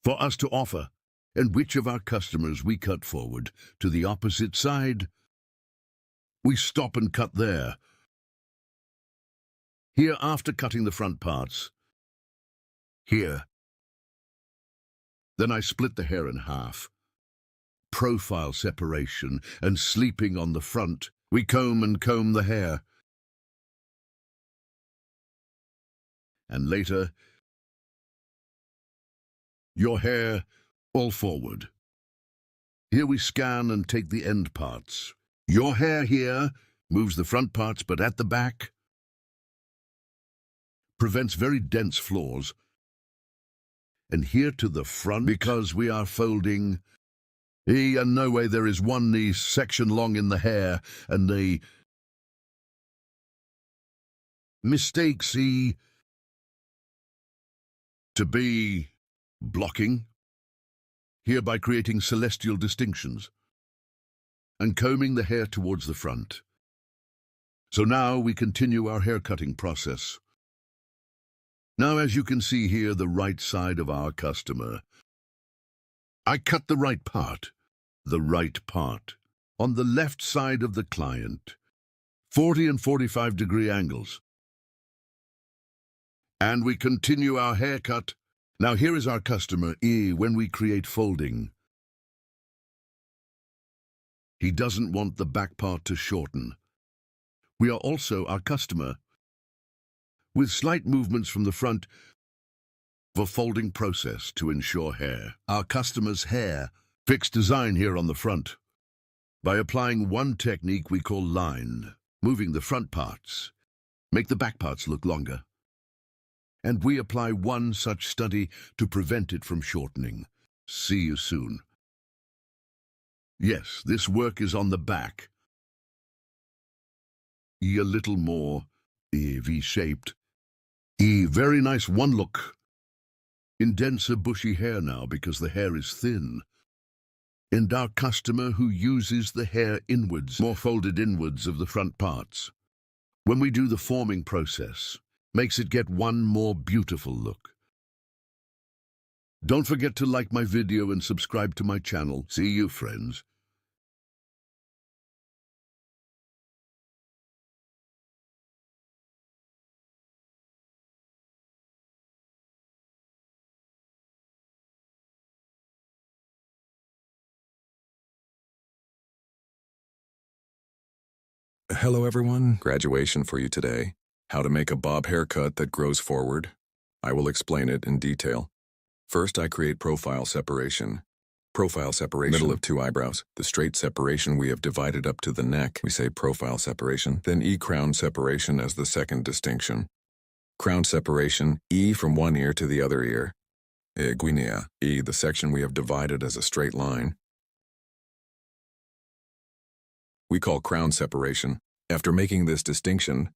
For us to offer, and which of our customers we cut forward to the opposite side, we stop and cut there. Here after cutting the front parts. Here. Then I split the hair in half. Profile separation and sleeping on the front. We comb the hair. And later, your hair all forward. Here we scan and take the end parts. Your hair here moves the front parts, but at the back prevents very dense flaws. And here to the front, because we are folding, and no way there is one knee section long in the hair, and the mistake, see, to be blocking, here by creating celestial distinctions, and combing the hair towards the front. So now we continue our haircutting process. Now, as you can see here, the right side of our customer. I cut the right part, on the left side of the client, 40 and 45 degree angles. And we continue our haircut. Now here is our customer, when we create folding. He doesn't want the back part to shorten. We are also our customer, with slight movements from the front for folding process to ensure hair. Our customer's hair, fixed design here on the front. By applying one technique we call line, moving the front parts, make the back parts look longer. And we apply one such study to prevent it from shortening. See you soon. Yes, this work is on the back. A little more V-shaped. Very nice one look. In denser bushy hair now because the hair is thin. And our customer who uses the hair inwards, more folded inwards of the front parts. When we do the forming process, makes it get one more beautiful look. Don't forget to like my video and subscribe to my channel. See you, friends. Hello everyone, graduation for you today. How to make a bob haircut that grows forward. I will explain it in detail. First, I create profile separation. Profile separation, middle of two eyebrows. The straight separation we have divided up to the neck. We say profile separation. Then crown separation as the second distinction. Crown separation, from one ear to the other ear. Guinea, the section we have divided as a straight line. We call crown separation. After making this distinction,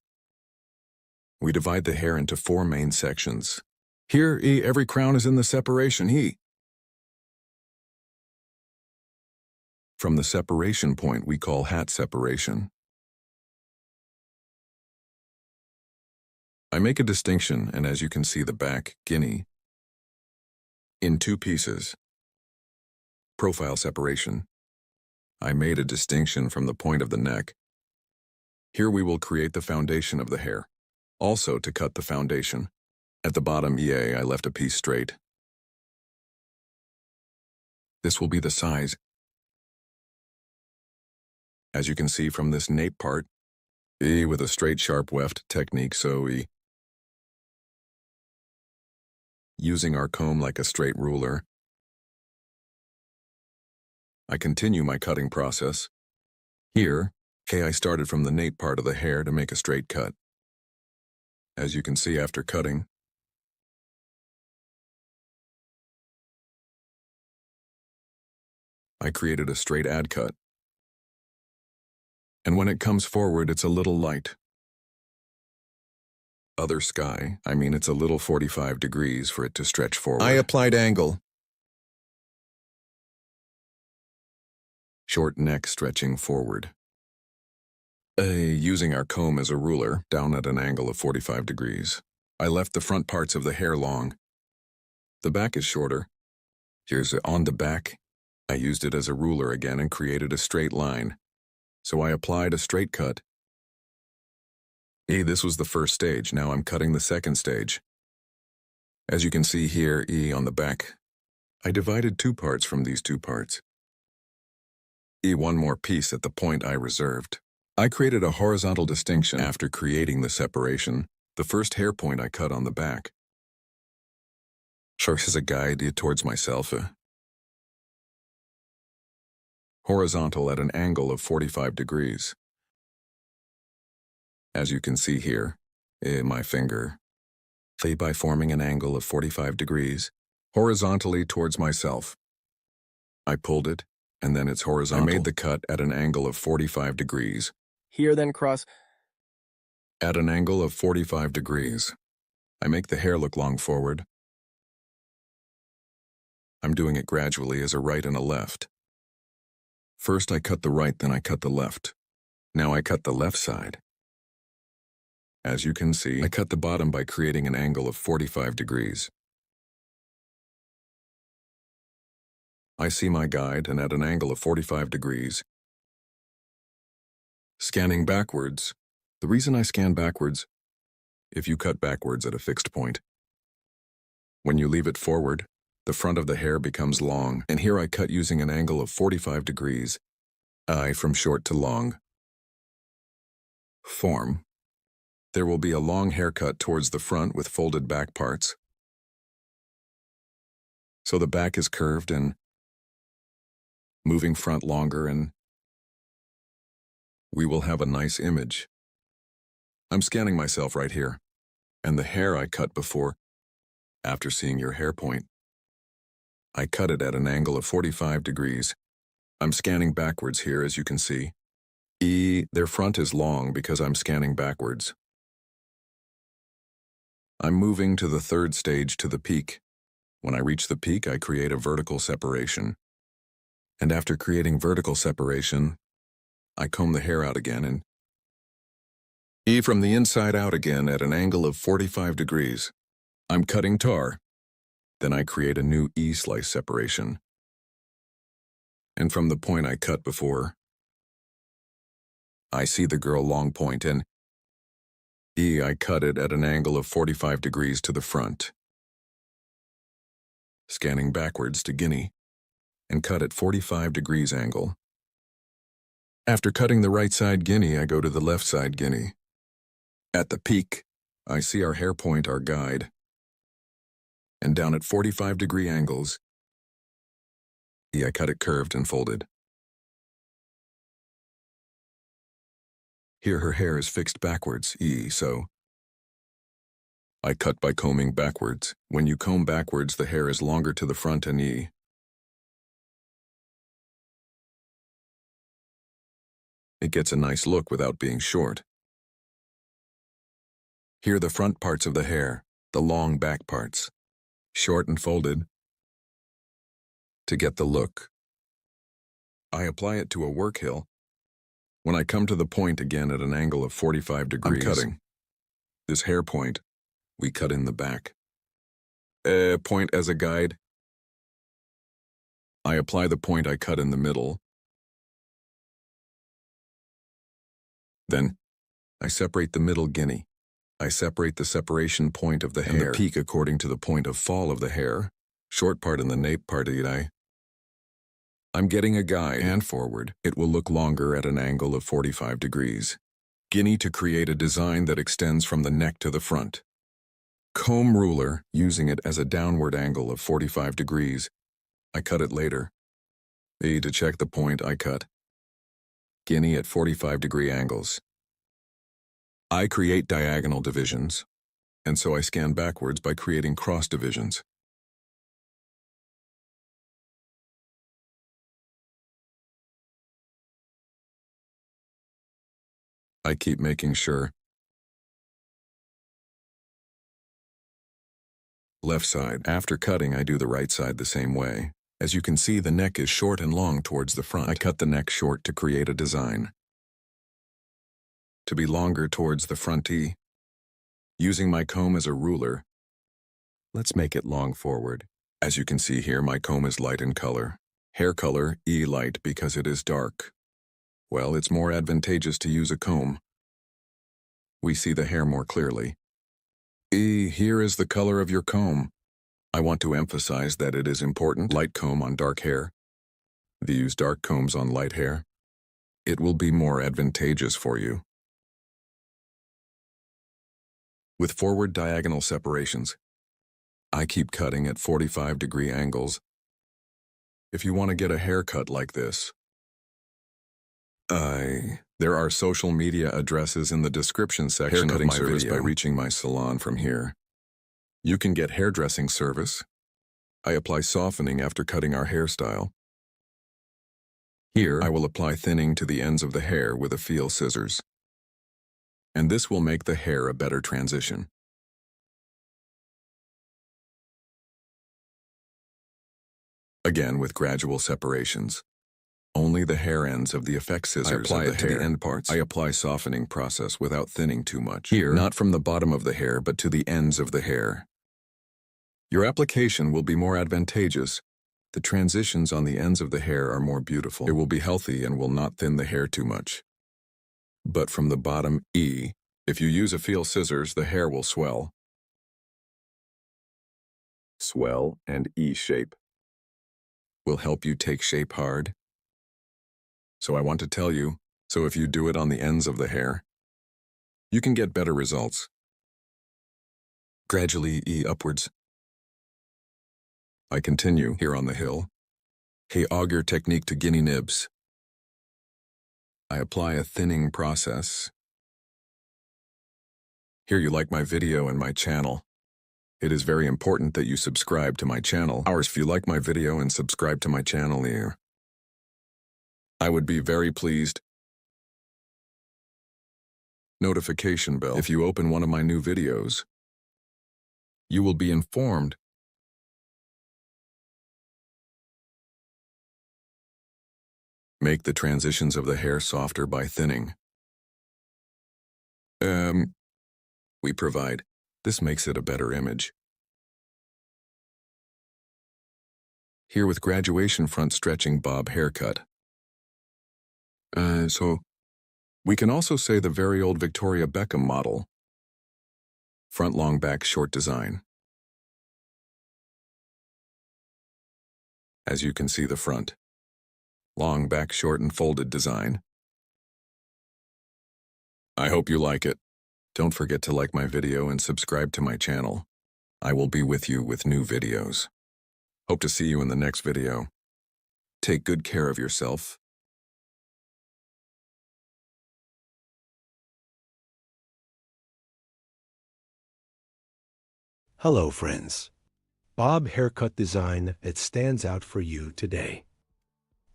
we divide the hair into four main sections. Here, every crown is in the separation, From the separation point we call hat separation. I make a distinction, and as you can see the back, guinea, in two pieces. Profile separation. I made a distinction from the point of the neck. Here we will create the foundation of the hair. Also to cut the foundation. At the bottom I left a piece straight. This will be the size. As you can see from this nape part, with a straight sharp weft technique, so using our comb like a straight ruler, I continue my cutting process. Here, I started from the nape part of the hair to make a straight cut. As you can see after cutting, I created a straight ad cut. And when it comes forward, it's a little light. Other sky, it's a little 45 degrees for it to stretch forward. I applied angle. Short neck stretching forward. Using our comb as a ruler, down at an angle of 45 degrees. I left the front parts of the hair long. The back is shorter. Here's on the back. I used it as a ruler again and created a straight line. So I applied a straight cut. This was the first stage, now I'm cutting the second stage. As you can see here, on the back, I divided two parts from these two parts. One more piece at the point I reserved. I created a horizontal distinction after creating the separation, the first hair point I cut on the back. As a guide towards myself. Horizontal at an angle of 45 degrees. As you can see here, my finger, by forming an angle of 45 degrees, horizontally towards myself. I pulled it, and then it's horizontal. I made the cut at an angle of 45 degrees. Here then cross. At an angle of 45 degrees. I make the hair look long forward. I'm doing it gradually as a right and a left. First I cut the right, then I cut the left. Now I cut the left side. As you can see, I cut the bottom by creating an angle of 45 degrees. I see my guide, and at an angle of 45 degrees. Scanning backwards. The reason I scan backwards, if you cut backwards at a fixed point, when you leave it forward, the front of the hair becomes long, and here I cut using an angle of 45 degrees, from short to long. Form. There will be a long haircut towards the front with folded back parts. So the back is curved and moving front longer, and we will have a nice image. I'm scanning myself right here. And the hair I cut before, after seeing your hair point, I cut it at an angle of 45 degrees. I'm scanning backwards here, as you can see. Their front is long because I'm scanning backwards. I'm moving to the third stage, to the peak. When I reach the peak, I create a vertical separation. And after creating vertical separation, I comb the hair out again and from the inside out again at an angle of 45 degrees. I'm cutting tar. Then I create a new slice separation. And from the point I cut before, I see the girl long point and I cut it at an angle of 45 degrees to the front. Scanning backwards to Guinea and cut at 45 degrees angle. After cutting the right side Guinea, I go to the left side Guinea. At the peak, I see our hair point, our guide. And down at 45-degree angles, I cut it curved and folded. Here her hair is fixed backwards, so I cut by combing backwards. When you comb backwards, the hair is longer to the front and it gets a nice look without being short. Here the front parts of the hair, the long back parts, short and folded, to get the look. I apply it to a work hill. When I come to the point again at an angle of 45 degrees, I'm cutting. This hair point, we cut in the back. Point as a guide. I apply the point I cut in the middle. Then, I separate the middle Guinea. I separate the separation point of the hair and the peak according to the point of fall of the hair, short part and the nape part. I'm getting a guide and forward. It will look longer at an angle of 45 degrees. Guinea to create a design that extends from the neck to the front. Comb ruler, using it as a downward angle of 45 degrees. I cut it later. To check the point, I cut Guinea at 45-degree angles. I create diagonal divisions, and so I scan backwards by creating cross divisions. I keep making sure. Left side. After cutting, I do the right side the same way. As you can see, the neck is short and long towards the front. I cut the neck short to create a design. To be longer towards the front Using my comb as a ruler, let's make it long forward. As you can see here, my comb is light in color. Hair color, light because it is dark. Well, it's more advantageous to use a comb. We see the hair more clearly. Here is the color of your comb. I want to emphasize that it is important. Light comb on dark hair. Use dark combs on light hair. It will be more advantageous for you. With forward diagonal separations, I keep cutting at 45-degree angles. If you want to get a haircut like this, there are social media addresses in the description section of my video. By reaching my salon from here. You can get hairdressing service. I apply softening after cutting our hairstyle. Here, I will apply thinning to the ends of the hair with a feel scissors. And this will make the hair a better transition. Again with gradual separations. Only the hair ends of the effect scissors apply it to the end parts. I apply softening process without thinning too much. Here, not from the bottom of the hair, but to the ends of the hair. Your application will be more advantageous. The transitions on the ends of the hair are more beautiful. It will be healthy and will not thin the hair too much. But from the bottom, if you use a feel scissors, the hair will swell. Swell and shape will help you take shape hard. So I want to tell you, so if you do it on the ends of the hair, you can get better results. Gradually upwards. I continue here on the hill. Auger technique to guinea nibs. I apply a thinning process. Here you like my video and my channel. It is very important that you subscribe to my channel. If you like my video and subscribe to my channel here, I would be very pleased. Notification bell. If you open one of my new videos, you will be informed. Make the transitions of the hair softer by thinning. We provide. This makes it a better image. Here with graduation front stretching bob haircut. So we can also say the very old Victoria Beckham model. Front long back short design. As you can see the front. Long back short and folded design. I hope you like it. Don't forget to like my video and subscribe to my channel. I will be with you with new videos. Hope to see you in the next video. Take good care of yourself. Hello, friends. Bob haircut design that stands out for you today.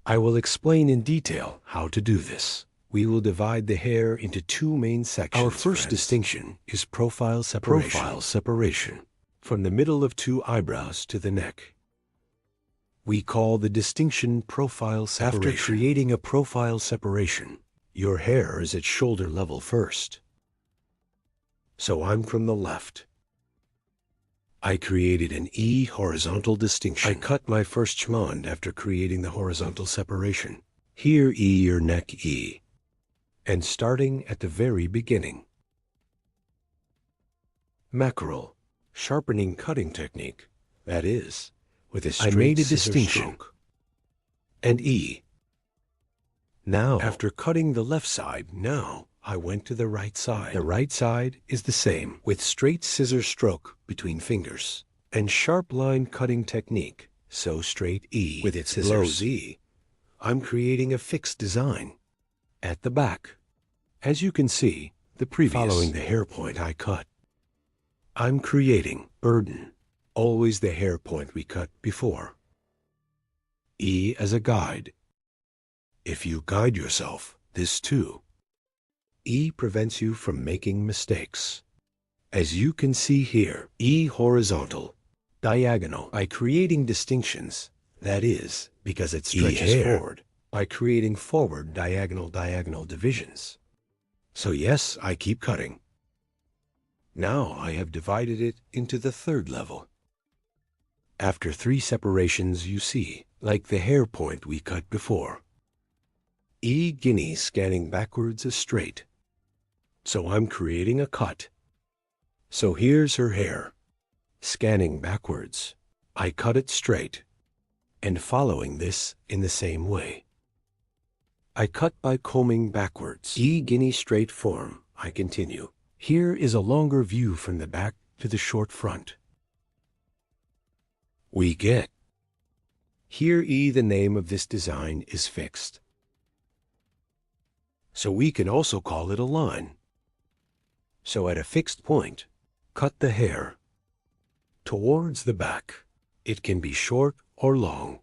I will explain in detail how to do this. We will divide the hair into two main sections. Our first distinction is profile separation. From the middle of two eyebrows to the neck. We call the distinction profile separation. After creating a profile separation, your hair is at shoulder level first. So I'm from the left. I created an E horizontal distinction. I cut my first schmond after creating the horizontal separation. Here E your neck E. And starting at the very beginning. Mackerel, sharpening cutting technique, that is, with a straight I made a distinction. Stroke. And E. Now, after cutting the left side, I went to the right side. The right side is the same, with straight scissor stroke between fingers, and sharp line cutting technique, so straight E with its blows E. I'm creating a fixed design. At the back, as you can see, the previous, following the hair point I cut. I'm creating burden, always the hair point we cut before. E as a guide. If you guide yourself, this too. E prevents you from making mistakes. As you can see here, E horizontal, diagonal, by creating distinctions, that is, because it stretches forward, by creating forward diagonal divisions. So yes, I keep cutting. Now I have divided it into the third level. After 3 separations you see, like the hair point we cut before. E guinea scanning backwards is straight. So I'm creating a cut. So here's her hair. Scanning backwards. I cut it straight. And following this in the same way. I cut by combing backwards. E guinea straight form. I continue. Here is a longer view from the back to the short front. We get. Here E the name of this design is fixed. So we can also call it a line. So at a fixed point, cut the hair. Towards the back, it can be short or long.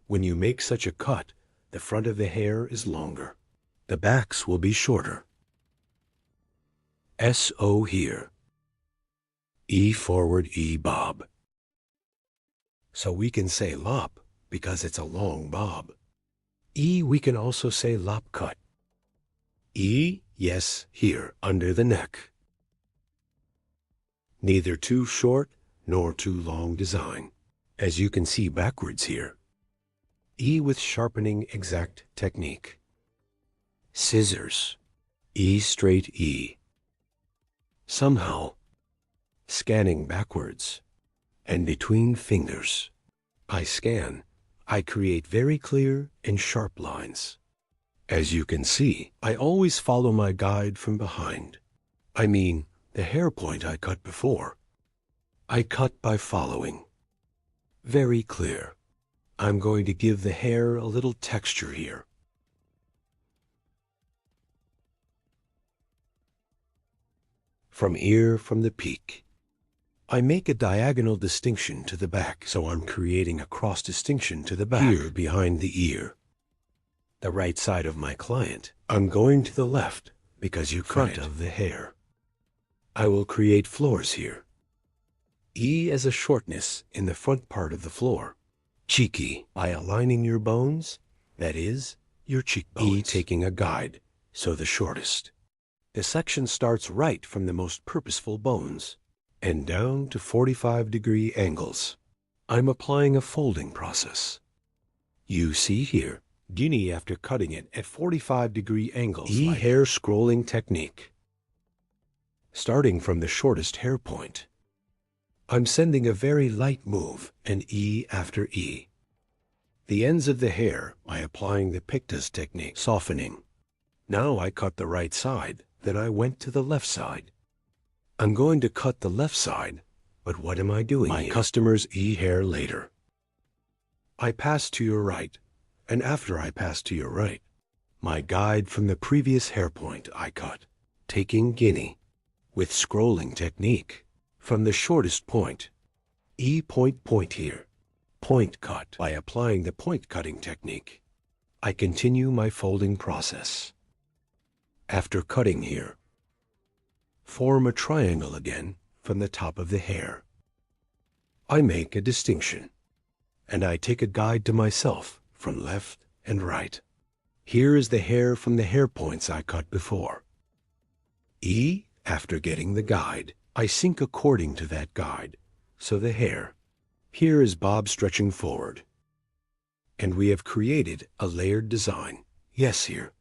When you make such a cut, the front of the hair is longer. The backs will be shorter. S-O here. E forward E bob. So we can say lop because it's a long bob. E we can also say lop cut. E, yes, here, under the neck. Neither too short nor too long design, as you can see backwards here. E with sharpening exact technique. Scissors. E straight E. Somehow, scanning backwards, and between fingers. I scan. I create very clear and sharp lines. As you can see, I always follow my guide from behind. I mean, the hair point I cut before. I cut by following. Very clear. I'm going to give the hair a little texture here. from ear from the peak. I make a diagonal distinction to the back, so I'm creating a cross distinction to the back here behind the ear. The right side of my client, I'm going to the left because you front of the hair. I will create floors here. E as a shortness in the front part of the floor. Cheeky by aligning your bones, that is, your cheekbones. E taking a guide, so the shortest. The section starts right from the most purposeful bones and down to 45-degree angles. I'm applying a folding process. You see here, guinea after cutting it at 45-degree angles. E hair scrolling technique. Starting from the shortest hair point, I'm sending a very light move and E after E. The ends of the hair by applying the pictas technique, softening. Now I cut the right side, then I went to the left side. I'm going to cut the left side, but what am I doing here? My customer's E hair later. I pass to your right, and after I pass to your right, my guide from the previous hair point I cut, taking guinea, with scrolling technique, from the shortest point, E point here, point cut. By applying the point cutting technique, I continue my folding process. After cutting here, form a triangle again from the top of the hair. I make a distinction, and I take a guide to myself from left and right. Here is the hair from the hair points I cut before. E, after getting the guide, I sync according to that guide, so the hair. Here is bob stretching forward. And we have created a layered design. Yes, here.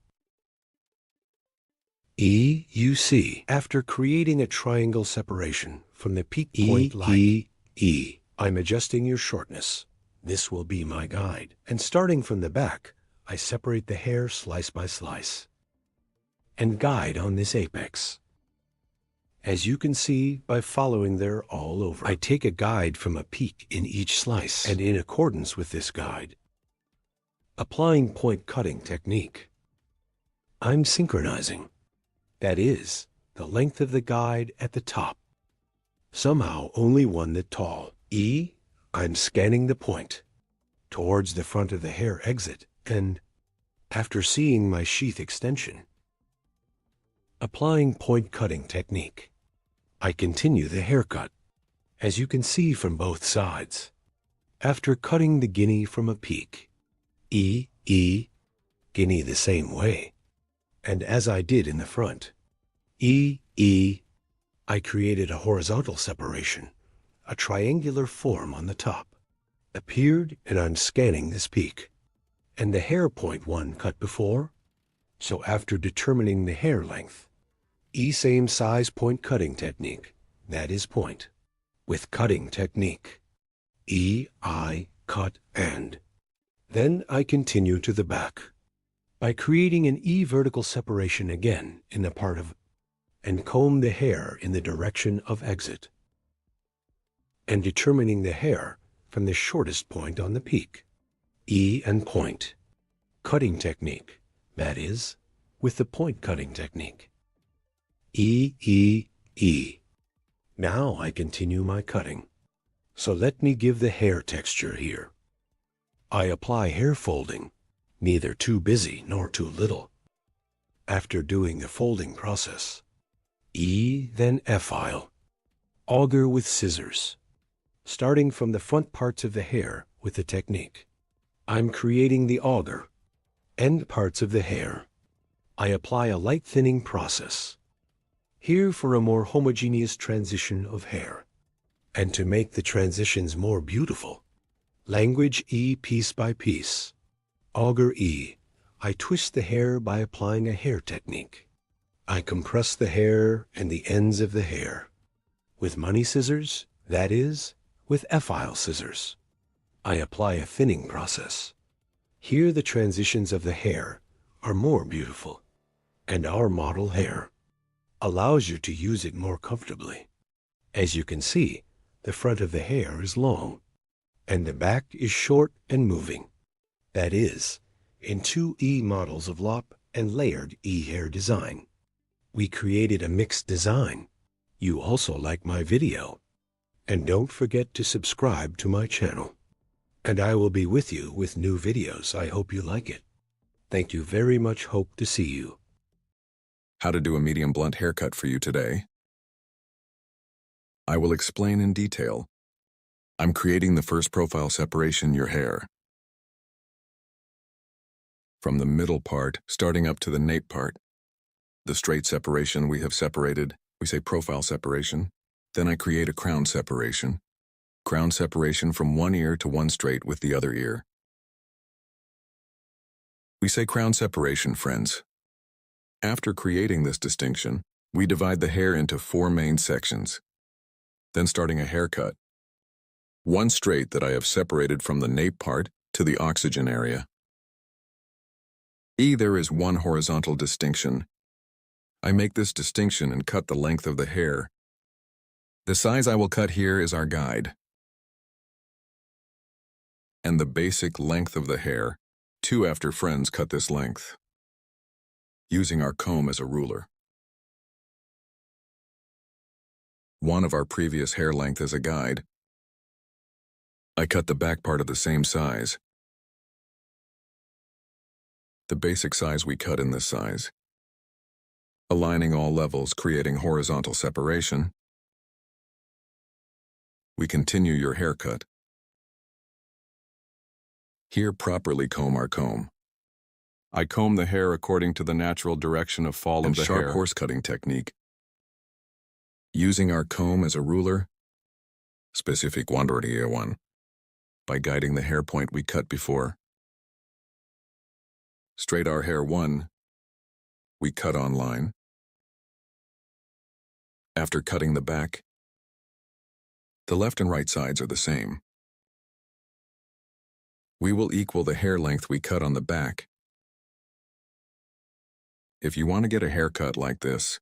E, you see, after creating a triangle separation from the peak point line, E, I'm adjusting your shortness. This will be my guide. And starting from the back, I separate the hair slice by slice and guide on this apex. As you can see by following there all over, I take a guide from a peak in each slice, and in accordance with this guide, applying point cutting technique, I'm synchronizing. That is, the length of the guide at the top. Somehow only one that tall. E, I'm scanning the point towards the front of the hair exit, and after seeing my sheath extension, applying point cutting technique, I continue the haircut, as you can see from both sides. After cutting the guinea from a peak, E, guinea the same way, and as I did in the front, E, I created a horizontal separation, a triangular form on the top, appeared, and I'm scanning this peak, and the hair point one cut before. So after determining the hair length, E same size point cutting technique, that is point, with cutting technique, E, I, cut, and. Then I continue to the back by creating an E vertical separation again in the part of, and comb the hair in the direction of exit, and determining the hair from the shortest point on the peak, E and point, cutting technique, that is, with the point cutting technique, E. Now I continue my cutting. So let me give the hair texture here. I apply hair folding, neither too busy nor too little. After doing the folding process, E, then F-file, auger with scissors, starting from the front parts of the hair with the technique. I'm creating the auger, end parts of the hair. I apply a light thinning process, here for a more homogeneous transition of hair, and to make the transitions more beautiful, language E piece by piece. Auger E, I twist the hair by applying a hair technique. I compress the hair and the ends of the hair with money scissors, that is, with F-file scissors. I apply a thinning process. Here the transitions of the hair are more beautiful, and our model hair allows you to use it more comfortably. As you can see, the front of the hair is long, and the back is short and moving. That is, in two E models of lop and layered E hair design, we created a mixed design, you also like my video. And don't forget to subscribe to my channel. And I will be with you with new videos. I hope you like it. Thank you very much. Hope to see you. How to do a medium blunt haircut for you today. I will explain in detail. I'm creating the first profile separation your hair. From the middle part, starting up to the nape part. The straight separation we have separated, we say profile separation. Then I create a crown separation. Crown separation from one ear to one straight with the other ear. We say crown separation, friends. After creating this distinction, we divide the hair into 4 main sections. Then starting a haircut. One straight that I have separated from the nape part to the oxygen area. There is one horizontal distinction. I make this distinction and cut the length of the hair. The size I will cut here is our guide. And the basic length of the hair, 2 after friends cut this length. Using our comb as a ruler. 1 of our previous hair length as a guide. I cut the back part of the same size. The basic size we cut in this size. Aligning all levels, creating horizontal separation. We continue your haircut. Here properly comb our comb. I comb the hair according to the natural direction of fall of the hair. Sharp horse cutting technique. Using our comb as a ruler, specific 1. By guiding the hair point we cut before. Straight our hair 1, we cut on line. After cutting the back, the left and right sides are the same. We will equal the hair length we cut on the back. If you want to get a haircut like this,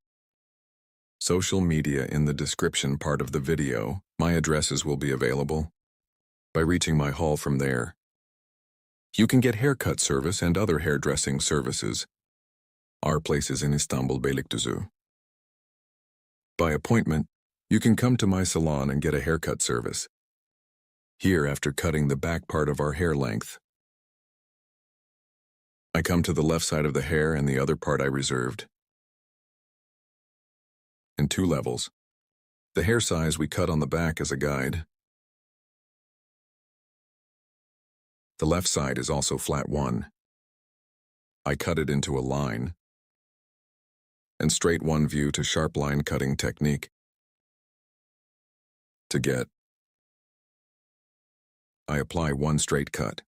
social media in the description part of the video, my addresses will be available. By reaching my hall from there, you can get haircut service and other hairdressing services. Our place is in Istanbul, Beylikdüzü. By appointment, you can come to my salon and get a haircut service. Here, after cutting the back part of our hair length, I come to the left side of the hair and the other part I reserved. In 2 levels. The hair size we cut on the back as a guide. The left side is also flat 1. I cut it into a line. And straight 1 view to sharp line cutting technique. To get, I apply 1 straight cut.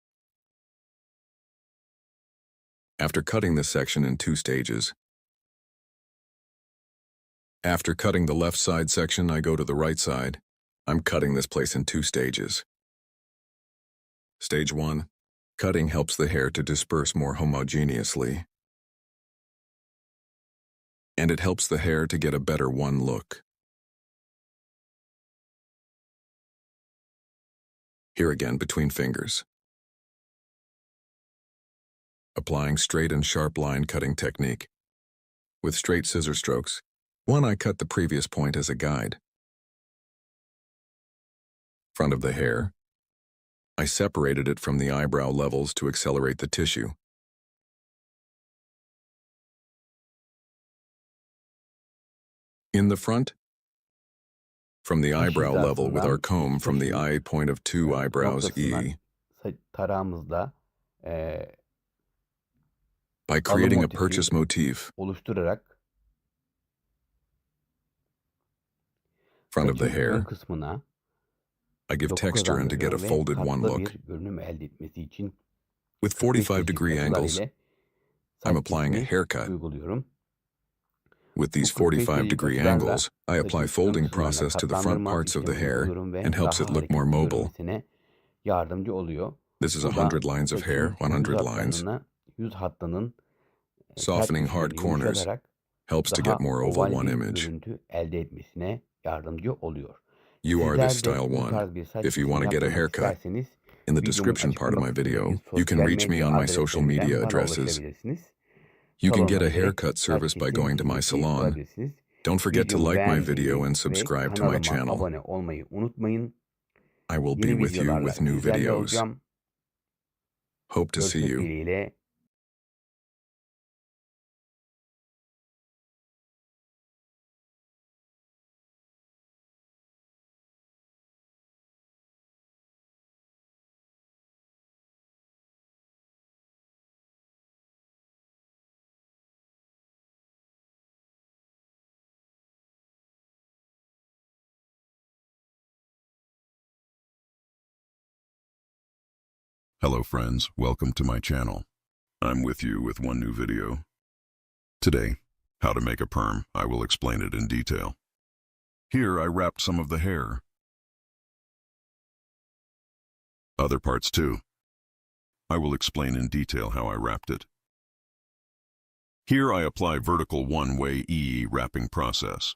After cutting this section in 2 stages. After cutting the left side section, I go to the right side. I'm cutting this place in 2 stages. Stage 1. Cutting helps the hair to disperse more homogeneously. And it helps the hair to get a better 1 look. Here again between fingers. Applying straight and sharp line cutting technique. With straight scissor strokes. 1 I cut the previous point as a guide. Front of the hair. I separated it from the eyebrow levels to accelerate the tissue. In the front, from the eyebrow level with our comb from the eye point of 2 eyebrows E. Tarağımızla By creating a purchase motif. oluşturarak Front of the saçın ön hair. kısmına I give doku texture and to get a kazandırıyor ve folded 1 katlı look. bir görünüm elde etmesi için With 45 45-degree angles, ile I'm saç applying a kesimi haircut. uyguluyorum. With these Bu 45 45-degree açılarla angles, I apply saçın ön folding kısımlarına process to the front katlandırma parts of the işlemi hair uyguluyorum ve and helps daha it look more hareketli mobile. görünmesine yardımcı oluyor. This is Bu da 100 lines of hair, saçın 100 yüz lines. hatlarına, yüz hattının Softening sert hard düşlerini corners yumuşatarak helps to daha get more oval oval 1 bir image. görüntü elde etmesine yardımcı oluyor. You are this Sizler de style bu 1. tarz bir saç If you kesimi want to get a yaptırmak haircut, isterseniz in the videomun description part of açıklama my video, kısmındaki you can sosyal reach me medya on my social adreslerinden media bana addresses. ulaşabilirsiniz. You can get Salonuma a giderek haircut saç service by kesim going to my hizmeti salon alabilirsiniz. Don't forget to Videomu like my beğenmeyi video and ve subscribe to my kanalıma channel. abone olmayı unutmayın. I will be Yeni with you videolarla with new sizlerle videos. olacağım. Hope to see Görüşmek you. dileğiyle. Hello friends, welcome to my channel. I'm with you with one new video. Today, how to make a perm. I will explain it in detail. Here I wrapped some of the hair. Other parts too. I will explain in detail how I wrapped it. Here I apply vertical one-way wrapping process.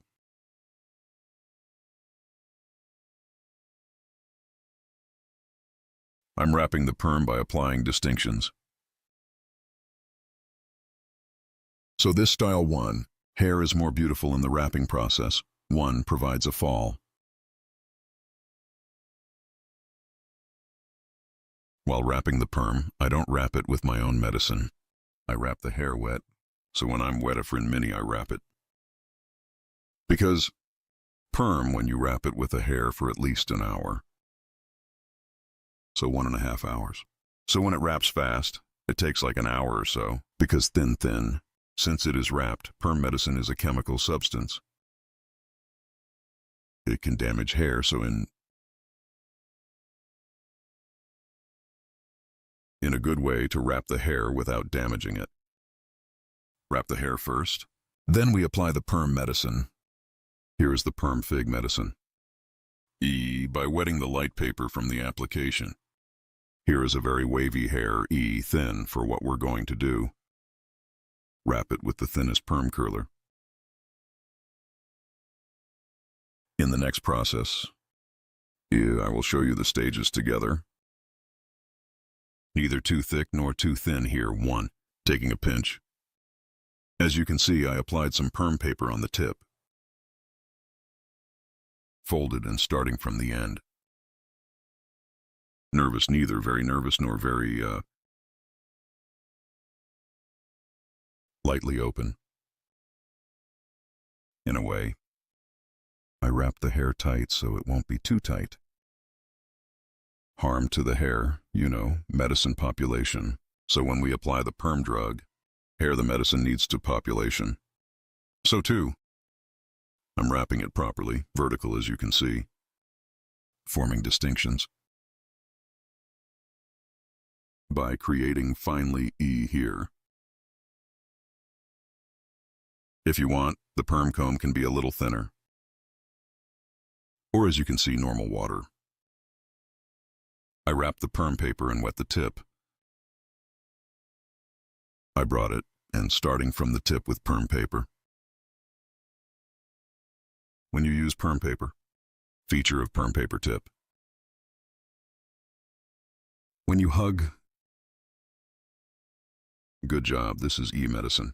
I'm wrapping the perm by applying distinctions. So this style 1, hair is more beautiful in the wrapping process. 1 provides a fall. While wrapping the perm, I don't wrap it with my own medicine. I wrap the hair wet, so when I'm wet for in mini I wrap it. Because perm when you wrap it with the hair for at least an hour. So 1.5 hours. So when it wraps fast, it takes like an hour or so, because thin. Since it is wrapped, perm medicine is a chemical substance. It can damage hair, so in a good way to wrap the hair without damaging it. Wrap the hair first, then we apply the perm medicine. Here is the perm fig medicine. By wetting the light paper from the application. Here is a very wavy hair, thin for what we're going to do. Wrap it with the thinnest perm curler. In the next process, I will show you the stages together. Neither too thick nor too thin here. 1, taking a pinch. As you can see, I applied some perm paper on the tip. Folded and starting from the end. Nervous, neither very nervous nor very lightly open. In a way, I wrap the hair tight so it won't be too tight. Harm to the hair, medicine population. So when we apply the perm drug, hair the medicine needs to population. So too, I'm wrapping it properly, vertical as you can see, forming distinctions. By creating finely here. If you want, the perm comb can be a little thinner. Or as you can see, normal water. I wrap the perm paper and wet the tip. I brought it, and starting from the tip with perm paper. When you use perm paper, feature of perm paper tip. When you hug, good job, this is medicine.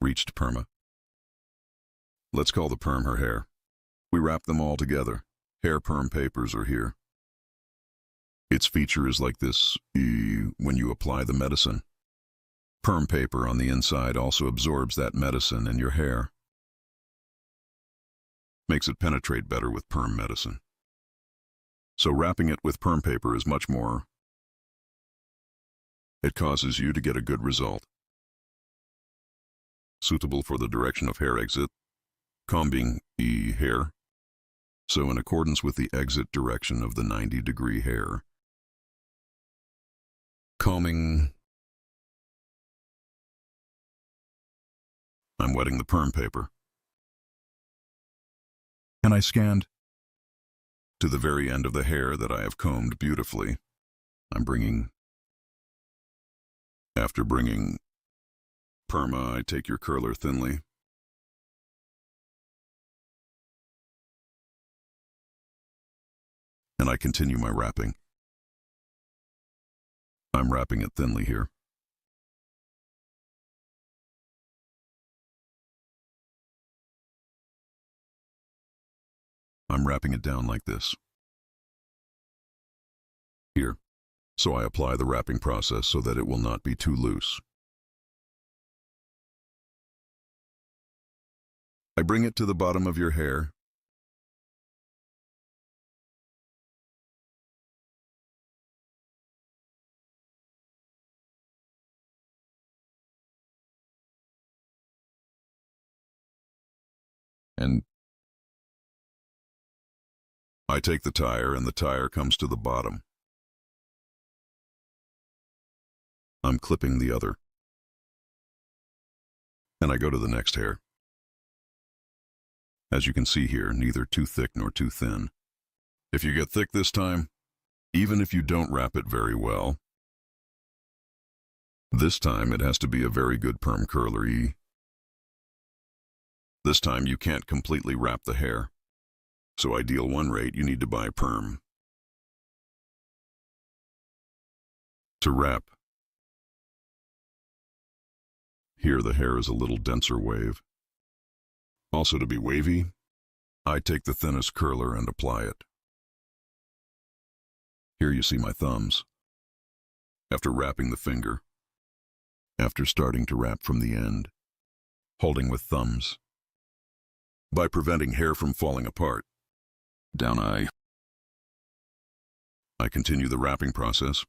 Reached perma. Let's call the perm her hair. We wrap them all together. Hair perm papers are here. Its feature is like this when you apply the medicine. Perm paper on the inside also absorbs that medicine in your hair. Makes it penetrate better with perm medicine. So wrapping it with perm paper is much more. It causes you to get a good result. Suitable for the direction of hair exit, combing hair. So in accordance with the exit direction of the 90-degree hair, combing, I'm wetting the perm paper. And I scanned to the very end of the hair that I have combed beautifully. After bringing perma, I take your curler thinly. And I continue my wrapping. I'm wrapping it thinly here. I'm wrapping it down like this. Here. So I apply the wrapping process so that it will not be too loose. I bring it to the bottom of your hair. And I take the tire and the tire comes to the bottom. I'm clipping the other. And I go to the next hair. As you can see here, neither too thick nor too thin. If you get thick this time, even if you don't wrap it very well, this time it has to be a very good perm curler. This time you can't completely wrap the hair. So ideal one rate, you need to buy perm. To wrap. Here the hair is a little denser wave. Also to be wavy, I take the thinnest curler and apply it. Here you see my thumbs. After wrapping the finger. After starting to wrap from the end. Holding with thumbs. By preventing hair from falling apart. Down I continue the wrapping process.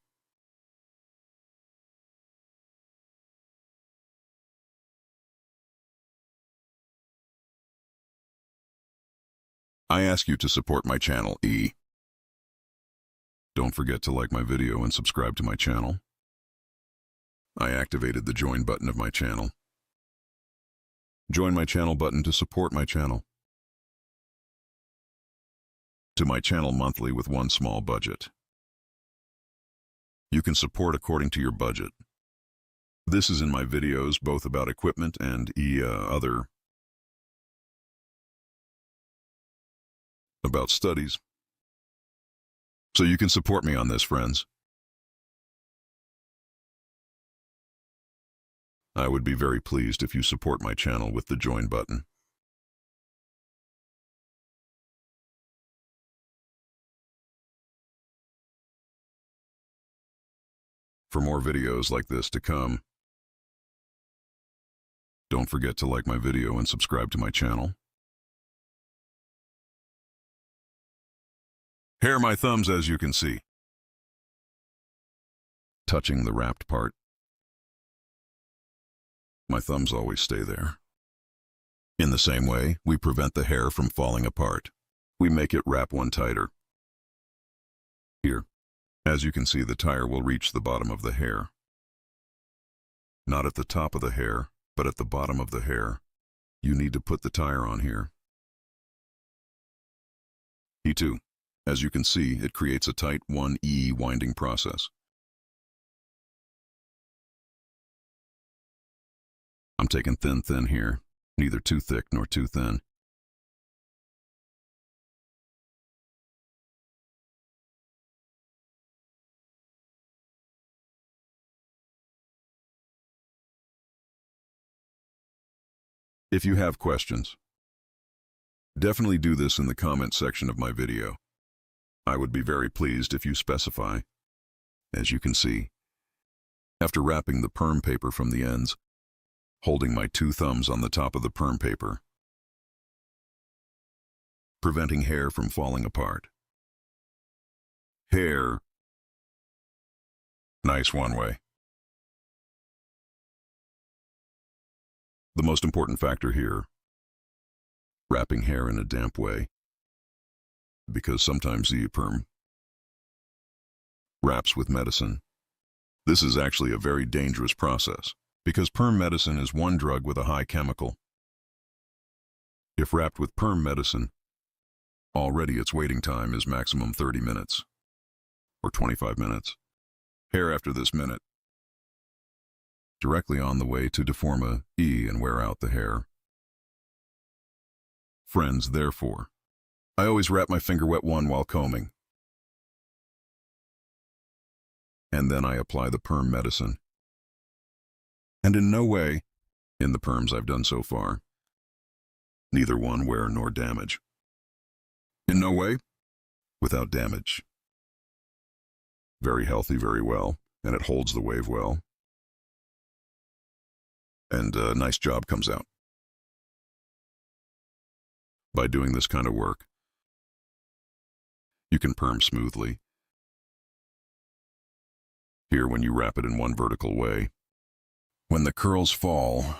I ask you to support my channel. Don't forget to like my video and subscribe to my channel. I activated the join button of my channel. Join my channel button to support my channel. To my channel monthly with one small budget. You can support according to your budget. This is in my videos both about equipment and other about studies. So you can support me on this, friends. I would be very pleased if you support my channel with the join button. For more videos like this to come, don't forget to like my video and subscribe to my channel. Here are my thumbs, as you can see. Touching the wrapped part. My thumbs always stay there. In the same way, we prevent the hair from falling apart. We make it wrap one tighter. Here. As you can see, the tire will reach the bottom of the hair. Not at the top of the hair, but at the bottom of the hair. You need to put the tire on here. E2. As you can see, it creates a tight 1E winding process. I'm taking thin here, neither too thick nor too thin. If you have questions, definitely do this in the comment section of my video. I would be very pleased if you specify. As you can see, after wrapping the perm paper from the ends, holding my two thumbs on the top of the perm paper, preventing hair from falling apart. Hair, nice one way. The most important factor here, wrapping hair in a damp way, because sometimes the perm wraps with medicine. This is actually a very dangerous process, because perm medicine is one drug with a high chemical. If wrapped with perm medicine, already its waiting time is maximum 30 minutes, or 25 minutes. Hair after this minute, directly on the way to deform a E and wear out the hair. Friends, therefore, I always wrap my finger wet one while combing. And then I apply the perm medicine. And in no way, in the perms I've done so far, neither one wear nor damage. In no way, without damage. Very healthy, very well, and it holds the wave well. And a nice job comes out. By doing this kind of work, you can perm smoothly. Here, when you wrap it in one vertical way, when the curls fall,